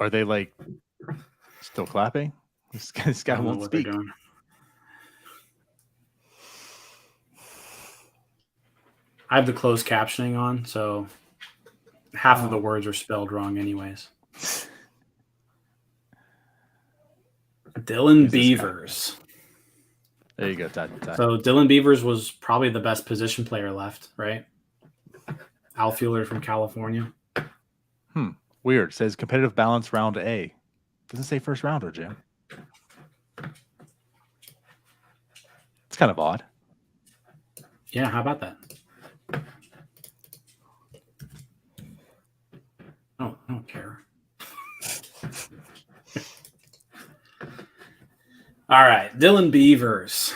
Speaker 2: Are they like still clapping? This guy won't speak.
Speaker 4: I have the closed captioning on, so half of the words are spelled wrong anyways. Dylan Beavers.
Speaker 2: There you go.
Speaker 4: So Dylan Beavers was probably the best position player left, right? Outfielder from California.
Speaker 2: Weird. It says competitive balance round A. Doesn't say first rounder, Jim. It's kind of odd.
Speaker 4: Yeah, how about that? Oh, I don't care. All right, Dylan Beavers.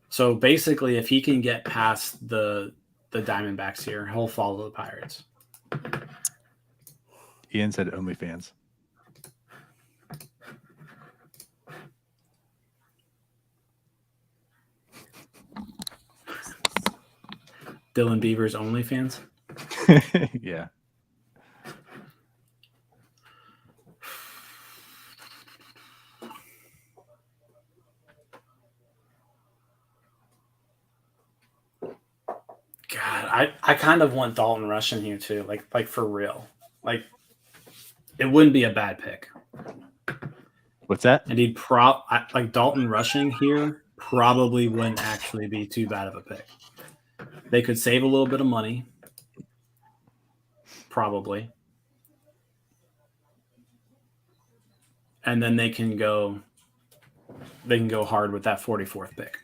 Speaker 4: So basically, if he can get past the Diamondbacks here, he'll follow the Pirates.
Speaker 2: Ian said OnlyFans.
Speaker 4: Dylan Beavers OnlyFans?
Speaker 2: Yeah.
Speaker 4: God, I kind of want Dalton Rush in here too, like for real. Like, it wouldn't be a bad pick.
Speaker 2: What's that?
Speaker 4: And he'd like Dalton rushing here probably wouldn't actually be too bad of a pick. They could save a little bit of money, probably, and then they can go they can go hard with that 44th pick.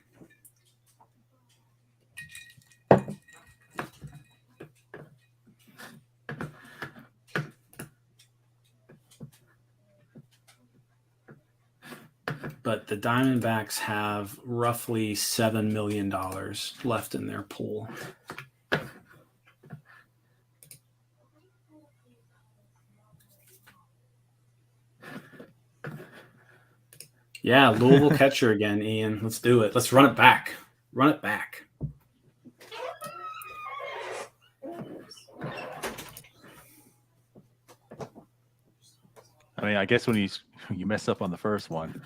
Speaker 4: But the Diamondbacks have roughly $7 million left in their pool. Yeah, Louisville catcher again, Ian. Let's do it. Let's run it back. Run it back.
Speaker 2: I mean, I guess when you mess up on the first one.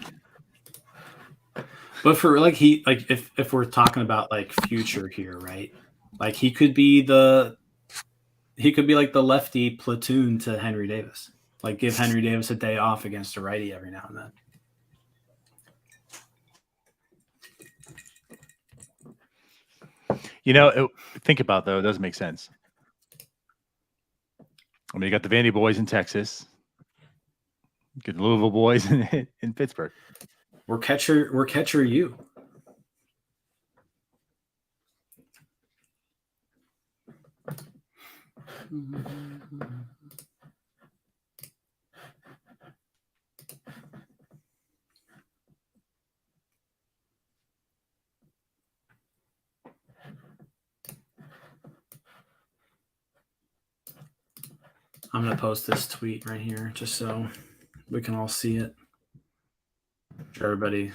Speaker 4: But for if we're talking about like future here, right? Like he could be like the lefty platoon to Henry Davis. Like give Henry Davis a day off against a righty every now and then.
Speaker 2: Think about though, it doesn't make sense. I mean, you got the Vandy boys in Texas, good Louisville boys in Pittsburgh.
Speaker 4: We're catcher you. I'm going to post this tweet right here just so we can all see it. For everybody.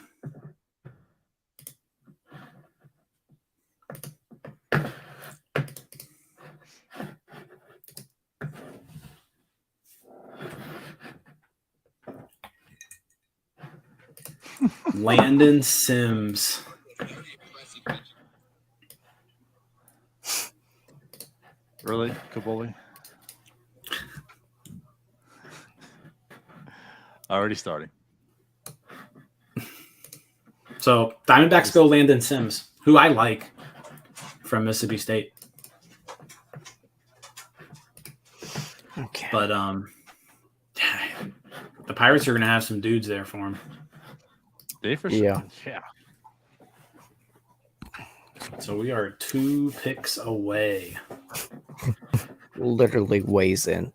Speaker 4: Landon Sims.
Speaker 2: Really, Kaboli? Already starting.
Speaker 4: So Diamondbacks go Landon Sims, who I like from Mississippi State.
Speaker 3: Okay.
Speaker 4: But the Pirates are going to have some dudes there for him.
Speaker 2: They for sure.
Speaker 3: Yeah.
Speaker 4: So we are 2 picks away.
Speaker 3: Literally weighs in.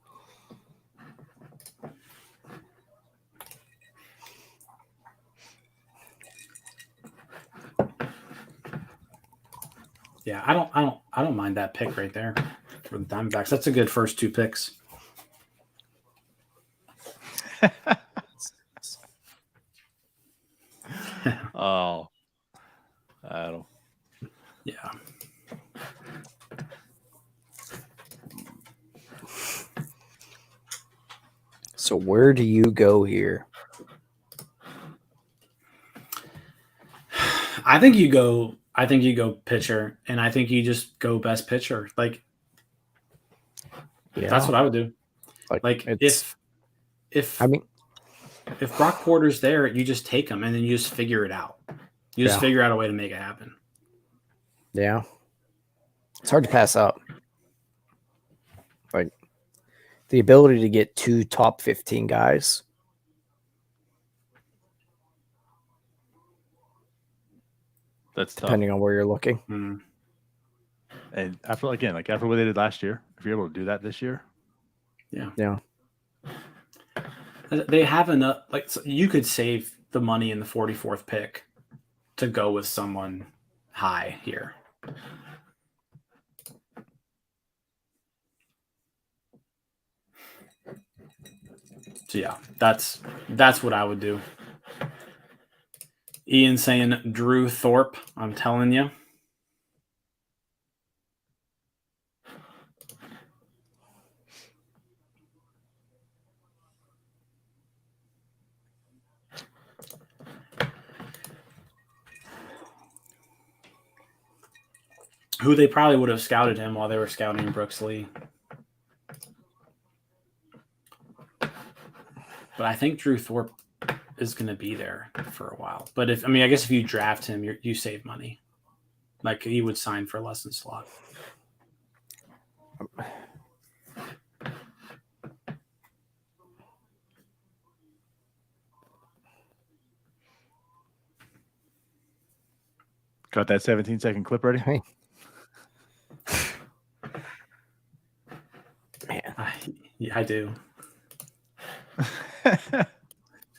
Speaker 4: Yeah, I don't mind that pick right there for the Diamondbacks. That's a good first 2 picks.
Speaker 2: Oh, Adam.
Speaker 4: Yeah.
Speaker 3: So where do you go here?
Speaker 4: I think you go pitcher, and I think you just go best pitcher. Like, that's what I would do. Like if Brock Porter's there, you just take him and then you just figure it out. You just figure out a way to make it happen.
Speaker 3: Yeah. It's hard to pass up. Like the ability to get 2 top 15 guys.
Speaker 2: That's tough.
Speaker 3: Depending on where you're looking.
Speaker 2: Mm-hmm. And after what they did last year, if you're able to do that this year.
Speaker 3: Yeah.
Speaker 4: They have enough. So you could save the money in the 44th pick to go with someone high here. So yeah, that's what I would do. Ian saying Drew Thorpe. I'm telling you. Who they probably would have scouted him while they were scouting Brooks Lee. But I think Drew Thorpe is going to be there for a while. But I guess if you draft him, you save money. Like he would sign for less than slot.
Speaker 2: Got that 17-second clip ready?
Speaker 3: Man.
Speaker 4: Yeah, I do.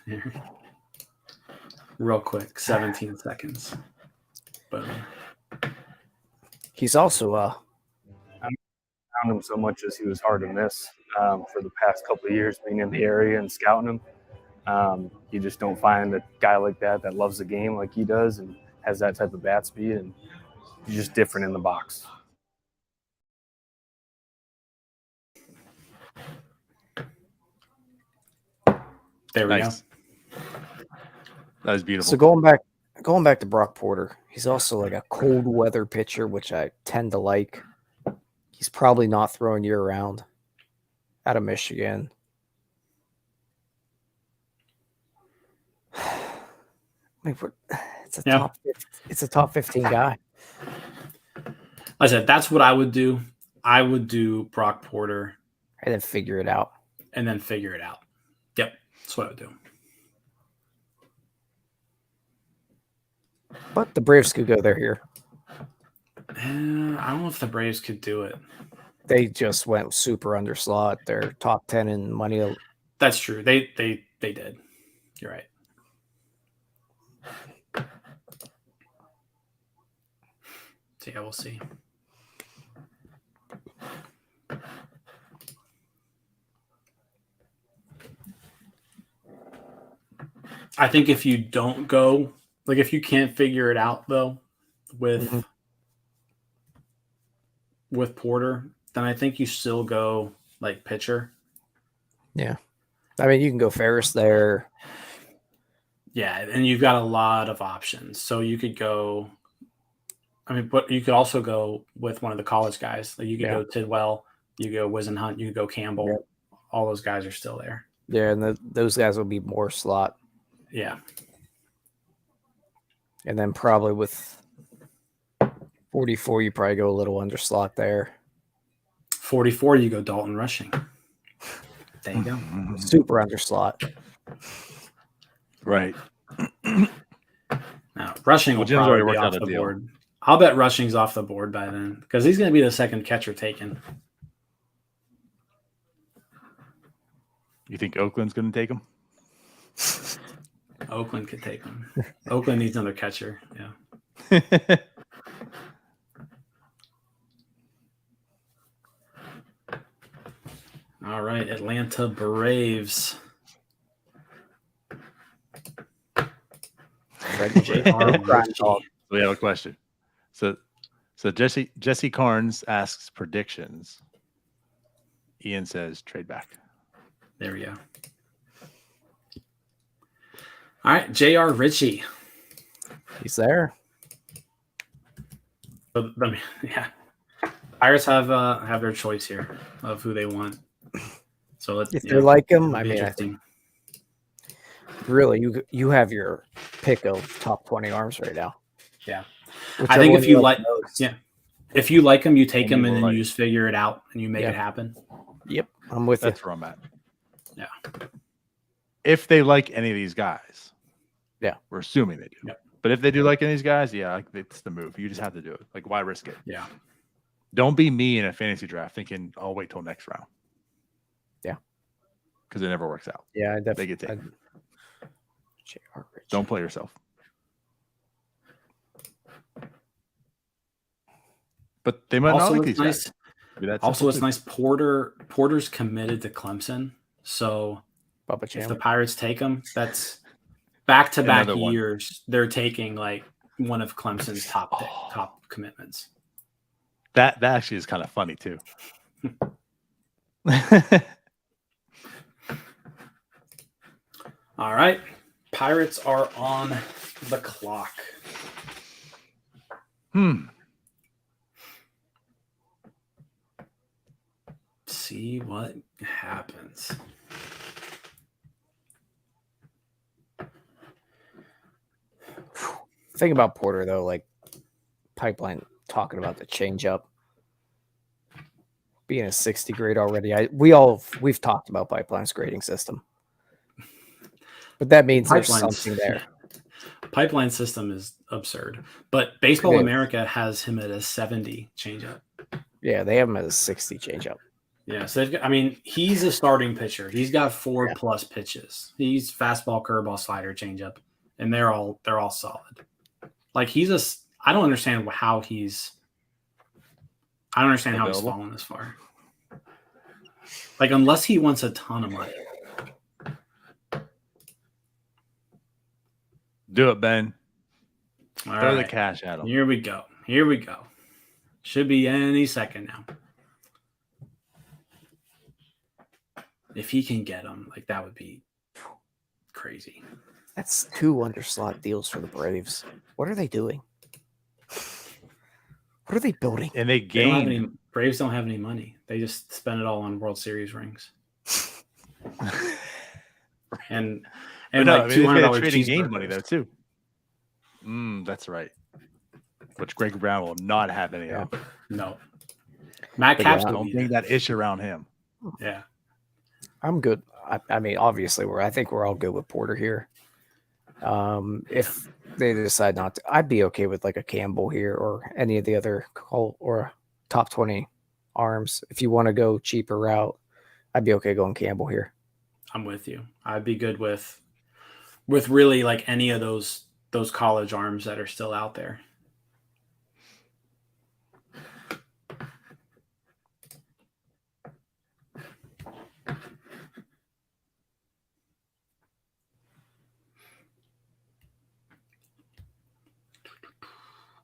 Speaker 4: Here. Real quick, 17 seconds. Boom.
Speaker 3: He's also
Speaker 6: I found him so much as he was hard to miss for the past couple of years being in the area and scouting him. You just don't find a guy like that loves the game like he does and has that type of bat speed, and he's just different in the box.
Speaker 4: There we
Speaker 2: go. That was beautiful.
Speaker 3: So going back to Brock Porter, he's also like a cold weather pitcher, which I tend to like. He's probably not throwing year round out of Michigan. I mean, it's a top 15 guy.
Speaker 4: Like I said, that's what I would do. I would do Brock Porter
Speaker 3: and then figure it out.
Speaker 4: Yep, that's what I would do.
Speaker 3: But the Braves could go there here.
Speaker 4: I don't know if the Braves could do it.
Speaker 3: They just went super underslot. They're top 10 in money.
Speaker 4: That's true. They did. You're right. So yeah, we'll see. I think if you don't go, like if you can't figure it out though with Porter, then I think you still go like pitcher.
Speaker 3: Yeah. I mean, you can go Ferris there.
Speaker 4: Yeah, and you've got a lot of options. So you could go, but you could also go with one of the college guys. Like you could go Tidwell, you go Wisenhunt, you could go Campbell.
Speaker 3: Yeah.
Speaker 4: All those guys are still there.
Speaker 3: Yeah, and those guys will be more slot.
Speaker 4: Yeah.
Speaker 3: And then probably with 44, you probably go a little under slot there.
Speaker 4: 44, you go Dalton Rushing. There you go.
Speaker 3: Super under slot.
Speaker 2: Right.
Speaker 4: Now, Rushing will
Speaker 2: Jim's
Speaker 4: probably
Speaker 2: already
Speaker 4: be
Speaker 2: worked
Speaker 4: off
Speaker 2: out a
Speaker 4: the
Speaker 2: deal.
Speaker 4: board. I'll bet Rushing's off the board by then because he's going to be the second catcher taken.
Speaker 2: You think Oakland's going to take him?
Speaker 4: Oakland could take him. Oakland needs another catcher. Yeah. All right, Atlanta Braves.
Speaker 2: We have a question. So Jesse Carnes asks predictions. Ian says trade back.
Speaker 4: There we go. All right, J.R. Ritchie.
Speaker 3: He's there.
Speaker 4: Yeah. Pirates have their choice here of who they want. So
Speaker 3: if they like him, I mean, I think really you have your pick of top 20 arms right now.
Speaker 4: Yeah.
Speaker 3: Whichever
Speaker 4: I think if
Speaker 3: one
Speaker 4: you
Speaker 3: like
Speaker 4: like,
Speaker 3: the most.
Speaker 4: if you like him, you take him and then
Speaker 2: like-
Speaker 4: you just figure it out and you make it happen.
Speaker 3: Yep, I'm with
Speaker 2: That's
Speaker 3: you.
Speaker 2: where I'm at.
Speaker 4: Yeah.
Speaker 2: If they like any of these guys,
Speaker 3: yeah,
Speaker 2: we're assuming they do.
Speaker 4: Yep.
Speaker 2: But if they do like any of these guys, yeah, like, it's the move. You just have to do it. Like, why risk it?
Speaker 4: Yeah.
Speaker 2: Don't be me in a fantasy draft thinking I'll wait till next round.
Speaker 3: Yeah.
Speaker 2: Because it never works out.
Speaker 3: Yeah, I
Speaker 2: They get
Speaker 3: definitely.
Speaker 2: taken. Don't play yourself. But they might not
Speaker 4: Also,
Speaker 2: like
Speaker 4: it's
Speaker 2: these
Speaker 4: nice.
Speaker 2: guys. Maybe that's
Speaker 4: Also,
Speaker 2: simple
Speaker 4: it's
Speaker 2: too.
Speaker 4: nice. Porter's committed to Clemson, so
Speaker 3: Bubba
Speaker 4: if
Speaker 3: Chandler.
Speaker 4: the Pirates take him, that's back-to-back
Speaker 2: Another one.
Speaker 4: years. They're taking like one of Clemson's top commitments.
Speaker 2: That actually is kind of funny too.
Speaker 4: All right, Pirates are on the clock. See what happens.
Speaker 3: Thing about Porter though, like Pipeline talking about the changeup being a 60 grade already. We've talked about Pipeline's grading system, but that means there's
Speaker 4: Pipeline's-
Speaker 3: something there.
Speaker 4: Pipeline system is absurd. But Baseball
Speaker 3: It is.
Speaker 4: America has him at a 70 changeup.
Speaker 3: Yeah, they have him at a 60 changeup.
Speaker 4: Yeah, so I mean, he's a starting pitcher. He's got 4+ pitches. He's fastball, curveball, slider, changeup, and they're all solid. Like I don't understand how he's fallen this far. Like, unless he wants a ton of money.
Speaker 2: Do it, Ben.
Speaker 4: All
Speaker 2: Throw the
Speaker 4: right.
Speaker 2: cash at him.
Speaker 4: Here we go. Should be any second now. If he can get him, like, that would be crazy.
Speaker 3: That's 2 underslot deals for the Braves. What are they doing? What are they building?
Speaker 2: And they
Speaker 4: They don't have
Speaker 2: gained.
Speaker 4: Braves don't have any money. They just spend it all on World Series rings. and
Speaker 2: But no,
Speaker 4: like
Speaker 2: I mean, they
Speaker 4: $200
Speaker 2: trading gained money
Speaker 4: cheeseburgers.
Speaker 2: though too. That's right. Which Greg Brown will not have any of.
Speaker 4: No. Matt
Speaker 2: But
Speaker 4: Capps
Speaker 2: don't bring that ish around him.
Speaker 4: Yeah.
Speaker 3: I'm good. I mean, obviously, I think we're all good with Porter here. If they decide not to, I'd be okay with like a Campbell here or any of the other or top 20 arms. If you want to go cheaper route, I'd be okay going Campbell here.
Speaker 4: I'm with you. I'd be good with really like any of those college arms that are still out there.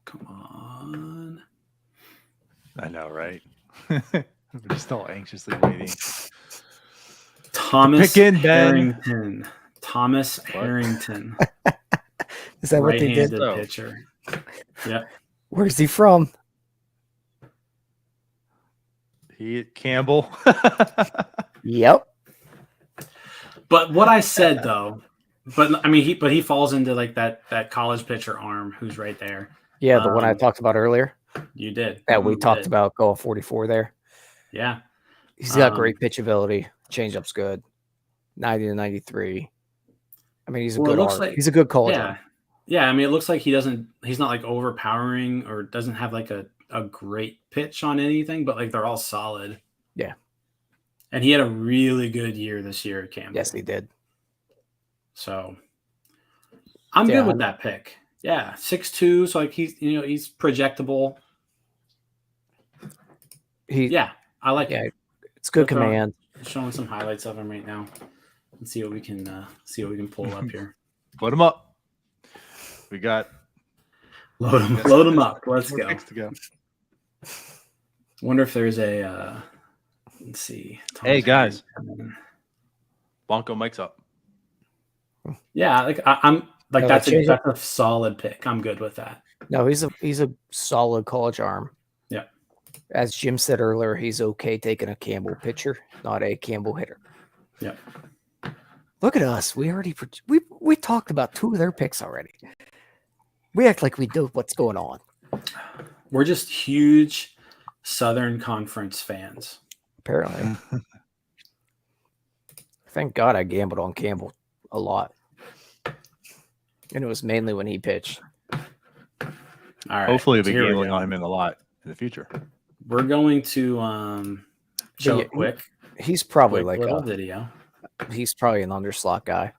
Speaker 4: Come on.
Speaker 2: I know, right? We're just all anxiously waiting.
Speaker 4: Thomas
Speaker 2: Pick in, Ben.
Speaker 4: Harrington. Thomas Harrington.
Speaker 3: Is that what they did?
Speaker 4: Right-handed pitcher. Yeah.
Speaker 3: Where's he from?
Speaker 2: Campbell.
Speaker 3: Yep.
Speaker 4: But what I said though, he falls into like that college pitcher arm who's right there.
Speaker 3: Yeah, the one I talked about earlier.
Speaker 4: You did.
Speaker 3: That we
Speaker 4: You
Speaker 3: talked
Speaker 4: did.
Speaker 3: about going 44 there.
Speaker 4: Yeah.
Speaker 3: He's got great pitch ability. Changeup's good. 90 to 93. I mean, he's a good arm. He's a good college arm.
Speaker 4: Yeah, I mean, it looks like he's not like overpowering or doesn't have like a great pitch on anything, but like they're all solid.
Speaker 3: Yeah.
Speaker 4: And he had a really good year this year at Campbell.
Speaker 3: Yes, he did.
Speaker 4: So I'm good with that pick. Yeah. 6'2", so like he's projectable. I like it.
Speaker 3: It's good command.
Speaker 4: Showing some highlights of him right now. Let's see what we can pull up here.
Speaker 2: Load him up. We got
Speaker 4: load him up. Let's go.
Speaker 2: To go.
Speaker 4: Wonder if there's a let's see.
Speaker 2: Hey guys, Blanco mic's up.
Speaker 4: Yeah, like I'm like
Speaker 3: No,
Speaker 4: that's
Speaker 3: change
Speaker 4: a solid pick. I'm good with that.
Speaker 3: No, he's a solid college arm.
Speaker 4: Yeah.
Speaker 3: As Jim said earlier, he's okay taking a Campbell pitcher, not a Campbell hitter.
Speaker 4: Yeah.
Speaker 3: Look at us. We already we talked about 2 of their picks already. We act like we know what's going on.
Speaker 4: We're just huge Southern Conference fans.
Speaker 3: Apparently. Thank God I gambled on Campbell a lot. And it was mainly when he pitched.
Speaker 4: All right.
Speaker 2: Hopefully,
Speaker 4: so
Speaker 2: the
Speaker 4: here we
Speaker 2: gambling
Speaker 4: go.
Speaker 2: on him in a lot in the future.
Speaker 4: We're going to show a quick.
Speaker 3: He's probably
Speaker 4: quick
Speaker 3: like
Speaker 4: little
Speaker 3: a
Speaker 4: video.
Speaker 3: He's probably an underslot guy.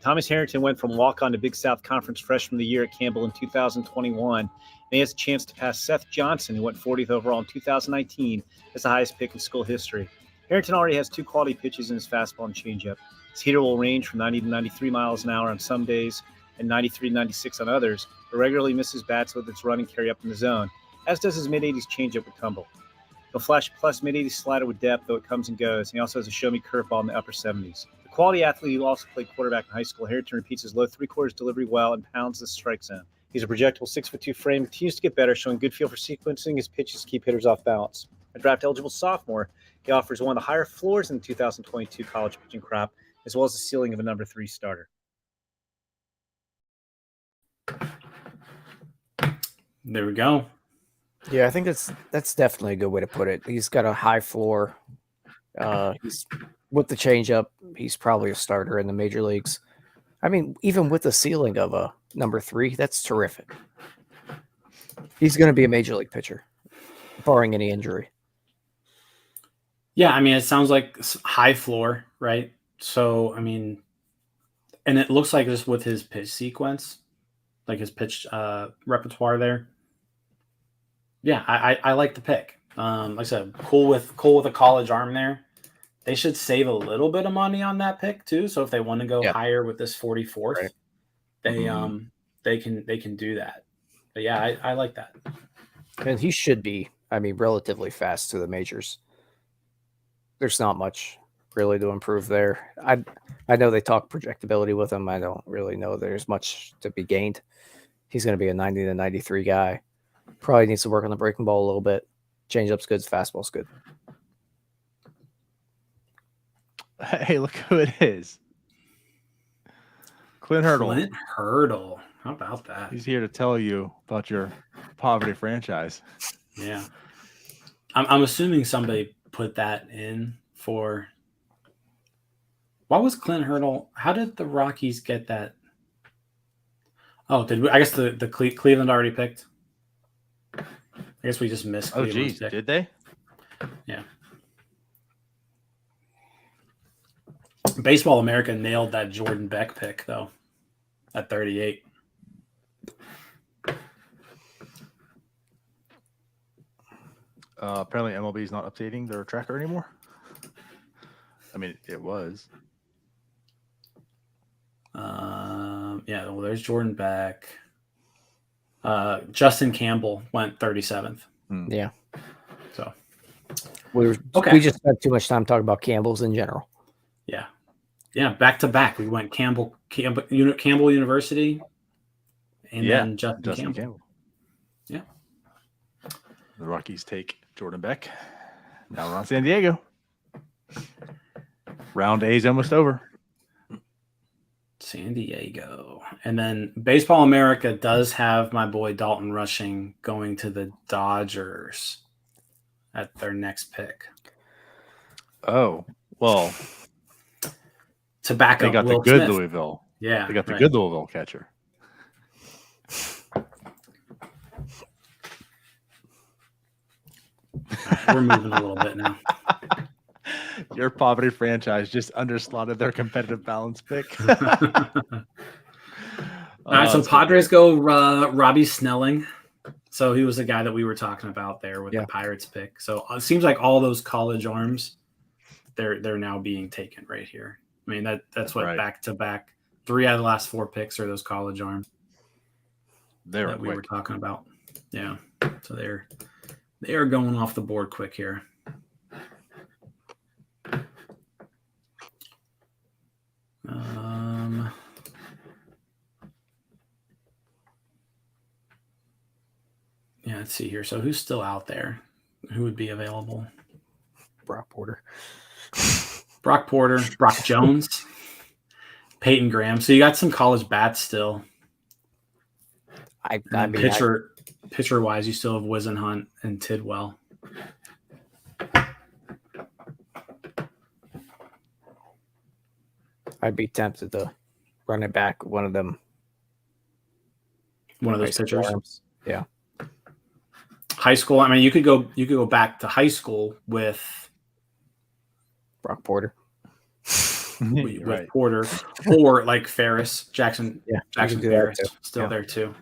Speaker 18: Thomas Harrington went from walk-on to Big South Conference Freshman of the Year at Campbell in 2021. And he has a chance to pass Seth Johnson, who went 40th overall in 2019 as the highest pick in school history. Harrington already has 2 quality pitches in his fastball and changeup. His heater will range from 90 to 93 miles an hour on some days and 93 to 96 on others, but regularly misses bats with its run and carry up in the zone, as does his mid-80s changeup with tumble. He'll flash a plus mid-80s slider with depth, though it comes and goes. He also has a show-me curveball in the upper 70s. The quality athlete who also played quarterback in high school, Harrington repeats his low 3/4 delivery well and pounds the strike zone. He's a projectable 6'2" frame, continues to get better, showing good feel for sequencing his pitches to keep hitters off balance. A draft-eligible sophomore, he offers one of the higher floors in the 2022 college pitching crop, as well as the ceiling of a number 3 starter.
Speaker 4: There we go.
Speaker 3: Yeah, I think that's definitely a good way to put it. He's got a high floor. He's with the changeup. He's probably a starter in the major leagues. I mean, even with the ceiling of a number 3, that's terrific. He's going to be a major league pitcher, barring any injury.
Speaker 4: Yeah, I mean, it sounds like high floor, right? So, I mean, and it looks like just with his pitch sequence, like his pitch repertoire there. Yeah, I like the pick. Like I said, cool with a college arm there. They should save a little bit of money on that pick too. So if they want to go higher with this 44th, they can do that. But yeah, I like that.
Speaker 3: And he should be, I mean, relatively fast to the majors. There's not much really to improve there. I know they talk projectability with him. I don't really know there's much to be gained. He's going to be a 90 to 93 guy. Probably needs to work on the breaking ball a little bit. Changeup's good, fastball's good.
Speaker 2: Hey, look who it is. Clint Hurdle.
Speaker 4: Clint Hurdle. How about that?
Speaker 2: He's here to tell you about your poverty franchise.
Speaker 4: Yeah. I'm assuming somebody put that in for. What was Clint Hurdle? How did the Rockies get that? Oh, did we? I guess the Cleveland already picked. I guess we just missed.
Speaker 2: Oh, geez, did they?
Speaker 4: Yeah. Baseball America nailed that Jordan Beck pick though, at 38.
Speaker 2: Apparently, MLB is not updating their tracker anymore. I mean, it was.
Speaker 4: Yeah, well, there's Jordan Beck. Justin Campbell went 37th.
Speaker 3: Yeah.
Speaker 4: So
Speaker 3: we just spent too much time talking about Campbell's in general.
Speaker 4: Yeah. Yeah, back to back. We went Campbell University, and then Justin Campbell. Yeah.
Speaker 2: The Rockies take Jordan Beck. Now we're on San Diego. Round A is almost over.
Speaker 4: San Diego. And then Baseball America does have my boy Dalton Rushing going to the Dodgers at their next pick.
Speaker 2: Oh, well.
Speaker 4: To back
Speaker 2: they
Speaker 4: up
Speaker 2: got
Speaker 4: Will
Speaker 2: the good
Speaker 4: Smith.
Speaker 2: Louisville.
Speaker 4: Yeah.
Speaker 2: They got the good Louisville catcher.
Speaker 4: We're moving a little bit now.
Speaker 2: Your poverty franchise just underslotted their competitive balance pick.
Speaker 4: All right, so Padres go Robbie Snelling. So he was the guy that we were talking about there with the Pirates pick. So it seems like all those college arms, they're now being taken right here. I mean that's what back to back 3 out of the last 4 picks are those college arms that we were talking about. Yeah, so they are going off the board quick here. Yeah, let's see here. So who's still out there? Who would be available?
Speaker 3: Brock Porter,
Speaker 4: Brock Jones, Peyton Graham. So you got some college bats still.
Speaker 3: I mean,
Speaker 4: pitcher wise, you still have Wisenhunt and Tidwell.
Speaker 3: I'd be tempted to run it back one of them.
Speaker 4: One of those pitchers.
Speaker 3: Arms. Yeah.
Speaker 4: High school. I mean, you could go back to high school with
Speaker 3: Brock Porter.
Speaker 4: with Porter, or like Ferris Jackson.
Speaker 3: Yeah,
Speaker 4: Jackson Ferris still there too.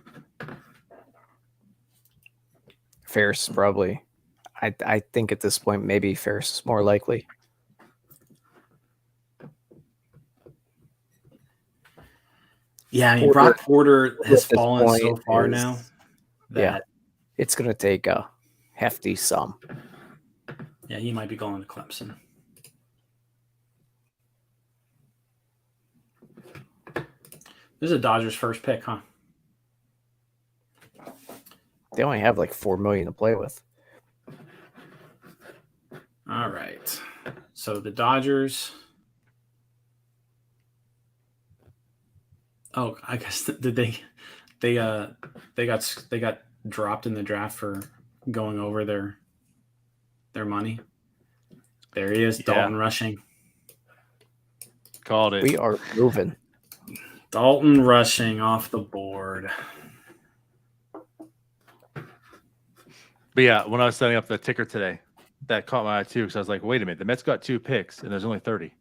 Speaker 3: Ferris probably. I think at this point maybe Ferris is more likely.
Speaker 4: Yeah, I mean Brock Porter has fallen so far now.
Speaker 3: Yeah, it's going to take a hefty sum.
Speaker 4: Yeah, he might be going to Clemson. This is a Dodgers first pick, huh?
Speaker 3: They only have like $4 million to play with.
Speaker 4: All right. So the Dodgers. Oh, I guess did they got dropped in the draft for going over their money. There he is, Dalton Rushing.
Speaker 2: Called it.
Speaker 3: We are moving.
Speaker 4: Dalton Rushing off the board.
Speaker 2: But yeah, when I was setting up the ticker today, that caught my eye too, because I was like, wait a minute, the Mets got 2 picks and there's only 30. And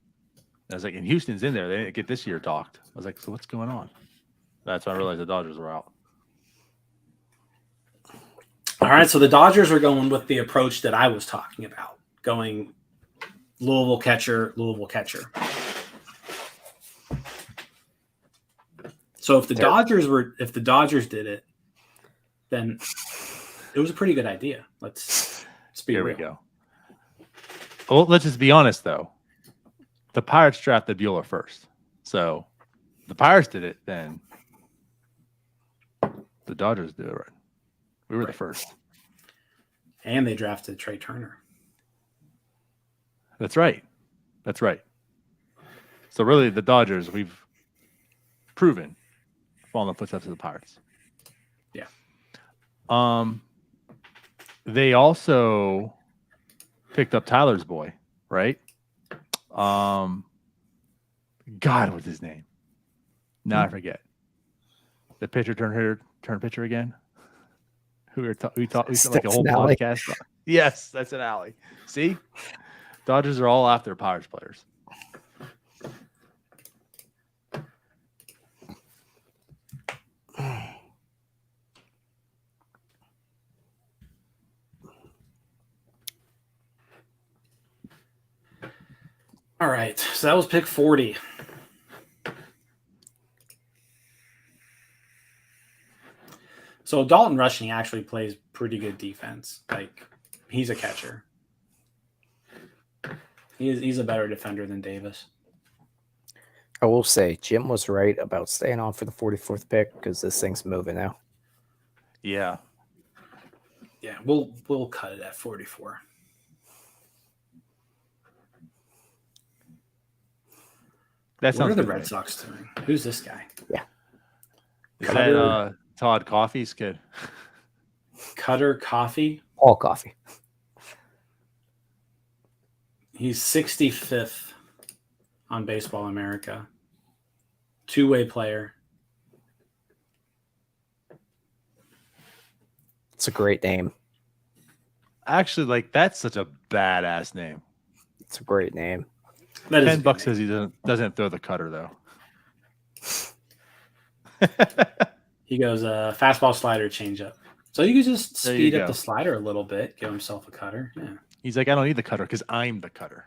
Speaker 2: I was like, and Houston's in there. They didn't get this year docked. I was like, so what's going on? That's when I realized the Dodgers were out.
Speaker 4: All right, so the Dodgers are going with the approach that I was talking about, going Louisville catcher. So if the Dodgers did it, then it was a pretty good idea. Let's be real.
Speaker 2: Here we go. Well, let's just be honest though. The Pirates drafted Bueller first. So the Pirates did it, then the Dodgers did it right. We were the first.
Speaker 4: And they drafted Trey Turner.
Speaker 2: That's right. That's right. So really the Dodgers, we've proven, fall in the footsteps of the Pirates.
Speaker 4: Yeah.
Speaker 2: They also picked up Tyler's boy, right? God, what's his name? Now I forget. The pitcher turn pitcher again. We talked like a whole podcast. Yes, that's an alley. See, Dodgers are all after Pirates players.
Speaker 4: All right, so that was pick 40. So Dalton Rushing actually plays pretty good defense. Like, he's a catcher. He's a better defender than Davis.
Speaker 3: I will say Jim was right about staying on for the 44th pick because this thing's moving now.
Speaker 2: Yeah.
Speaker 4: Yeah, we'll cut it at 44.
Speaker 2: That sounds
Speaker 4: what are the
Speaker 2: good,
Speaker 4: Red
Speaker 2: right?
Speaker 4: Sox doing? Who's this guy?
Speaker 3: Yeah.
Speaker 2: Is that Todd Coffey's kid?
Speaker 4: Cutter Coffey?
Speaker 3: Paul Coffey.
Speaker 4: He's 65th on Baseball America. Two-way player.
Speaker 3: It's a great name.
Speaker 2: Actually, like, that's such a badass name.
Speaker 3: It's a great name.
Speaker 2: $10 says he doesn't throw the cutter though.
Speaker 4: He goes fastball, slider, changeup. So you can just
Speaker 2: There
Speaker 4: speed
Speaker 2: you
Speaker 4: up
Speaker 2: go.
Speaker 4: the slider a little bit, give himself a cutter. Yeah.
Speaker 2: He's like, I don't need the cutter because I'm the cutter.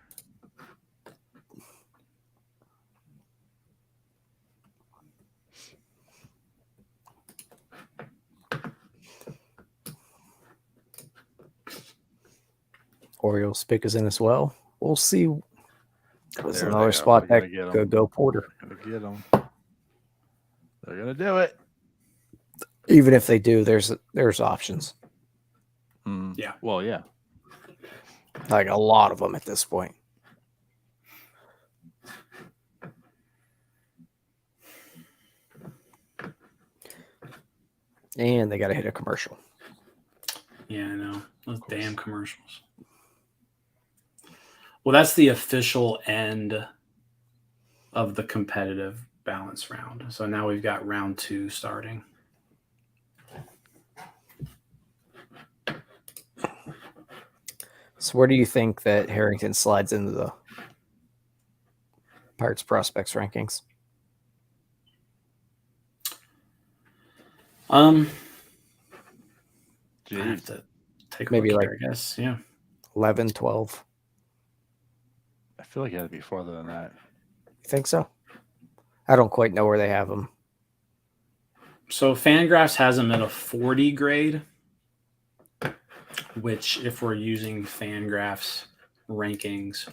Speaker 3: Orioles pick is in as well. We'll see. There's
Speaker 2: There
Speaker 3: another
Speaker 2: they
Speaker 3: spot
Speaker 2: They're
Speaker 3: that
Speaker 2: gonna get 'em.
Speaker 3: could go Porter.
Speaker 2: They're gonna get him. They're gonna do it.
Speaker 3: Even if they do, there's options.
Speaker 4: Yeah.
Speaker 2: Well, yeah.
Speaker 3: Like a lot of them at this point. And they got to hit a commercial.
Speaker 4: Yeah, I know. Those damn commercials. Well, that's the official end of the competitive balance round. So now we've got round 2 starting.
Speaker 3: So where do you think that Harrington slides into the Pirates prospects rankings?
Speaker 4: I have to take a
Speaker 3: Maybe
Speaker 4: look
Speaker 3: like
Speaker 4: here, I guess. Yeah.
Speaker 3: 11, 12.
Speaker 2: I feel like it had to be farther than that.
Speaker 3: You think so? I don't quite know where they have them.
Speaker 4: So Fangraphs has him at a 40 grade, which if we're using Fangraphs rankings,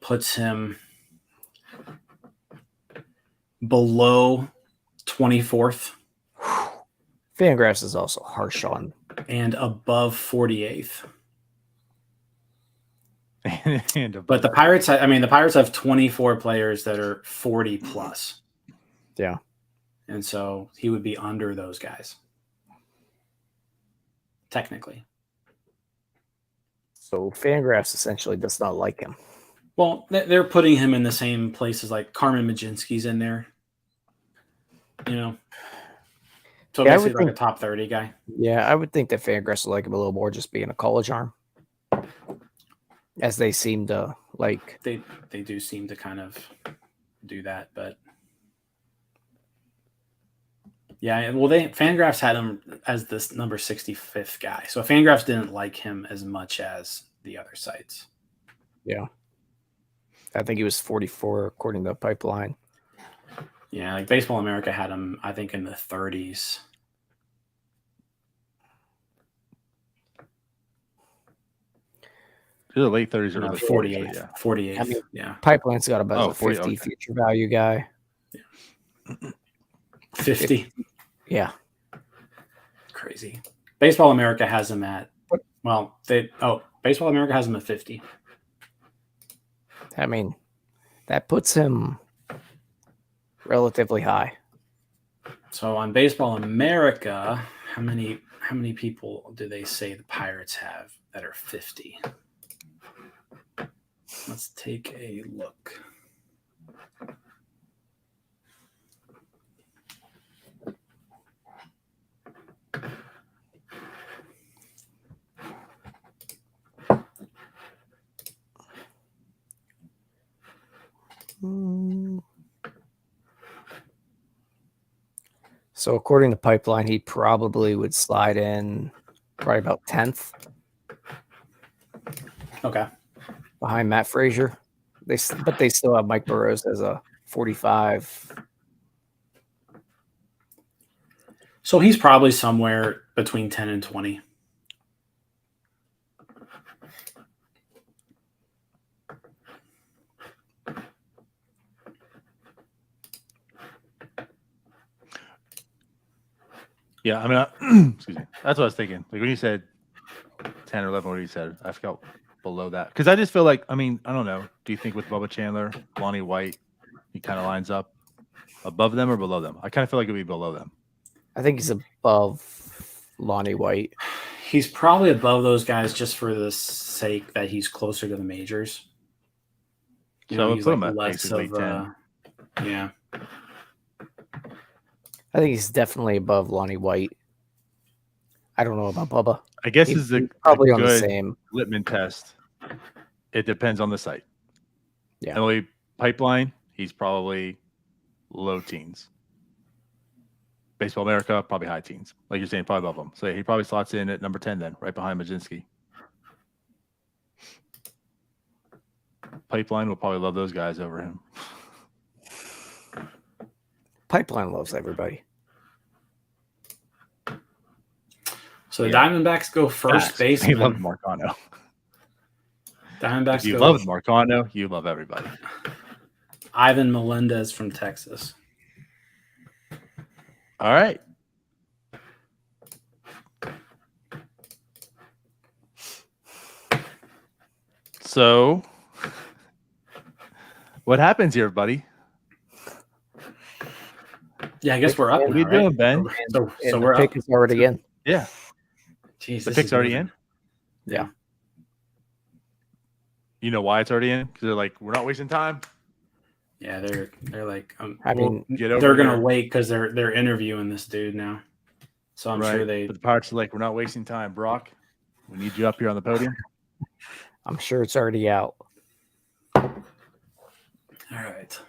Speaker 4: puts him below 24th.
Speaker 3: Fangraphs is also harsh on.
Speaker 4: And above 48th.
Speaker 2: But
Speaker 4: the Pirates, the Pirates have 24 players that are 40 plus.
Speaker 3: Yeah.
Speaker 4: And so he would be under those guys. technically.
Speaker 3: So Fangraphs essentially does not like him.
Speaker 4: Well, they're putting him in the same places like Carmen Majinski's in there. You know, so
Speaker 3: Yeah, I
Speaker 4: basically
Speaker 3: would
Speaker 4: like
Speaker 3: think-
Speaker 4: a top 30 guy.
Speaker 3: Yeah, I would think that Fangraphs would like him a little more just being a college arm. As they seem to like.
Speaker 4: They do seem to kind of do that, but yeah, well, Fangraphs had him as this number 65th guy, so Fangraphs didn't like him as much as the other sites.
Speaker 3: Yeah, I think he was 44 according to Pipeline.
Speaker 4: Yeah, like Baseball America had him, I think, in the 30s.
Speaker 2: The late 30s or
Speaker 4: No,
Speaker 2: the
Speaker 4: 48.
Speaker 2: 40s, yeah.
Speaker 4: 48.
Speaker 3: I mean,
Speaker 4: yeah.
Speaker 3: Pipeline's got about a
Speaker 2: 40,
Speaker 3: 50
Speaker 2: okay.
Speaker 3: future value guy.
Speaker 4: 50.
Speaker 3: Yeah.
Speaker 4: Crazy. Baseball America has him at, well, Baseball America has him at 50.
Speaker 3: I mean, that puts him relatively high.
Speaker 4: So on Baseball America, how many people do they say the Pirates have that are 50? Let's take a look.
Speaker 3: So according to Pipeline, he probably would slide in probably about 10th.
Speaker 4: Okay.
Speaker 3: Behind Matt Frazier. But they still have Mike Burrows as a 45.
Speaker 4: So he's probably somewhere between 10 and 20.
Speaker 2: Yeah, I mean, excuse me. That's what I was thinking. Like when you said 10 or 11, what you said, I felt below that. Because I just feel like, I mean, I don't know. Do you think with Bubba Chandler, Lonnie White, he kind of lines up above them or below them? I kind of feel like it'd be below them.
Speaker 3: I think he's above Lonnie White.
Speaker 4: He's probably above those guys just for the sake that he's closer to the majors. You
Speaker 2: So
Speaker 4: know,
Speaker 2: we'll
Speaker 4: he's
Speaker 2: put him
Speaker 4: like
Speaker 2: at
Speaker 4: less
Speaker 2: basically
Speaker 4: of
Speaker 2: 10.
Speaker 4: Yeah.
Speaker 3: I think he's definitely above Lonnie White. I don't know about Bubba.
Speaker 2: I guess
Speaker 3: He's
Speaker 2: this is
Speaker 3: probably
Speaker 2: a
Speaker 3: on the
Speaker 2: good
Speaker 3: same.
Speaker 2: litmus test. It depends on the site.
Speaker 3: Yeah.
Speaker 2: MLB Pipeline, he's probably low teens. Baseball America, probably high teens. Like you're saying, probably above them. So he probably slots in at number 10 then, right behind Majinski. Pipeline will probably love those guys over him.
Speaker 3: Pipeline loves everybody.
Speaker 4: So the Diamondbacks go first base.
Speaker 2: He loves Marcano.
Speaker 4: Diamondbacks
Speaker 2: If you
Speaker 4: go
Speaker 2: love Marcano, you love everybody.
Speaker 4: Ivan Melendez from Texas.
Speaker 2: All right. So, what happens here, buddy?
Speaker 4: Yeah, I guess we're up.
Speaker 2: What are you
Speaker 4: now,
Speaker 2: doing,
Speaker 4: right?
Speaker 2: Ben?
Speaker 4: So
Speaker 3: And
Speaker 4: we're
Speaker 3: the pick
Speaker 4: up.
Speaker 3: is already in.
Speaker 2: Yeah.
Speaker 4: Jeez,
Speaker 2: The
Speaker 4: this
Speaker 2: pick's
Speaker 4: is
Speaker 2: already
Speaker 4: moving.
Speaker 2: in.
Speaker 3: Yeah.
Speaker 2: You know why it's already in? Because they're like, we're not wasting time.
Speaker 4: Yeah, they're like,
Speaker 3: I mean,
Speaker 2: Get over
Speaker 4: they're gonna
Speaker 2: here.
Speaker 4: wait because they're interviewing this dude now. So I'm sure
Speaker 2: But the Pirates are like, we're not wasting time, Brock. We need you up here on the podium.
Speaker 3: I'm sure it's already out.
Speaker 4: All right.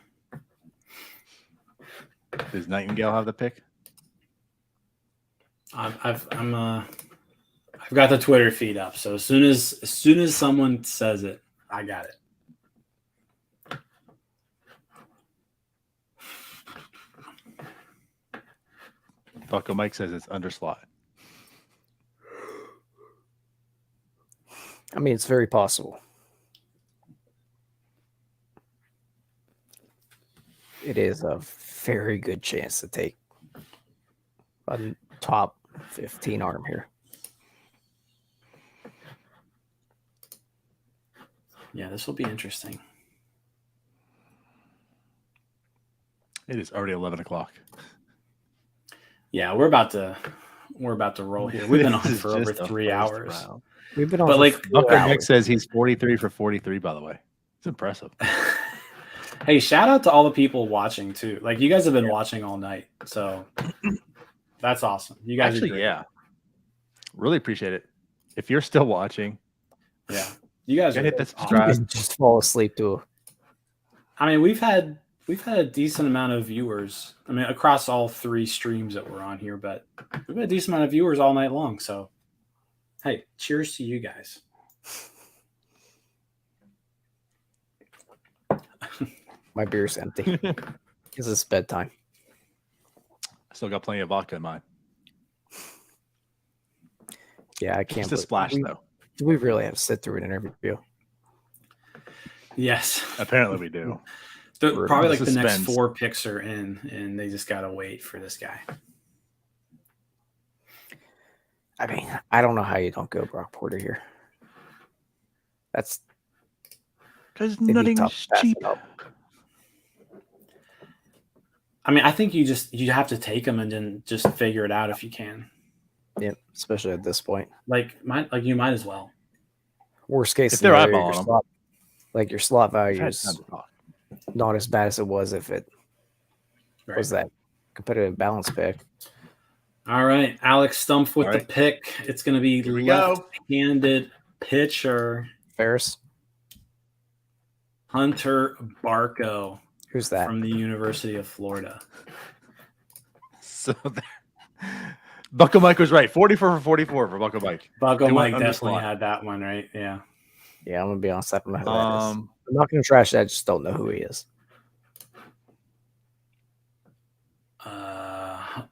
Speaker 2: Does Nightingale have the pick?
Speaker 4: I've got the Twitter feed up. So as soon as someone says it, I got it.
Speaker 2: Bucko Mike says it's under slot.
Speaker 3: I mean, it's very possible. It is a very good chance to take a top 15 arm here.
Speaker 4: Yeah, this will be interesting.
Speaker 2: It is already 11 o'clock.
Speaker 4: Yeah, we're about to we're about to roll here. We've been on
Speaker 2: This is
Speaker 4: for over
Speaker 2: just the
Speaker 4: 3
Speaker 2: first
Speaker 4: hours.
Speaker 2: round.
Speaker 3: We've been on
Speaker 4: But
Speaker 3: for
Speaker 4: like
Speaker 3: 4
Speaker 2: Bucker Nick
Speaker 3: hours.
Speaker 2: says he's 43 for 43, by the way. It's impressive.
Speaker 4: Hey, shout out to all the people watching too. Like you guys have been watching all night, so that's awesome. You guys are
Speaker 2: Actually,
Speaker 4: great.
Speaker 2: yeah. Really appreciate it. If you're still watching,
Speaker 4: Yeah, you guys are
Speaker 2: hit the
Speaker 3: You
Speaker 2: subscribe.
Speaker 3: can just fall asleep to.
Speaker 4: I mean, we've had a decent amount of viewers. I mean, across all 3 streams that we're on here, but we've had a decent amount of viewers all night long. So, hey, cheers to you guys.
Speaker 3: My beer's empty. Because it's bedtime.
Speaker 2: I still got plenty of vodka in mine.
Speaker 3: Yeah, I can't.
Speaker 2: Just a splash, though.
Speaker 3: Do we really have to sit through an interview?
Speaker 4: Yes,
Speaker 2: apparently we do.
Speaker 4: Probably like the next
Speaker 2: Suspense.
Speaker 4: 4 picks are in, and they just gotta wait for this guy.
Speaker 3: I mean, I don't know how you don't go Brock Porter here. That's
Speaker 2: because
Speaker 3: it'd be
Speaker 2: nothing's
Speaker 3: tough to pass
Speaker 2: cheap.
Speaker 3: it up.
Speaker 4: I mean, I think you have to take him and then just figure it out if you can.
Speaker 3: Yeah, especially at this point.
Speaker 4: You might as well.
Speaker 3: Worst case
Speaker 2: If they're
Speaker 3: scenario,
Speaker 2: eyeballing
Speaker 3: your
Speaker 2: them.
Speaker 3: slot, like your slot value
Speaker 2: Had
Speaker 3: is
Speaker 2: time to talk.
Speaker 3: not as bad as it was if it was that competitive balance pick.
Speaker 4: All right, Alex Stumpf with
Speaker 2: All
Speaker 4: the
Speaker 2: right.
Speaker 4: pick. It's going to be
Speaker 2: Here we go.
Speaker 4: left-handed pitcher
Speaker 3: Ferris.
Speaker 4: Hunter Barco.
Speaker 3: Who's that?
Speaker 4: From the University of Florida.
Speaker 2: So Bucko Mike was right. 44 for 44 for Bucko Mike.
Speaker 4: Bucko
Speaker 2: He went
Speaker 4: Mike
Speaker 2: under
Speaker 4: definitely
Speaker 2: slot.
Speaker 4: had that one, right? Yeah.
Speaker 3: Yeah, I'm gonna be honest. I don't know who that is.
Speaker 2: Um,
Speaker 3: I'm not gonna trash that. I just don't know who he is.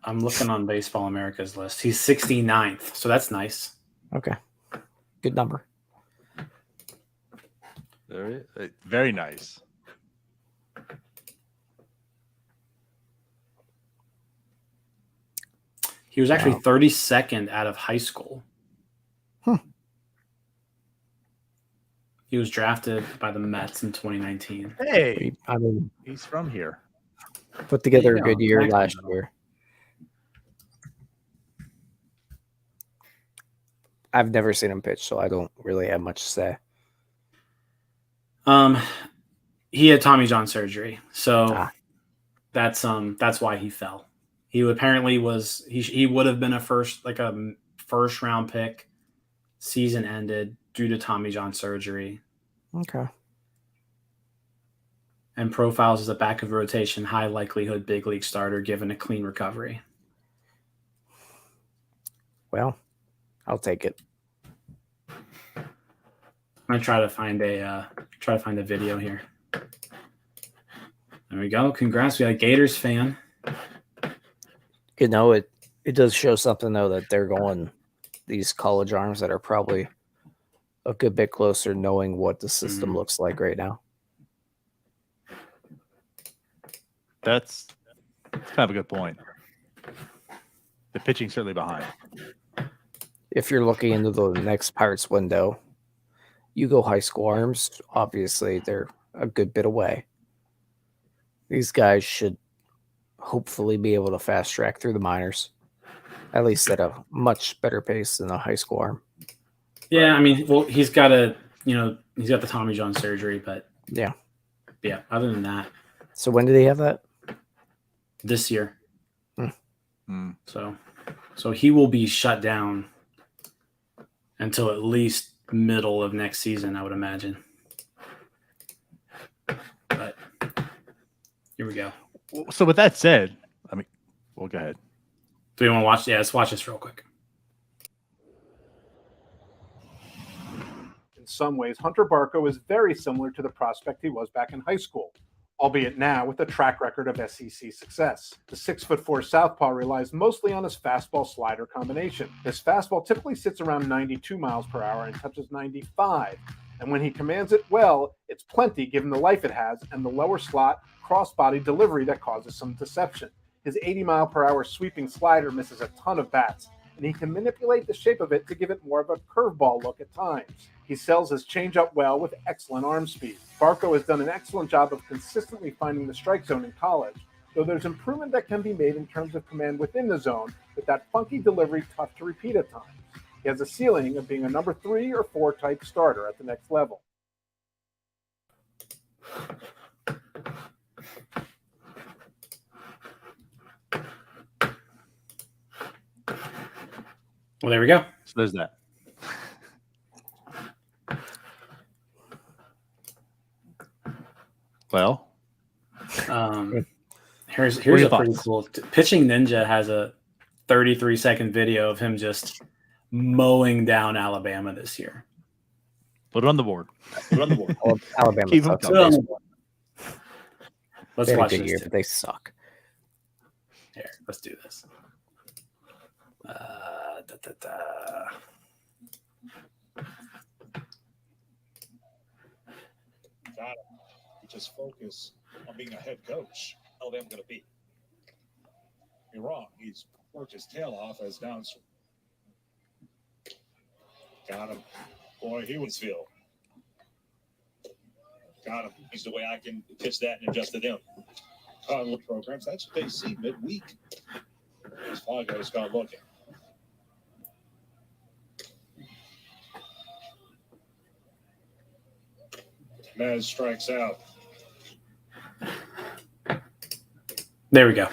Speaker 4: I'm looking on Baseball America's list. He's 69th, so that's nice.
Speaker 3: Okay, good number.
Speaker 2: Very nice.
Speaker 4: He was actually
Speaker 3: Wow.
Speaker 4: 32nd out of high school. He was drafted by the Mets in 2019.
Speaker 2: Hey,
Speaker 3: I mean,
Speaker 2: he's from here.
Speaker 3: put together a
Speaker 2: Yeah,
Speaker 3: good year
Speaker 2: exactly.
Speaker 3: last year. I've never seen him pitch, so I don't really have much to say.
Speaker 4: He had Tommy John surgery, so that's why he fell. He apparently was he would have been a first round pick. Season ended due to Tommy John surgery.
Speaker 3: Okay.
Speaker 4: And profiles as a back of rotation, high likelihood big league starter given a clean recovery.
Speaker 3: Well, I'll take it.
Speaker 4: I'm gonna try to find a video here. There we go. Congrats, we got a Gators fan.
Speaker 3: You know, it does show something though that they're going these college arms that are probably a good bit closer, knowing what the system looks like right now.
Speaker 2: That's kind of a good point. The pitching certainly behind.
Speaker 3: If you're looking into the next Pirates window, you go high school arms. Obviously, they're a good bit away. These guys should hopefully be able to fast track through the minors, at least at a much better pace than a high school arm.
Speaker 4: Yeah, I mean, well, he's got the Tommy John surgery, but
Speaker 3: yeah.
Speaker 4: Other than that,
Speaker 3: So when did he have that?
Speaker 4: this year,
Speaker 2: Hmm.
Speaker 4: so he will be shut down until at least middle of next season, I would imagine. But here we go.
Speaker 2: So with that said, I mean, well, go ahead.
Speaker 4: Do we want to watch? Yeah, let's watch this real quick.
Speaker 19: In some ways, Hunter Barco is very similar to the prospect he was back in high school, albeit now with a track record of SEC success. The 6'4" southpaw relies mostly on his fastball-slider combination. His fastball typically sits around 92 miles per hour and touches 95, and when he commands it well, it's plenty given the life it has and the lower slot cross-body delivery that causes some deception. His 80-mile-per-hour sweeping slider misses a ton of bats, and he can manipulate the shape of it to give it more of a curveball look at times. He sells his changeup well with excellent arm speed. Barco has done an excellent job of consistently finding the strike zone in college, though there's improvement that can be made in terms of command within the zone with that funky delivery tough to repeat at times. He has a ceiling of being a number 3 or 4 type starter at the next level.
Speaker 4: Well, there we go.
Speaker 2: So there's that. Well,
Speaker 4: here's
Speaker 2: your
Speaker 4: a pretty
Speaker 2: thoughts?
Speaker 4: cool. Pitching Ninja has a 33-second video of him just mowing down Alabama this year.
Speaker 2: Put it on the board. Put it on the board.
Speaker 3: Well, Alabama
Speaker 2: Keep 'em
Speaker 3: sucks.
Speaker 2: coming.
Speaker 4: Let's
Speaker 3: They had a
Speaker 4: watch
Speaker 3: good
Speaker 4: this.
Speaker 3: year, but they suck.
Speaker 4: Here, let's do this.
Speaker 20: Got him. You just focus on being a head coach. Alabama going to beat. You're wrong. He's worked his tail off as downs. Got him. Boy, he was feel. Got him. He's the way I can pitch that and adjust to them. College programs, that's what they see midweek. As Fargo's gone looking. Maz strikes out.
Speaker 4: There we go.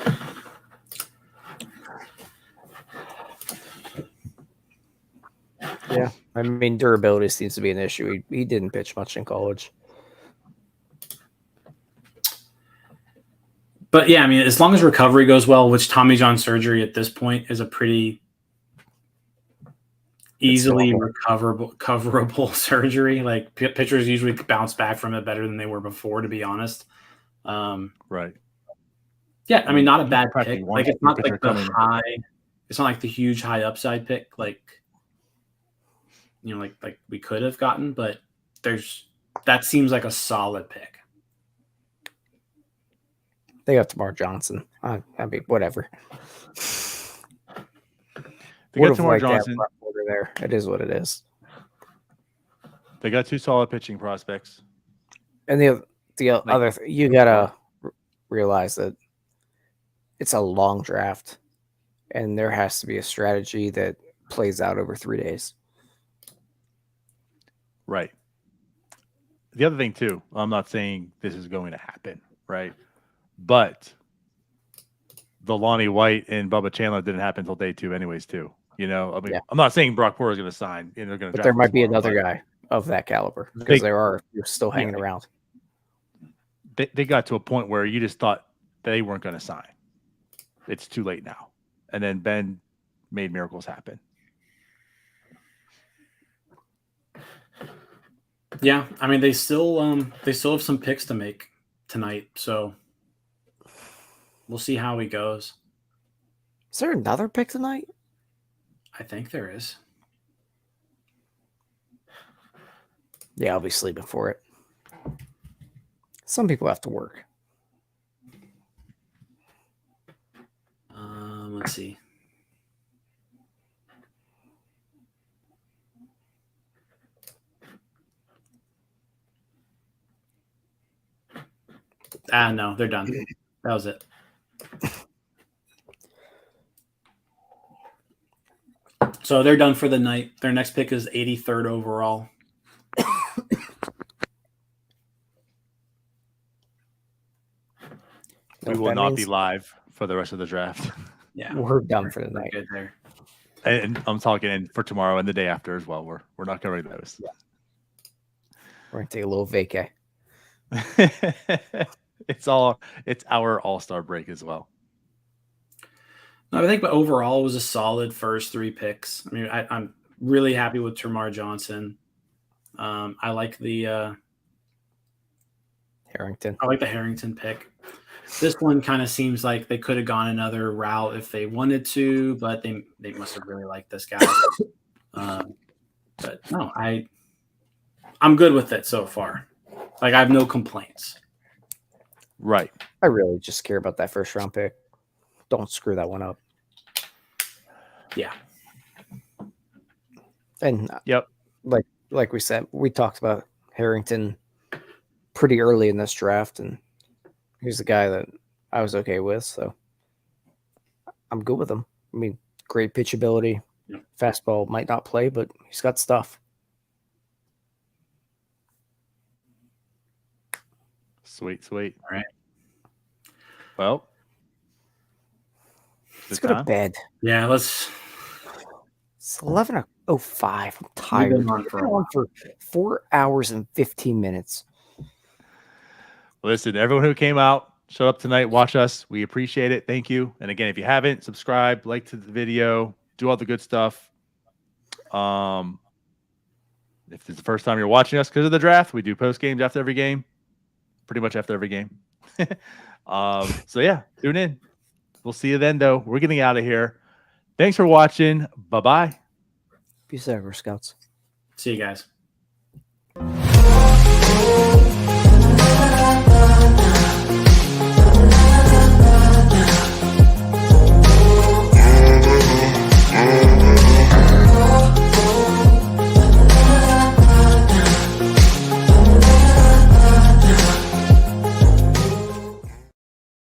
Speaker 3: Yeah, I mean durability seems to be an issue. He didn't pitch much in college.
Speaker 4: But yeah, I mean, as long as recovery goes well, which Tommy John surgery at this point is a pretty easily recoverable surgery. Like pitchers usually bounce back from it better than they were before, to be honest.
Speaker 2: Right.
Speaker 4: Yeah, I mean, not a bad
Speaker 2: Practically
Speaker 4: pick.
Speaker 2: one
Speaker 4: Like it's not
Speaker 2: pitcher
Speaker 4: like the
Speaker 2: coming.
Speaker 4: high. It's not like the huge high upside pick, like like we could have gotten. But that seems like a solid pick.
Speaker 3: They got Termarr Johnson. I mean, whatever.
Speaker 2: They got
Speaker 3: Would've
Speaker 2: Termarr
Speaker 3: liked to have
Speaker 2: Johnson.
Speaker 3: Brock Porter there. It is what it is.
Speaker 2: They got 2 solid pitching prospects.
Speaker 3: And you gotta realize that it's a long draft, and there has to be a strategy that plays out over 3 days.
Speaker 2: Right. The other thing too, I'm not saying this is going to happen, right? But the Lonnie White and Bubba Chandler didn't happen until day 2 anyways too. I mean,
Speaker 3: Yeah.
Speaker 2: I'm not saying Brock Porter is going to sign. They're going to
Speaker 3: But there might be another guy of that caliber because there are still hanging around.
Speaker 2: They got to a point where you just thought they weren't going to sign. It's too late now. And then Ben made miracles happen.
Speaker 4: Yeah, I mean, they still have some picks to make tonight, so we'll see how he goes.
Speaker 3: Is there another pick tonight?
Speaker 4: I think there is.
Speaker 3: Yeah, I'll be sleeping for it. Some people have to work.
Speaker 4: Let's see. No, they're done. That was it. So they're done for the night. Their next pick is 83rd overall.
Speaker 2: We will not be live for the rest of the draft.
Speaker 4: Yeah,
Speaker 3: we're done for the night.
Speaker 4: Good there.
Speaker 2: And I'm talking for tomorrow and the day after as well. We're not covering those.
Speaker 3: Yeah. We're gonna take a little vacay.
Speaker 2: It's our all-star break as well.
Speaker 4: No, I think, but overall, it was a solid first 3 picks. I mean, I'm really happy with Termarr Johnson. I like the
Speaker 3: Harrington.
Speaker 4: I like the Harrington pick. This one kind of seems like they could have gone another route if they wanted to, but they must have really liked this guy. But no, I'm good with it so far. Like I have no complaints.
Speaker 2: Right.
Speaker 3: I really just care about that first round pick. Don't screw that one up.
Speaker 4: Yeah.
Speaker 3: And
Speaker 2: yep.
Speaker 3: Like we said, we talked about Harrington pretty early in this draft, and he's the guy that I was okay with, so I'm good with him. I mean, Great pitchability.
Speaker 4: Yeah.
Speaker 3: Fastball might not play, but he's got stuff.
Speaker 2: Sweet, sweet.
Speaker 4: All right.
Speaker 2: Well,
Speaker 3: Let's go to bed.
Speaker 4: Yeah, let's.
Speaker 3: It's 11:05. I'm
Speaker 4: We've
Speaker 3: tired.
Speaker 4: been on for a while.
Speaker 3: for 4 hours and 15 minutes.
Speaker 2: Listen, everyone who came out, showed up tonight, watch us. We appreciate it. Thank you. And again, if you haven't, subscribe, like to the video, do all the good stuff. If it's the first time you're watching us because of the draft, we do post games after every game, pretty much after every game. So yeah, tune in. We'll see you then, though. We're getting out of here. Thanks for watching. Bye-bye.
Speaker 3: Peace out, Scouts.
Speaker 4: See you guys.